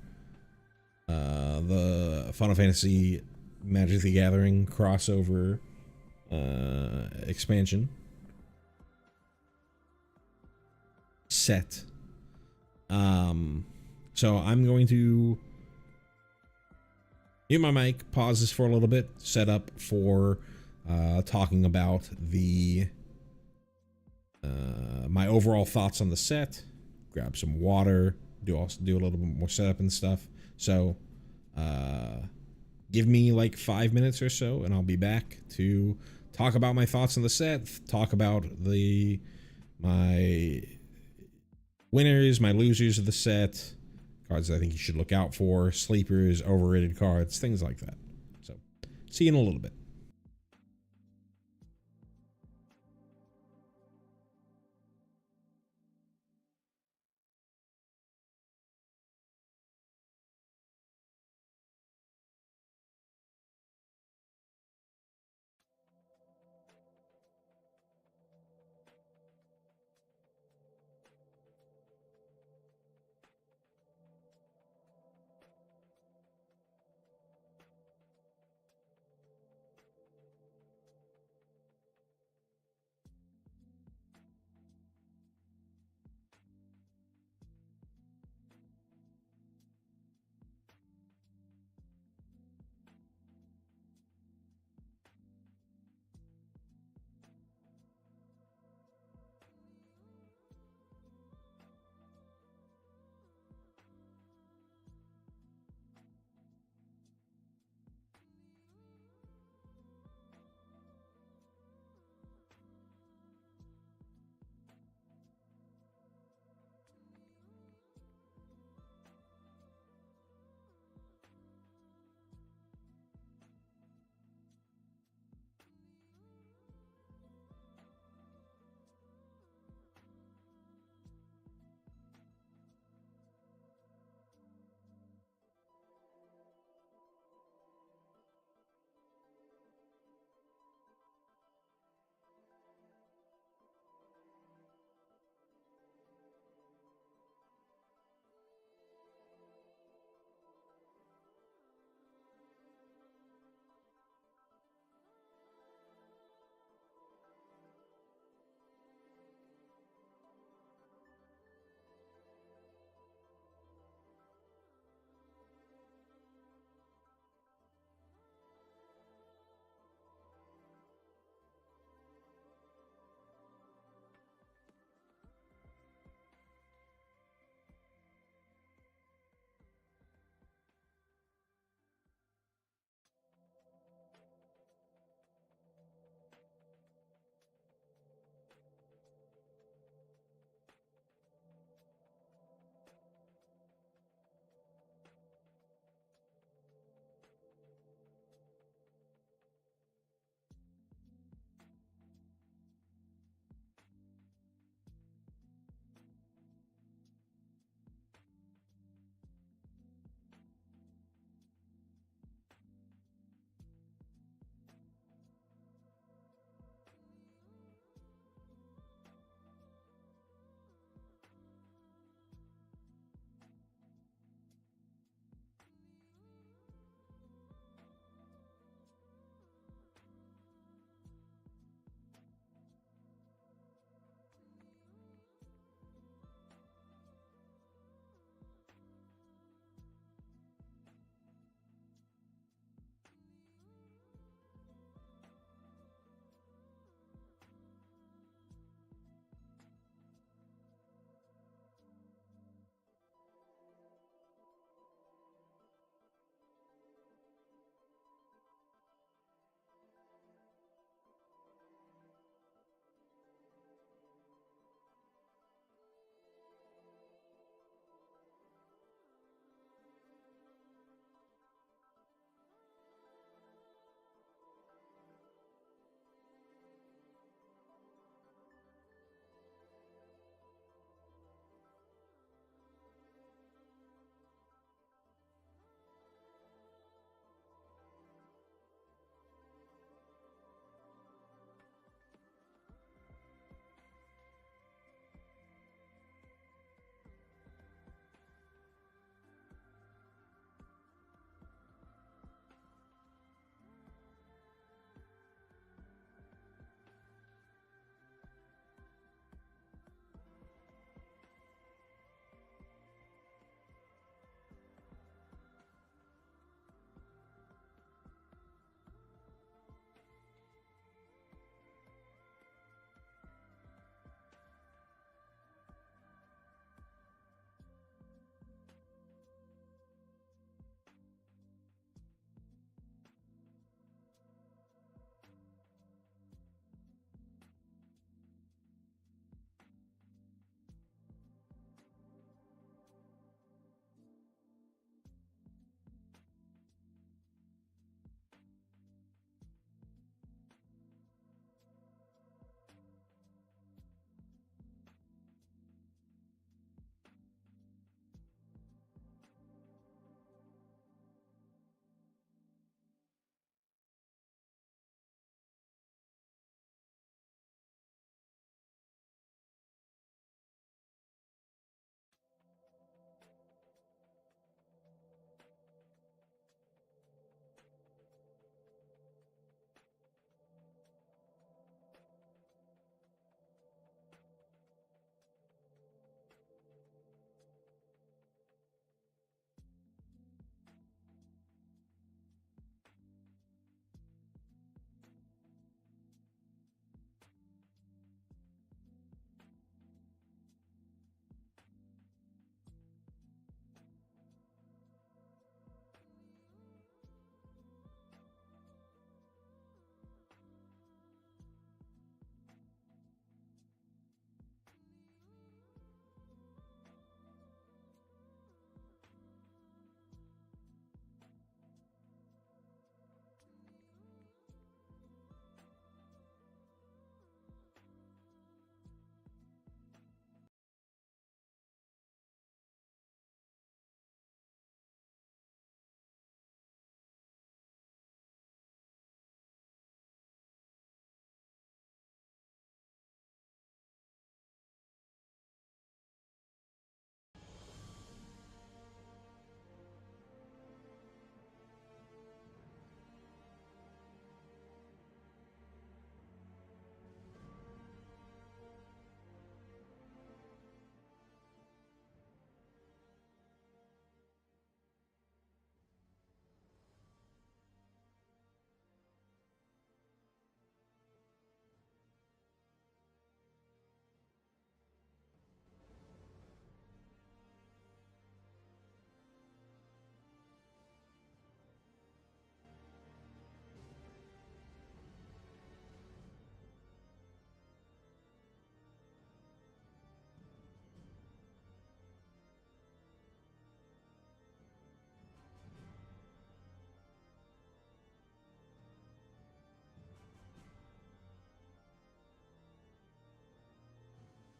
the Final Fantasy Magic the Gathering crossover expansion set. So I'm going to mute my mic, pause this for a little bit, set up for talking about the my overall thoughts on the set, grab some water, do a little bit more setup and stuff. So give me like 5 minutes or so and I'll be back to talk about my thoughts on the set, talk about my winners, my losers of the set, cards that I think you should look out for, sleepers, overrated cards, things like that. So see you in a little bit.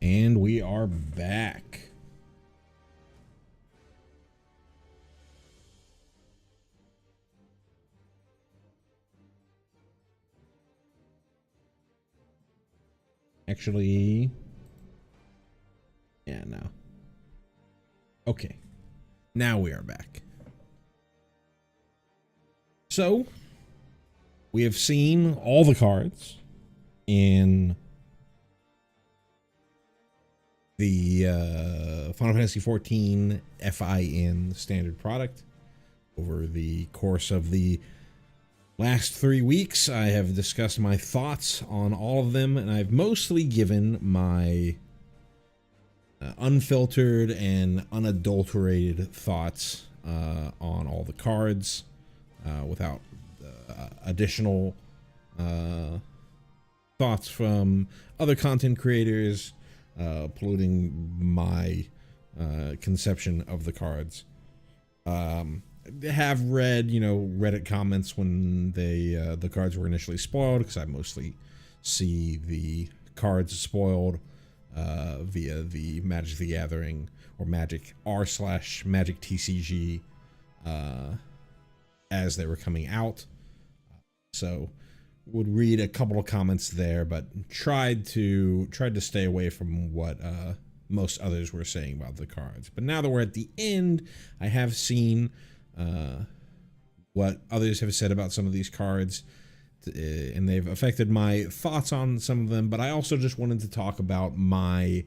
And we are back. Actually, yeah, no. Okay. Now we are back. So, we have seen all the cards in the Final Fantasy XIV FIN standard product. Over the course of the last 3 weeks, I have discussed my thoughts on all of them, and I've mostly given my unfiltered and unadulterated thoughts on all the cards without additional thoughts from other content creators polluting my conception of the cards. Have read, Reddit comments when the cards were initially spoiled, because I mostly see the cards spoiled via the Magic the Gathering or Magic r/Magic TCG as they were coming out. So would read a couple of comments there, but tried to stay away from what most others were saying about the cards. But now that we're at the end, I have seen what others have said about some of these cards, and they've affected my thoughts on some of them. But I also just wanted to talk about my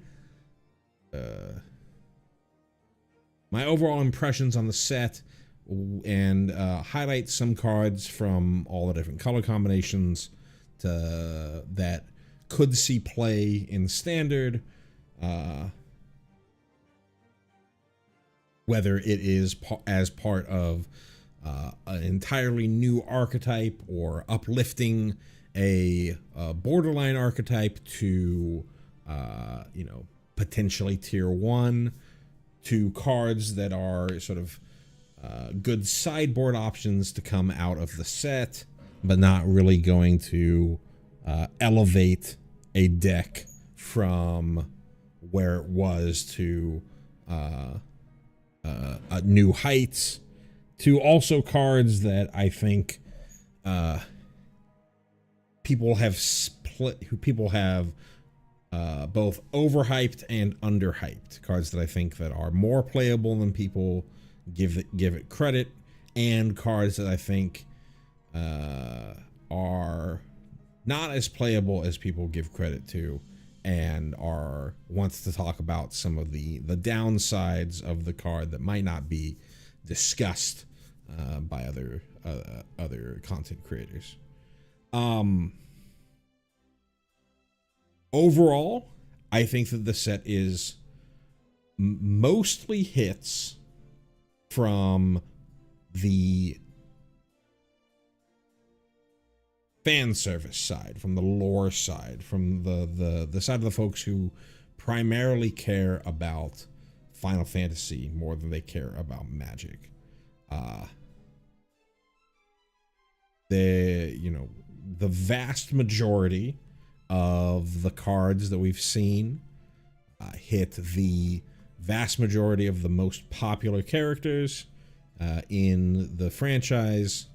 overall impressions on the set, and highlight some cards from all the different color combinations that could see play in standard, whether it is as part of an entirely new archetype, or uplifting a borderline archetype to potentially tier 1, to cards that are sort of good sideboard options to come out of the set, but not really going to elevate a deck from where it was to new heights, to also cards that I think people have both overhyped and underhyped. Cards that I think that are more playable than people give it credit, and cards that I think are not as playable as people give credit to, and wants to talk about some of the downsides of the card that might not be discussed by other content creators. Overall, I think that the set is mostly hits from the fan service side, from the lore side, from the side of the folks who primarily care about Final Fantasy more than they care about Magic. The vast majority of the cards that we've seen hit the vast majority of the most popular characters in the franchise.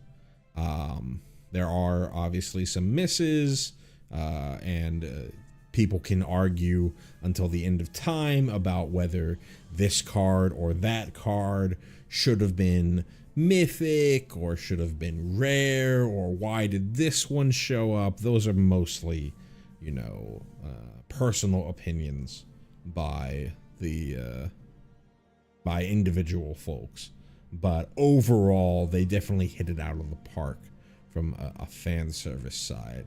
There are obviously some misses, and people can argue until the end of time about whether this card or that card should have been mythic or should have been rare, or why did this one show up. Those are mostly, personal opinions by individual folks, but overall they definitely hit it out of the park from a fan service side,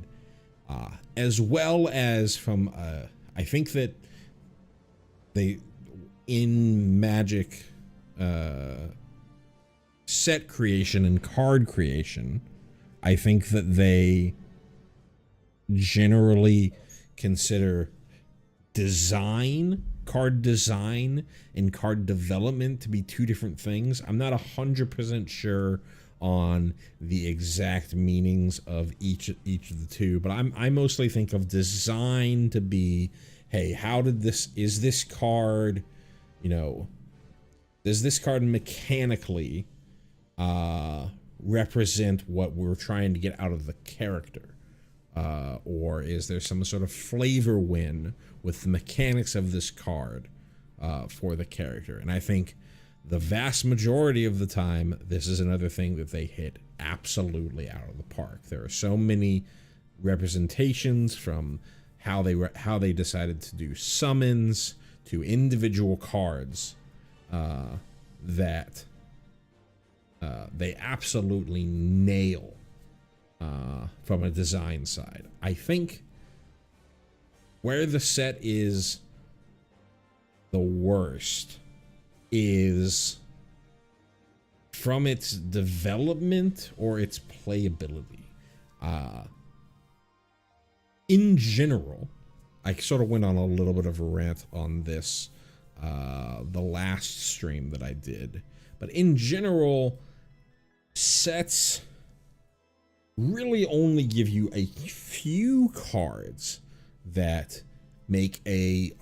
as well as from I think that they, in Magic set creation and card creation, I think that they generally consider card design and card development to be two different things. I'm not 100% sure on the exact meanings of each of the two, but I mostly think of design to be hey, is this card, you know, does this card mechanically represent what we're trying to get out of the character? Or is there some sort of flavor win with the mechanics of this card for the character? And I think the vast majority of the time, this is another thing that they hit absolutely out of the park. There are so many representations, from how they decided to do summons to individual cards, that they absolutely nail from a design side. I think where the set is the worst is from its development or its playability. In general, I sort of went on a little bit of a rant on this the last stream that I did, but in general, sets really only give you a few cards that make a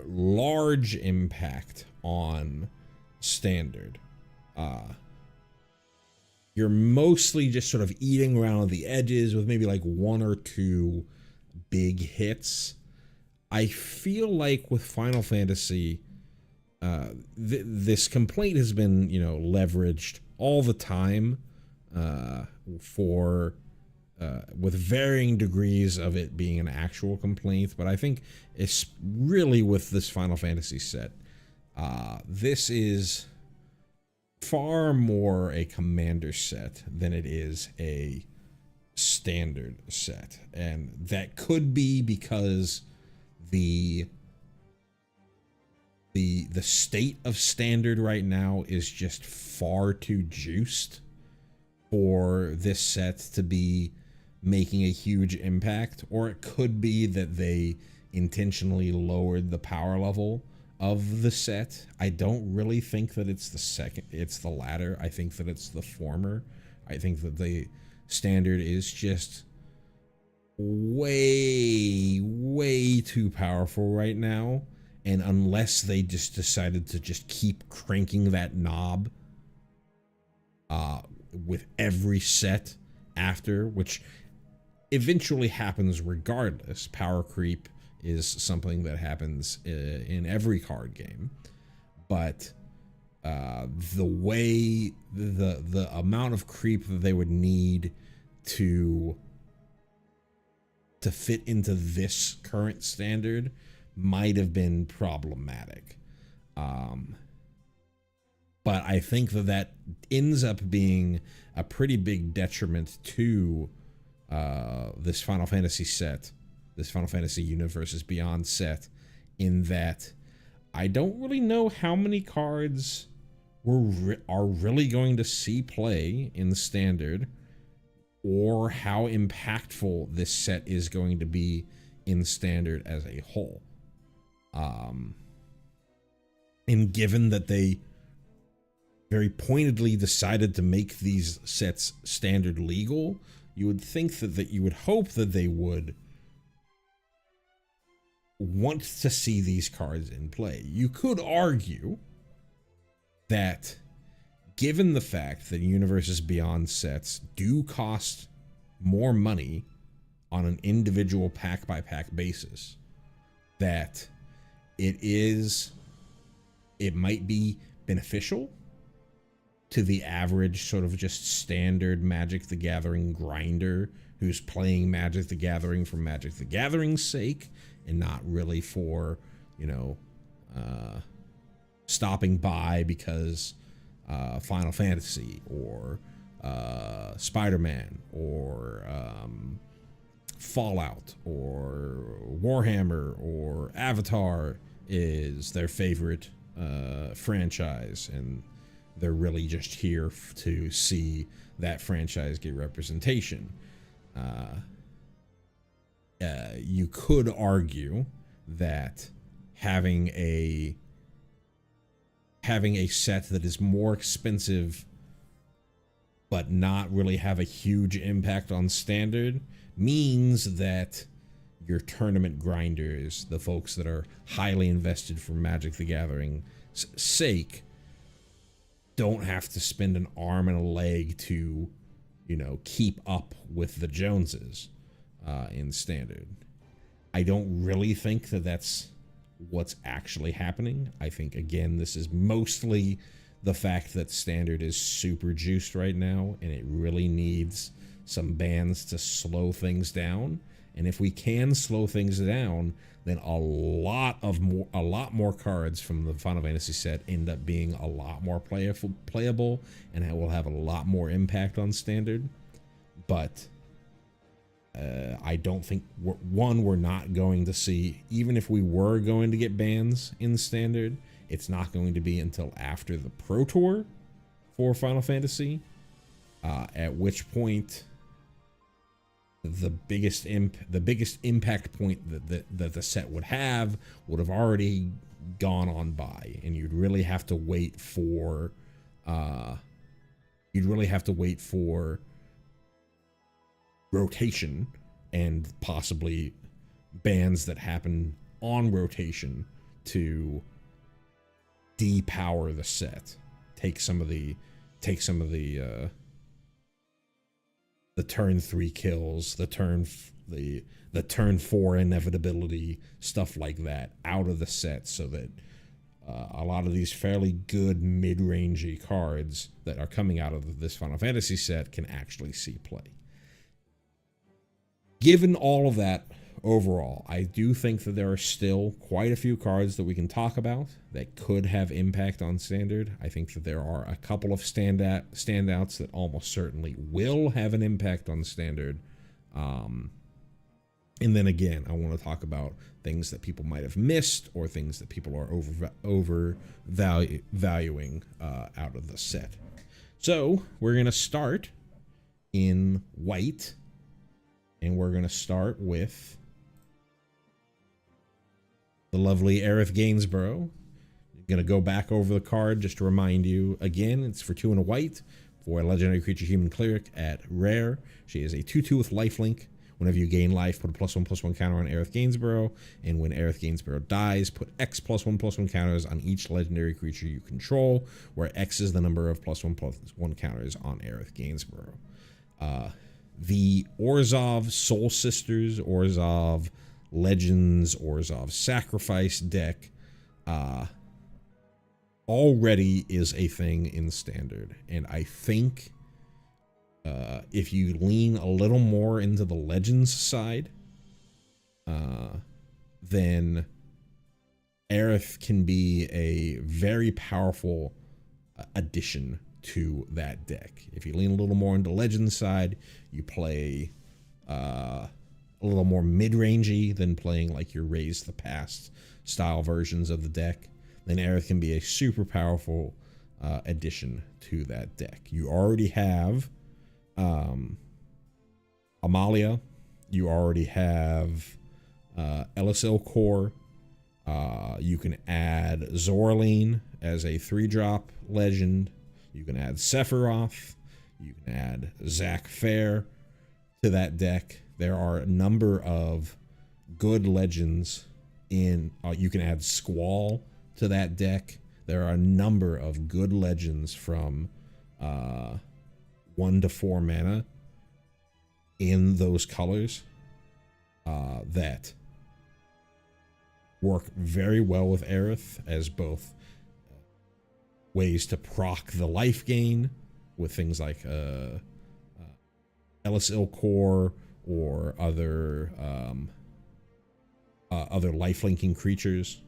large impact on standard. You're mostly just sort of eating around the edges with maybe like one or two big hits. I feel like with Final Fantasy, this complaint has been, leveraged all the time with varying degrees of it being an actual complaint. But I think it's really with this Final Fantasy set, this is far more a commander set than it is a standard set. And that could be because the state of standard right now is just far too juiced for this set to be making a huge impact, or it could be that they intentionally lowered the power level of the set. I don't really think that it's the latter. I think that it's the former. I think that the standard is just way too powerful right now, and unless they just decided to just keep cranking that knob with every set after, which eventually happens regardless. Power creep is something that happens in every card game, but the way the amount of creep that they would need to fit into this current standard might have been problematic. But I think that ends up being a pretty big detriment to this Final Fantasy set, this Final Fantasy Universes Beyond set, in that I don't really know how many cards are really going to see play in the standard, or how impactful this set is going to be in standard as a whole. And given that they very pointedly decided to make these sets standard legal, you would think that you would hope that they would want to see these cards in play. You could argue that given the fact that Universes Beyond sets do cost more money on an individual pack by pack basis, that it might be beneficial to the average sort of just standard Magic the Gathering grinder who's playing Magic the Gathering for Magic the Gathering's sake and not really for, stopping by because Final Fantasy or Spider-Man or Fallout or Warhammer or Avatar is their favorite franchise, and they're really just here to see that franchise get representation. You could argue that having a set that is more expensive but not really have a huge impact on standard means that your tournament grinders, the folks that are highly invested for Magic the Gathering's sake, don't have to spend an arm and a leg to, you know, keep up with the Joneses in Standard. I don't really think that that's what's actually happening. I think, again, this is mostly the fact that Standard is super juiced right now, and it really needs some bans to slow things down. And if we can slow things down, then a lot more cards from the Final Fantasy set end up being a lot more playable, and it will have a lot more impact on Standard. But I don't think we're not going to see, even if we were going to get bans in Standard, it's not going to be until after the Pro Tour for Final Fantasy, at which point the biggest impact point that the set would have already gone on by, and you'd really have to wait for rotation and possibly bans that happen on rotation to depower the set, take some of the turn 3 kills, the turn 4 inevitability, stuff like that out of the set, so that a lot of these fairly good mid-rangey cards that are coming out of this Final Fantasy set can actually see play. Given all of that, overall, I do think that there are still quite a few cards that we can talk about that could have impact on Standard. I think that there are a couple of standouts that almost certainly will have an impact on Standard. And then again, I want to talk about things that people might have missed, or things that people are valuing out of the set. So we're going to start in white, and we're going to start with the lovely Aerith Gainsborough. I'm going to go back over the card just to remind you again. It's for 2 and a white for a legendary creature human cleric at rare. She is a 2/2 with lifelink. Whenever you gain life, put a +1/+1 counter on Aerith Gainsborough, and when Aerith Gainsborough dies, put X +1/+1 counters on each legendary creature you control, where X is the number of +1/+1 counters on Aerith Gainsborough. The Orzhov Soul Sisters, Orzhov Legends, Orzhov Sacrifice deck already is a thing in Standard, and I think if you lean a little more into the Legends side, then Aerith can be a very powerful addition to that deck. If you lean a little more into Legends side, you play a little more mid-rangey than playing like your Raise the Past style versions of the deck, then Aerith can be a super powerful addition to that deck. You already have Amalia, you already have Elisel Core, you can add Zoraline as a 3-drop legend, you can add Sephiroth, you can add Zac Fair to that deck. There are a number of good legends in, you can add Squall to that deck. There are a number of good legends from 1 to 4 mana in those colors that work very well with Aerith as both ways to proc the life gain with things like Elisel Core or other lifelinking creatures,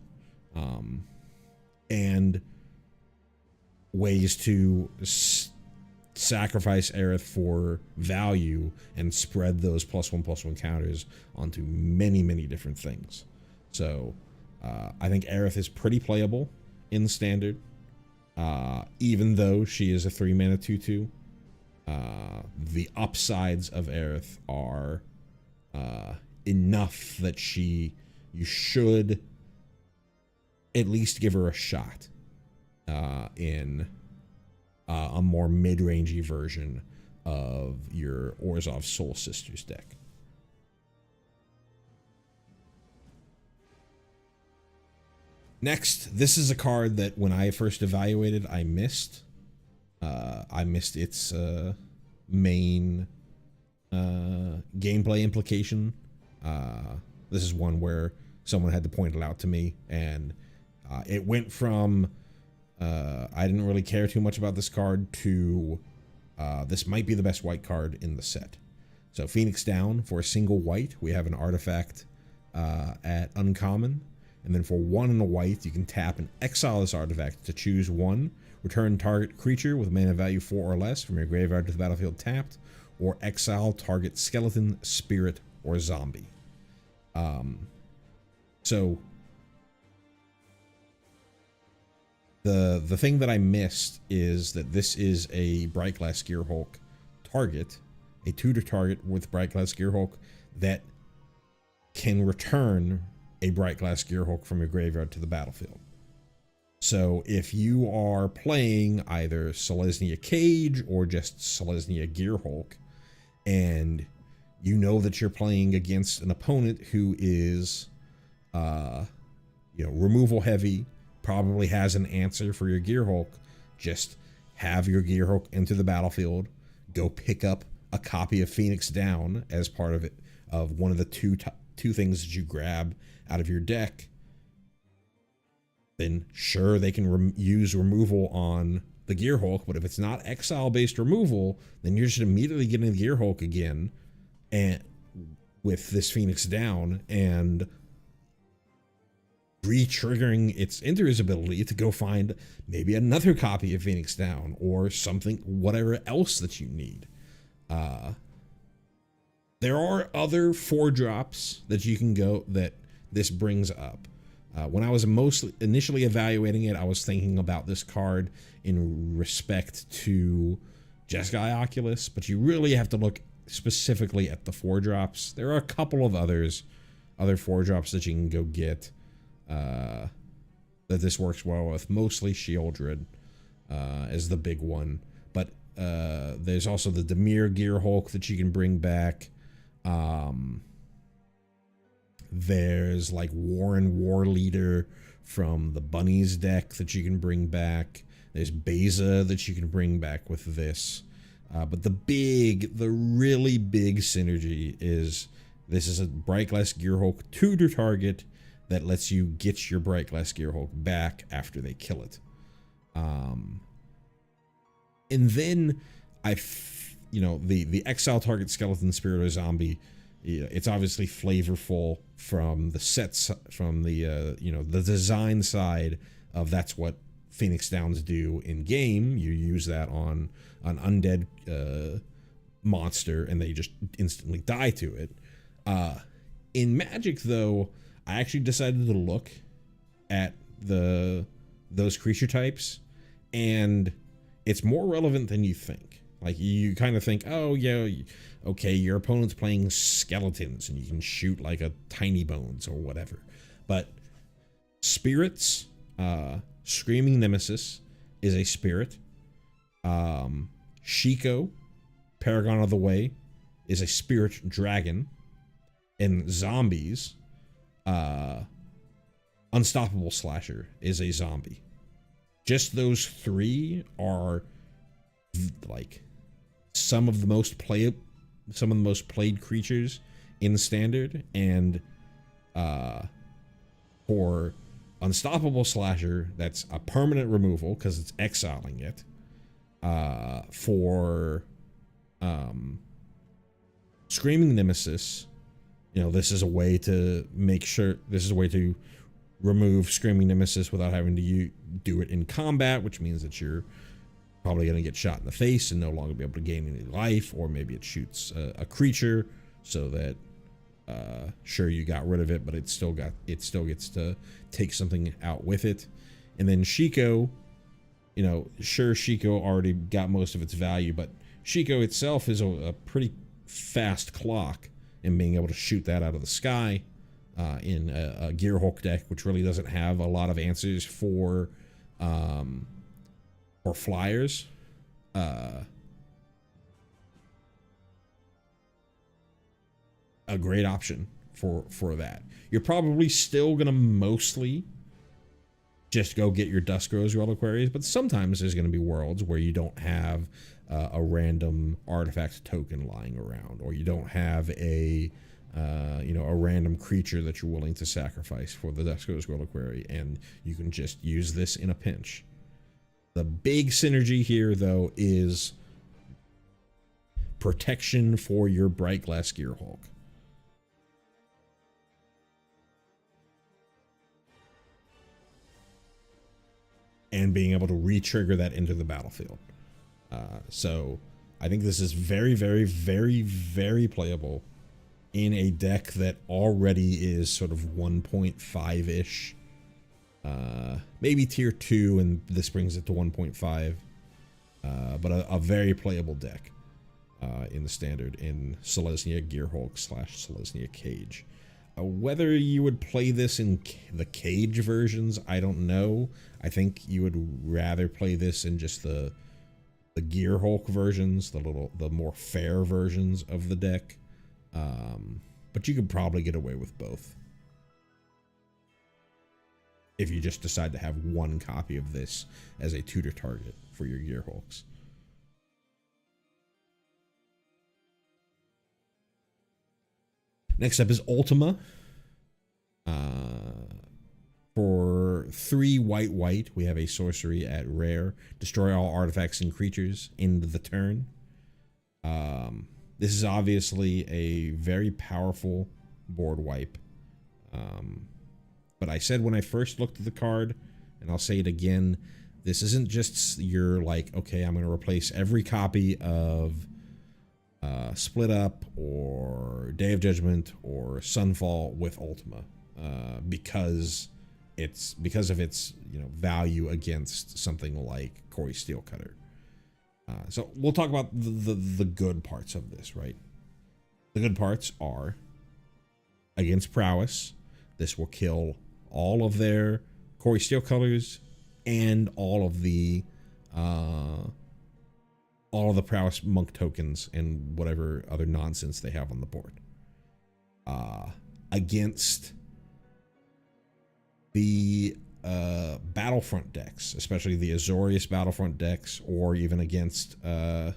and ways to sacrifice Aerith for value and spread those +1/+1 counters onto many, many different things. So I think Aerith is pretty playable in Standard, even though she is a 3-mana 2/2. The upsides of Aerith are enough that you should at least give her a shot in a more mid-rangey version of your Orzhov Soul Sisters deck. Next, this is a card that when I first evaluated, I missed. I missed its main gameplay implication. This is one where someone had to point it out to me, and it went from I didn't really care too much about this card to this might be the best white card in the set. So Phoenix Down, for a single white, we have an artifact at uncommon, and then for 1 and a white, you can tap and exile this artifact to choose one. Return target creature with mana value 4 or less from your graveyard to the battlefield tapped, or exile target skeleton, spirit, or zombie. So the thing that I missed is that this is a Brightglass Gearhulk target, a tutor target with Brightglass Gearhulk that can return a Brightglass Gearhulk from your graveyard to the battlefield. So if you are playing either Selesnya Cage or just Selesnya Gearhulk, and you know that you're playing against an opponent who is, removal heavy, probably has an answer for your Gearhulk, just have your Gearhulk enter the battlefield, go pick up a copy of Phoenix Down as part of it, of one of the two things that you grab out of your deck. Then sure, they can use removal on the Gearhulk, but if it's not exile-based removal, then you're just immediately getting the Gearhulk again, and with this Phoenix Down, and re-triggering its Enter's ability to go find maybe another copy of Phoenix Down or something, whatever else that you need. There are other 4-drops that you can go that this brings up. When I was initially evaluating it, I was thinking about this card in respect to Jeskai Oculus, but you really have to look specifically at the 4-drops. There are a couple of other 4-drops that you can go get that this works well with, mostly Shieldred is the big one. But there's also the Dimir Gearhulk that you can bring back. There's like Warren War Leader from the Bunnies deck that you can bring back. There's Beza that you can bring back with this. But the really big synergy is this is a Brightglass Gearhulk tutor target that lets you get your Brightglass Gearhulk back after they kill it. And then the exile target skeleton, spirit, or zombie. It's obviously flavorful from the sets, from the the design side of that's what Phoenix Downs do in game. You use that on an undead monster, and they just instantly die to it. In Magic, though, I actually decided to look at those creature types, and it's more relevant than you think. Like, you kind of think, oh yeah, okay, your opponent's playing skeletons and you can shoot like a tiny bones or whatever. But spirits, Screaming Nemesis is a spirit. Shiko, Paragon of the Way, is a spirit dragon. And zombies, Unstoppable Slasher is a zombie. Just those 3 are like some of the most played creatures in Standard, and for Unstoppable Slasher, that's a permanent removal because it's exiling it. For Screaming Nemesis, this is a way to remove Screaming Nemesis without having to do it in combat, which means that you're probably going to get shot in the face and no longer be able to gain any life, or maybe it shoots a creature so that sure, you got rid of it, but it still gets to take something out with it. And then Shiko, sure, Shiko already got most of its value, but Shiko itself is a pretty fast clock in being able to shoot that out of the sky in a Gearhulk deck, which really doesn't have a lot of answers for flyers. A great option for that. You're probably still gonna mostly just go get your Dusk Rose Reliquaries, but sometimes there's going to be worlds where you don't have a random artifact token lying around, or you don't have a a random creature that you're willing to sacrifice for the Dusk Rose Reliquary, and you can just use this in a pinch. The big synergy here, though, is protection for your Bright Glass Gearhulk. And being able to re-trigger that into the battlefield. So I think this is very, very, very, very playable in a deck that already is sort of 1.5-ish. Maybe tier 2, and this brings it to 1.5. But a very playable deck in the standard in Selesnya Gearhulk / Selesnya Cage. Whether you would play this in the Cage versions, I don't know. I think you would rather play this in just the Gearhulk versions, the more fair versions of the deck. But you could probably get away with both if you just decide to have one copy of this as a tutor target for your Gearhulks. Next up is Ultima. For 3 white, we have a sorcery at rare. Destroy all artifacts and creatures end the turn. This is obviously a very powerful board wipe. But I said when I first looked at the card, and I'll say it again, this isn't just your like, okay, I'm going to replace every copy of Split Up or Day of Judgment or Sunfall with Ultima, because of its value against something like Corey Steelcutter. So we'll talk about the good parts of this, right? The good parts are against prowess. This will kill all of their Corey Steelcutters and all of the prowess monk tokens and whatever other nonsense they have on the board. Against the Battlefront decks, especially the Azorius Battlefront decks, or even against the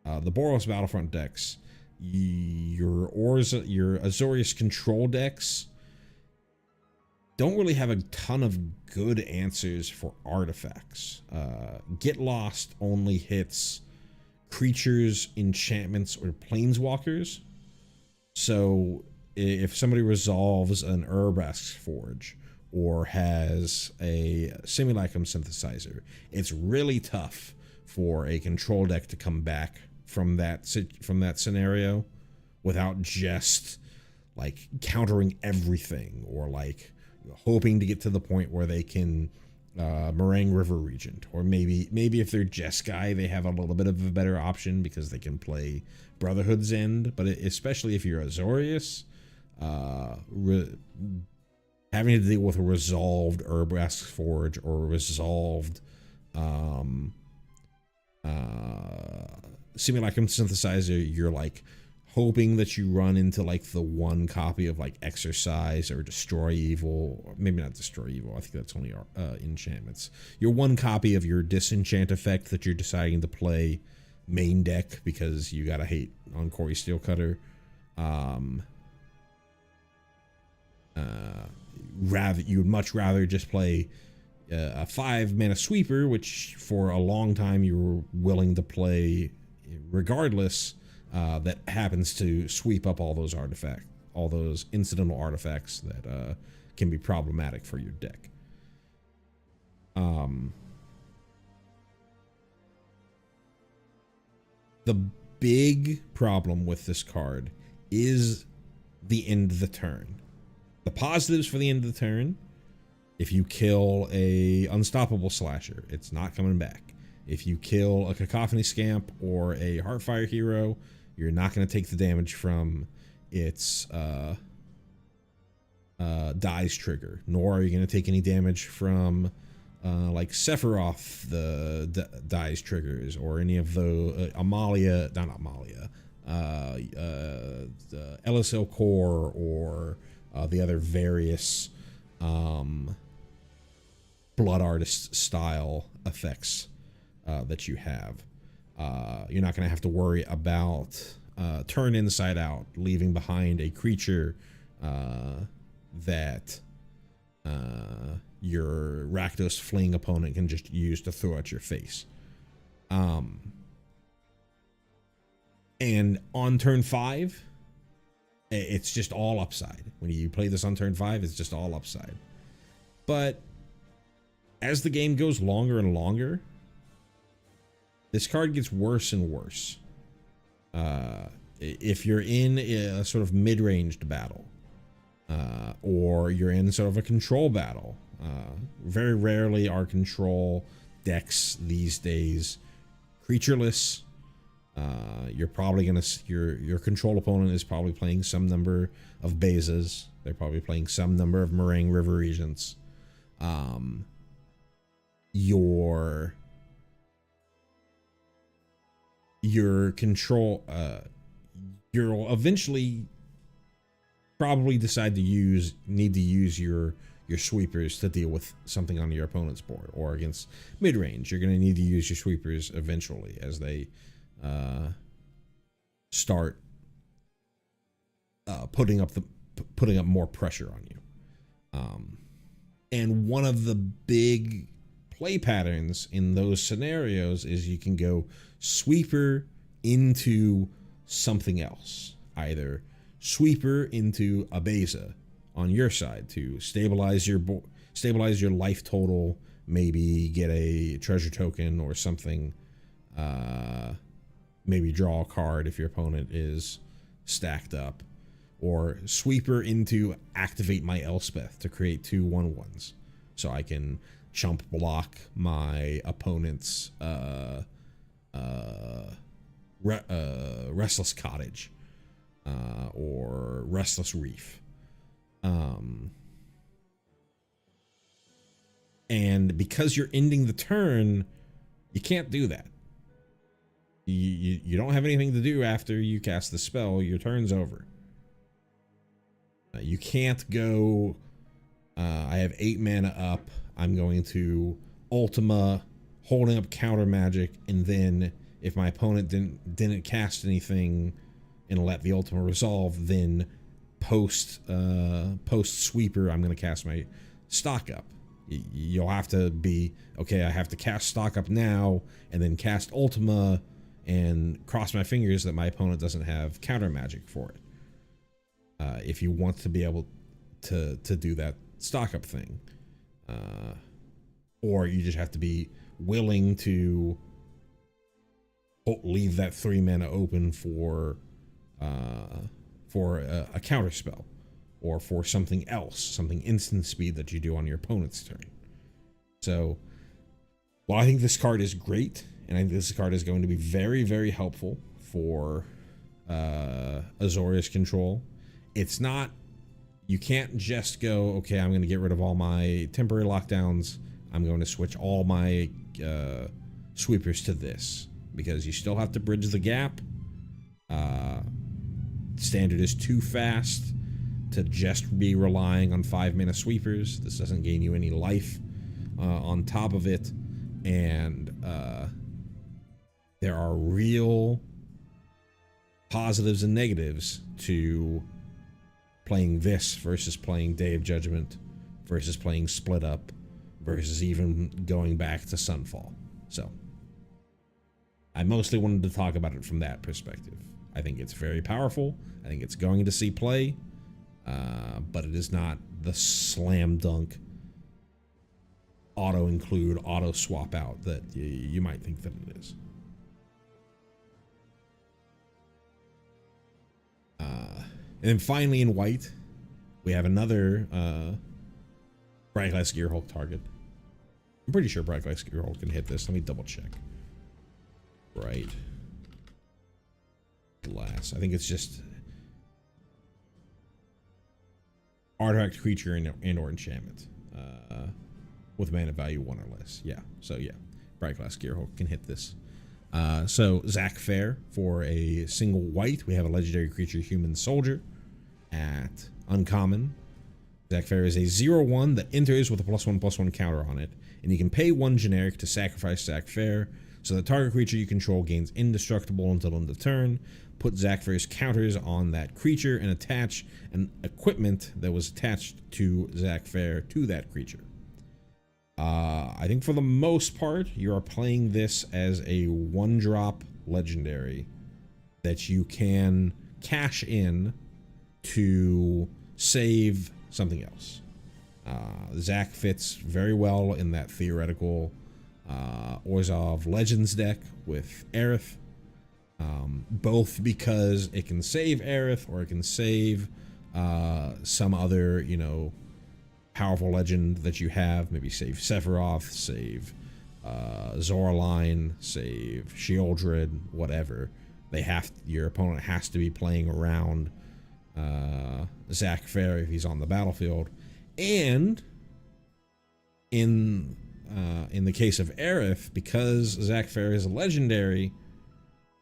Boros Battlefront decks, your Azorius control decks don't really have a ton of good answers for artifacts. Get Lost only hits creatures, enchantments, or planeswalkers. So if somebody resolves an Urbrask's Forge or has a Simulacrum Synthesizer, it's really tough for a control deck to come back from that scenario without just like countering everything, or like hoping to get to the point where they can Meringue River Regent, or maybe if they're Jeskai, they have a little bit of a better option because they can play Brotherhood's End. But especially if you're Azorius, having to deal with a resolved Urbrask's Forge or a resolved Simulacrum Synthesizer, you're like hoping that you run into like the one copy of like Exercise or Destroy Evil, or maybe not Destroy Evil, I think that's only enchantments. Your one copy of your Disenchant effect that you're deciding to play main deck because you got to hate on Corey Steelcutter. You would much rather just play a 5-mana sweeper, which for a long time you were willing to play regardless, that happens to sweep up all those incidental artifacts that can be problematic for your deck. The big problem with this card is the end of the turn. The positives for the end of the turn: if you kill a Unstoppable Slasher, it's not coming back. If you kill a Cacophony Scamp or a Heartfire Hero, you're not going to take the damage from its Dies trigger, nor are you going to take any damage from like Sephiroth, the Dies triggers, or any of the the LSL Core, or the other various blood artist style effects that you have. You're not going to have to worry about turn inside out, leaving behind a creature that your Rakdos fleeing opponent can just use to throw at your face. And on turn 5, it's just all upside. When you play this on turn 5, it's just all upside. But as the game goes longer and longer, this card gets worse and worse. If you're in a sort of mid-ranged battle, or you're in sort of a control battle, very rarely are control decks these days creatureless. You're probably gonna your control opponent is probably playing some number of Bezas. They're probably playing some number of Meringue River Regents. Your control, you'll eventually probably decide to need to use your sweepers to deal with something on your opponent's board, or against mid-range. You're going to need to use your sweepers eventually as they start putting up more pressure on you. And one of the big play patterns in those scenarios is you can go sweeper into something else, either sweeper into a Beza on your side to stabilize your life total, maybe get a treasure token or something, maybe draw a card if your opponent is stacked up, or sweeper into activate my Elspeth to create 2 1/1s so I can chump block my opponent's Restless Cottage or Restless Reef. And because you're ending the turn, you can't do that. You don't have anything to do after you cast the spell. Your turn's over. You can't go, I have 8 mana up, I'm going to Ultima, holding up counter magic, and then if my opponent didn't cast anything and let the Ultima resolve, then post sweeper, I'm going to cast my stock up. You'll have to be, okay, I have to cast stock up now and then cast Ultima and cross my fingers that my opponent doesn't have counter magic for it. If you want to be able to do that stock up thing, or you just have to be willing to leave that 3 mana open for a counter spell, or for something else, something instant speed that you do on your opponent's turn. So, well, I think this card is great, and I think this card is going to be very, very helpful for Azorius control. It's not, you can't just go, okay, I'm going to get rid of all my temporary lockdowns, I'm going to switch all my sweepers to this, because you still have to bridge the gap. Standard is too fast to just be relying on 5 mana sweepers. This doesn't gain you any life on top of it, and there are real positives and negatives to playing this versus playing Day of Judgment, versus playing Split Up, versus even going back to Sunfall. So I mostly wanted to talk about it from that perspective. I think it's very powerful. I think it's going to see play, but it is not the slam dunk auto include, auto swap out that you might think that it is. And then finally in white, we have another Bright Glass Gearhulk target. I'm pretty sure Bright Glass Gearhulk can hit this. Let me double check. Bright Glass. I think it's just artifact, creature, and or enchantment with mana value 1 or less. Yeah. So yeah, Bright Glass Gearhulk can hit this. So Zach Fair, for a single white, we have a legendary creature, Human Soldier, at uncommon. Zach Fair is a 0/1 that enters with a +1/+1 counter on it, and you can pay 1 generic to sacrifice Zac Fair, so the target creature you control gains indestructible until end of turn. Put Zac Fair's counters on that creature and attach an equipment that was attached to Zac Fair to that creature. I think for the most part, you are playing this as a 1-drop legendary that you can cash in to save something else. Zac fits very well in that theoretical Orzhov Legends deck with Aerith, both because it can save Aerith or it can save some other, you know, powerful legend that you have. Maybe save Sephiroth, save Zoraline, save Sheoldred, whatever. Your opponent has to be playing around Zac Fair if he's on the battlefield. And in the case of Aerith, because Zac Fair is a legendary,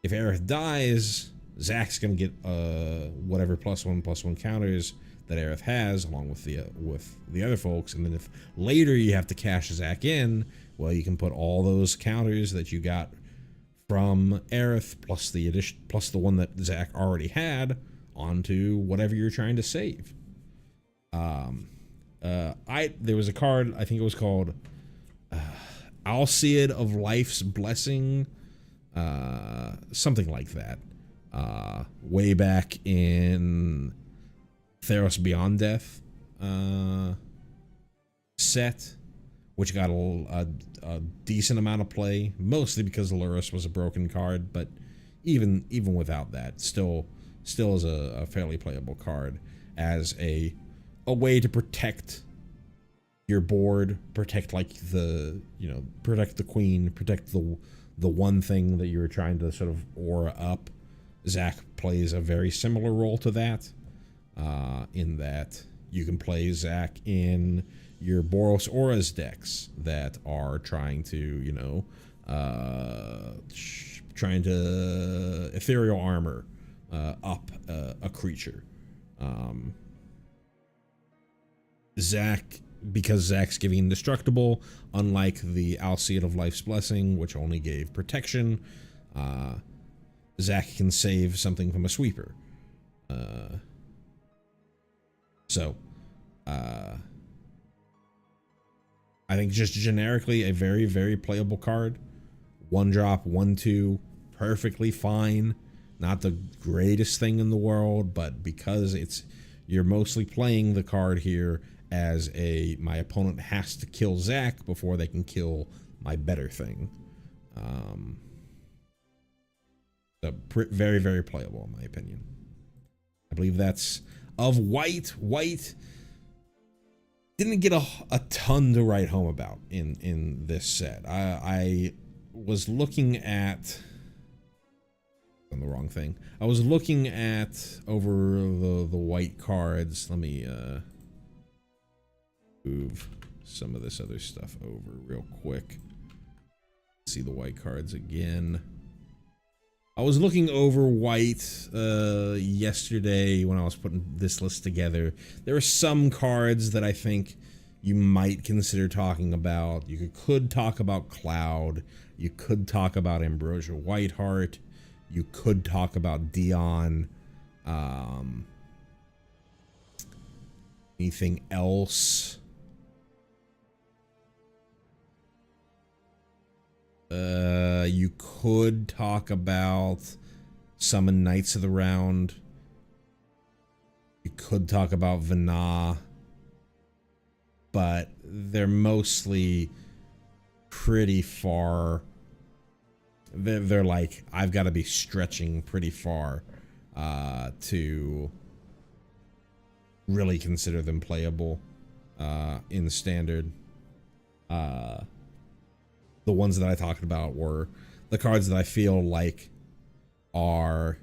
if Aerith dies, Zac's gonna get whatever +1/+1 counters that Aerith has, along with the other folks. And then if later you have to cash Zac in, well, you can put all those counters that you got from Aerith plus the one that Zac already had onto whatever you're trying to save. There was a card, I think it was called Alseid of Life's Blessing, something like that, way back in Theros Beyond Death set, which got a decent amount of play, mostly because Lurrus was a broken card, but even without that, still is a fairly playable card as a way to protect your board, protect protect the queen, protect the one thing that you're trying to sort of aura up. Zac plays a very similar role to that, in that you can play Zac in your Boros Auras decks that are trying to, trying to ethereal armor up a creature. Zac, because Zac's giving indestructible, unlike the Alseid of Life's Blessing, which only gave protection, Zac can save something from a sweeper. I think just generically a very, very playable card. 1-drop, 1/2, perfectly fine. Not the greatest thing in the world, but because you're mostly playing the card here as my opponent has to kill Zac before they can kill my better thing. Very, very playable in my opinion. I believe that's of white. White didn't get a ton to write home about in this set. I was looking at on the wrong thing. I was looking at over the white cards. Let me move some of this other stuff over real quick. See the white cards again. I was looking over white yesterday when I was putting this list together. There are some cards that I think you might consider talking about. You could talk about Cloud. You could talk about Ambrosia Whiteheart. You could talk about Dion. Anything else? You could talk about Summon Knights of the Round. You could talk about Vana, but they're mostly pretty far. They're like, I've got to be stretching pretty far to really consider them playable in Standard. The ones that I talked about were the cards that I feel like are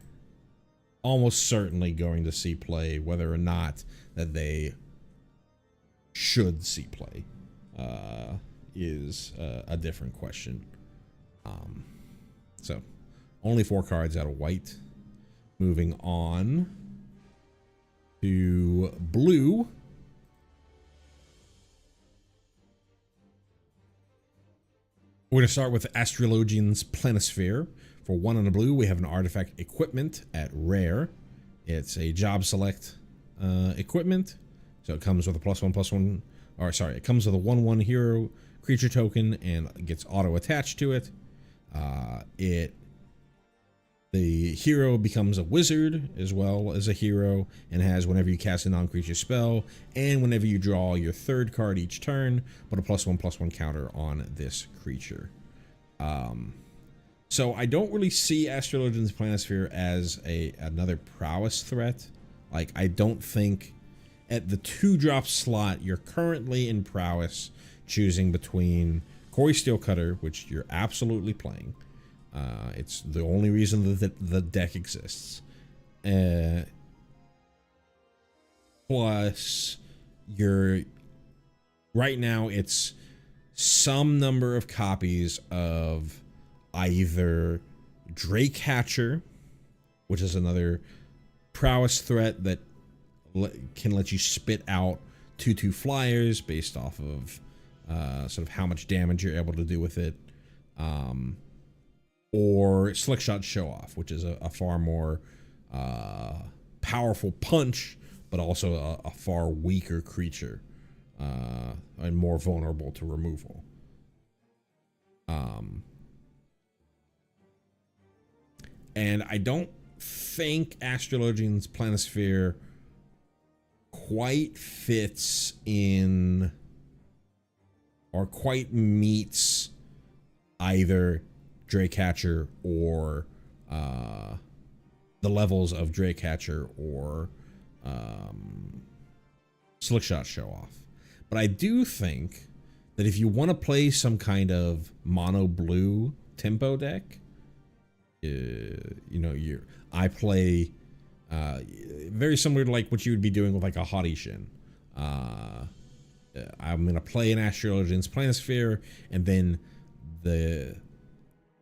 almost certainly going to see play, whether or not that they should see play is a different question. So, only 4 cards out of white. Moving on to blue. We're going to start with Astrologian's Planisphere. For 1 and a blue, we have an artifact equipment at rare. It's a job select equipment. So it comes with a +1/+1, or sorry, it comes with a 1/1 hero creature token and gets auto attached to it. The hero becomes a wizard as well as a hero and has whenever you cast a non-creature spell and whenever you draw your 3rd card each turn, put a +1/+1 counter on this creature. So I don't really see Astrologian's Planisphere as another prowess threat. Like, I don't think at the 2-drop slot you're currently in prowess choosing between Corey Steelcutter, which you're absolutely playing. It's the only reason that the deck exists. Plus, right now it's some number of copies of either Drakehatcher, which is another prowess threat that can let you spit out 2/2 flyers based off of sort of how much damage you're able to do with it. Or Slickshot Show Off, which is a far more powerful punch, but also a far weaker creature and more vulnerable to removal. And I don't think Astrologian's Planisphere quite fits in or quite meets either Drakehatcher or the levels of Drakehatcher or Slickshot Show Off. But I do think that if you want to play some kind of mono blue tempo deck, I play very similar to like what you would be doing with like a Haughty Shin. I'm gonna play an Astrologian's Planisphere, and then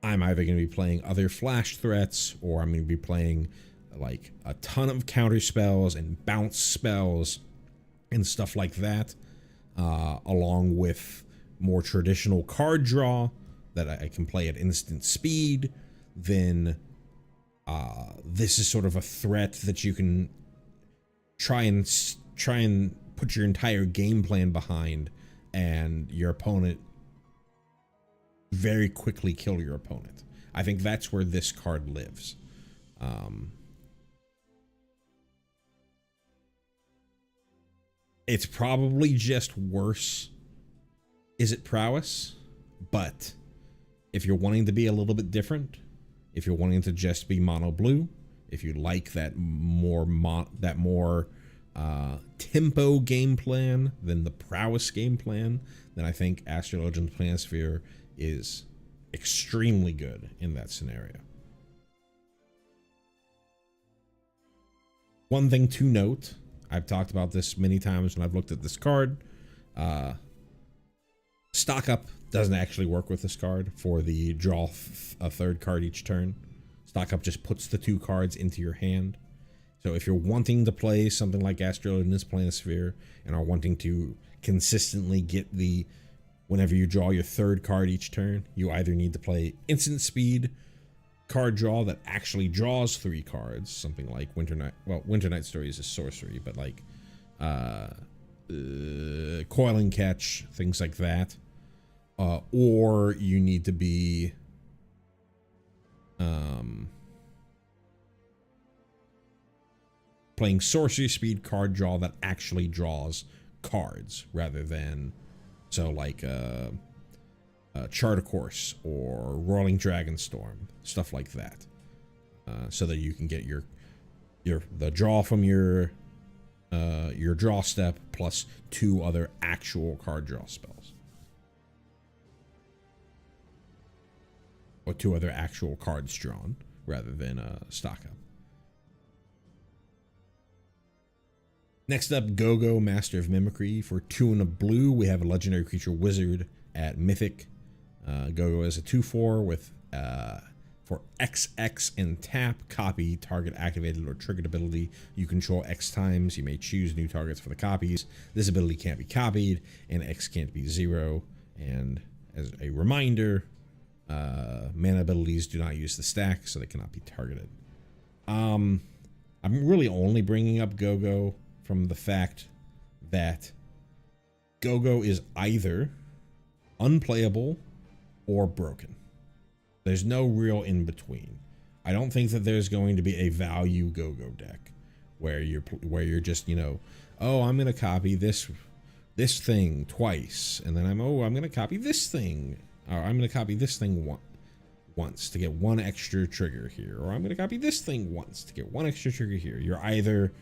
I'm either gonna be playing other flash threats, or I'm gonna be playing like a ton of counter spells and bounce spells and stuff like that, along with more traditional card draw that I can play at instant speed. Then this is sort of a threat that you can try and put your entire game plan behind, and your opponent very quickly kill your opponent. I think that's where this card lives. It's probably just worse. Is it prowess? But if you're wanting to be a little bit different, if you're wanting to just be mono blue, if you like that more tempo game plan than the prowess game plan, then I think Astrologian's Planisphere is extremely good in that scenario. One thing to note, I've talked about this many times when I've looked at this card. Stock Up doesn't actually work with this card for the draw a 3rd card each turn. Stock Up just puts the 2 cards into your hand. So if you're wanting to play something like Astrologian's Planisphere and are wanting to consistently get whenever you draw your 3rd card each turn, you either need to play instant speed card draw that actually draws 3 cards, something like Winter Night Stories is sorcery, but like Coil and Catch, things like that, or you need to be playing sorcery speed card draw that actually draws cards rather than like Chart a Course or Rolling Dragonstorm, stuff like that, so that you can get the draw from your draw step plus 2 other actual card draw spells, or 2 other actual cards drawn rather than Stock Up. Next up, Go-Go, Master of Mimicry. For 2 and a blue, we have a legendary creature wizard at Mythic. Go-Go is a 2/4 with for XX and tap, copy target activated or triggered ability you control X times. You may choose new targets for the copies. This ability can't be copied, and X can't be 0. And as a reminder, Mana abilities do not use the stack, so they cannot be targeted. I'm really only bringing up Go-Go from the fact that Go-Go is either unplayable or broken. There's no real in between. I don't think that there's going to be a value Go-Go deck where you're just, you know, oh, I'm gonna copy this thing twice, and then I'm gonna copy this thing, or I'm gonna copy this thing once to get one extra trigger here, or I'm gonna copy this thing once to get one extra trigger here. You're either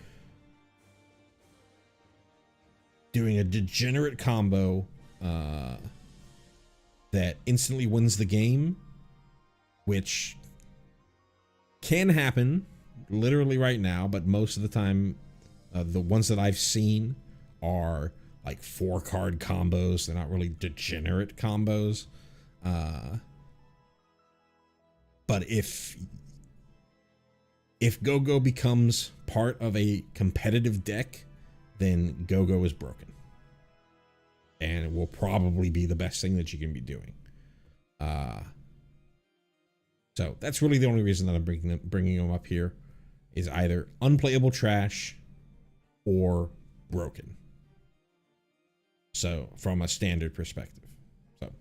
doing a degenerate combo that instantly wins the game, which can happen literally right now, but most of the time the ones that I've seen are like 4-card combos. They're not really degenerate combos. But if Go-Go becomes part of a competitive deck, then Go-Go is broken, and it will probably be the best thing that you can be doing. So that's really the only reason that I'm bringing them up here, is either unplayable trash or broken. So from a standard perspective. So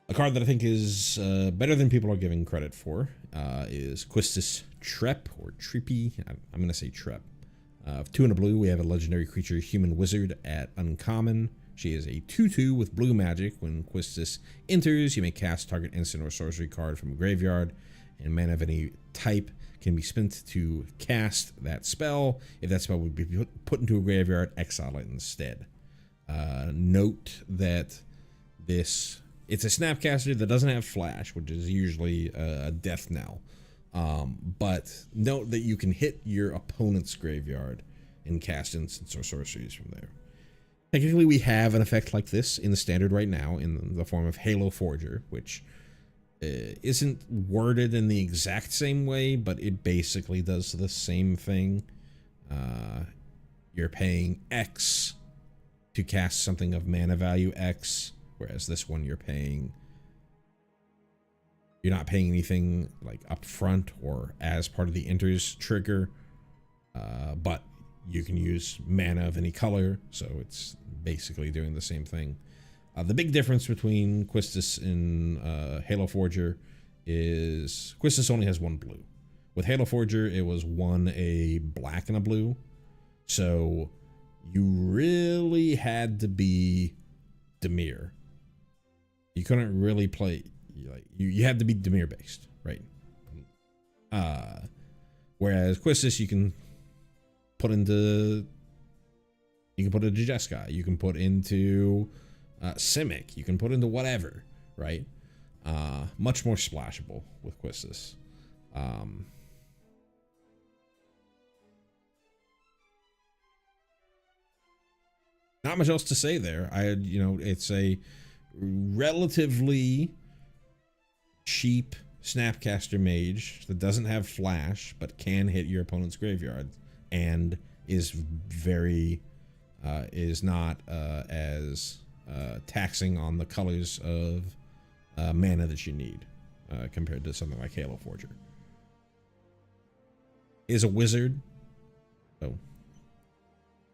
a card that I think is better than people are giving credit for is Quistis Trep, or Trippy. I'm going to say Trep. 2 and a blue, we have a legendary creature, Human Wizard, at uncommon. She is a 2/2 with blue magic. When Quistis enters, you may cast target instant or sorcery card from a graveyard, and mana of any type can be spent to cast that spell. If that spell would be put into a graveyard, exile it instead. Note that it's a Snapcaster that doesn't have flash, which is usually a death knell. But note that you can hit your opponent's graveyard and cast instants or sorceries from there. Technically, we have an effect like this in the standard right now in the form of Halo Forger, which isn't worded in the exact same way, but it basically does the same thing. You're paying X to cast something of mana value X, whereas this one you're not paying anything like up front or as part of the enters trigger, but you can use mana of any color, so it's basically doing the same thing. The big difference between Quistis and Halo Forger is Quistis only has 1 blue. With Halo Forger, it was 1 a black and a blue, so you really had to be Dimir. You couldn't really play, like, you had to be Dimir based, right? Whereas Quistis, you can put into Jeskai, you can put into Simic, you can put into whatever, right? Much more splashable with Quistis. Not much else to say there. It's a relatively cheap Snapcaster Mage that doesn't have flash, but can hit your opponent's graveyard, and is not as taxing on the colors of mana that you need compared to something like Halo Forger. Is a wizard, so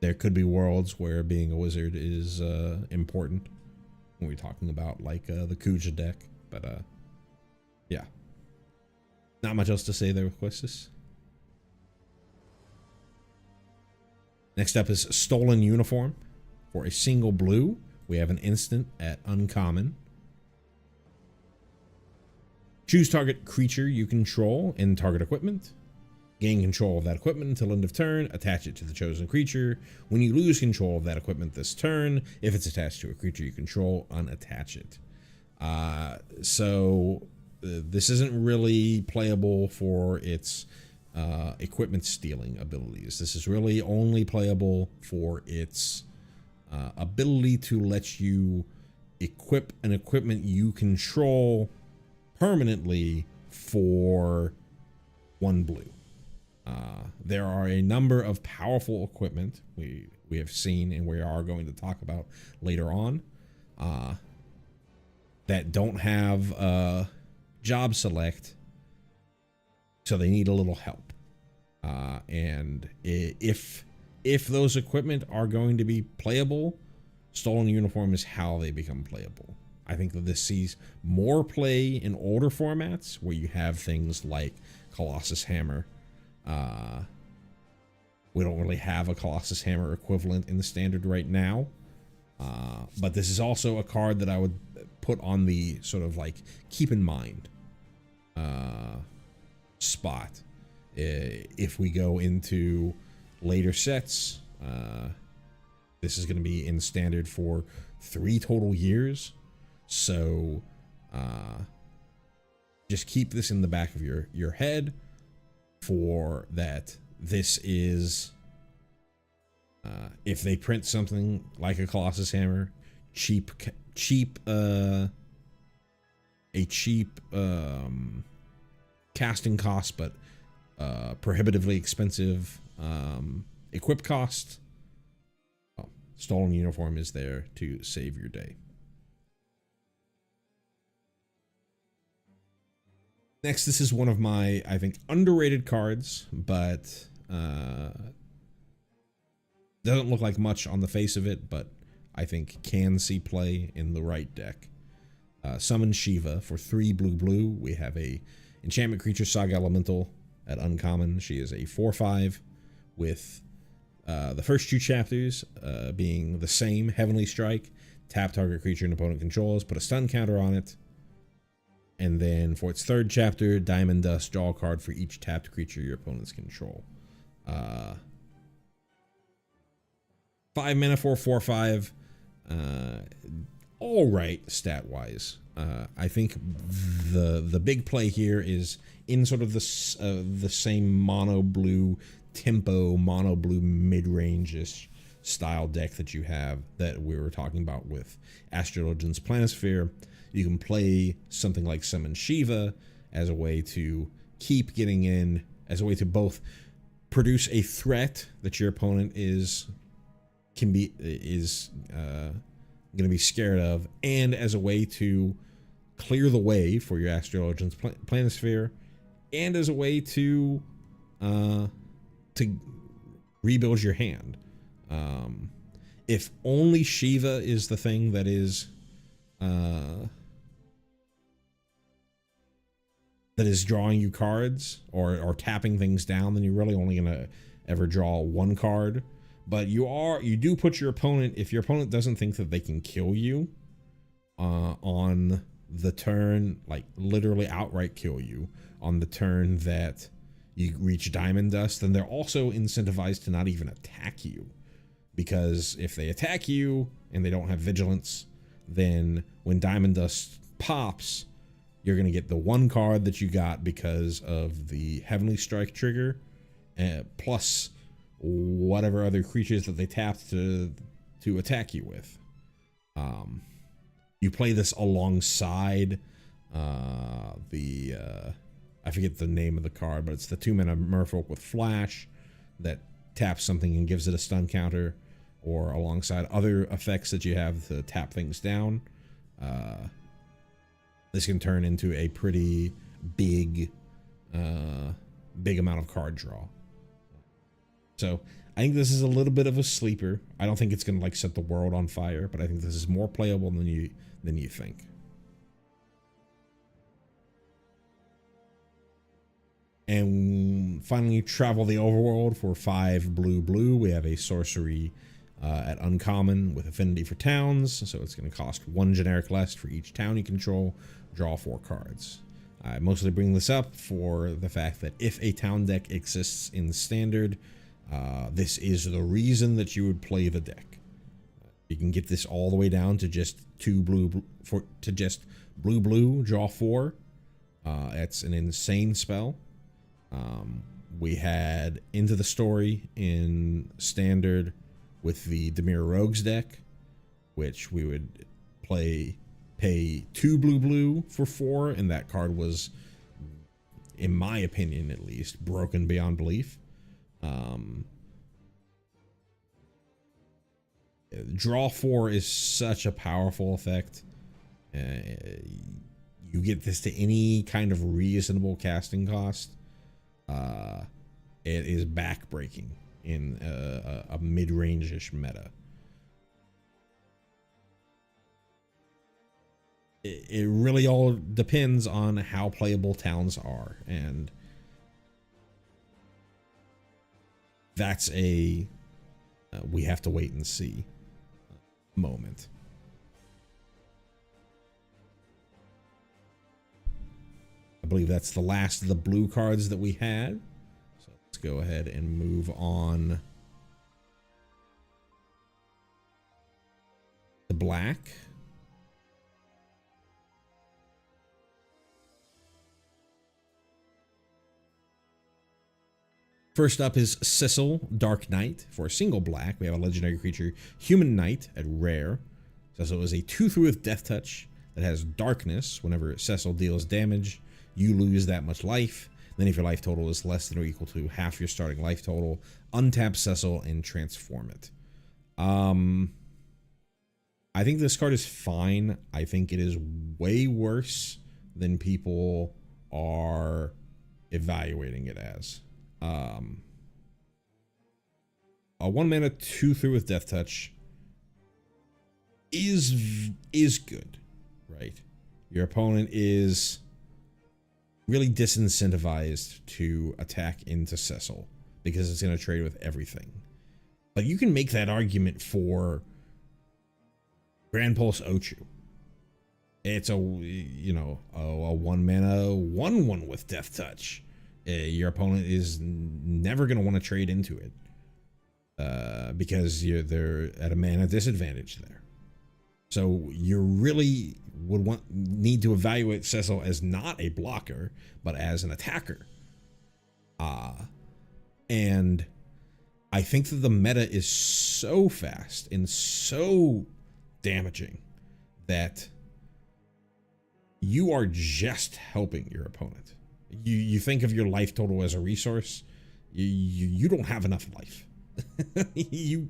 there could be worlds where being a wizard is important when we're talking about like the Kuja deck, but yeah, not much else to say there with Quistis. Next up is Stolen Uniform. For a single blue, we have an instant at uncommon. Choose target creature you control and target equipment. Gain control of that equipment until end of turn. Attach it to the chosen creature. When you lose control of that equipment this turn, if it's attached to a creature you control, unattach it. This isn't really playable for its equipment stealing abilities. This is really only playable for its ability to let you equip an equipment you control permanently for 1 blue. There are a number of powerful equipment we have seen and we are going to talk about later on that don't have job select, so they need a little help. And if those equipment are going to be playable, Stolen Uniform is how they become playable. I think that this sees more play in older formats where you have things like Colossus Hammer. We don't really have a Colossus Hammer equivalent in the standard right now. But this is also a card that I would put on the sort of like keep in mind spot. If we go into later sets, this is going to be in standard for 3 total years. So just keep this in the back of your head for that. This is if they print something like a Colossus Hammer, cheap casting cost, but prohibitively expensive equip cost, well, Stolen Uniform is there to save your day. Next, this is one of my, I think, underrated cards, but doesn't look like much on the face of it, but I think can see play in the right deck. Summon Shiva for 3 blue. We have a enchantment creature, Saga Elemental at uncommon. She is a 4/5 with the first 2 chapters being the same. Heavenly Strike, tap target creature an opponent controls, put a stun counter on it. And then for its 3rd chapter, Diamond Dust, draw a card for each tapped creature your opponents control. 5 mana for 4/5. All right, stat wise. I think the big play here is in sort of the same mono blue tempo, mono blue mid range-ish style deck that you have that we were talking about with Astrologian's Planisphere. You can play something like Summon Shiva as a way to keep getting in, as a way to both produce a threat that your opponent is going to be scared of, and as a way to clear the way for your Astrologian's Planisphere, and as a way to rebuild your hand. If only Shiva is the thing that is drawing you cards or tapping things down, then you're really only gonna ever draw 1 card. But you do put your opponent, if your opponent doesn't think that they can kill you on the turn, like literally outright kill you on the turn that you reach Diamond Dust, then they're also incentivized to not even attack you. Because if they attack you and they don't have vigilance, then when Diamond Dust pops, you're going to get the 1 card that you got because of the Heavenly Strike trigger, plus whatever other creatures that they tapped to attack you with. You play this alongside I forget the name of the card, but it's the 2-mana Merfolk with Flash that taps something and gives it a stun counter, or alongside other effects that you have to tap things down. This can turn into a pretty big amount of card draw. So I think this is a little bit of a sleeper. I don't think it's going to like set the world on fire, but I think this is more playable than you think. And finally, Travel the Overworld for 5 blue. We have a sorcery at uncommon with affinity for towns, so it's going to cost 1 generic less for each town you control. Draw 4 cards. I mostly bring this up for the fact that if a town deck exists in Standard, this is the reason that you would play the deck. You can get this all the way down to just 2 blue draw 4. It's an insane spell. We had Into the Story in Standard with the Dimir Rogues deck, which we would pay 2 blue for 4, and that card was in my opinion at least, broken beyond belief. Draw 4 is such a powerful effect. You get this to any kind of reasonable casting cost. It is backbreaking in a mid-range-ish meta. It really all depends on how playable towns are, and that's a we have to wait and see moment. I believe that's the last of the blue cards that we had. So let's go ahead and move on to black. First up is Cecil, Dark Knight. For a single black, we have a legendary creature, Human Knight, at rare. Cecil is a 2/3 with Death Touch that has darkness. Whenever Cecil deals damage, you lose that much life. Then if your life total is less than or equal to half your starting life total, untap Cecil and transform it. I think this card is fine. I think it is way worse than people are evaluating it as. A 1-mana 2/3 with Death Touch is good, right? Your opponent is really disincentivized to attack into Cecil because it's going to trade with everything. But you can make that argument for Grand Pulse Ochu. It's a, you know, a 1-mana 1/1 with Death Touch. Your opponent is never going to want to trade into it because they're at a mana disadvantage there. So you really would need to evaluate Cecil as not a blocker, but as an attacker. And I think that the meta is so fast and so damaging that you are just helping your opponent. You think of your life total as a resource. You don't have enough life. you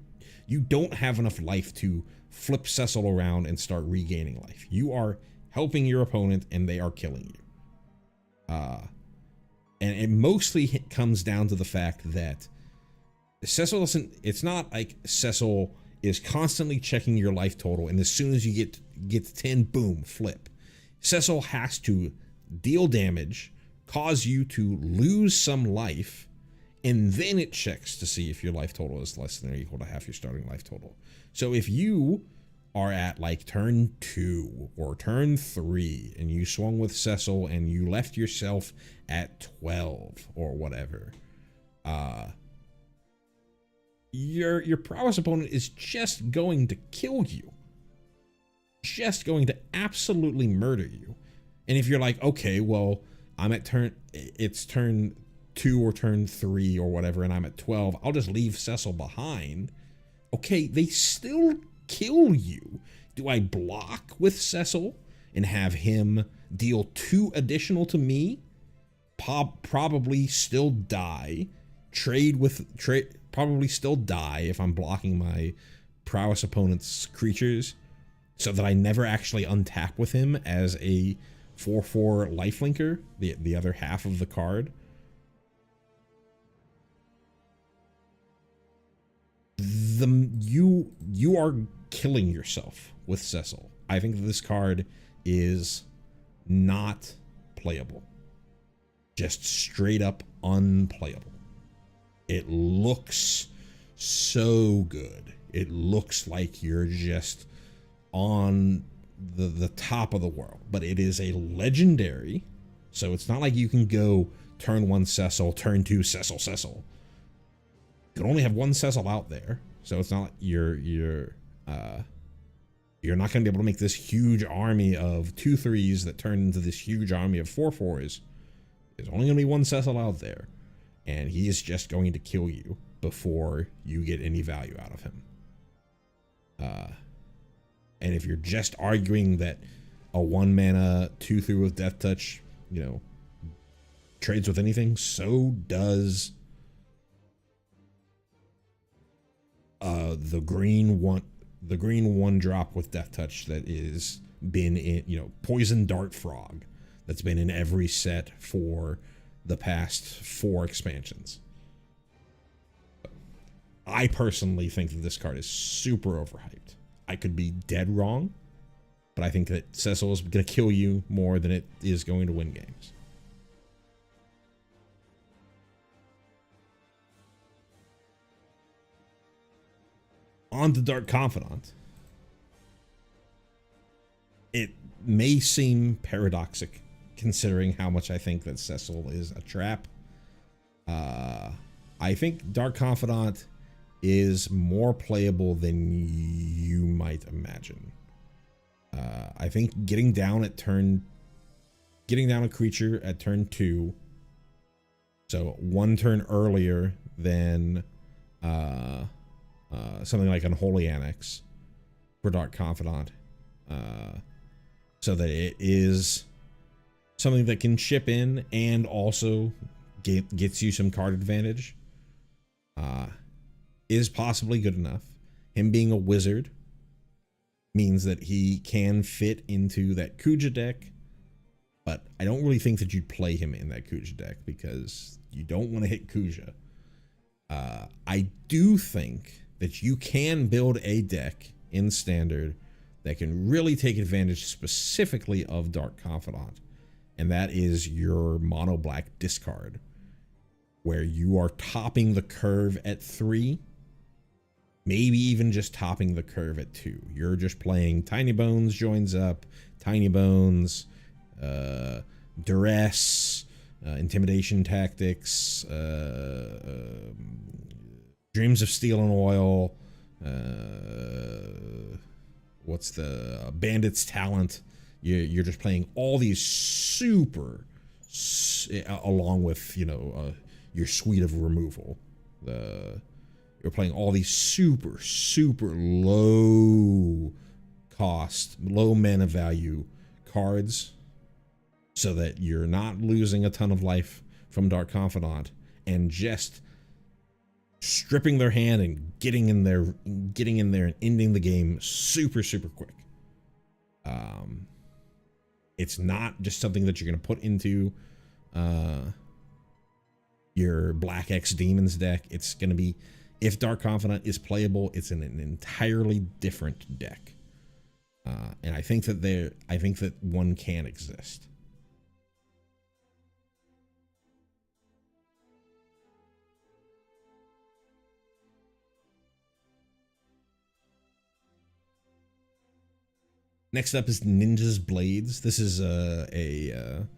don't have enough life to flip Cecil around and start regaining life. You are helping your opponent and they are killing you. And it mostly comes down to the fact that Cecil doesn't, it's not like Cecil is constantly checking your life total and as soon as you get to 10, boom, flip. Cecil has to deal damage, cause you to lose some life, and then it checks to see if your life total is less than or equal to half your starting life total. So if you are at like turn 2 or turn 3 and you swung with Cecil and you left yourself at 12 or whatever, your prowess opponent is just going to kill you. Just going to absolutely murder you. And if you're like, okay, well, I'm at it's turn 2 or turn 3 or whatever, and I'm at 12, I'll just leave Cecil behind. Okay, they still kill you. Do I block with Cecil and have him deal 2 additional to me? Probably still die. Probably still die if I'm blocking my prowess opponent's creatures, so that I never actually untap with him as a 4/4 lifelinker, the other half of the card. You are killing yourself with Cecil. I think this card is not playable. Just straight up unplayable. It looks so good. It looks like you're just on the top of the world, but it is a legendary, so it's not like you can go turn 1 Cecil, turn 2 Cecil. You can only have 1 Cecil out there, so it's not like you're not going to be able to make this huge army of 2/3s that turn into this huge army of 4/4s. There's only going to be 1 Cecil out there, and he is just going to kill you before you get any value out of him. And if you're just arguing that a 1-mana 2/3 with Death Touch, you know, trades with anything, so does the green one drop with Death Touch that is been in, you know, Poison Dart Frog that's been in every set for the past 4 expansions. I personally think that this card is super overhyped. I could be dead wrong, but I think that Cecil is going to kill you more than it is going to win games. On to Dark Confidant. It may seem paradoxic considering how much I think that Cecil is a trap. I think Dark Confidant is more playable than you might imagine. I think getting down a creature at turn 2, so 1 turn earlier than something like Unholy Annex for Dark Confidant, so that it is something that can chip in and also gets you some card advantage, is possibly good enough. Him being a wizard means that he can fit into that Kuja deck, but I don't really think that you'd play him in that Kuja deck because you don't want to hit Kuja. I do think that you can build a deck in Standard that can really take advantage specifically of Dark Confidant, and that is your mono black discard, where you are topping the curve at 3, maybe even just topping the curve at 2. You're just playing Tiny Bones joins up, Tiny Bones, Duress, Intimidation Tactics, Dreams of Steel and Oil, what's the Bandit's Talent. You're just playing all these super, along with, you know, your suite of removal. You're playing all these super low cost, low mana value cards, so that you're not losing a ton of life from Dark Confidant and just stripping their hand and getting in there and ending the game super quick. It's not just something that you're going to put into your Black X Demons deck. It's going to be, if Dark Confidant is playable, it's in an entirely different deck. And I think that one can exist. Next up is Ninja's Blades. This is a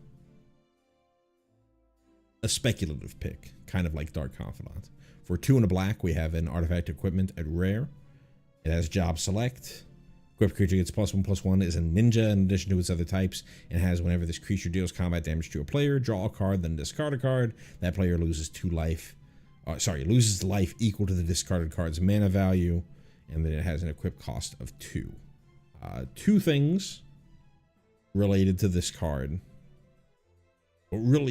speculative pick, kind of like Dark Confidant. For 2 and a black, we have an artifact equipment at rare. It has job select. Equipped creature gets +1/+1, is a ninja in addition to its other types, and has, whenever this creature deals combat damage to a player, draw a card, then discard a card. That player loses 2 life. Loses life equal to the discarded card's mana value, and then it has an equip cost of 2. 2 things related to this card. Well,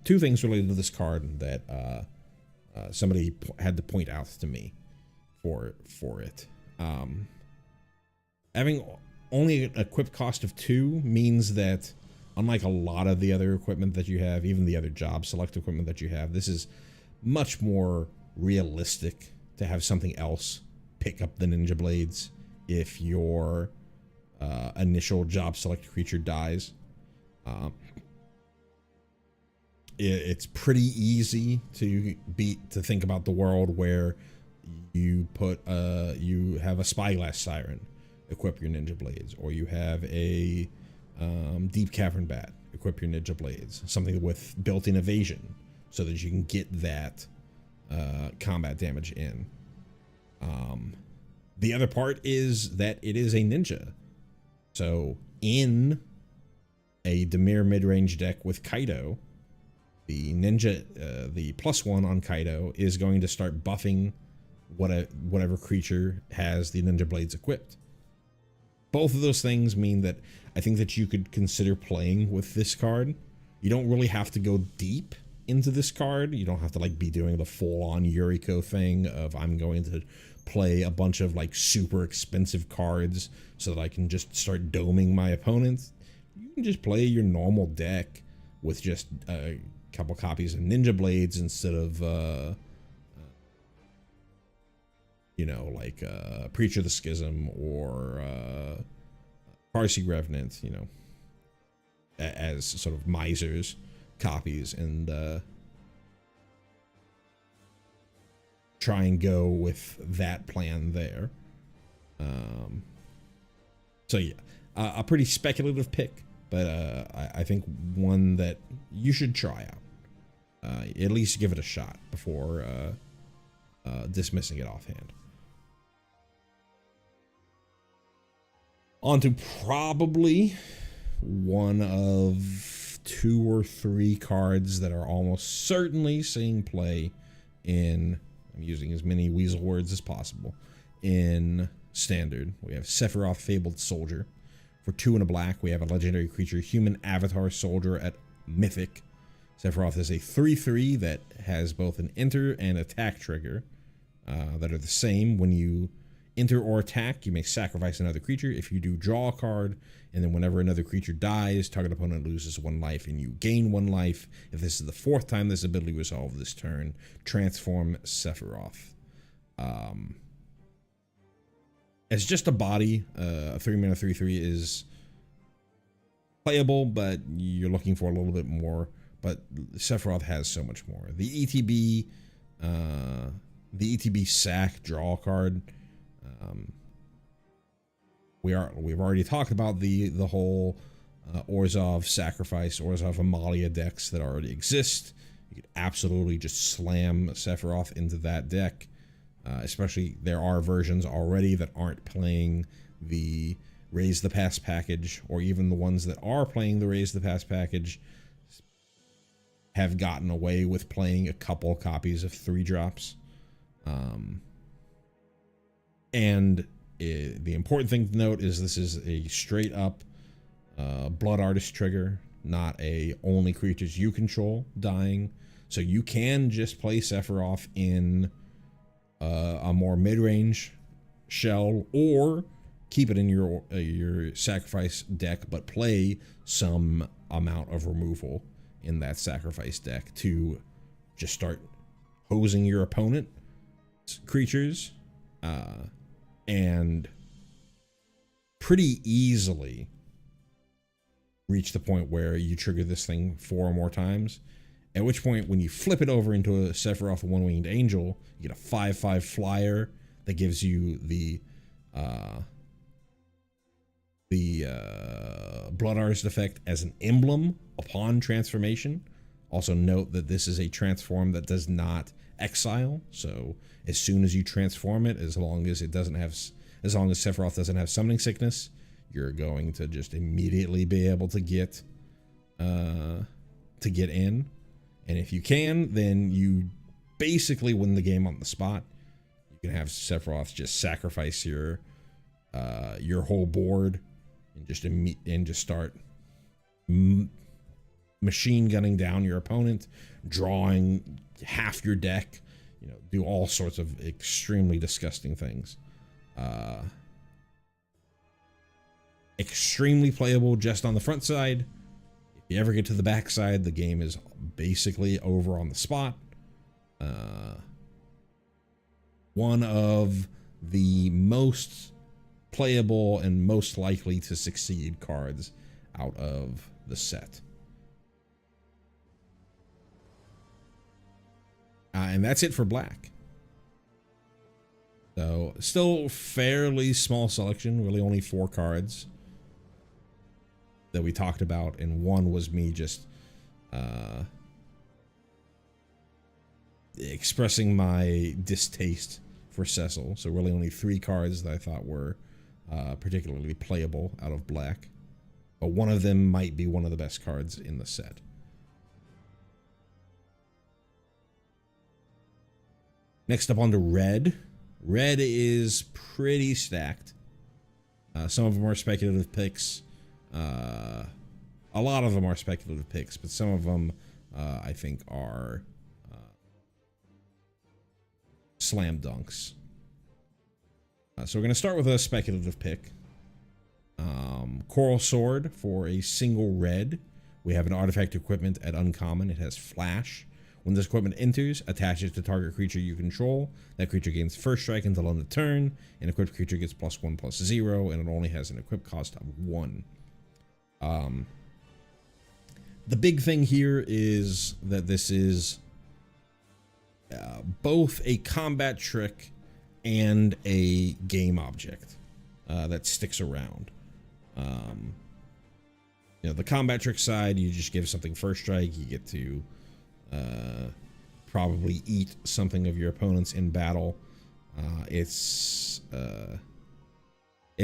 2 things related to this card that somebody had to point out to me for it. Having only an equip cost of 2 means that, unlike a lot of the other equipment that you have, even the other job select equipment that you have, this is much more realistic to have something else pick up the Ninja Blades if your initial job select creature dies. It's pretty easy to think about the world where you have a Spyglass Siren, equip your Ninja Blades, or you have a Deep Cavern Bat, equip your Ninja Blades, something with built-in evasion so that you can get that combat damage in. The other part is that it is a ninja. So in a Dimir mid-range deck with Kaido, the ninja, the +1 on Kaido is going to start buffing whatever creature has the Ninja Blades equipped. Both of those things mean that I think that you could consider playing with this card you don't really have to go deep into this card. You don't have to like be doing the full-on Yuriko thing of I'm going to play a bunch of like super expensive cards so that I can just start doming my opponents. You can just play your normal deck with just a couple copies of Ninja Blades instead of you know, like Preacher of the Schism or Farsi Revenant, you know, as sort of misers copies, and try and go with that plan there. So yeah, a pretty speculative pick, but I think one that you should try out. At least give it a shot before dismissing it offhand. On to probably one of 2 or 3 cards that are almost certainly seeing play in, I'm using as many weasel words as possible, in Standard. We have Sephiroth Fabled Soldier. For 2 and a black, we have a legendary creature, Human Avatar Soldier at Mythic. Sephiroth is a 3/3 that has both an enter and attack trigger that are the same. When you enter or attack, you may sacrifice another creature. If you do, draw a card, and then whenever another creature dies, target opponent loses 1 life and you gain 1 life. If this is the 4th time this ability resolved this turn, transform Sephiroth. As just a body, a 3-mana 3/3 is playable, but you're looking for a little bit more. But Sephiroth has so much more. The ETB sack draw card. We've already talked about the whole Orzhov sacrifice, Orzhov Amalia decks that already exist. You could absolutely just slam Sephiroth into that deck. Especially there are versions already that aren't playing the Raise the Pass package, or even the ones that are playing the Raise the Pass package have gotten away with playing a couple copies of 3-drops. And the important thing to note is this is a straight up Blood Artist trigger, not a only creatures you control dying. So you can just play Sephiroth in a more mid-range shell, or keep it in your sacrifice deck, but play some amount of removal in that sacrifice deck to just start hosing your opponent's creatures, and pretty easily reach the point where you trigger this thing 4 or more times. At which point, when you flip it over into a Sephiroth One-Winged Angel, you get a 5/5 flyer that gives you the Blood Artist effect as an emblem upon transformation. Also note that this is a transform that does not exile, so as soon as you transform it, as long as Sephiroth doesn't have summoning sickness, you're going to just immediately be able to get in. And if you can, then you basically win the game on the spot. You can have Sephiroth just sacrifice your whole board and just start machine gunning down your opponent, drawing half your deck, you know, do all sorts of extremely disgusting things. Extremely playable just on the front side. If you ever get to the back side, the game is basically over on the spot. One of the most playable and most likely to succeed cards out of the set. And that's it for black. So still fairly small selection, really only 4 cards that we talked about, and one was me just expressing my distaste for Cecil. So really only 3 cards that I thought were particularly playable out of black, but one of them might be one of the best cards in the set. Next up on to red. Red is pretty stacked. Some of them are speculative picks. a lot of them are speculative picks, but some of them I think are slam dunks. So we're going to start with a speculative pick. Coral Sword for a single red. We have an artifact equipment at uncommon. It has flash. When this equipment enters, attaches to target creature you control. That creature gains first strike until end of turn. An equipped creature gets +1/+0, and it only has an equip cost of 1. The big thing here is that this is both a combat trick and a game object that sticks around. You know, the combat trick side, you just give something first strike. You get to probably eat something of your opponents in battle. It's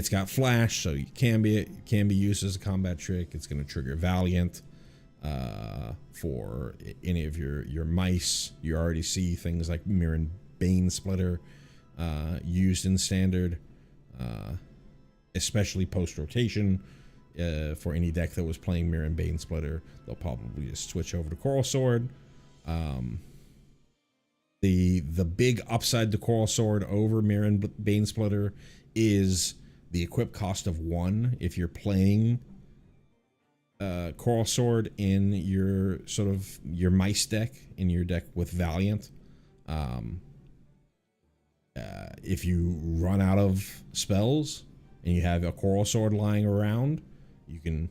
got flash, so it can be used as a combat trick. It's going to trigger Valiant for any of your mice. You already see things like Mirror and Bane Splitter used in standard, especially post rotation. For any deck that was playing Mirror and Bane Splitter, they'll probably just switch over to Coral Sword. The big upside to Coral Sword over Mirror and Bane Splitter is the equip cost of 1. If you're playing Coral Sword in your your mice deck, in your deck with Valiant, if you run out of spells and you have a Coral Sword lying around, you can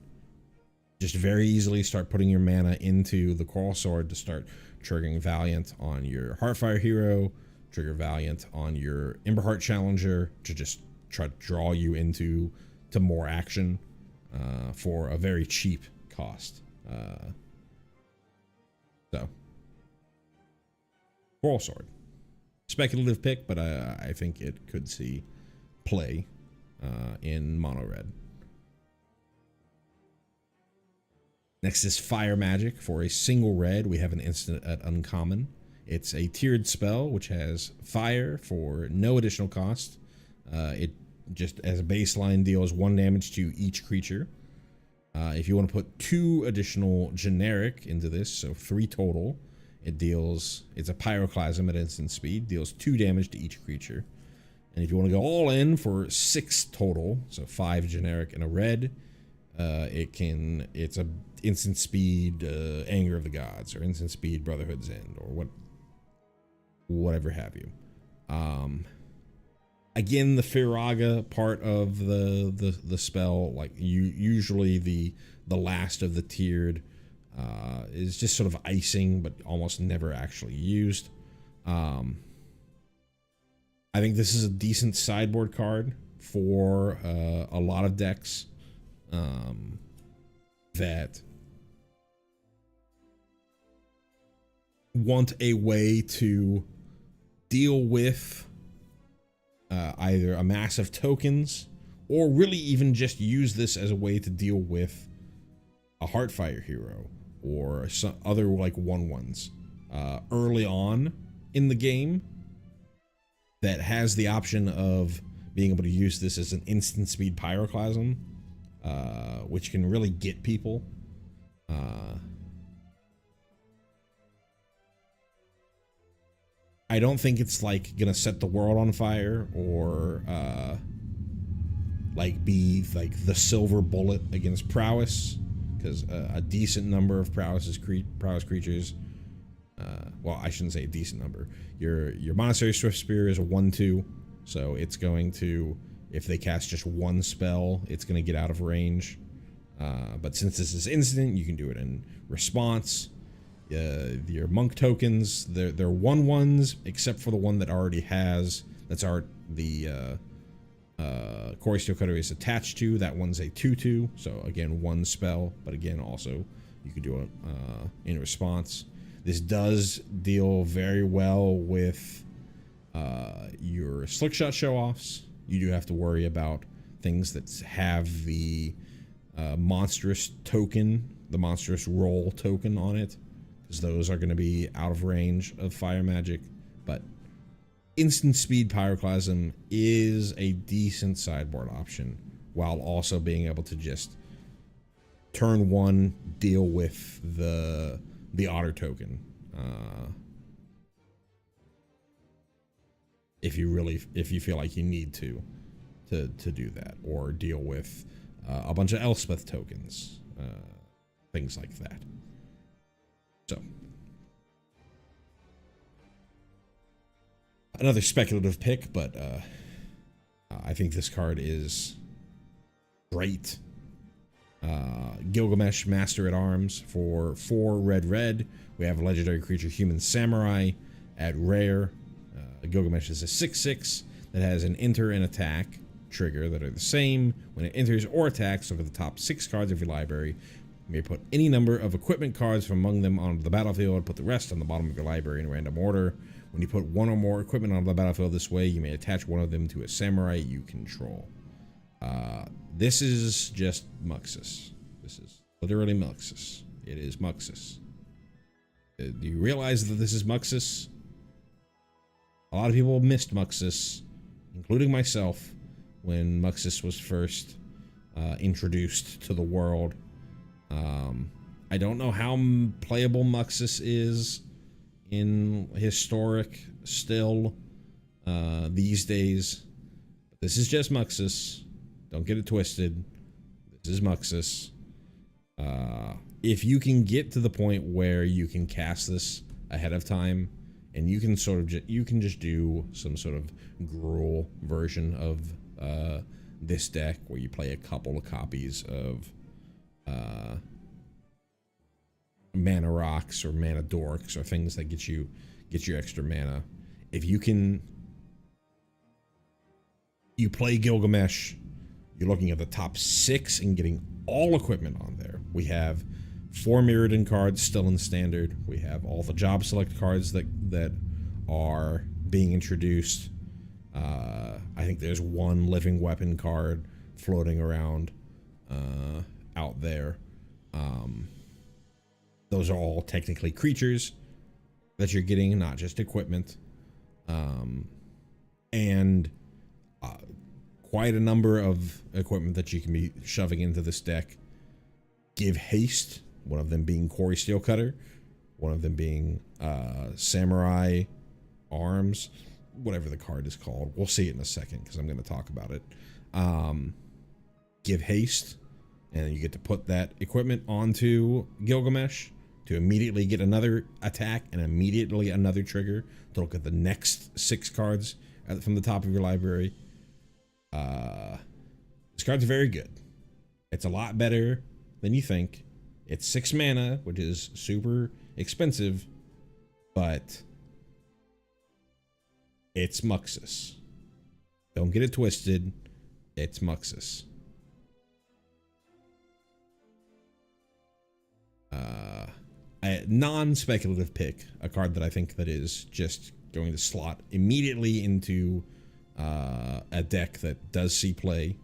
just very easily start putting your mana into the Coral Sword to start triggering Valiant on your Heartfire hero, trigger Valiant on your Emberheart Challenger to just try to draw you into more action for a very cheap cost. So, Coral Sword. Speculative pick, but I think it could see play in mono red. Next is Fire Magic. For a single red, we have an instant at uncommon. It's a tiered spell which has fire for no additional cost. It just as a baseline deals 1 damage to each creature. If you want to put 2 additional generic into this, so 3 total, it's a pyroclasm at instant speed, deals 2 damage to each creature. And if you want to go all in for 6 total, so 5 generic and a red, it's a instant speed Anger of the Gods, or instant speed Brotherhood's End, or whatever have you. Again, the Firaga part of the spell, like usually the last of the tiered, is just sort of icing, but almost never actually used. I think this is a decent sideboard card for a lot of decks that want a way to deal with either a mass of tokens, or really even just use this as a way to deal with a Heartfire hero or some other like 1/1s early on in the game that has the option of being able to use this as an instant speed Pyroclasm, which can really get people. I don't think it's like gonna set the world on fire or like be like the silver bullet against prowess, because a decent number of prowess creatures, well, I shouldn't say a decent number. Your Monastery Swift Spear is a 1/2, so it's going to, if they cast just 1 spell, it's going to get out of range. But since this is instant, you can do it in response. Your monk tokens, they're 1/1s, except for the one that already has, the Quarry Steel Cutter is attached to. That one's a 2/2, so again 1 spell, but again also you can do it in response. This does deal very well with your Slickshot show-offs. You do have to worry about things that have the monstrous token, the monstrous roll token on it, because those are going to be out of range of fire magic. But instant speed Pyroclasm is a decent sideboard option, while also being able to just turn 1 deal with the otter token. If you feel like you need to do that, or deal with a bunch of Elspeth tokens, things like that. So another speculative pick, but I think this card is great. Gilgamesh, Master at Arms, for 4 red. We have a legendary creature, Human Samurai, at rare. Gilgamesh is a 6/6 that has an enter and attack trigger that are the same. When it enters or attacks, look at the top 6 cards of your library. You may put any number of equipment cards from among them onto the battlefield. Put the rest on the bottom of your library in random order. When you put 1 or more equipment onto the battlefield this way, you may attach one of them to a samurai you control. This is just Muxus. This is literally Muxus. It is Muxus. Do you realize that this is Muxus? A lot of people missed Muxus, including myself, when Muxus was first introduced to the world. I don't know how playable Muxus is in historic still these days. But this is just Muxus. Don't get it twisted. This is Muxus. If you can get to the point where you can cast this ahead of time, and you can sort of you can just do some sort of gruel version of this deck where you play a couple of copies of mana rocks or mana dorks or things that get you extra mana. If you play Gilgamesh, you're looking at the top 6 and getting all equipment on there. We have 4 Mirrodin cards still in standard. We have all the job select cards that are being introduced. I think there's 1 living weapon card floating around out there. Those are all technically creatures that you're getting, not just equipment. And quite a number of equipment that you can be shoving into this deck. Give haste, one of them being Quarry Steelcutter, one of them being Samurai Arms, whatever the card is called. We'll see it in a second because I'm going to talk about it. Give haste, and you get to put that equipment onto Gilgamesh to immediately get another attack and immediately another trigger to look at the next 6 cards from the top of your library. This card's very good. It's a lot better than you think. It's 6 mana, which is super expensive, but it's Muxus. Don't get it twisted. It's Muxus. A non-speculative pick, a card that I think that is just going to slot immediately into a deck that does see play,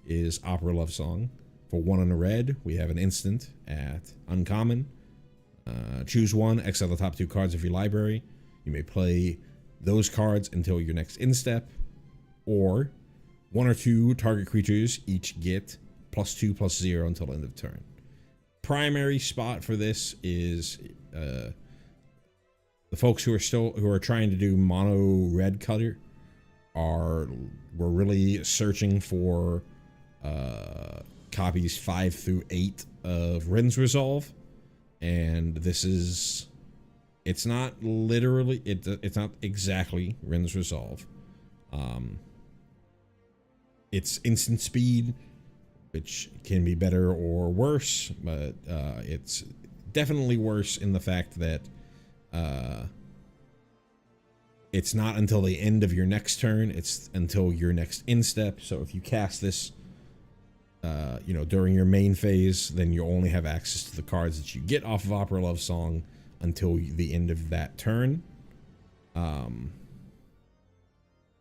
is Opera Love Song. For 1 and a red, we have an instant at uncommon. Choose 1, exile the top 2 cards of your library. You may play those cards until your next instep, or 1 or 2 target creatures each get +2/+0 until end of turn. Primary spot for this is the folks who are trying to do mono red color were really searching for copies 5 through 8 of Rin's Resolve, and it's not literally, it's not exactly Rin's Resolve. It's instant speed, which can be better or worse, but it's definitely worse in the fact that it's not until the end of your next turn, it's until your next instep. So if you cast this during your main phase, then you only have access to the cards that you get off of Opera Love Song until the end of that turn.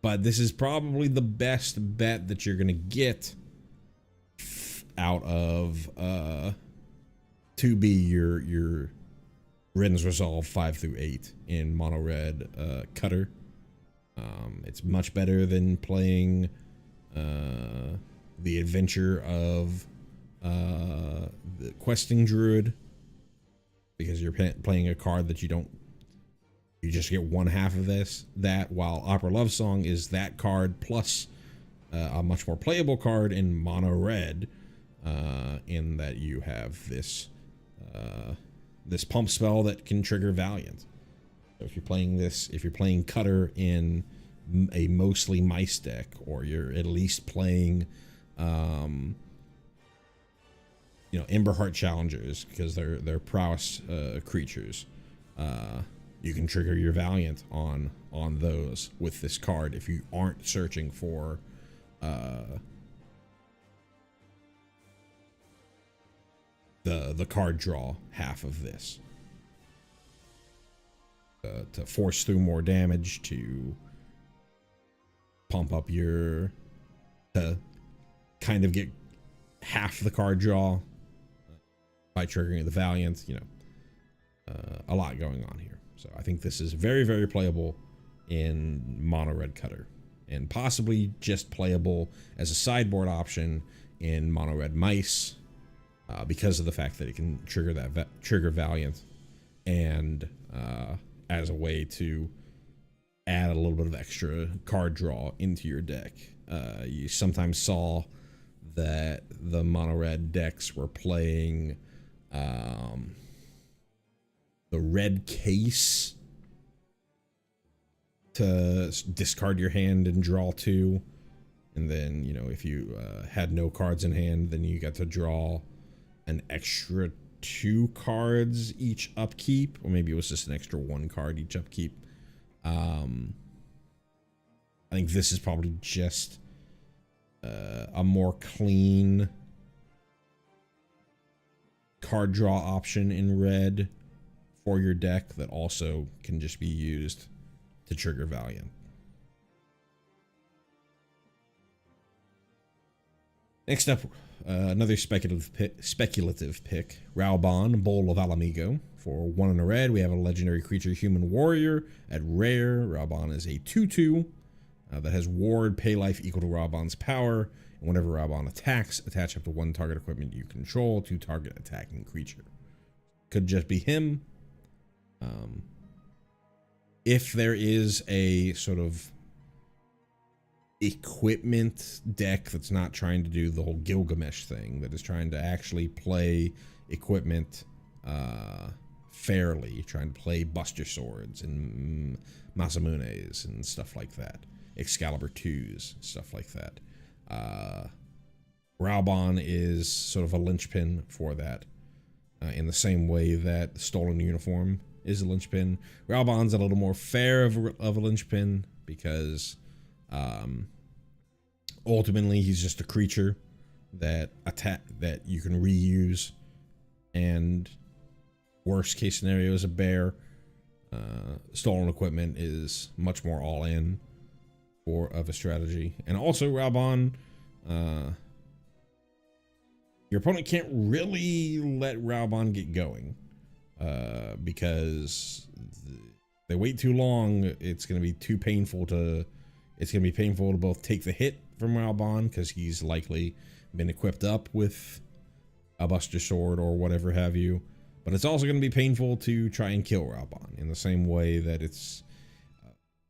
But this is probably the best bet that you're gonna get out of to be your Rin's Resolve 5 through 8 in mono red cutter. It's much better than playing the adventure of the questing druid, because you're playing a card that you just get one half of that, while Opera Love Song is that card plus a much more playable card in mono red, in that you have this pump spell that can trigger Valiant. So if you're playing Cutter in a mostly mice deck, or you're at least playing Emberheart Challengers, because they're prowess creatures, you can trigger your Valiant on those with this card if you aren't searching for the card draw half of this, to force through more damage, to pump up to kind of get half the card draw by triggering the Valiant. A lot going on here. So I think this is very, very playable in mono red Cutter, and possibly just playable as a sideboard option in mono red mice, because of the fact that it can trigger Valiant, and as a way to add a little bit of extra card draw into your deck. You sometimes saw that the mono red decks were playing the red case to discard your hand and draw 2, and then if you had no cards in hand, then you got to draw an extra 2 cards each upkeep, or maybe it was just an extra 1 card each upkeep. I think this is probably just a more clean card draw option in red for your deck that also can just be used to trigger Valiant. Next up, another speculative pick, Raubon, Bowl of Alamigo. For 1 and a red, we have a legendary creature, Human Warrior. At rare, Raubon is a 2/2 that has ward, pay life equal to Raubon's power. And whenever Raubon attacks, attach up to 1 target equipment you control to target attacking creature. Could just be him. If there is a sort of equipment deck that's not trying to do the whole Gilgamesh thing, that is trying to actually play equipment fairly, trying to play Buster Swords and Masamunes and stuff like that, Excalibur 2s, stuff like that, Raubon is sort of a linchpin for that, in the same way that Stolen Uniform is a linchpin. Raubon's a little more fair of a linchpin, because ultimately he's just a creature that you can reuse, and worst case scenario is a bear. Stolen Equipment is much more all in of a strategy. And also Raubon, your opponent can't really let Raubon get going, because they wait too long. It's going to be painful to both take the hit from Raubon, because he's likely been equipped up with a Buster Sword or whatever have you, but it's also going to be painful to try and kill Raubon, in the same way that it's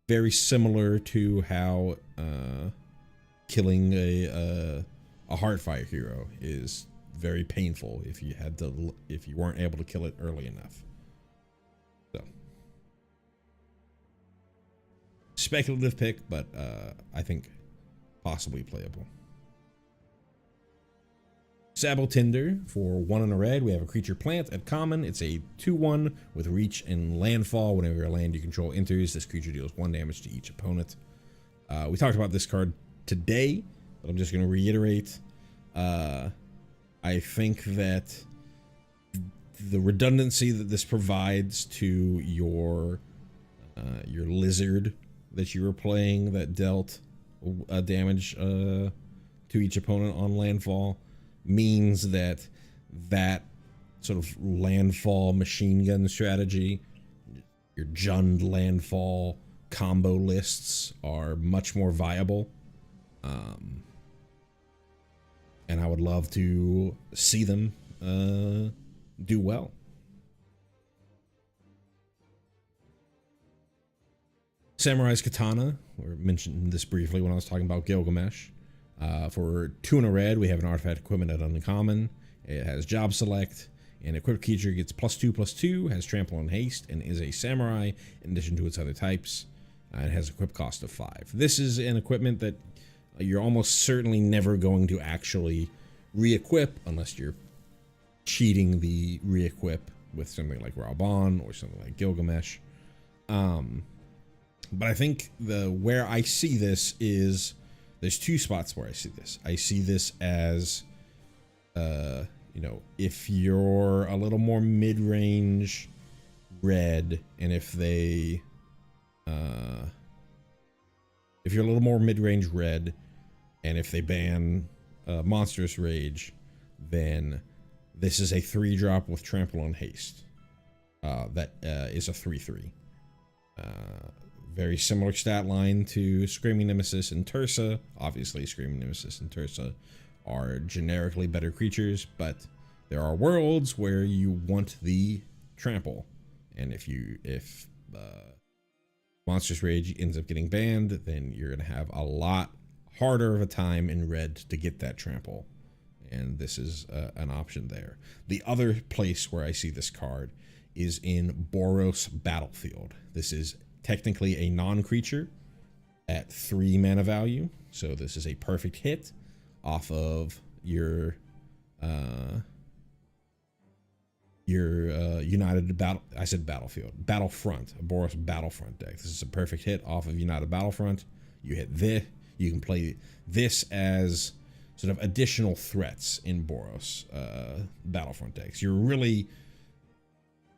very similar to how killing a Heartfire hero is very painful if you weren't able to kill it early enough. So, speculative pick, but I think possibly playable. Sabotinder. For 1 and a red, we have a creature plant at common. It's a 2/1 with reach and landfall. Whenever a land you control enters, this creature deals 1 damage to each opponent. We talked about this card today, but I'm just going to reiterate. I think that the redundancy that this provides to your lizard that you were playing that dealt damage to each opponent on landfall means that sort of landfall machine gun strategy, your Jund landfall combo lists, are much more viable. and I would love to see them do well. Samurai's Katana, or mentioned this briefly when I was talking about Gilgamesh. For 2 and a red, we have an artifact equipment at uncommon. It has job select. An equipped creature gets +2/+2, has trample and haste, and is a samurai in addition to its other types. It has equip cost of 5. This is an equipment that you're almost certainly never going to actually re-equip unless you're cheating the re-equip with something like Raubon or something like Gilgamesh. But I think where I see this is, there's 2 spots where I see this. I see this as, you know, if you're a little more mid-range red, and if you're a little more mid-range red, and if they ban Monstrous Rage, then this is a 3-drop with trample and haste. That is a 3/3. Very similar stat line to Screaming Nemesis and Tursa. Obviously, Screaming Nemesis and Tursa are generically better creatures, but there are worlds where you want the trample, and if Monstrous Rage ends up getting banned, then you're gonna have a lot harder of a time in red to get that trample, and this is an option there. The other place where I see this card is in Boros Battlefield. This is technically a non-creature at 3 mana value, so this is a perfect hit off of your United Battlefront, a Boros Battlefront deck. This is a perfect hit off of United Battlefront. You hit this, you can play this as sort of additional threats in Boros Battlefront decks. You're really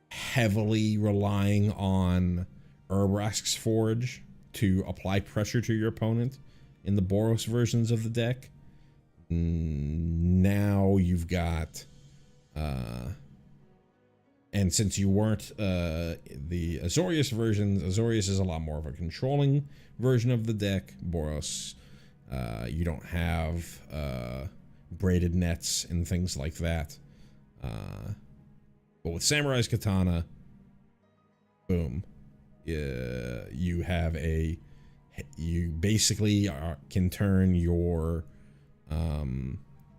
heavily relying on Urbrask's Forge to apply pressure to your opponent in the Boros versions of the deck. Now you've got, and since you weren't the Azorius versions, Azorius is a lot more of a controlling version of the deck. Boros, you don't have braided nets and things like that. But with Samurai's Katana, boom, you have you basically can turn your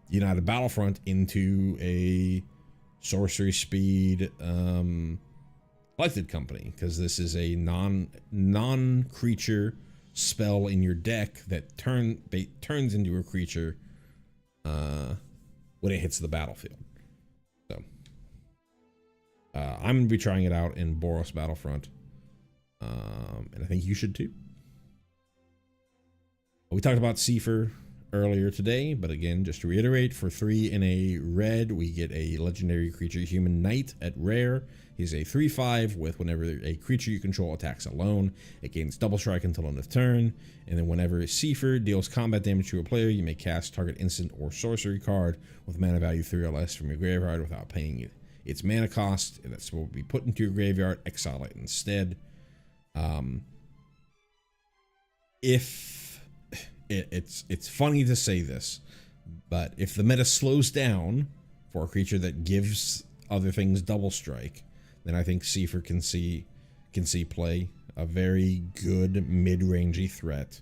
United Battlefront into a sorcery speed collected company, because this is a non-creature spell in your deck that turns into a creature when it hits the battlefield. So I'm gonna be trying it out in Boros Battlefront, and I think you should too. We talked about Seifer earlier today, but again, just to reiterate, for 3 in a red, we get a legendary creature, Human Knight, at rare. He's a 3/5 with whenever a creature you control attacks alone, it gains double strike until end of turn, and then whenever Seifer deals combat damage to a player, you may cast target instant or sorcery card with mana value 3 or less from your graveyard without paying its mana cost. That's what will be put into your graveyard, exile it instead. It's funny to say this, but if the meta slows down for a creature that gives other things double strike, then I think Seifer can see play. A very good mid-rangey threat.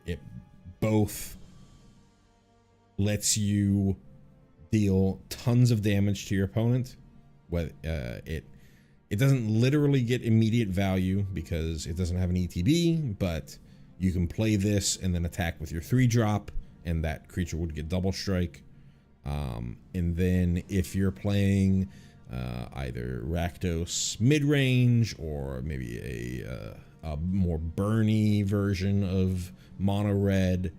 It both lets you deal tons of damage to your opponent. It doesn't literally get immediate value because it doesn't have an ETB, but you can play this and then attack with your 3-drop, and that creature would get double strike. And then if you're playing either Rakdos mid-range or maybe a more burny version of mono red,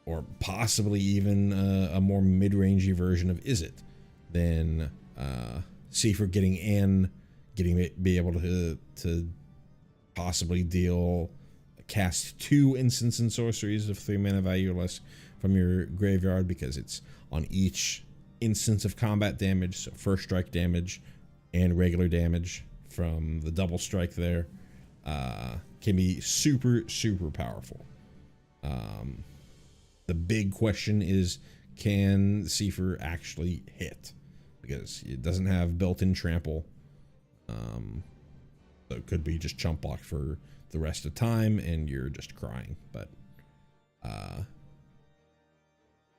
or possibly even a more mid-rangey version of Izzet, then Seifer be able to possibly cast 2 instants and sorceries of 3 mana value or less from your graveyard, because it's on each instance of combat damage, so first strike damage and regular damage from the double strike there, can be super powerful. The big question is, can Seifer actually hit? Because it doesn't have built-in trample. So it could be just chump block for the rest of the time and you're just crying. But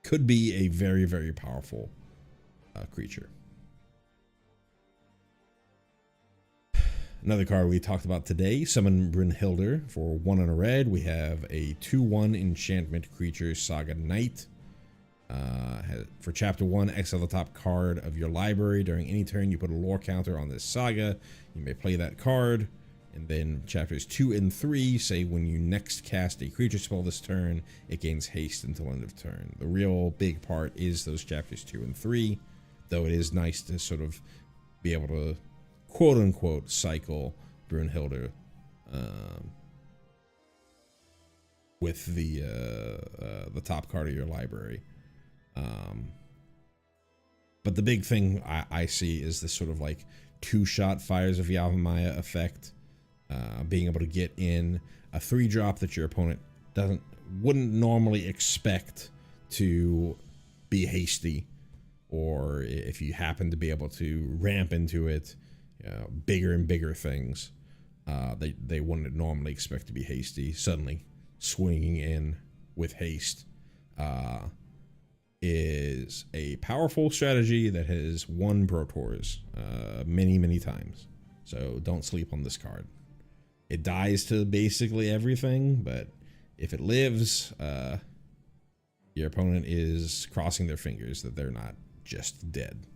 could be a very, very powerful creature. Another card we talked about today, Summon Brynhildr for 1 and a red. We have a 2/1 enchantment creature, Saga Knight. For chapter 1, exile the top card of your library. During any turn you put a lore counter on this saga, you may play that card. And then chapters 2 and 3 say when you next cast a creature spell this turn, it gains haste until end of turn. The real big part is those chapters 2 and 3, though it is nice to sort of be able to quote unquote cycle Brynhildr with the top card of your library. But the big thing I see is this sort of like 2-shot Fires of Yavimaya effect, being able to get in a 3-drop that your opponent wouldn't normally expect to be hasty, or if you happen to be able to ramp into it, bigger and bigger things they wouldn't normally expect to be hasty, suddenly swinging in with haste is a powerful strategy that has won Pro Tours many times. So don't sleep on this card. It dies to basically everything, but if it lives, your opponent is crossing their fingers that they're not just dead.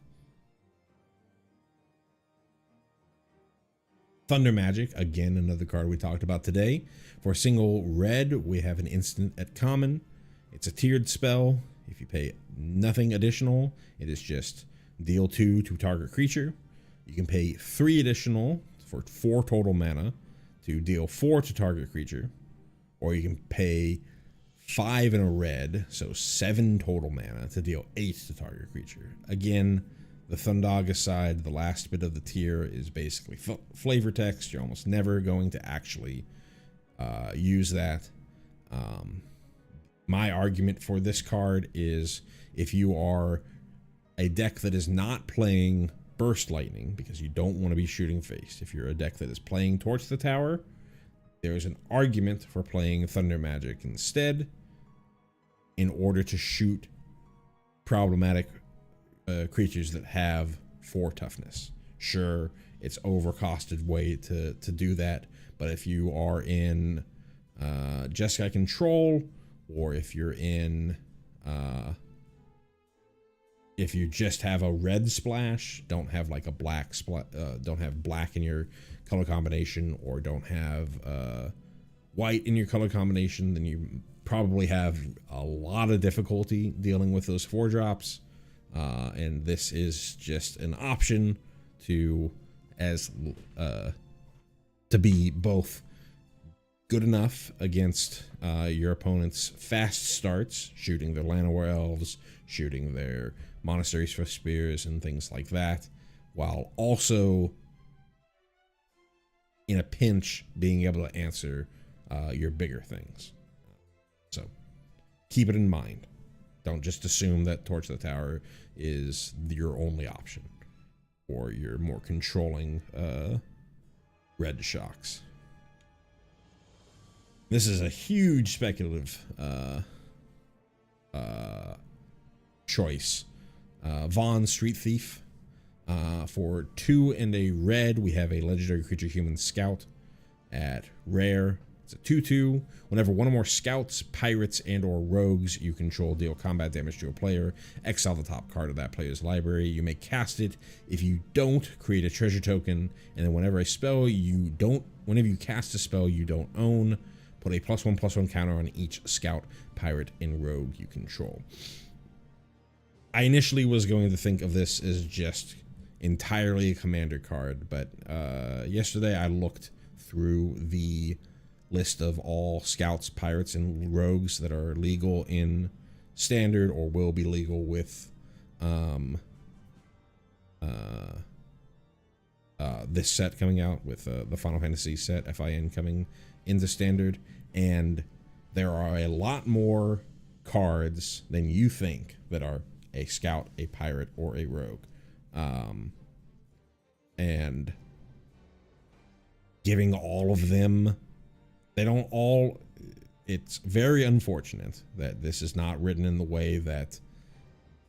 Thunder Magic, again, another card we talked about today. For a single red, we have an instant at common. It's a tiered spell. If you pay nothing additional, it is just deal 2 to target creature. You can pay 3 additional for 4 total mana to deal 4 to target creature. Or you can pay 5 in a red, so 7 total mana to deal 8 to target creature. Again, the Thundaga side, the last bit of the tier, is basically flavor text. You're almost never going to actually use that. My argument for this card is if you are a deck that is not playing Burst Lightning, because you don't want to be shooting face. If you're a deck that is playing Torch the Tower, there's an argument for playing Thunder Magic instead in order to shoot problematic creatures that have 4 toughness. Sure, it's overcosted way to do that, but if you are in Jeskai Control, or if you're in if you just have a red splash, don't have like a black don't have black in your color combination, or don't have white in your color combination, then you probably have a lot of difficulty dealing with those 4-drops. And this is just an option to be both good enough against your opponent's fast starts, shooting their Llanowar Elves, shooting their Monasteries for Spears and things like that, while also in a pinch being able to answer your bigger things. So keep it in mind. Don't just assume that Torch the Tower is your only option, or your more controlling red shocks. This is a huge speculative choice. Vaughn, Street Thief. For 2 and a red, we have a legendary creature, Human Scout. At rare, it's a 2/2. Whenever one or more scouts, pirates, and or rogues you control deal combat damage to a player, exile the top card of that player's library. You may cast it. If you don't, create a treasure token, and then whenever you cast a spell you don't own, put a +1/+1 counter on each scout, pirate, and rogue you control. I initially was going to think of this as just entirely a commander card, but yesterday I looked through the list of all scouts, pirates, and rogues that are legal in standard or will be legal with this set coming out, with the Final Fantasy set FIN coming into standard, and there are a lot more cards than you think that are a scout, a pirate, or a rogue. And giving all of them, they don't all, it's very unfortunate that this is not written in the way that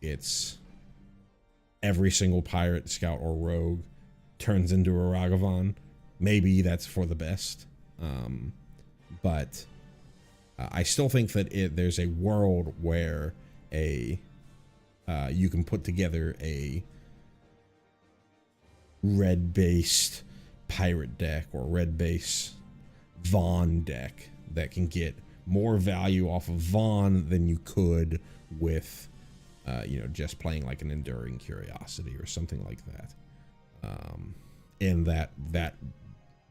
it's every single pirate, scout, or rogue turns into a Ragavan. Maybe that's for the best. But I still think that there's a world where you can put together a red-based pirate deck or red-based Vaughn deck that can get more value off of Vaughn than you could with, just playing like an Enduring Curiosity or something like that. And that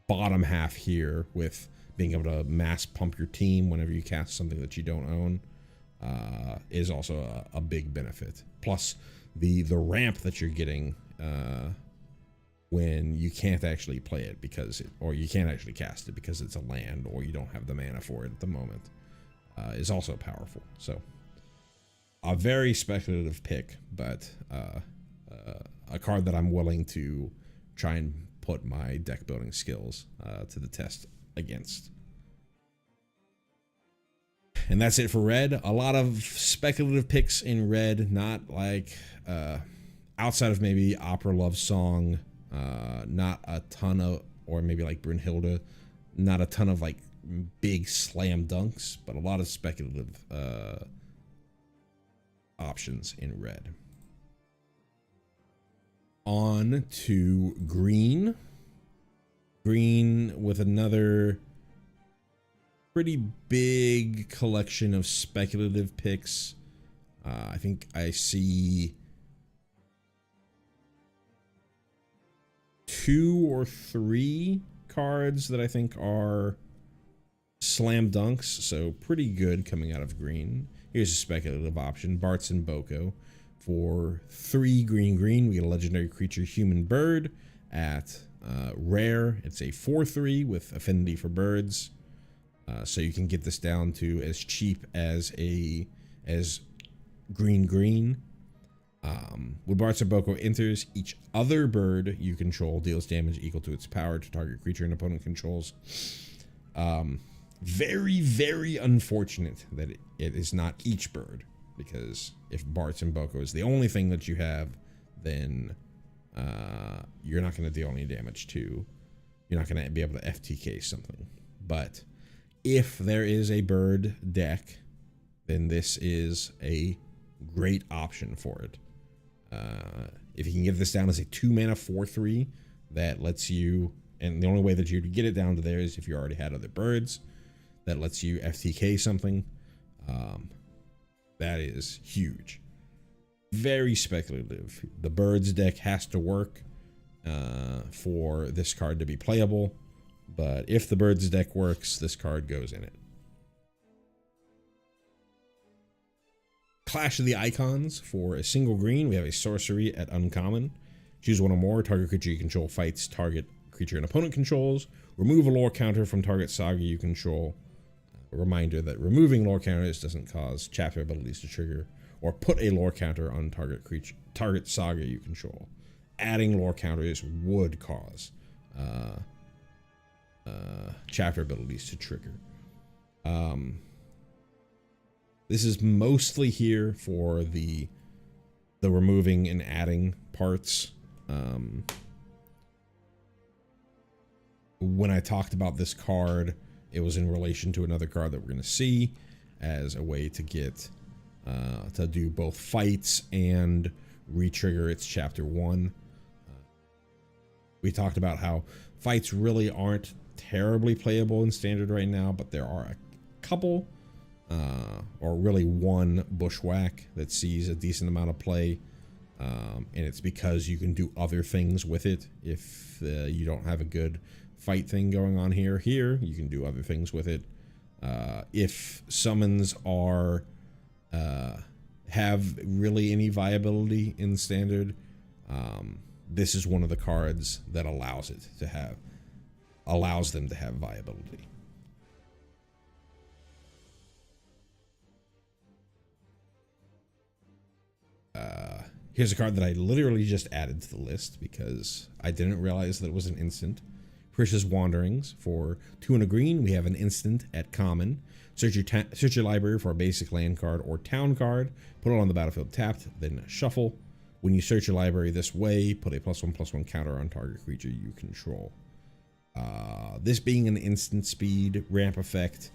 bottom half here with being able to mass pump your team whenever you cast something that you don't own is also a big benefit. Plus the ramp that you're getting when you can't actually play it or you can't actually cast it because it's a land or you don't have the mana for it at the moment is also powerful. So a very speculative pick, but a card that I'm willing to try and put my deck building skills to the test against. And that's it for red. A lot of speculative picks in red, not like outside of maybe Opera Love Song, not a ton of, or maybe like Brunhilde, not a ton of like big slam dunks, but a lot of speculative options in red. On to green. Green with another pretty big collection of speculative picks. I think I see 2 or 3 cards that I think are slam dunks, so pretty good coming out of green. Here's a speculative option, Bartz and Boko. For 3 green, we get a legendary creature, human bird, at rare. It's a 4/3 with affinity for birds. So you can get this down to as cheap as green. When Bartz or Boko enters, each other bird you control deals damage equal to its power to target creature an opponent controls. Very, very unfortunate that it is not each bird, because if Bartz and Boko is the only thing that you have, then you're not going to deal any damage to, you're not going to be able to FTK something. But if there is a bird deck, then this is a great option for it. If you can get this down as a 2-mana 4/3 that lets you, and the only way that you would get it down to there is if you already had other birds, that lets you FTK something. That is huge. Very speculative. The birds deck has to work for this card to be playable, but if the birds deck works, this card goes in it. Clash of the Icons. For a single green, we have a sorcery at uncommon. Choose one or more. Target creature you control fights target creature an opponent controls. Remove a lore counter from target saga you control. A reminder that removing lore counters doesn't cause chapter abilities to trigger, or put a lore counter on target saga you control. Adding lore counters would cause chapter abilities to trigger. This is mostly here for the removing and adding parts. When I talked about this card, it was in relation to another card that we're going to see as a way to get to do both fights and re-trigger its chapter 1. We talked about how fights really aren't terribly playable in standard right now, but there are a couple, or really one bushwhack that sees a decent amount of play, and it's because you can do other things with it. If you don't have a good fight thing going on here, you can do other things with it. If summons are have really any viability in standard, this is one of the cards that allows them to have viability. Here's a card that I literally just added to the list because I didn't realize that it was an instant. Precious Wanderings. For 2 and a green, we have an instant at common. Search your library for a basic land card or town card. Put it on the battlefield tapped, then shuffle. When you search your library this way, put a +1/+1 counter on target creature you control. This being an instant speed ramp effect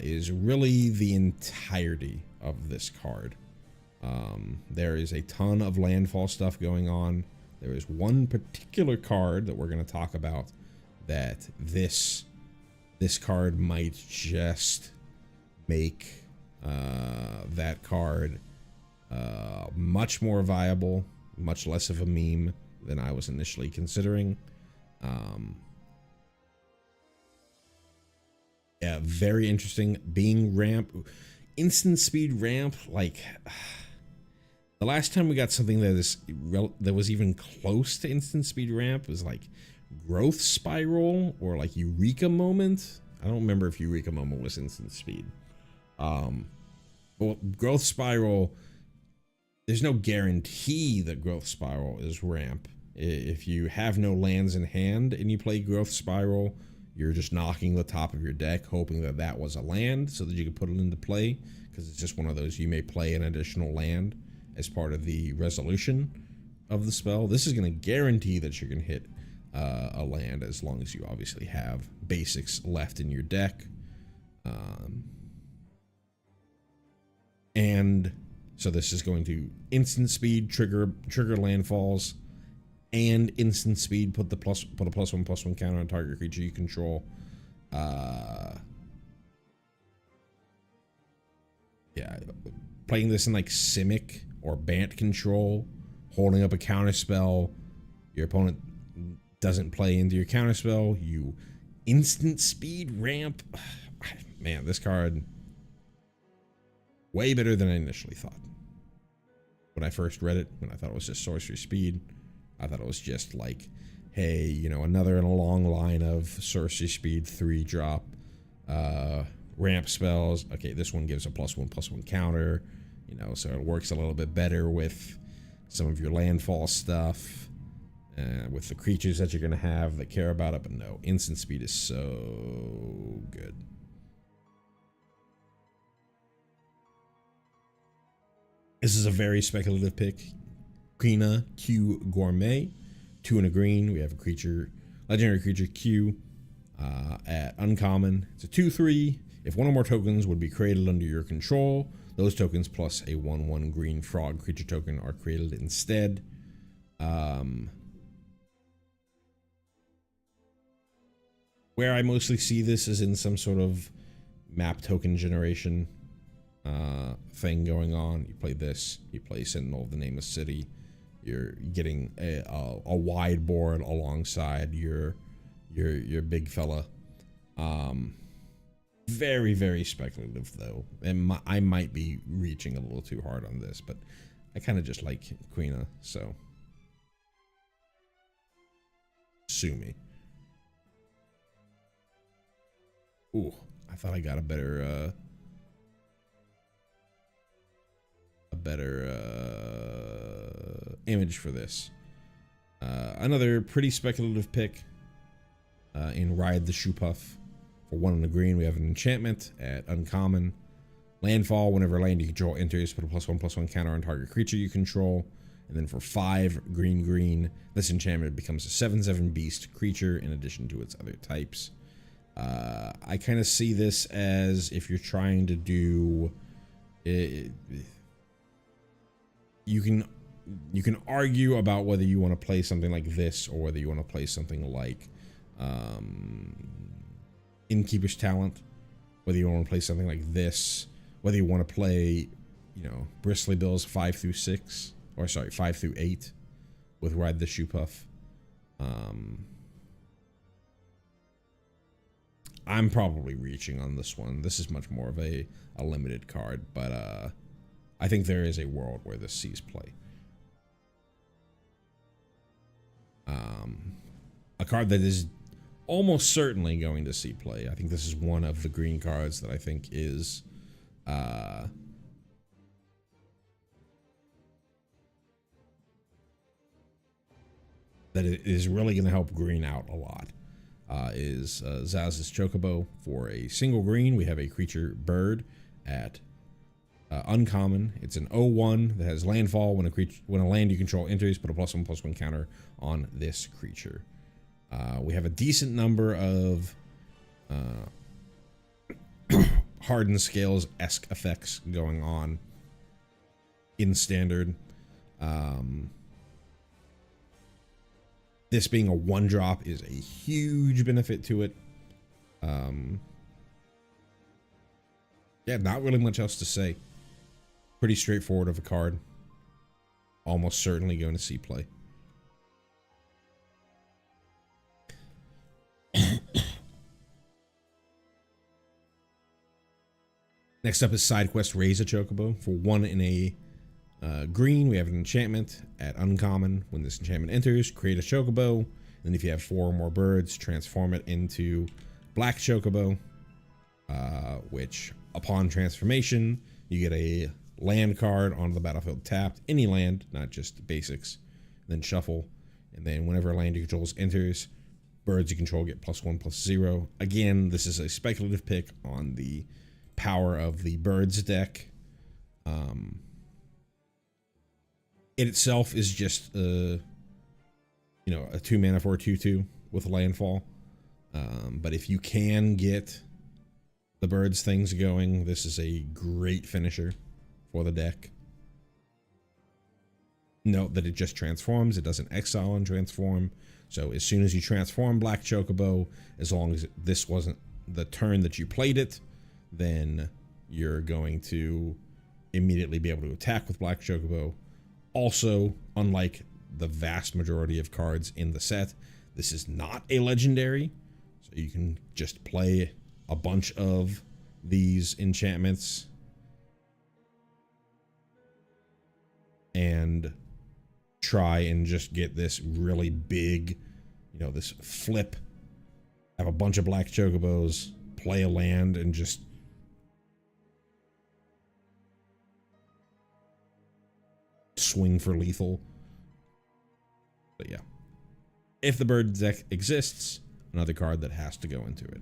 is really the entirety of this card. There is a ton of landfall stuff going on. There is one particular card that we're going to talk about that this card might just make that card much more viable, much less of a meme than I was initially considering. Yeah, very interesting. Being ramp, instant speed ramp, like the last time we got something that was even close to instant speed ramp was like Growth Spiral or like Eureka Moment. I don't remember if Eureka Moment was instant speed. Well, Growth Spiral, there's no guarantee that Growth Spiral is ramp. If you have no lands in hand and you play Growth Spiral, you're just knocking the top of your deck, hoping that that was a land so that you can put it into play, because it's just one of those, you may play an additional land as part of the resolution of the spell. This is going to guarantee that you're going to hit a land as long as you obviously have basics left in your deck. And so this is going to instant speed trigger landfalls, and instant speed put a +1/+1 counter on target creature you control. Yeah, playing this in like Simic or Bant control, holding up a counter spell, your opponent doesn't play into your counter spell, you instant speed ramp. Man, this card way better than I initially thought. When I first read it, when I thought it was just sorcery speed, I thought it was just like, hey, you know, another in a long line of sorcery speed 3-drop ramp spells. Okay, this one gives a +1/+1 counter, you know, so it works a little bit better with some of your landfall stuff, with the creatures that you're going to have that care about it. But no, instant speed is so good. This is a very speculative pick. Quina Q Gourmet, 2 and a green. We have a creature, legendary creature Q at uncommon. It's a 2/3. If one or more tokens would be created under your control, those tokens plus a 1/1 green frog creature token are created instead. Where I mostly see this is in some sort of map token generation thing going on. You play this, you play Sentinel of the Nameless City. You're getting a wide board alongside your big fella. Very, very speculative though, and I might be reaching a little too hard on this, but I kind of just like Quina, so sue me. Ooh, I thought I got a better image for this. Another pretty speculative pick in Ride the Shoepuff. For 1 and a green, we have an enchantment at uncommon. Landfall, whenever land you control enters, put a +1/+1 counter on target creature you control. And then for 5 green, this enchantment becomes a 7/7 beast creature in addition to its other types. I kind of see this as if you're trying to do it, you can argue about whether you want to play something like this or whether you want to play something like Innkeeper's Talent, whether you want to play something like this, whether you want to play, you know, Bristly Bill's 5-6, or sorry, 5-8 with Ride the Shoepuff. I'm probably reaching on this one. This is much more of a limited card, but I think there is a world where this sees play. A card that is almost certainly going to see play. I think this is one of the green cards that I think is that it is really going to help green out a lot is Zaz's Chocobo. For a single green, we have a creature bird at uncommon. It's an 0/1 that has landfall. When a land you control enters, put a +1/+1 counter on this creature. We have a decent number of hardened scales-esque effects going on in standard. This being a 1-drop is a huge benefit to it. Yeah, not really much else to say. Pretty straightforward of a card. Almost certainly going to see play. Next up is Side Quest Raise a Chocobo. For 1 in a green, we have an enchantment at uncommon. When this enchantment enters, create a Chocobo. And if you have 4 or more birds, transform it into Black Chocobo, which upon transformation, you get a land card onto the battlefield tapped. Any land, not just basics. Then shuffle. And then whenever a land you control enters, birds you control get +1/+0. Again, this is a speculative pick on the power of the birds deck. It itself is just a 2 mana for a 2/2 with landfall. But if you can get the birds things going, this is a great finisher for the deck. Note that it just transforms. It doesn't exile and transform. So as soon as you transform Black Chocobo, as long as this wasn't the turn that you played it, then you're going to immediately be able to attack with Black Chocobo. Also, unlike the vast majority of cards in the set, this is not a legendary, so you can just play a bunch of these enchantments and try and just get this really big, this flip, have a bunch of Black Chocobos, play a land, and just swing for lethal. But yeah, if the bird deck exists, another card that has to go into it.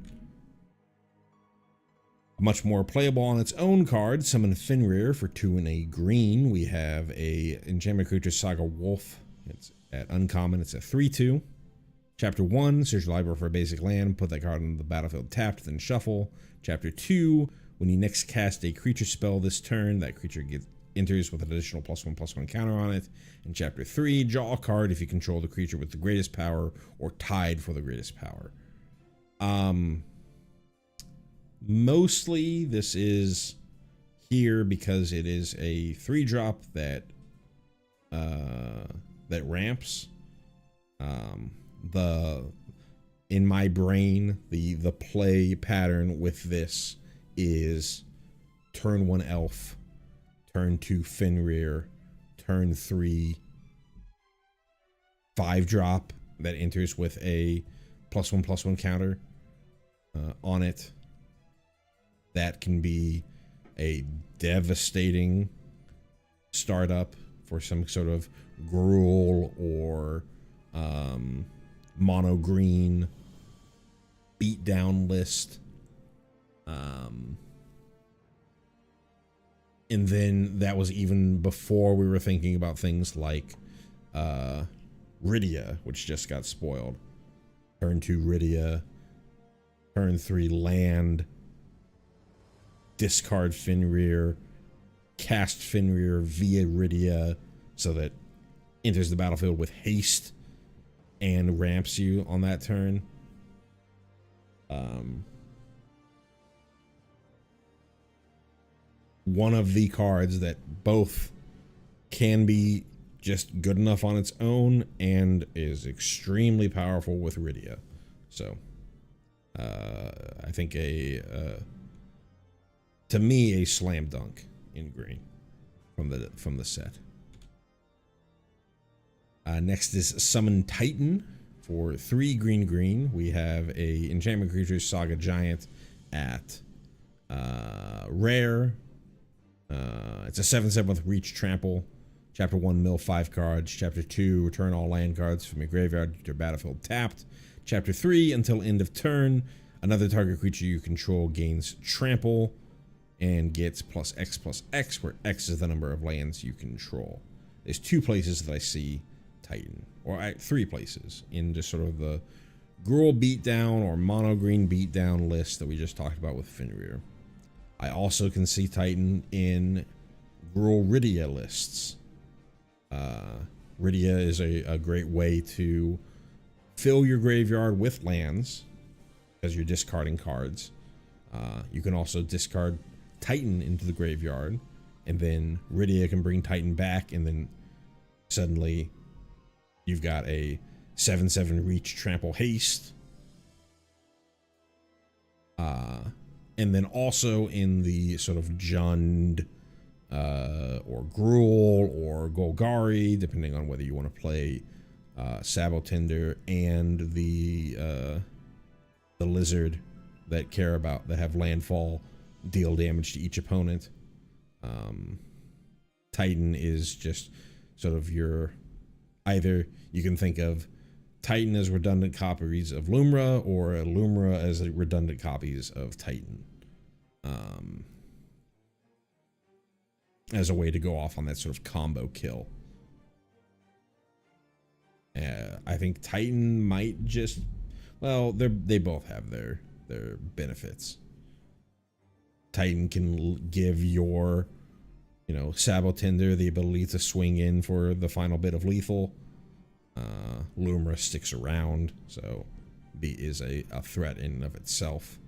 A much more playable on its own card, Summon Fenrir. For 2 in a green, we have a enchantment creature, Saga Wolf. It's at uncommon. It's a 3/2. Chapter 1, search your library for a basic land, put that card on the battlefield tapped, then shuffle. Chapter 2, when you next cast a creature spell this turn, that creature enters with an additional +1/+1 counter on it. In Chapter 3, draw a card if you control the creature with the greatest power or tied for the greatest power. Mostly this is here because it is a 3-drop that ramps. In my brain, the play pattern with this is turn 1 elf, turn 2 Fenrir, turn 3 5-drop that enters with a +1/+1 counter on it. That can be a devastating startup for some sort of Gruul or mono green beatdown list. And then that was even before we were thinking about things like Rydia, which just got spoiled. Turn 2 Rydia, turn 3 land, discard Fenrir, cast Fenrir via Rydia so that enters the battlefield with haste and ramps you on that turn. One of the cards that both can be just good enough on its own and is extremely powerful with Rydia. So I think to me, a slam dunk in green from the set. Next is Summon Titan. For 3 green, we have a enchantment creature, Saga Giant, at rare. It's a 7/7 with reach trample. Chapter 1, mill 5 cards. Chapter 2, return all land cards from your graveyard to your battlefield tapped. Chapter 3, until end of turn, another target creature you control gains trample and gets +X, where X is the number of lands you control. There's 2 places that I see Titan, or 3 places in just sort of the Gruul beatdown or mono green beatdown list that we just talked about with Fenrir. I also can see Titan in Gruul Rydia lists. Rydia is a great way to fill your graveyard with lands because you're discarding cards. You can also discard Titan into the graveyard, and then Rydia can bring Titan back, and then suddenly you've got a 7/7 reach trample haste. And then also in the sort of Jund or Gruul or Golgari, depending on whether you want to play Sabotender and the lizard that have landfall, deal damage to each opponent. Titan is just sort of your, either you can think of Titan as redundant copies of Lumra, or Lumra as redundant copies of Titan, as a way to go off on that sort of combo kill. I think Titan might just, well, they both have their benefits. Titan can give your, Sabotender the ability to swing in for the final bit of lethal. Lumra sticks around, so is a threat in and of itself.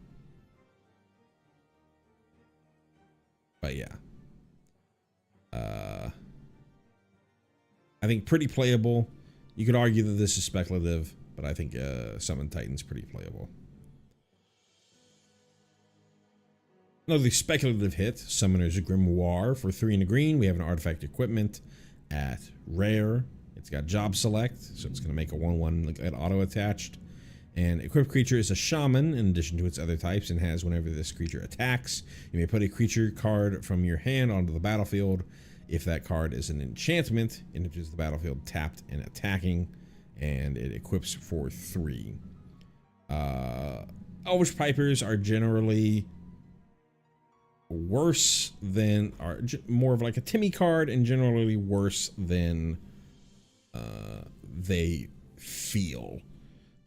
But yeah, I think pretty playable. You could argue that this is speculative, but I think Summon Titan's pretty playable. Another speculative hit, Summoner's Grimoire for 3 and a green. We have an artifact equipment at rare. It's got job select, so it's going to make a 1/1 like auto attached. And equipped creature is a shaman in addition to its other types, and has, whenever this creature attacks, you may put a creature card from your hand onto the battlefield. If that card is an enchantment, it enters the battlefield tapped and attacking, and it equips for 3. Elvish Pipers are generally worse than, are more of like a Timmy card, and generally worse than they feel.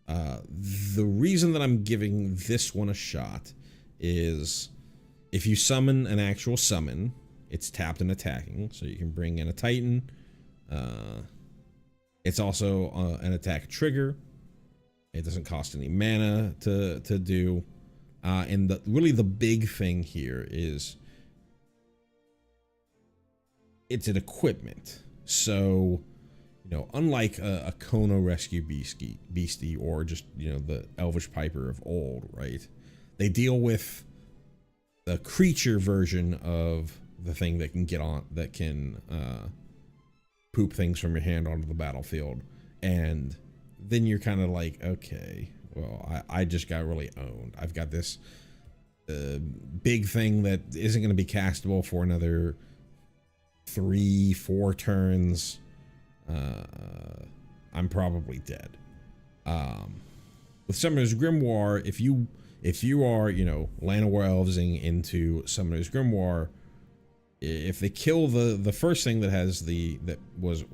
The reason that I'm giving this one a shot is if you summon an actual summon, it's tapped and attacking, so you can bring in a Titan. It's also an attack trigger. It doesn't cost any mana to do. And really the big thing here is it's an equipment. So, unlike a Kono Rescue Beastie or just, the Elvish Piper of old, right? They deal with the creature version of the thing that can poop things from your hand onto the battlefield. And then you're kind of like, okay, well, I just got really owned. I've got this big thing that isn't going to be castable for another 3-4 turns. I'm probably dead. With Summoner's Grimoire, if you are, Llanowar Elvesing into Summoner's Grimoire, if they kill the first thing that was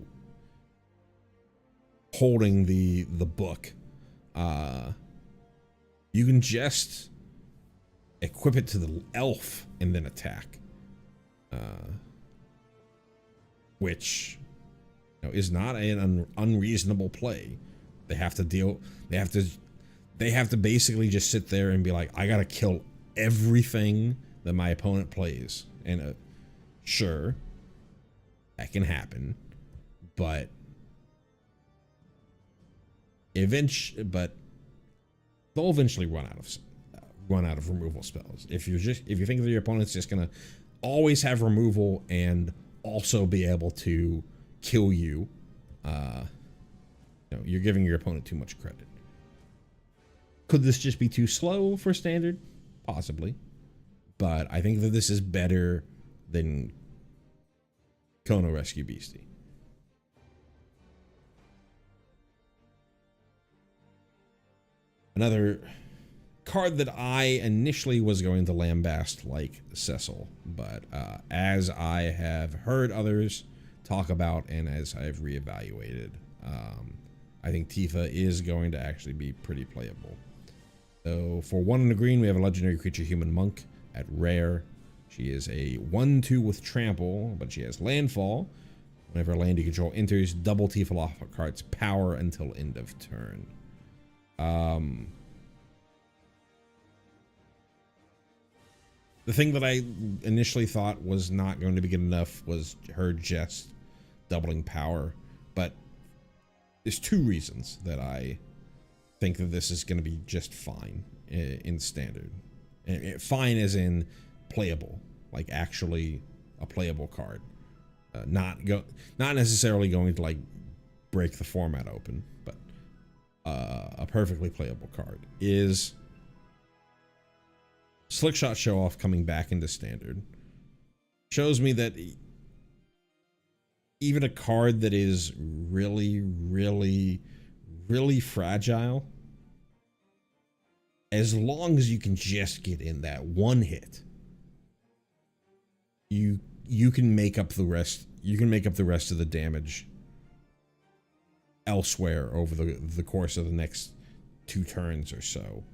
holding the book, you can just equip it to the elf and then attack, which is not an unreasonable play. They have to basically just sit there and be like, I gotta kill everything that my opponent plays. And sure, that can happen, but they'll eventually run out of removal spells. If you think that your opponent's just gonna always have removal and also be able to kill you, you're giving your opponent too much credit. Could this just be too slow for standard? Possibly, but I think that this is better than Kono Rescue Beastie. Another card that I initially was going to lambast like Cecil, but as I have heard others talk about and as I've reevaluated, I think Tifa is going to actually be pretty playable. So for 1 in the green, we have a legendary creature, Human Monk, at rare. She is a 1/2 with trample, but she has landfall. Whenever a land you control enters, double Tifa off a card's power until end of turn. The thing that I initially thought was not going to be good enough was her just doubling power, but there's 2 reasons that I think that this is going to be just fine in standard. Fine as in playable, like actually a playable card. Not necessarily going to like break the format open, but a perfectly playable card is Slickshot Show Off coming back into standard. Shows me that even a card that is really, really, really fragile, as long as you can just get in that 1 hit, you can make up the rest. You can make up the rest of the damage elsewhere over the course of the next 2 turns or so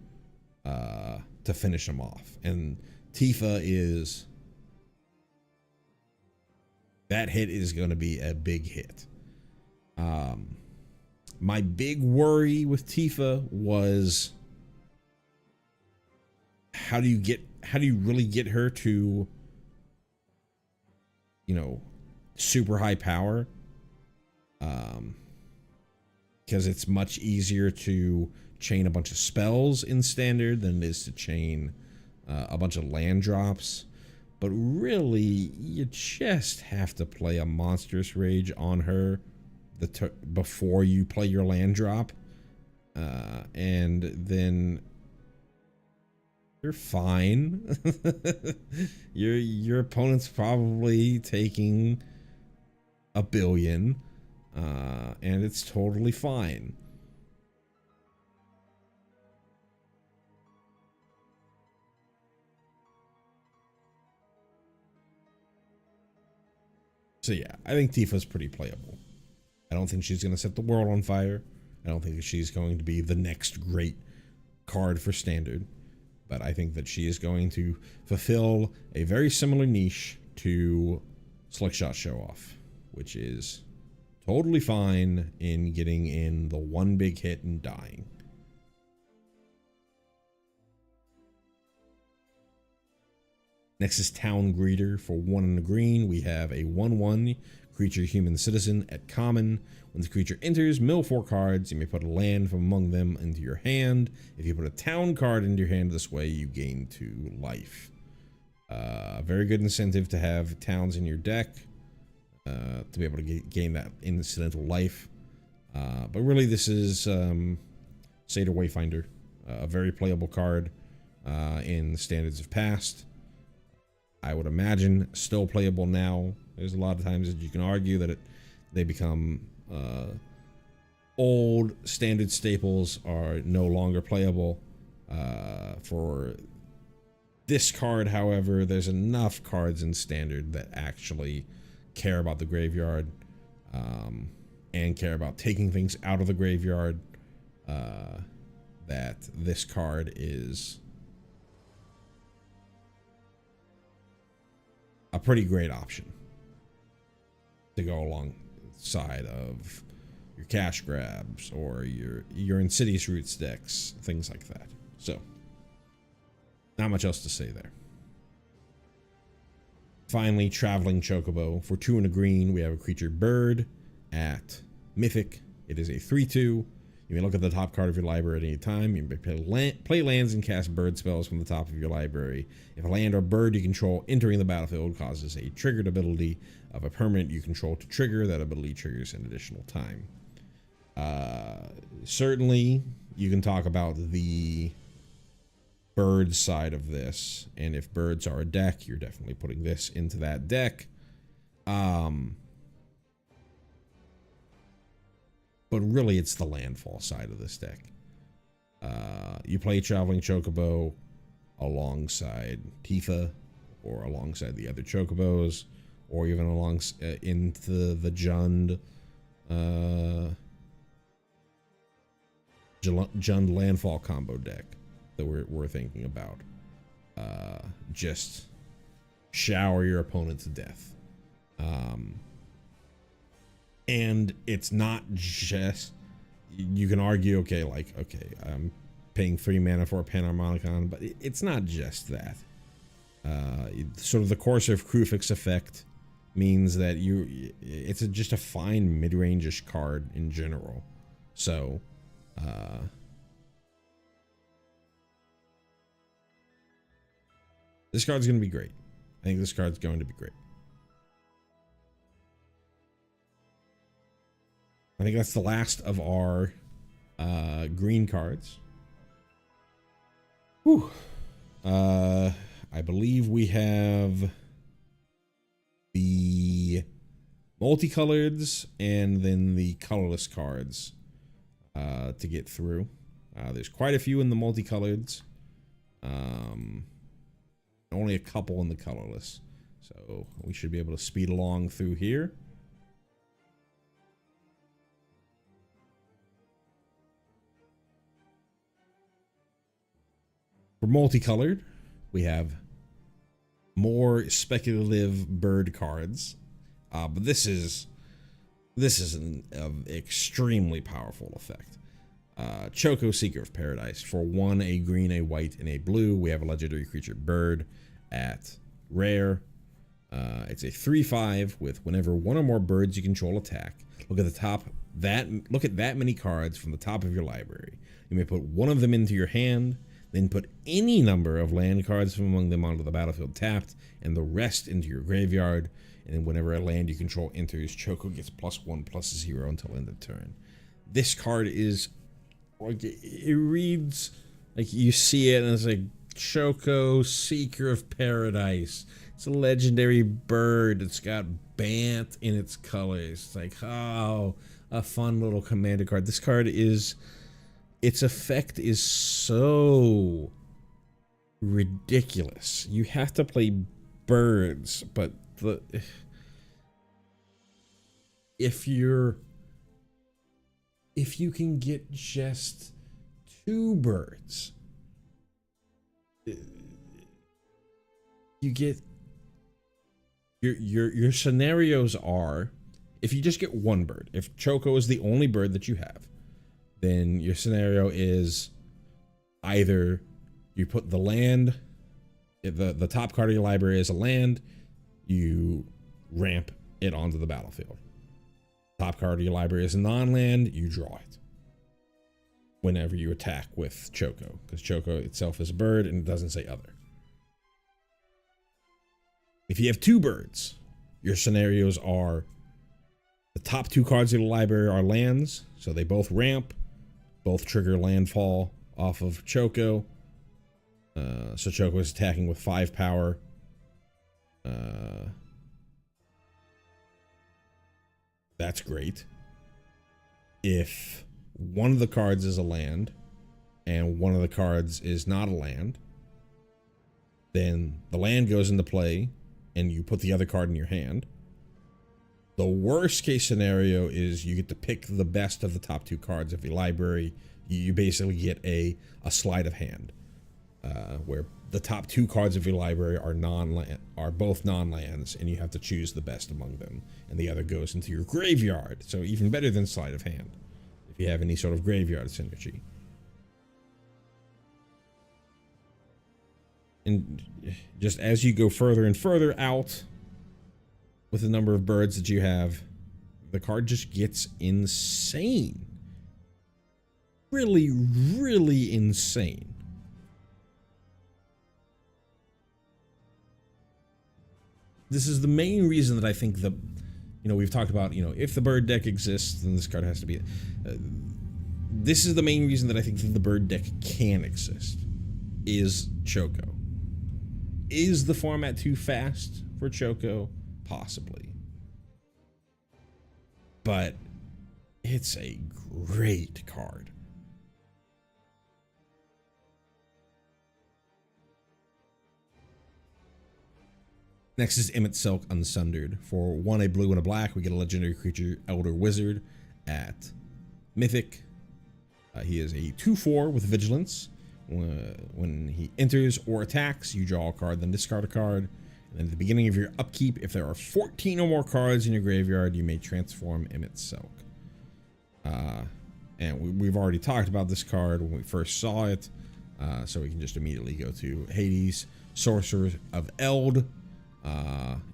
to finish them off. And Tifa is, that hit is going to be a big hit. My big worry with Tifa was, how do you really get her to, you know, super high power? Because it's much easier to chain a bunch of spells in standard than it is to chain a bunch of land drops. But really, you just have to play a Monstrous Rage on her before you play your land drop, and then you're fine. Your opponent's probably taking a billion, and it's totally fine. So yeah, I think Tifa's pretty playable. I don't think she's going to set the world on fire. I don't think she's going to be the next great card for standard. But I think that she is going to fulfill a very similar niche to Slickshot Show Off, which is totally fine in getting in the 1 big hit and dying. Next is Town Greeter. For 1 in the green, we have a 1/1 creature, Human Citizen, at common. When the creature enters, mill 4 cards. You may put a land from among them into your hand. If you put a town card into your hand this way, you gain 2 life. Very good incentive to have towns in your deck to be able to gain that incidental life. But really, this is Satyr Wayfinder, a very playable card in the standards of past. I would imagine still playable now. There's a lot of times that you can argue that they become old standard staples are no longer playable. For this card, however, there's enough cards in standard that actually care about the graveyard and care about taking things out of the graveyard, that this card is a pretty great option to go alongside of your cash grabs or your Insidious Roots decks, things like that. So, not much else to say there. Finally, Traveling Chocobo. For 2 in a green, we have a creature, Bird, at Mythic. It is a 3/2. You may look at the top card of your library at any time. You may play lands and cast bird spells from the top of your library. If a land or bird you control entering the battlefield causes a triggered ability of a permanent you control to trigger, that ability triggers an additional time. Certainly, you can talk about the bird side of this, and if birds are a deck, you're definitely putting this into that deck. But really, it's the landfall side of this deck. You play Traveling Chocobo alongside Tifa, or alongside the other Chocobos, or even into the Jund Landfall combo deck that we're thinking about. Just shower your opponent to death. And it's not just, you can argue, okay, I'm paying 3 mana for a Panharmonicon, but it's not just that. Sort of the Corsair Krufix effect means that it's just a fine mid-range-ish card in general. So, this card's going to be great. I think this card's going to be great. I think that's the last of our green cards. Whew. I believe we have the multicoloreds and then the colorless cards to get through. There's quite a few in the multicoloreds. Only a couple in the colorless. So we should be able to speed along through here. For multicolored, we have more speculative bird cards, but this is an extremely powerful effect. Choco, Seeker of Paradise. For 1, a green, a white, and a blue, we have a legendary creature bird at rare. It's a 3/5 with whenever one or more birds you control attack. Look at the top. Look at that many cards from the top of your library. You may put one of them into your hand. Then put any number of land cards from among them onto the battlefield tapped, and the rest into your graveyard. And then whenever a land you control enters, Choco gets +1/+0 until end of turn. This card is, like, it reads like you see it and it's like Choco, Seeker of Paradise. It's a legendary bird. It's got Bant in its colors. It's like, oh, a fun little commander card. This card is... its effect is so ridiculous. You have to play birds, but if you can get just 2 birds, you get your scenarios are, if you just get 1 bird, if Choco is the only bird that you have, then your scenario is either you put the land, the top card of your library is a land, you ramp it onto the battlefield. Top card of your library is a non-land, you draw it whenever you attack with Choco, because Choco itself is a bird and it doesn't say other. If you have 2 birds, your scenarios are the top 2 cards of the library are lands, so they both ramp, both trigger landfall off of Choco. So Choco is attacking with 5 power. That's great. If one of the cards is a land and one of the cards is not a land, then the land goes into play and you put the other card in your hand. The worst case scenario is you get to pick the best of the top 2 cards of your library. You basically get a sleight of hand, where the top 2 cards of your library are both non-lands, and you have to choose the best among them, and the other goes into your graveyard. So even better than sleight of hand, if you have any sort of graveyard synergy. And just as you go further and further out with the number of birds that you have, the card just gets insane. Really, really insane. This is the main reason that I think we've talked about, if the bird deck exists, then this card has to be. This is the main reason that I think that the bird deck can exist, is Choco. Is the format too fast for Choco? Possibly. But it's a great card. Next is Emmett Silk Unsundered. For 1 a blue and a black, we get a legendary creature, Elder Wizard, at Mythic. He is a 2/4 with Vigilance. When he enters or attacks, you draw a card, then discard a card. And then at the beginning of your upkeep, if there are 14 or more cards in your graveyard, you may transform Emmett Silk. And we've already talked about this card when we first saw it, so we can just immediately go to Hades, Sorcerer of Eld.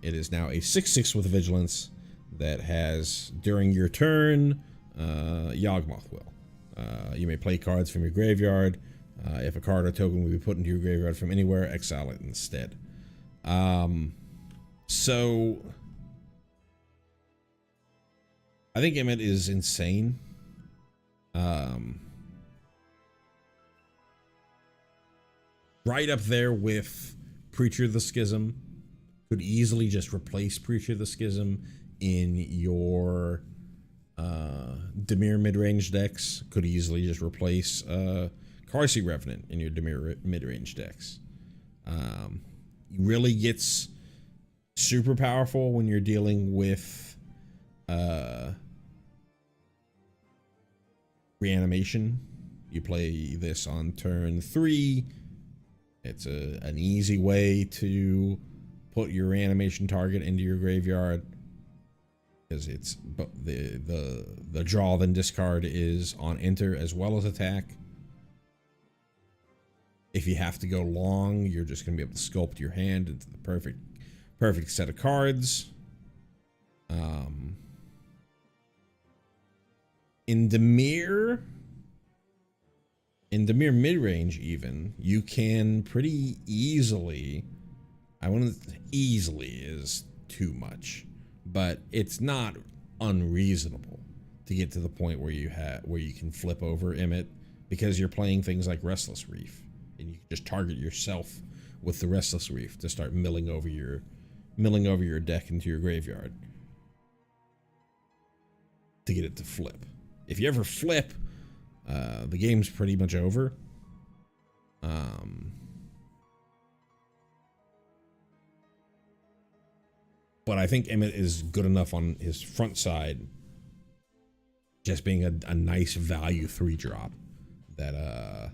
It is now a 6/6 with Vigilance that has, during your turn, Yawgmoth Will. You may play cards from your graveyard. If a card or token will be put into your graveyard from anywhere, exile it instead. So I think Emmett is insane. Right up there with Preacher of the Schism. Could easily just replace Preacher of the Schism in your Dimir mid-range decks. Could easily just replace Karsi Revenant in your Dimir mid-range decks. He really gets super powerful when you're dealing with reanimation. You play this on turn 3. It's an easy way to put your reanimation target into your graveyard, because it's the draw then discard is on enter as well as attack. If you have to go long, you're just going to be able to sculpt your hand into the perfect set of cards. In Dimir mid-range even, you can pretty easily, I wouldn't, easily is too much, but it's not unreasonable to get to the point where you can flip over Emmett, because you're playing things like Restless Reef, and you can just target yourself with the Restless Reef to start milling over your deck into your graveyard to get it to flip. If you ever flip, the game's pretty much over. But I think Emmett is good enough on his front side, just being a nice value 3-drop, that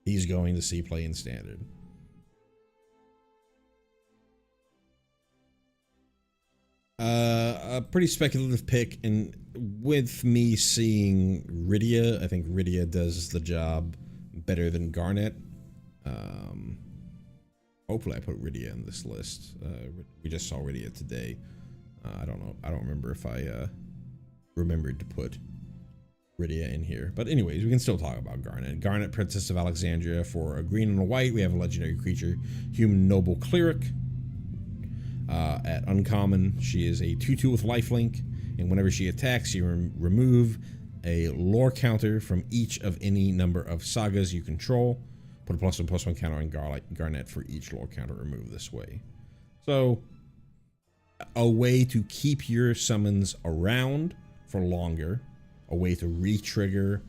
he's going to see play in Standard. A pretty speculative pick, and with me seeing Rydia, I think Rydia does the job better than Garnet. Hopefully I put Rydia in this list. We just saw Rydia today. I don't know. I don't remember if I remembered to put Rydia in here. But anyways, we can still talk about Garnet. Garnet, Princess of Alexandria. For a green and a white, we have a legendary creature, Human Noble Cleric. At uncommon, she is a 2/2 with lifelink, and whenever she attacks, you remove a lore counter from each of any number of sagas you control. Put a +1/+1 counter on Garnet for each lore counter removed this way. So, a way to keep your summons around for longer, a way to re-trigger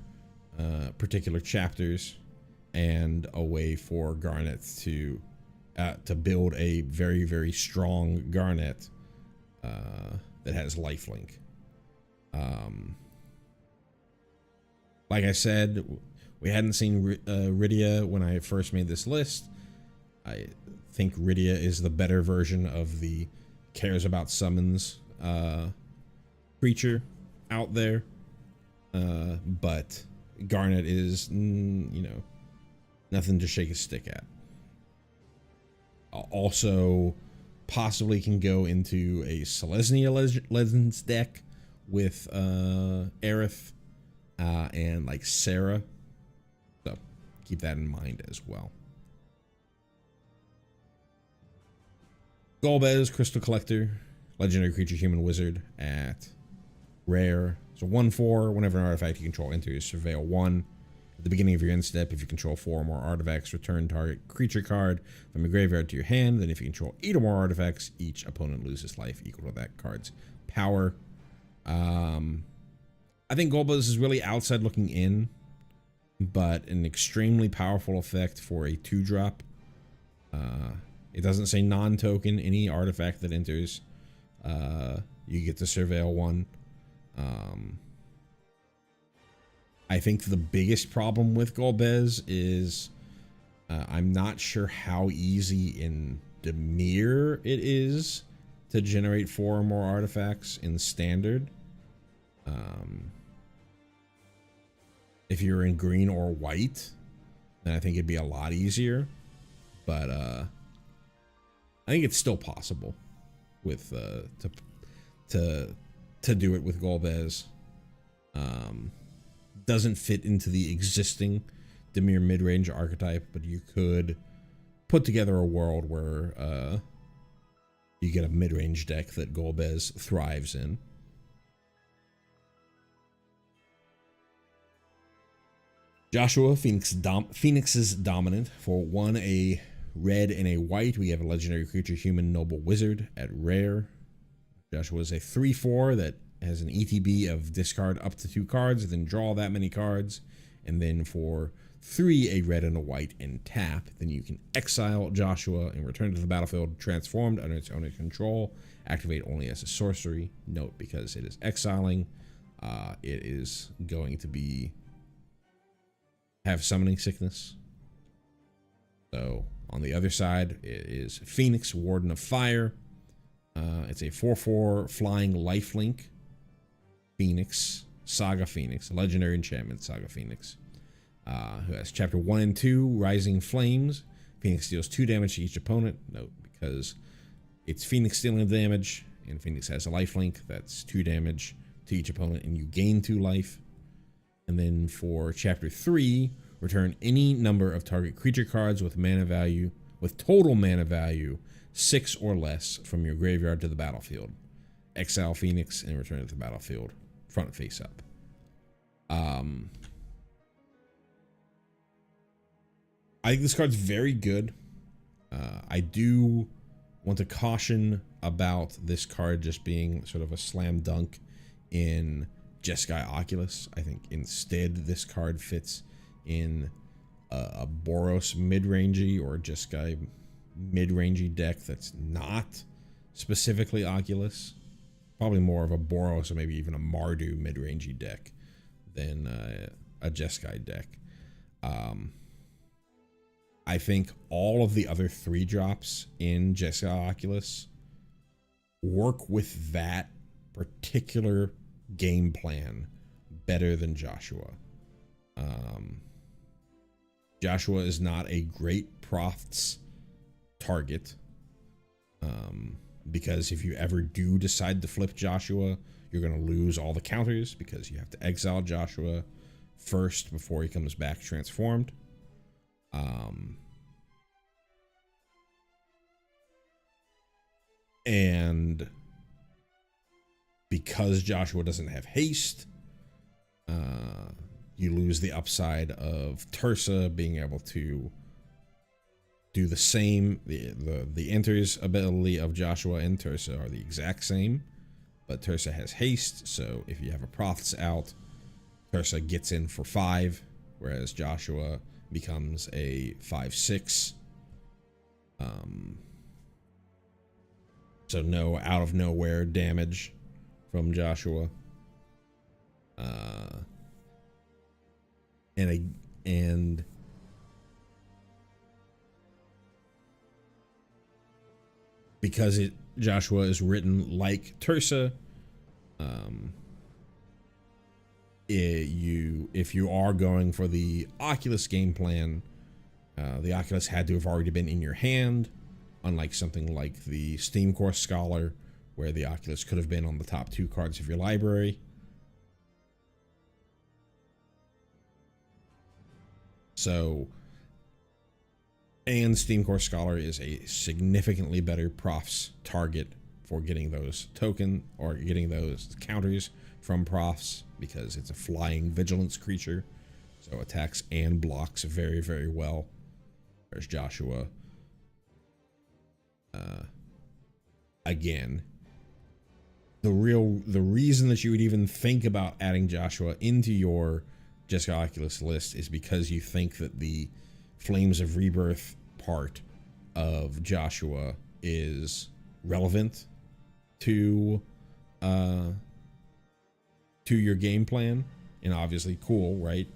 particular chapters, and a way for Garnet to build a very, very strong Garnet that has lifelink. Like I said, we hadn't seen Rydia when I first made this list. I think Rydia is the better version of the cares about summons creature out there. But Garnet is, nothing to shake a stick at. Also, possibly can go into a Selesnya Legends deck with Aerith and like Sarah. So keep that in mind as well. Golbez, Crystal Collector, legendary creature, human wizard at rare. So 1/4. Whenever an artifact you control enters Surveil 1. At the beginning of your end step, if you control 4 or more artifacts, return target creature card from your graveyard to your hand. Then if you control 8 or more artifacts, each opponent loses life equal to that card's power. I think Golbez is really outside looking in, but an extremely powerful effect for a 2-drop. It doesn't say non-token. Any artifact that enters, you get to surveil one. I think the biggest problem with Golbez is I'm not sure how easy in Dimir it is to generate 4 or more artifacts in standard. If you're in green or white, then I think it'd be a lot easier. But I think it's still possible with to do it with Golbez. Doesn't fit into the existing Dimir mid-range archetype, but you could put together a world where you get a mid-range deck that Golbez thrives in. Joshua, Phoenix's dominant. For 1, a red and a white, we have a legendary creature, human noble wizard at rare. Joshua is a 3/4 that has an ETB of discard up to 2 cards, then draw that many cards. And then for 3, a red and a white, and tap. Then you can exile Joshua and return to the battlefield transformed under its owner's control. Activate only as a sorcery. Note, because it is exiling, it is going to have summoning sickness. So on the other side, it is Phoenix, Warden of Fire. It's a 4/4 flying lifelink. Phoenix, Saga Phoenix, a legendary enchantment, Saga Phoenix. Who has chapter 1 and 2, Rising Flames. Phoenix deals 2 damage to each opponent. Note, because it's Phoenix dealing the damage, and Phoenix has a lifelink, that's 2 damage to each opponent, and you gain 2 life. And then for chapter 3, return any number of target creature cards with total mana value 6 or less from your graveyard to the battlefield. Exile Phoenix and return it to the battlefield, front face up. I think this card's very good. I do want to caution about this card just being sort of a slam dunk in Jeskai Oculus. I think instead this card fits in a Boros mid-rangey or Jeskai mid-rangey deck that's not specifically Oculus. Probably more of a Boros or maybe even a Mardu mid-rangey deck than a Jeskai deck. I think all of the other 3-drops in Jeskai Oculus work with that particular game plan better than Joshua. Joshua is not a great Profts target, because if you ever do decide to flip Joshua, you're going to lose all the counters because you have to exile Joshua first before he comes back transformed. And because Joshua doesn't have haste, you lose the upside of Tursa being able to do the same. The enters ability of Joshua and Tursa are the exact same, but Tursa has haste, so if you have a Profts out, Tursa gets in for 5, whereas Joshua becomes a 5/6. So no out of nowhere damage from Joshua. And because Joshua is written like Tursa, if you are going for the Oculus game plan, the Oculus had to have already been in your hand, unlike something like the Steam Course Scholar, where the Oculus could have been on the top 2 cards of your library. So, and Steam Course Scholar is a significantly better Profs target for getting those token or getting those counters from Profs, because it's a flying vigilance creature, so attacks and blocks very, very well. Whereas Joshua, again, the reason that you would even think about adding Joshua into your Jeskai Oculus list is because you think that the Flames of Rebirth part of Joshua is relevant to your game plan, and obviously cool, right?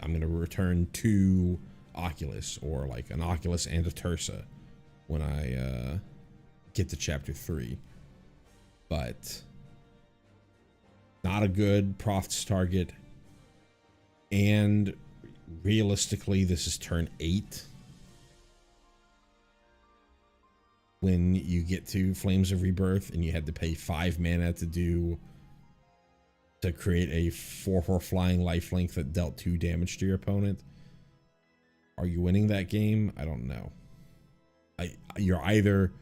I'm going to return to Oculus, or like an Oculus and a Tursa when I get to chapter 3. But not a good profits target, and realistically this is turn 8 when you get to Flames of Rebirth, and you had to pay 5 mana to create a 4/4 flying lifelink that dealt 2 damage to your opponent. Are you winning that game? I don't know. You're either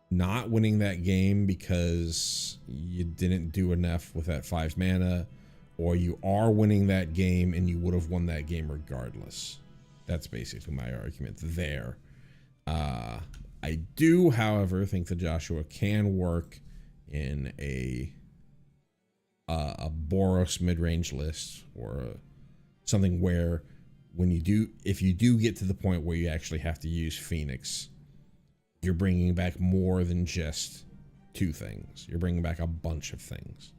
not winning that game because you didn't do enough with that 5 mana, or you are winning that game and you would have won that game regardless. That's basically my argument there. I do, however, think that Joshua can work in a Boros mid-range list, or something where if you do get to the point where you actually have to use Phoenix, you're bringing back more than just 2 things. You're bringing back a bunch of things.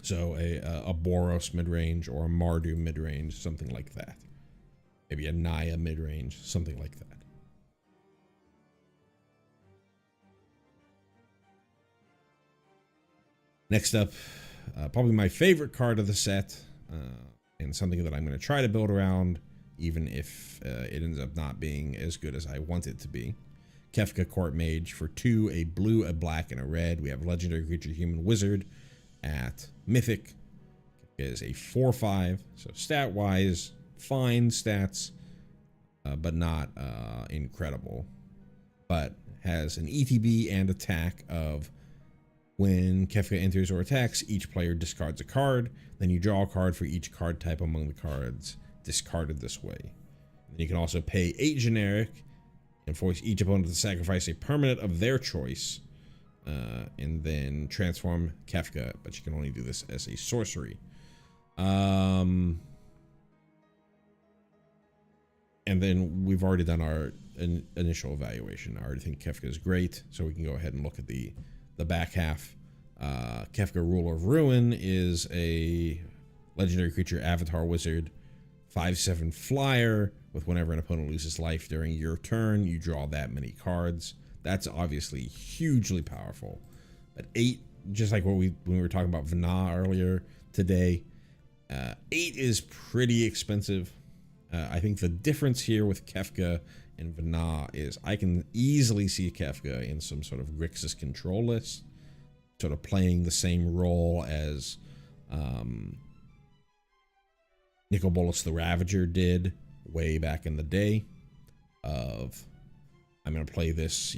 So a Boros mid-range, or a Mardu mid-range, something like that. Maybe a Naya mid-range, something like that. Next up, probably my favorite card of the set, and something that I'm going to try to build around, even if it ends up not being as good as I want it to be. Kefka Court Mage for 2, a blue, a black, and a red. We have Legendary Creature Human Wizard at Mythic. Kefka is a 4/5, so stat-wise, fine stats, but not incredible. But has an ETB and attack of, when Kefka enters or attacks, each player discards a card. Then you draw a card for each card type among the cards discarded this way. And you can also pay 8 generic and force each opponent to sacrifice a permanent of their choice, and then transform Kefka, but you can only do this as a sorcery. And then we've already done our initial evaluation. I already think Kefka is great, so we can go ahead and look at the back half. Kefka Ruler of Ruin is a legendary creature avatar wizard, 5/7 flyer, with whenever an opponent loses life during your turn, you draw that many cards. That's obviously hugely powerful. But 8, just like when we were talking about Vana earlier today, 8 is pretty expensive. I think the difference here with Kefka and Vana is I can easily see Kefka in some sort of Grixis control list, sort of playing the same role as Nicol Bolas the Ravager did way back in the day, of I'm going to play this,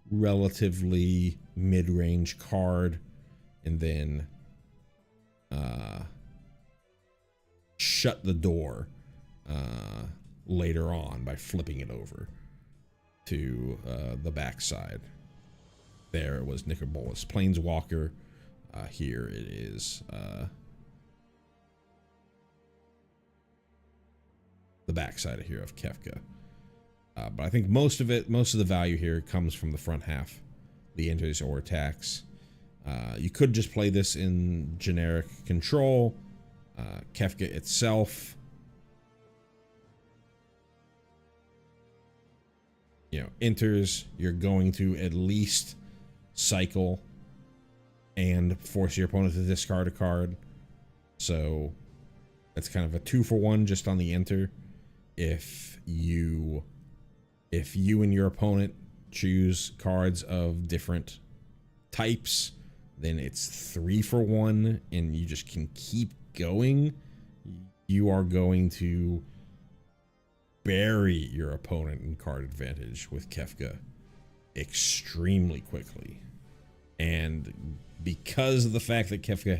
relatively mid-range card, and then shut the door later on by flipping it over to the backside. There it was Nicol Bolas Planeswalker. Here it is the backside here of Kefka. But I think most of the value here comes from the front half, the enters or attacks. You could just play this in generic control. Kefka itself, enters, you're going to at least cycle and force your opponent to discard a card. So that's kind of a 2-for-1 just on the enter. If you and your opponent choose cards of different types, then it's 3-for-1, and you just can keep going. You are going to bury your opponent in card advantage with Kefka extremely quickly. And because of the fact that Kefka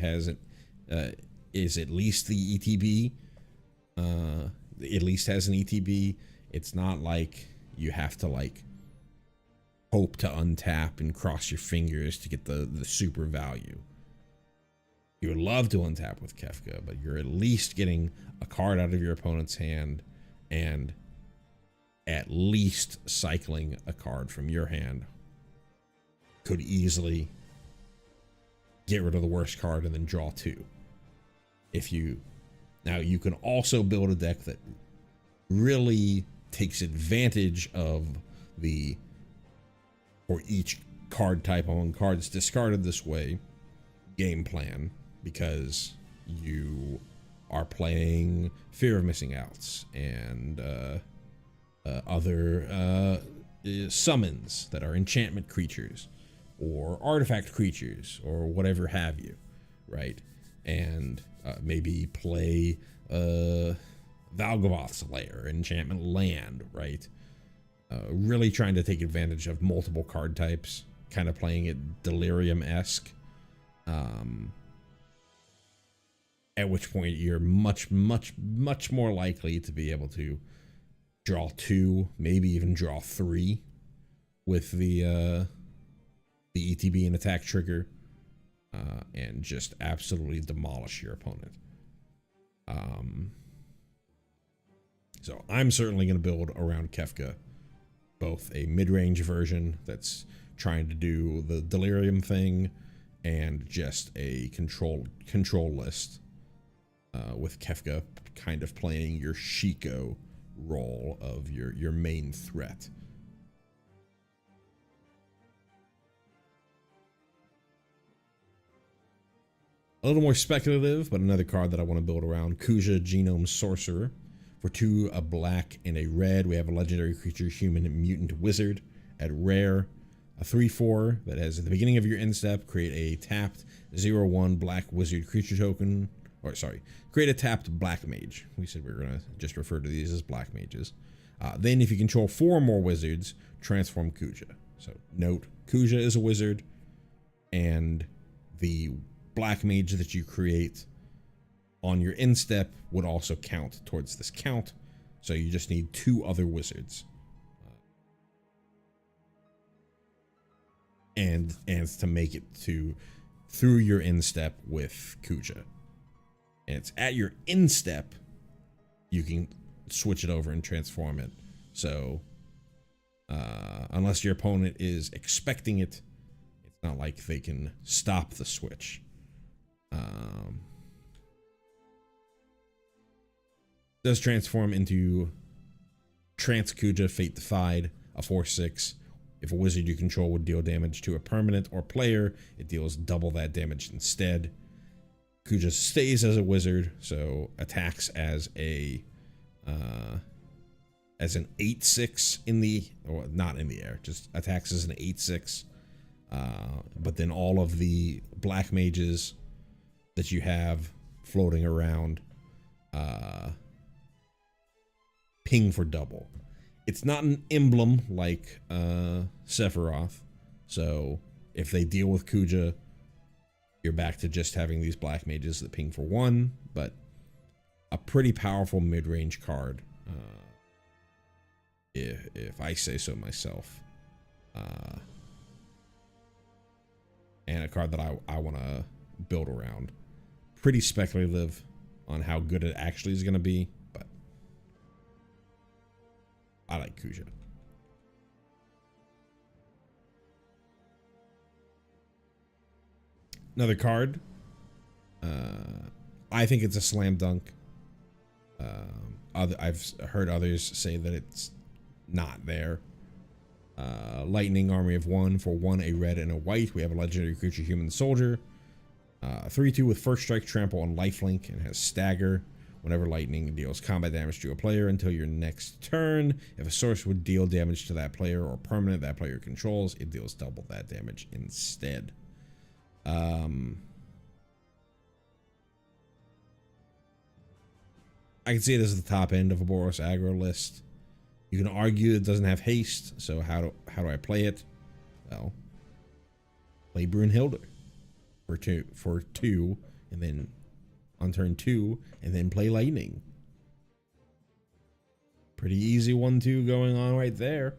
is at least the ETB, at least has an ETB, it's not like you have to hope to untap and cross your fingers to get the super value. You would love to untap with Kefka, but you're at least getting a card out of your opponent's hand and at least cycling a card from your hand. Could easily get rid of the worst card and then draw 2. Now you can also build a deck that really takes advantage of for each card type among cards discarded this way game plan, because you are playing Fear of Missing Outs and other summons that are enchantment creatures or artifact creatures or whatever have you, right? And maybe play Valgavoth's Lair, enchantment land, right? Really trying to take advantage of multiple card types, kind of playing it Delirium-esque. At which point you're much more likely to be able to draw 2, maybe even draw 3 with the ETB and attack trigger, and just absolutely demolish your opponent. So I'm certainly going to build around Kefka, both a mid-range version that's trying to do the Delirium thing and just a control list, with Kefka kind of playing your Shiko role of your main threat. A little more speculative, but another card that I want to build around, Kuja Genome Sorcerer. For 2, a black and a red, we have a legendary creature, human mutant wizard. At rare, a 3/4 that has at the beginning of your end step, create a tapped 0/1 black wizard creature token. Or sorry, create a tapped black mage. We said we were going to just refer to these as black mages. Then if you control 4 more wizards, transform Kuja. So note, Kuja is a wizard, and the black mage that you create on your end step would also count towards this count. So you just need 2 other wizards. And to make it through your end step with Kuja. And it's at your end step you can switch it over and transform it. So unless your opponent is expecting it, it's not like they can stop the switch. Does transform into Trance Kuja, Fate Defied, a 4/6. If a wizard you control would deal damage to a permanent or player, it deals double that damage instead. Kuja stays as a wizard, so attacks as an 8/6 in the, or not in the air, just attacks as an 8/6. But then all of the black mages that you have floating around ping for double. It's not an emblem like Sephiroth, so if they deal with Kuja, you're back to just having these black mages that ping for 1, but a pretty powerful mid-range card, if I say so myself. And a card that I want to build around. Pretty speculative on how good it actually is going to be, but I like Kuja. Another card. I think it's a slam dunk. I've heard others say that it's not there. Lightning Army of 1 for 1, a red and a white. We have a legendary creature, Human Soldier. 3/2 with first strike, trample on lifelink, and has stagger. Whenever lightning deals combat damage to a player until your next turn, if a source would deal damage to that player or permanent that player controls, it deals double that damage instead. I can see it as the top end of a Boros aggro list. You can argue it doesn't have haste, so how do I play it? Well, play Brunhilde for two, and then on turn 2, and then play lightning. Pretty easy 1-2 going on right there.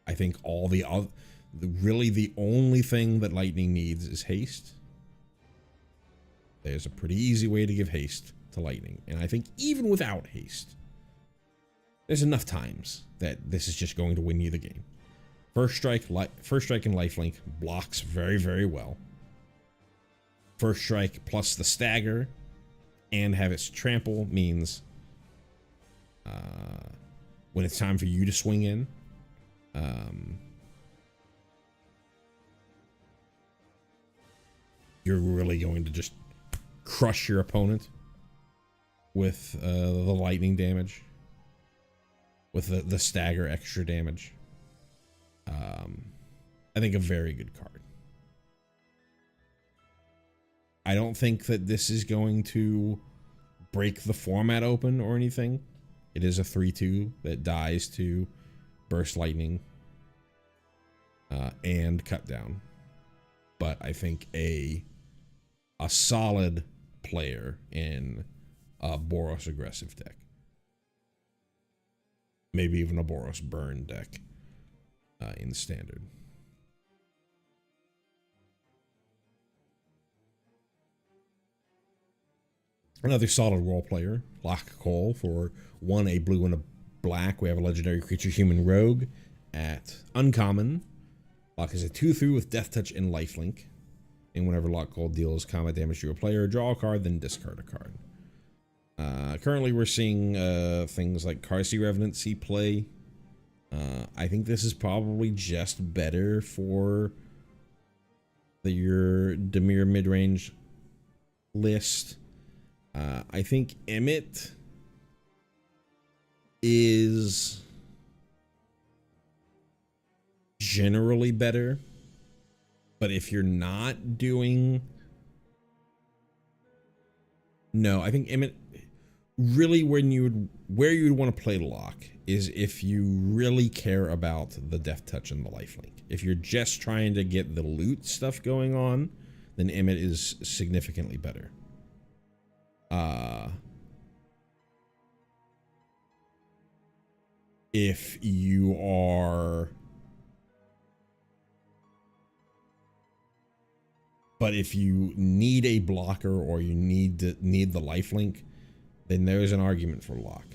I think all the other, really the only thing that lightning needs is haste, there's a pretty easy way to give haste to lightning. And I think even without haste, there's enough times that this is just going to win you the game. First strike and lifelink blocks very, very well. First strike plus the stagger and have its trample means when it's time for you to swing in, you're really going to just crush your opponent with the lightning damage, with the stagger extra damage. I think a very good card. I don't think that this is going to break the format open or anything. It is a 3/2 that dies to burst lightning and cut down. But I think a solid player in a Boros aggressive deck. Maybe even a Boros burn deck in standard. Another solid role player, Lock Cole, for 1, a blue and a black. We have a legendary creature, Human Rogue, at uncommon. Lock is a 2/3 with Death Touch and Lifelink. And whenever Lock Cole deals combat damage to a player, draw a card, then discard a card. Currently, we're seeing things like Karsi Revenant see play. I think this is probably just better for your Dimir mid-range list. I think Emmett is generally better, but if you're not doing... No, I think Emmett really where you would want to play Lock is if you really care about the Death Touch and the Lifelink. If you're just trying to get the loot stuff going on, then Emmett is significantly better. If you are... But if you need a blocker or you need the lifelink, then there's an argument for Lock.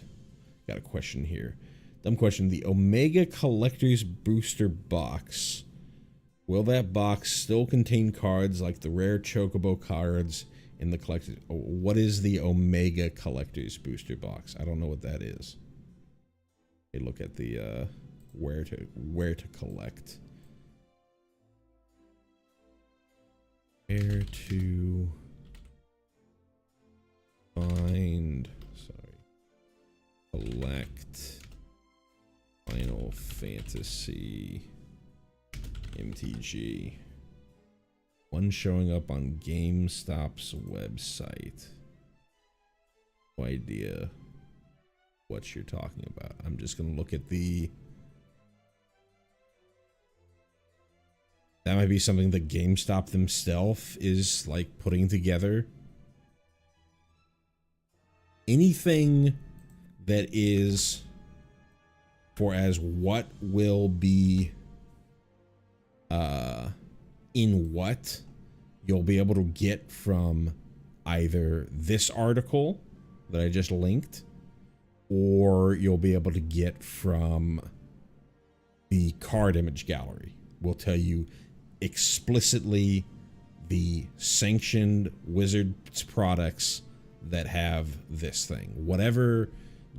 Got a question here. Dumb question. The Omega Collector's Booster Box. Will that box still contain cards like the rare Chocobo cards in the collector's... What is the Omega Collector's Booster Box? I don't know what that is. Okay, look at the where to collect. Where to find, collect Final Fantasy MTG. One showing up on GameStop's website. No idea what you're talking about. I'm just gonna look at the... That might be something that GameStop themselves is like putting together. Anything that is for as what will be in what, you'll be able to get from either this article that I just linked, or you'll be able to get from the card image gallery. We'll tell you explicitly the sanctioned Wizards products that have this thing. Whatever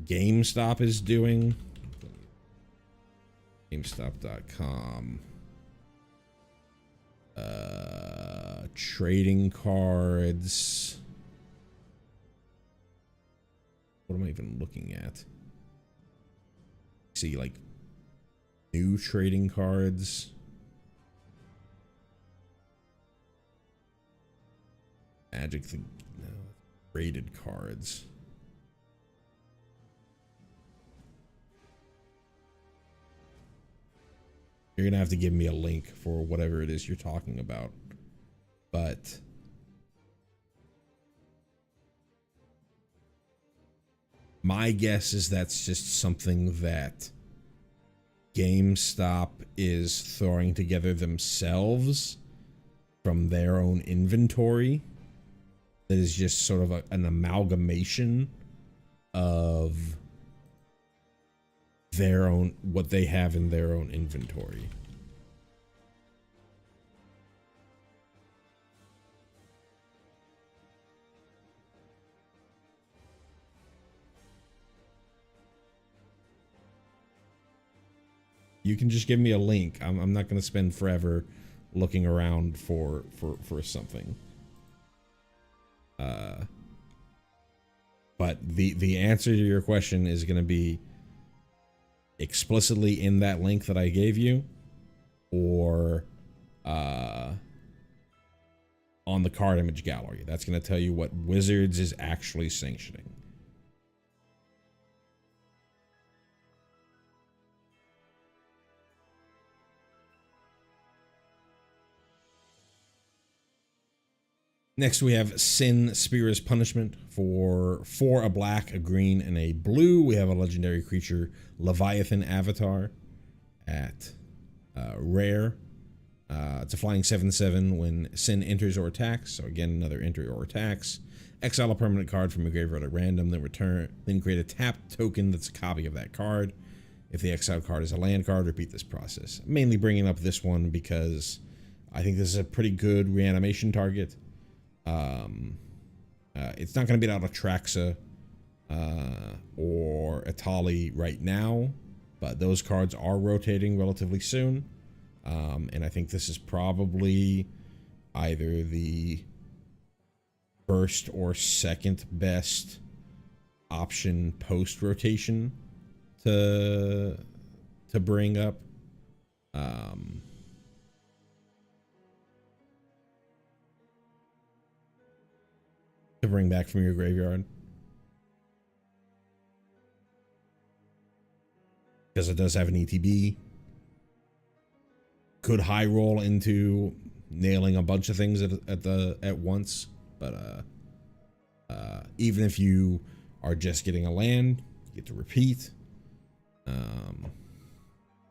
GameStop is doing, GameStop.com, trading cards. What am I even looking at? See, like new trading cards. Magic, no, rated cards. You're gonna have to give me a link for whatever it is you're talking about. But my guess is that's just something that GameStop is throwing together themselves from their own inventory that is just sort of an amalgamation of their own, what they have in their own inventory. You can just give me a link. I'm not going to spend forever looking around for something. But the answer to your question is going to be explicitly in that link that I gave you, or on the card image gallery. That's going to tell you what Wizards is actually sanctioning. Next, we have Sin, Spear's Punishment. For 4, a black, a green, and a blue, we have a legendary creature, Leviathan Avatar, at rare. It's a flying 7/7 when Sin enters or attacks. So again, another enter or attacks. Exile a permanent card from your graveyard at random, then create a tapped token that's a copy of that card. If the exiled card is a land card, repeat this process. I'm mainly bringing up this one because I think this is a pretty good reanimation target. It's not going to beat out Atraxa or Atali right now, but those cards are rotating relatively soon. And I think this is probably either the first or second best option post rotation to bring up. To bring back from your graveyard, because it does have an ETB. Could high roll into nailing a bunch of things at once, but even if you are just getting a land, you get to repeat. And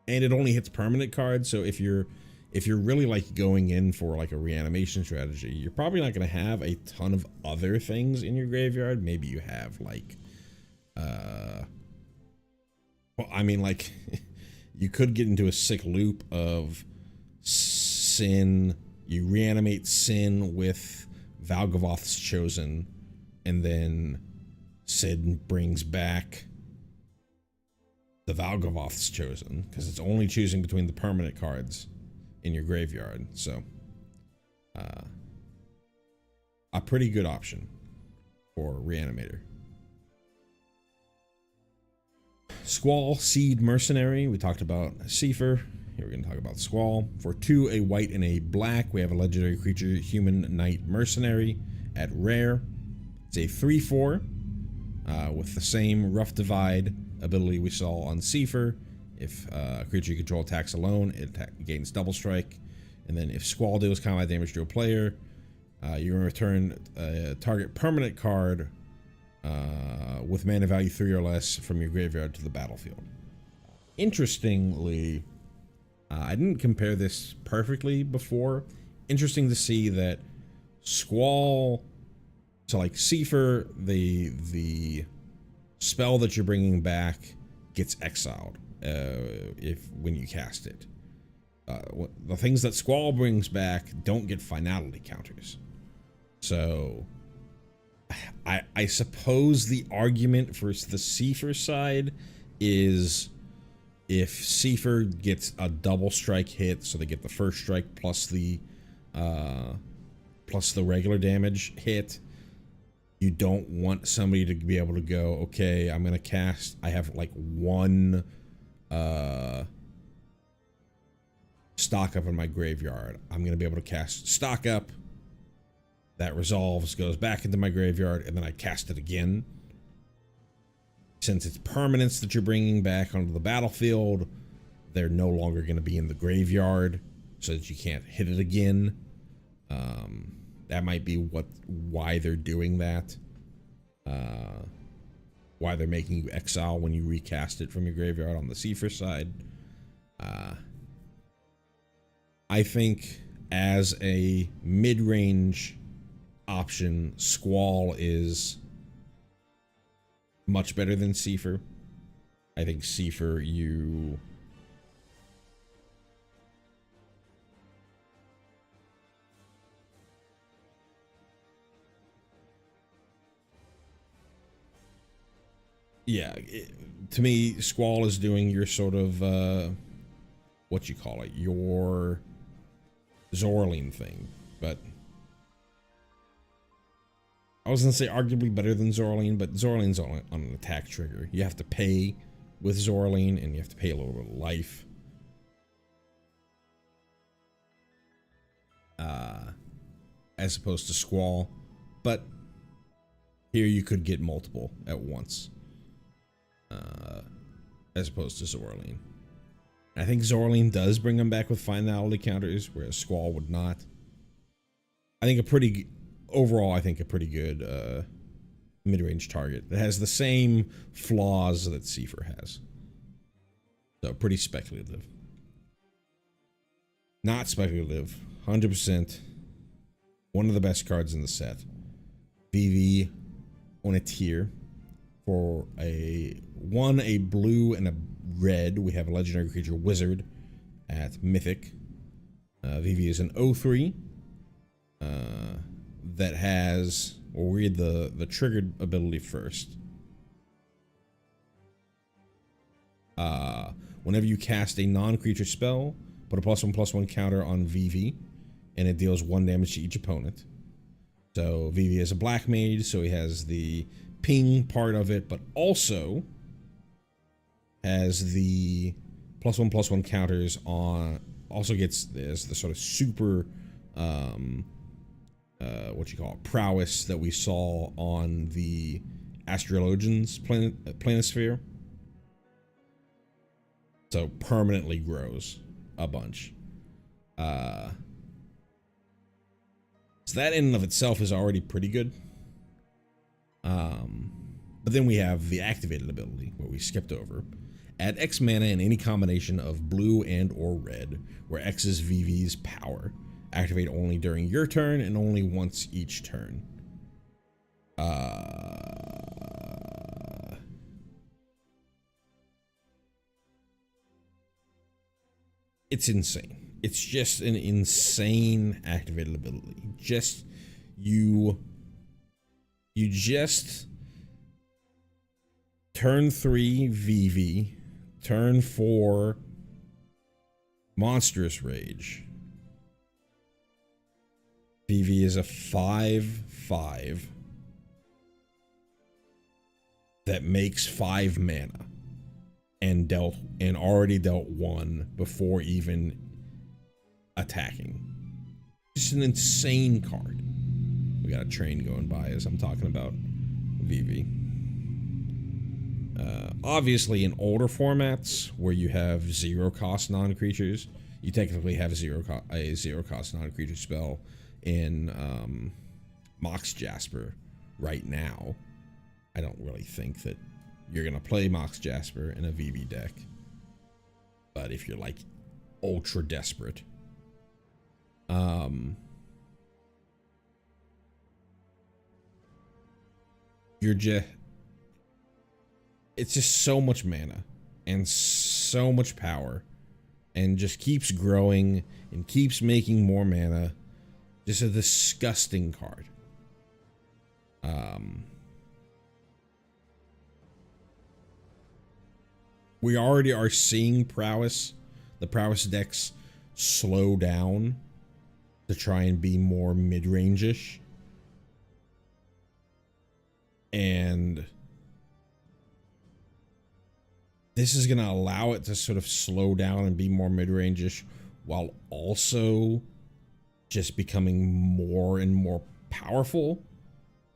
it only hits permanent cards, so if you're really like going in for like a reanimation strategy, you're probably not going to have a ton of other things in your graveyard. Maybe you have like, well, I mean, like you could get into a sick loop of Sin. You reanimate Sin with Valgavoth's Chosen, and then Sin brings back the Valgavoth's Chosen, because it's only choosing between the permanent cards in your graveyard. So a pretty good option for Reanimator. Squall, Seed, Mercenary. We talked about Seifer. Here we're going to talk about Squall. For 2, a white and a black, we have a legendary creature, Human Knight Mercenary, at rare. It's a 3/4 with the same Rough Divide ability we saw on Seifer. If a creature you control attacks alone, it gains double strike. And then if Squall deals combat damage to a player, you return a target permanent card with mana value 3 or less from your graveyard to the battlefield. Interestingly, I didn't compare this perfectly before. Interesting to see that Squall, so like Seifer, the spell that you're bringing back gets exiled when you cast it. The things that Squall brings back don't get finality counters. So I suppose the argument for the Seifer side is if Seifer gets a double strike hit, so they get the first strike plus the regular damage hit, you don't want somebody to be able to go, okay, I'm gonna cast, I have like one stock up in my graveyard, I'm gonna be able to cast stock up, that resolves, goes back into my graveyard, and then I cast it again. Since it's permanents that you're bringing back onto the battlefield, they're no longer going to be in the graveyard, so that you can't hit it again. That might be why they're doing that. Why they're making you exile when you recast it from your graveyard on the Seifer side. I think as a mid-range option. Squall is much better than Seifer. I think Seifer, to me, Squall is doing your sort of, what you call it, your Zorling thing, but I was gonna say arguably better than Zorling, but Zorling's on an attack trigger. You have to pay with Zorling, and you have to pay a little bit of life. As opposed to Squall, but here you could get multiple at once, as opposed to Zorling. I think Zorling does bring them back with finality counters, whereas Squall would not. I think overall, I think a pretty good mid-range target that has the same flaws that Seifer has. So pretty speculative. Not speculative, 100%. One of the best cards in the set. VV on a tier for a blue and a red. We have a legendary creature wizard at Mythic. VV is an 0/3 that has, we'll read the triggered ability first. Whenever you cast a non-creature spell, put a +1/+1 counter on VV, and it deals 1 damage to each opponent. So VV is a black mage, so he has the ping part of it, but also has the +1/+1 counters on. Also gets this the sort of super what you call it, prowess that we saw on the Astrologians planisphere. So permanently grows a bunch. So that in and of itself is already pretty good. But then we have the activated ability, what we skipped over. Add X mana in any combination of blue and or red, where X is VV's power. Activate only during your turn and only once each turn. It's insane. It's just an insane activated ability. You just turn 3 VV, turn 4 Monstrous Rage. VV is a 5/5 that makes 5 mana and already dealt 1 before even attacking. Just an insane card. We got a train going by as I'm talking about VV. Obviously, in older formats where you have 0-cost non-creatures, you technically have a 0-cost non-creature spell in Mox Jasper right now. I don't really think that you're gonna play Mox Jasper in a VV deck, but if you're like ultra desperate, it's just so much mana and so much power, and just keeps growing and keeps making more mana. Just a disgusting card. We already are seeing the prowess decks slow down to try and be more mid-range-ish. And this is going to allow it to sort of slow down and be more mid-range-ish while also just becoming more and more powerful.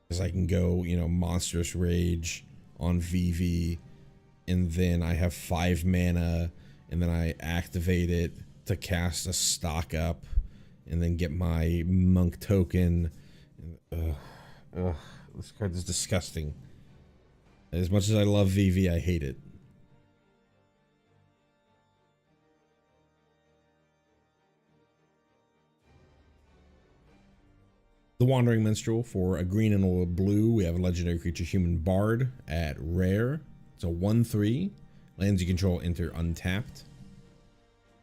Because I can go, Monstrous Rage on VV, and then I have 5 mana, and then I activate it to cast a stock up, and then get my monk token. This card is disgusting. As much as I love VV, I hate it. The Wandering Minstrel for a green and a blue. We have a legendary creature, Human Bard, at rare. It's a 1/3. Lands you control enter untapped.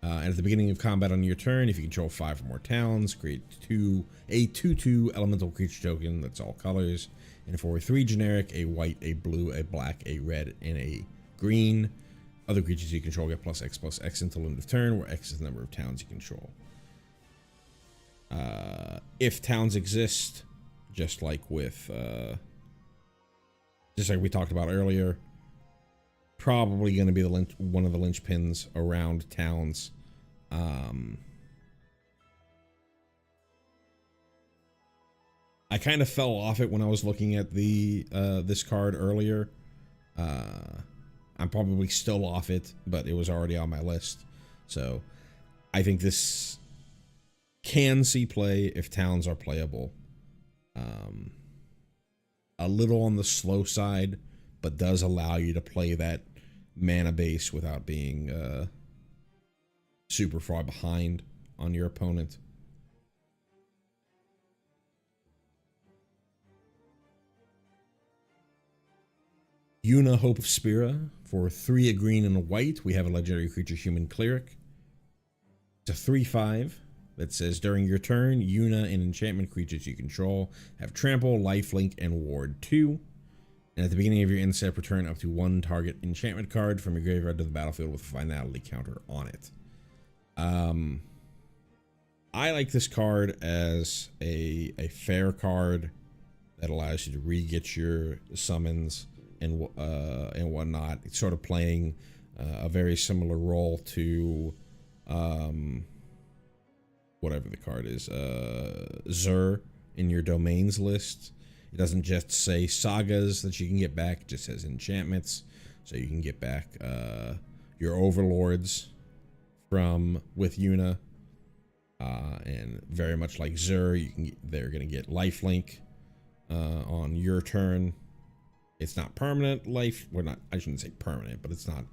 And at the beginning of combat on your turn, if you control 5 or more towns, create a 2/2 elemental creature token that's all colors. And for 3 generic, a white, a blue, a black, a red, and a green. Other creatures you control get +X until end of turn, where X is the number of towns you control. If towns exist, just like we talked about earlier, probably going to be one of the linchpins around towns. I kind of fell off it when I was looking at the this card earlier. I'm probably still off it, but it was already on my list. So I think this can see play if towns are playable. A little on the slow side, but does allow you to play that mana base without being super far behind on your opponent. Yuna, Hope of Spira. For 3 a green and a white, we have a legendary creature, Human Cleric. It's a 3/5 that says during your turn, Yuna and enchantment creatures you control have trample, lifelink, and ward 2. And at the beginning of your end step, return up to 1 target enchantment card from your graveyard to the battlefield with a finality counter on it. I like this card as a fair card that allows you to re-get your summons and whatnot. It's sort of playing a very similar role to whatever the card is, Zur in your domains list. It doesn't just say sagas that you can get back, it just says enchantments. So you can get back your overlords with Yuna. And very much like Zur, they're going to get lifelink on your turn. It's not permanent life. I shouldn't say permanent, but it's not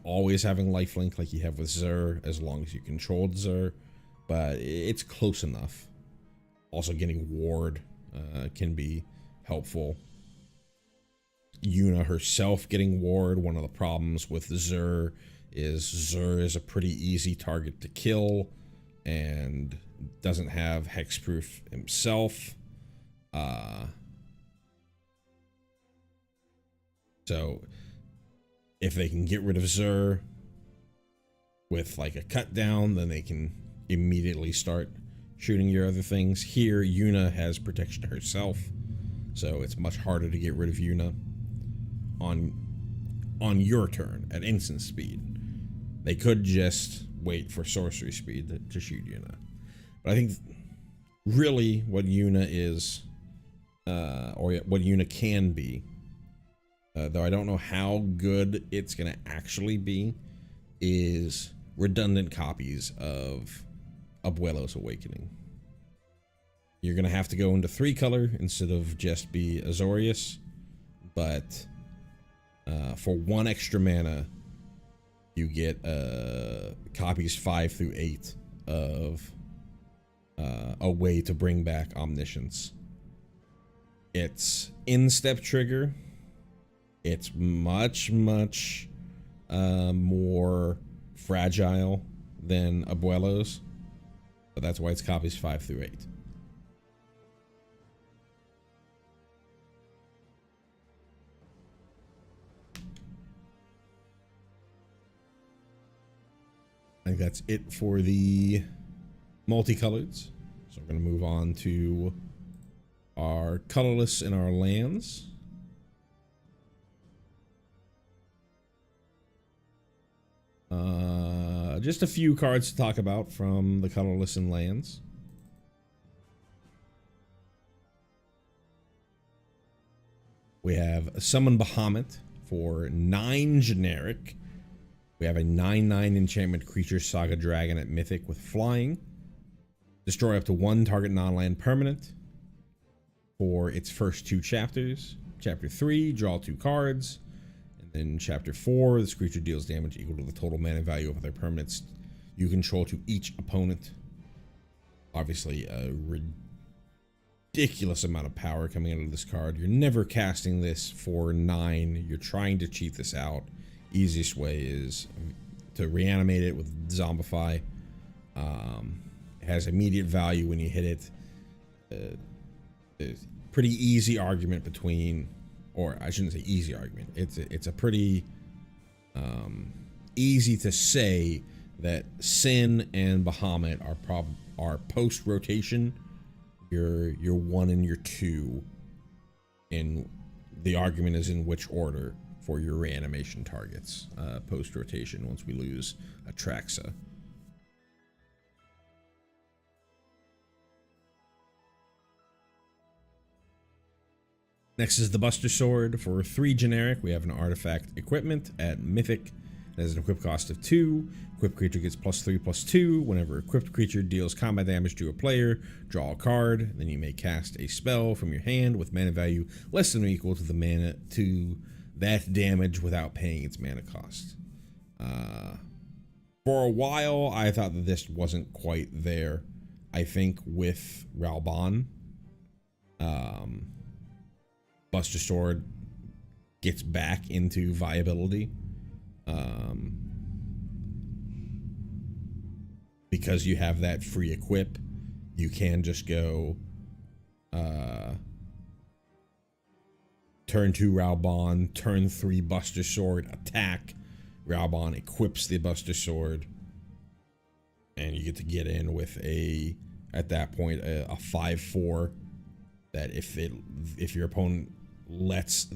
always having lifelink like you have with Zur as long as you controlled Zur. But it's close enough. Also getting ward can be helpful. Yuna herself getting ward. One of the problems with Zur is a pretty easy target to kill and doesn't have hexproof himself. So if they can get rid of Zur with like a cut down, then they can immediately start shooting your other things. Here, Yuna has protection herself, so it's much harder to get rid of Yuna on your turn at instant speed. They could just wait for sorcery speed to shoot Yuna. But I think really what Yuna is, or what Yuna can be, though I don't know how good it's going to actually be, is redundant copies of Abuelo's Awakening. You're going to have to go into 3-color instead of just be Azorius, but for 1 extra mana, you get copies 5 through 8 of a way to bring back Omniscience. It's in-step trigger. It's much more fragile than Abuelo's, but that's why it's copies 5 through 8. I think that's it for the multicoloreds. So we're going to move on to our colorless in our lands. Just a few cards to talk about from the colorless in lands. We have Summon Bahamut for 9 generic. We have a 9/9 enchantment creature, Saga Dragon at Mythic with flying. Destroy up to 1 target non-land permanent for its first 2 chapters. Chapter 3, draw 2 cards. And then Chapter 4, this creature deals damage equal to the total mana value of their permanents you control to each opponent. Obviously, a ridiculous amount of power coming out of this card. You're never casting this for 9. You're trying to cheat this out. Easiest way is to reanimate it with Zombify. It has immediate value when you hit it. It's pretty easy argument between, or I shouldn't say easy argument. It's a pretty easy to say that Sin and Bahamut are post rotation. Your 1 and your 2, and the argument is in which order for your reanimation targets post rotation once we lose Atraxa. Next is the Buster Sword. For 3 generic, we have an artifact equipment at Mythic. It has an equip cost of 2. Equipped creature gets +3/+2. Whenever equipped creature deals combat damage to a player, draw a card. Then you may cast a spell from your hand with mana value less than or equal to the mana to that damage without paying its mana cost. For a while, I thought that this wasn't quite there. I think with Ralban, Buster Sword gets back into viability. Because you have that free equip, you can just go turn 2 Ralban, turn 3 Buster Sword, attack. Ralban equips the Buster Sword, and you get to get in with at that point a 5/4 that if your opponent lets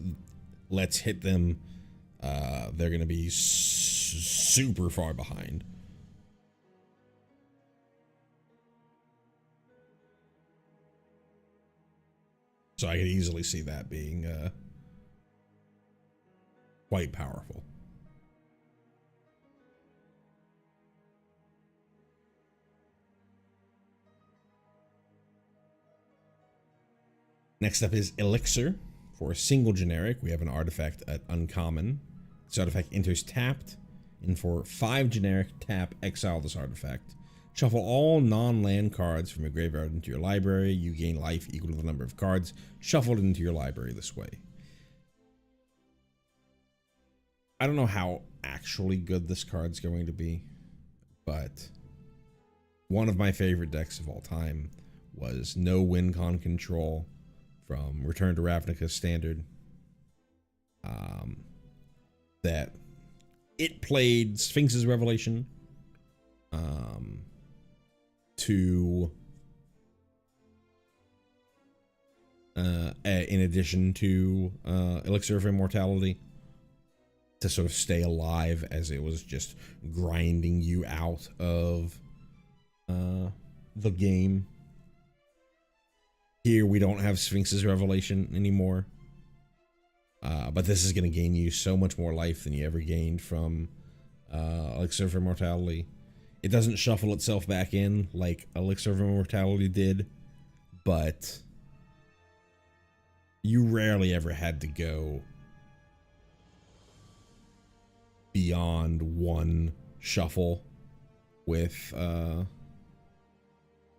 hit them, they're gonna be super far behind. So I could easily see that being quite powerful. Next up is Elixir. For a single generic, we have an artifact at uncommon. This artifact enters tapped, and for 5 generic, tap, exile this artifact. Shuffle all non-land cards from your graveyard into your library. You gain life equal to the number of cards shuffled into your library this way. I don't know how actually good this card's going to be, but one of my favorite decks of all time was no win con control from Return to Ravnica Standard. That it played Sphinx's Revelation to in addition to Elixir of Immortality to sort of stay alive as it was just grinding you out of the game. Here we don't have Sphinx's Revelation anymore, but this is going to gain you so much more life than you ever gained from Elixir of Immortality. It doesn't shuffle itself back in like Elixir of Immortality did, but you rarely ever had to go beyond 1 shuffle with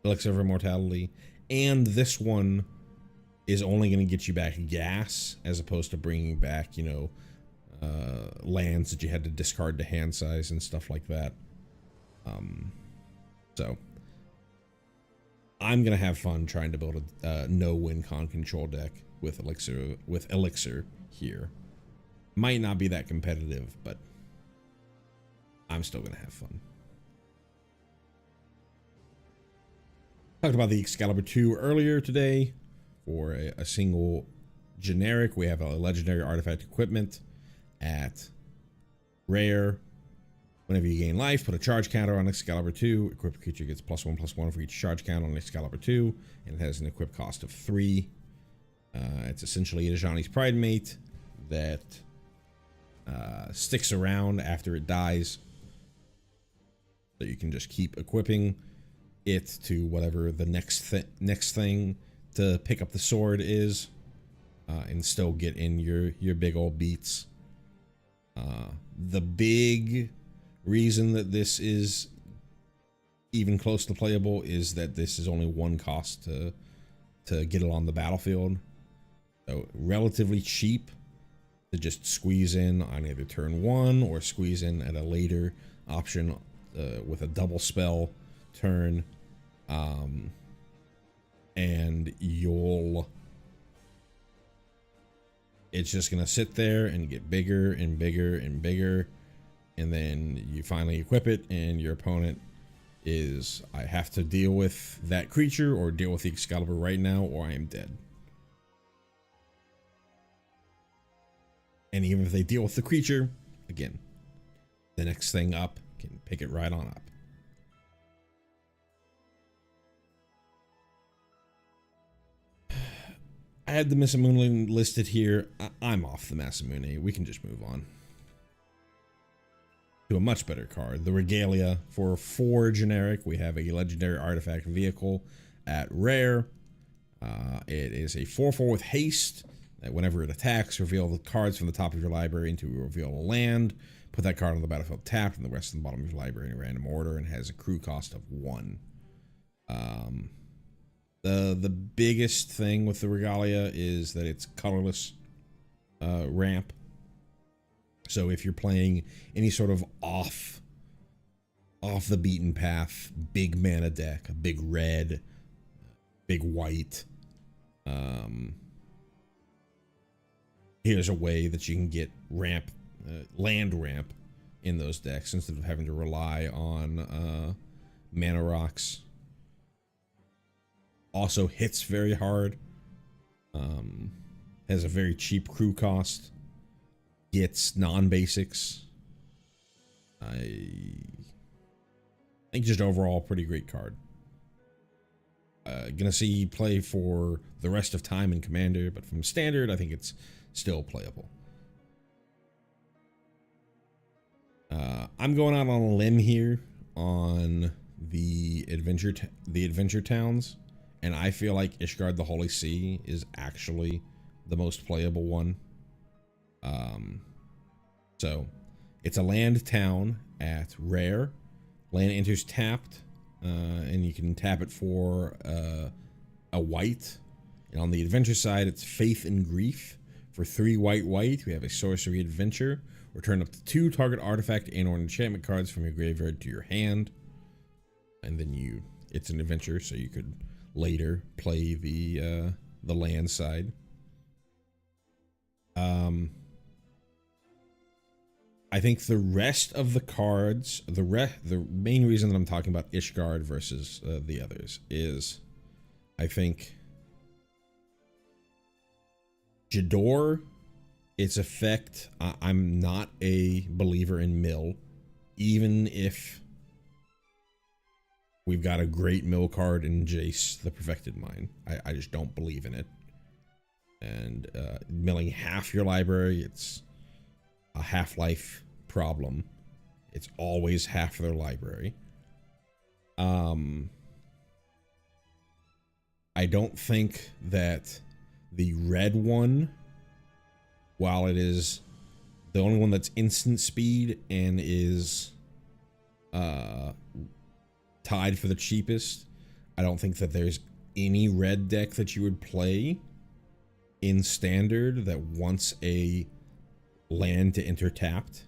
Elixir of Immortality. And this one is only going to get you back gas as opposed to bringing back, lands that you had to discard to hand size and stuff like that. So I'm going to have fun trying to build a no win con control deck with Elixir here. Might not be that competitive, but I'm still going to have fun. Talked about the Excalibur 2 earlier today. For a single generic, we have a legendary artifact equipment at rare. Whenever you gain life, put a charge counter on Excalibur 2. Equipped creature gets +1/+1 for each charge count on Excalibur 2, and it has an equip cost of 3. It's essentially a Ajani's Pride Mate that sticks around after it dies, so you can just keep equipping it to whatever the next thing to pick up the sword is, and still get in your big old beats. The big reason that this is even close to playable is that this is only 1 cost to to get it on the battlefield. So relatively cheap to just squeeze in on either turn 1 or squeeze in at a later option with a double spell turn. And it's just gonna sit there and get bigger and bigger and bigger, and then you finally equip it and your opponent is, I have to deal with that creature or deal with the Excalibur right now or I am dead. And even if they deal with the creature, again, the next thing up can pick it right on up. I had the Masamune listed here. I'm off the Masamune. We can just move on to a much better card. The Regalia. For 4 generic, we have a legendary artifact vehicle at rare. It is a 4/4 with haste. That whenever it attacks, reveal the cards from the top of your library into reveal a land. Put that card on the battlefield tapped and the rest on the bottom of your library in a random order, and has a crew cost of 1. The biggest thing with the Regalia is that it's colorless ramp. So if you're playing any sort of off the beaten path, big mana deck, a big red, big white, here's a way that you can get ramp, land ramp in those decks instead of having to rely on mana rocks. Also hits very hard. Has a very cheap crew cost. Gets non-basics. I think just overall pretty great card. Gonna see play for the rest of time in Commander, but from Standard I think it's still playable. I'm going out on a limb here on the adventure towns. And I feel like Ishgard the Holy Sea is actually the most playable one. So it's a land town at rare. Land enters tapped, and you can tap it for a white. And on the adventure side, it's Faith and Grief. For 3 white, we have a sorcery adventure. Return up to 2 target artifact and or enchantment cards from your graveyard to your hand. And then it's an adventure, so you could later play the land side. I think the rest of the cards, the main reason that I'm talking about Ishgard versus the others is, I think Jador, its effect, I'm not a believer in mill, even if we've got a great mill card in Jace, the Perfected Mind. I just don't believe in it. And milling half your library, it's a half-life problem. It's always half their library. I don't think that the red one, while it is the only one that's instant speed and is tied for the cheapest, I don't think that there's any red deck that you would play in Standard that wants a land to enter tapped.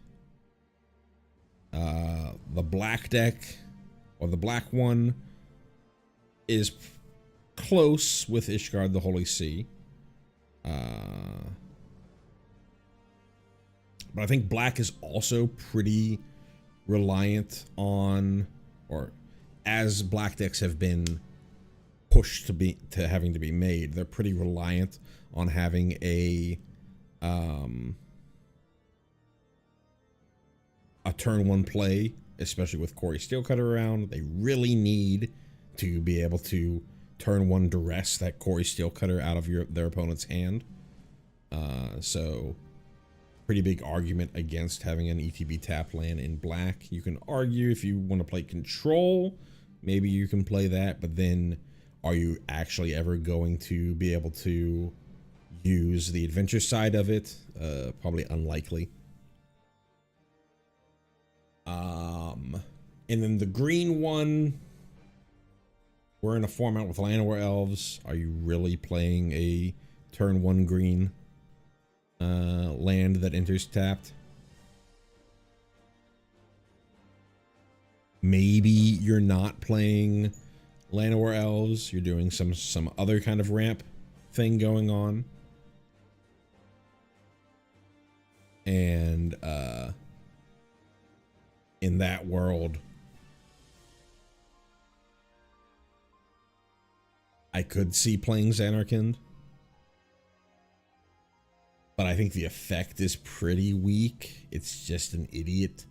The black deck, or the black one, is close with Ishgard the Holy Sea. But I think black is also pretty reliant on, or as black decks have been pushed to having to be made, they're pretty reliant on having a turn 1 play, especially with Corey Steelcutter around. They really need to be able to turn 1 duress that Corey Steelcutter out of their opponent's hand. So pretty big argument against having an ETB tap land in black. You can argue if you want to play control, maybe you can play that, but then are you actually ever going to be able to use the adventure side of it? Probably unlikely. And then the green one, We're in a format with Llanowar Elves. Are you really playing a turn 1 green land that enters tapped? Maybe you're not playing Llanowar Elves. You're doing some other kind of ramp thing going on. And in that world, I could see playing Xanarkand, but I think the effect is pretty weak. It's just an idiot.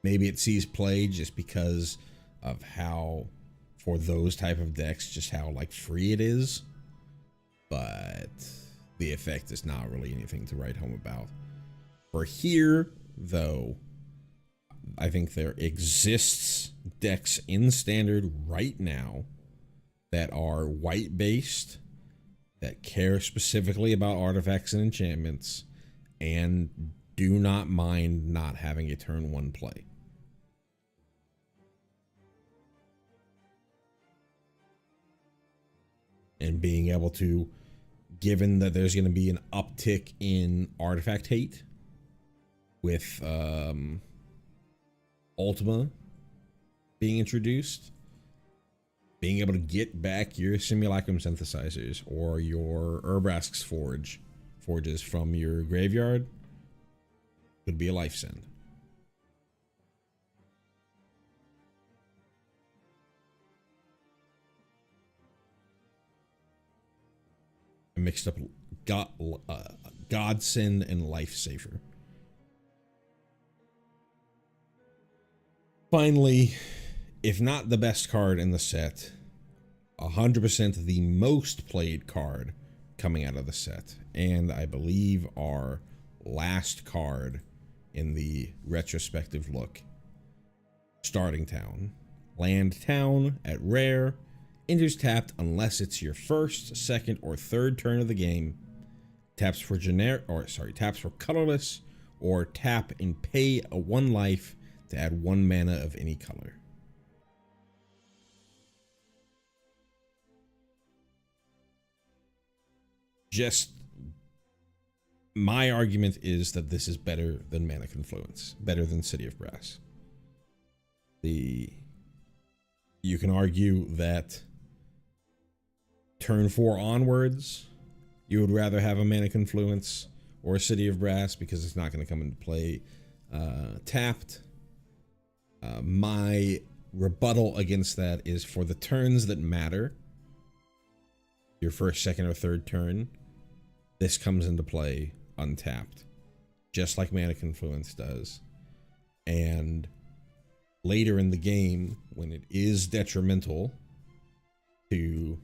Maybe it sees play just because of how, for those type of decks, just how like free it is. But the effect is not really anything to write home about. For here, though, I think there exists decks in Standard right now that are white based, that care specifically about artifacts and enchantments, and do not mind not having a turn 1 play. And being able to, given that there's going to be an uptick in artifact hate with Ultima being introduced, being able to get back your Simulacrum synthesizers or your Urbrask's forges from your graveyard could be a life send. I mixed up Godsend and Lifesaver. Finally, if not the best card in the set, 100% the most played card coming out of the set, and I believe our last card in the retrospective look. Starting Town. Land Town at rare, enters tapped unless it's your first, second, or third turn of the game. Taps for colorless, or tap and pay a 1 life to add 1 mana of any color. Just my argument is that this is better than Mana Confluence, better than City of Brass. You can argue that turn 4 onwards, you would rather have a Mana Confluence or a City of Brass because it's not going to come into play tapped. My rebuttal against that is for the turns that matter, your first, second, or third turn, this comes into play untapped, just like Mana Confluence does. And later in the game, when it is detrimental to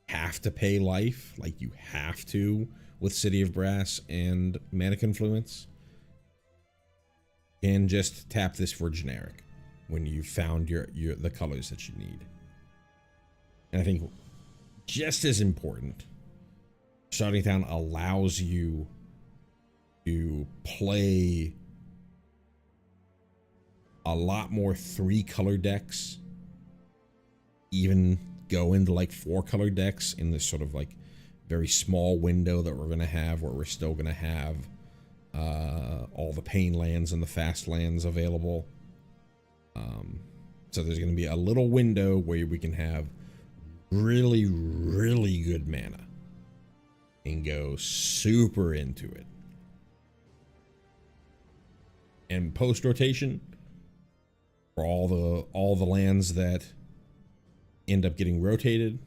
have to pay life, like you have to with City of Brass and Mana Confluence, and just tap this for generic when you found the colors that you need. And I think just as important, Starting Town allows you to play a lot more 3-color decks, even go into like 4-color decks in this sort of like very small window that we're going to have, where we're still going to have all the pain lands and the fast lands available. So there's going to be a little window where we can have really, really good mana and go super into it. And post rotation, for all the lands that end up getting rotated,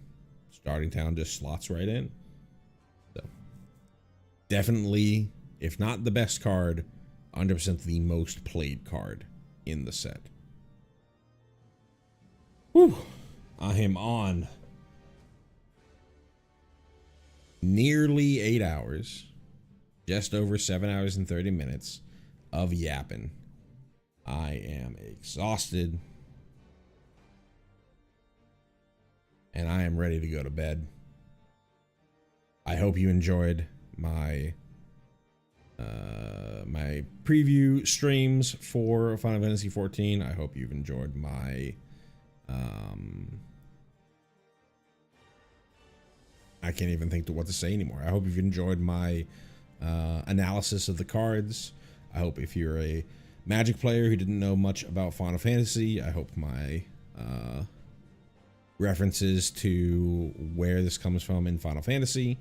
Starting Town just slots right in. So definitely, if not the best card, 100% the most played card in the set. Whew. I am on nearly 8 hours, just over 7 hours and 30 minutes of yapping. I am exhausted, and I am ready to go to bed. I hope you enjoyed my my preview streams for Final Fantasy XIV. I hope you've enjoyed my I can't even think to what to say anymore. I hope you've enjoyed my analysis of the cards. I hope if you're a Magic player who didn't know much about Final Fantasy, I hope my references to where this comes from in Final Fantasy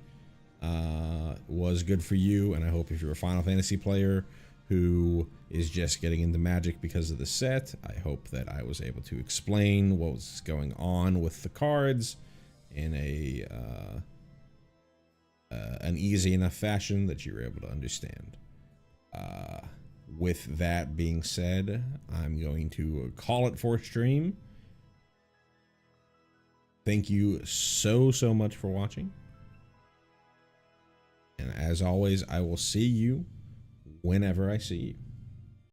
was good for you. And I hope if you're a Final Fantasy player who is just getting into Magic because of the set, I hope that I was able to explain what was going on with the cards in an easy enough fashion that you were able to understand. With that being said, I'm going to call it for stream. Thank you so much for watching. And as always, I will see you whenever I see you.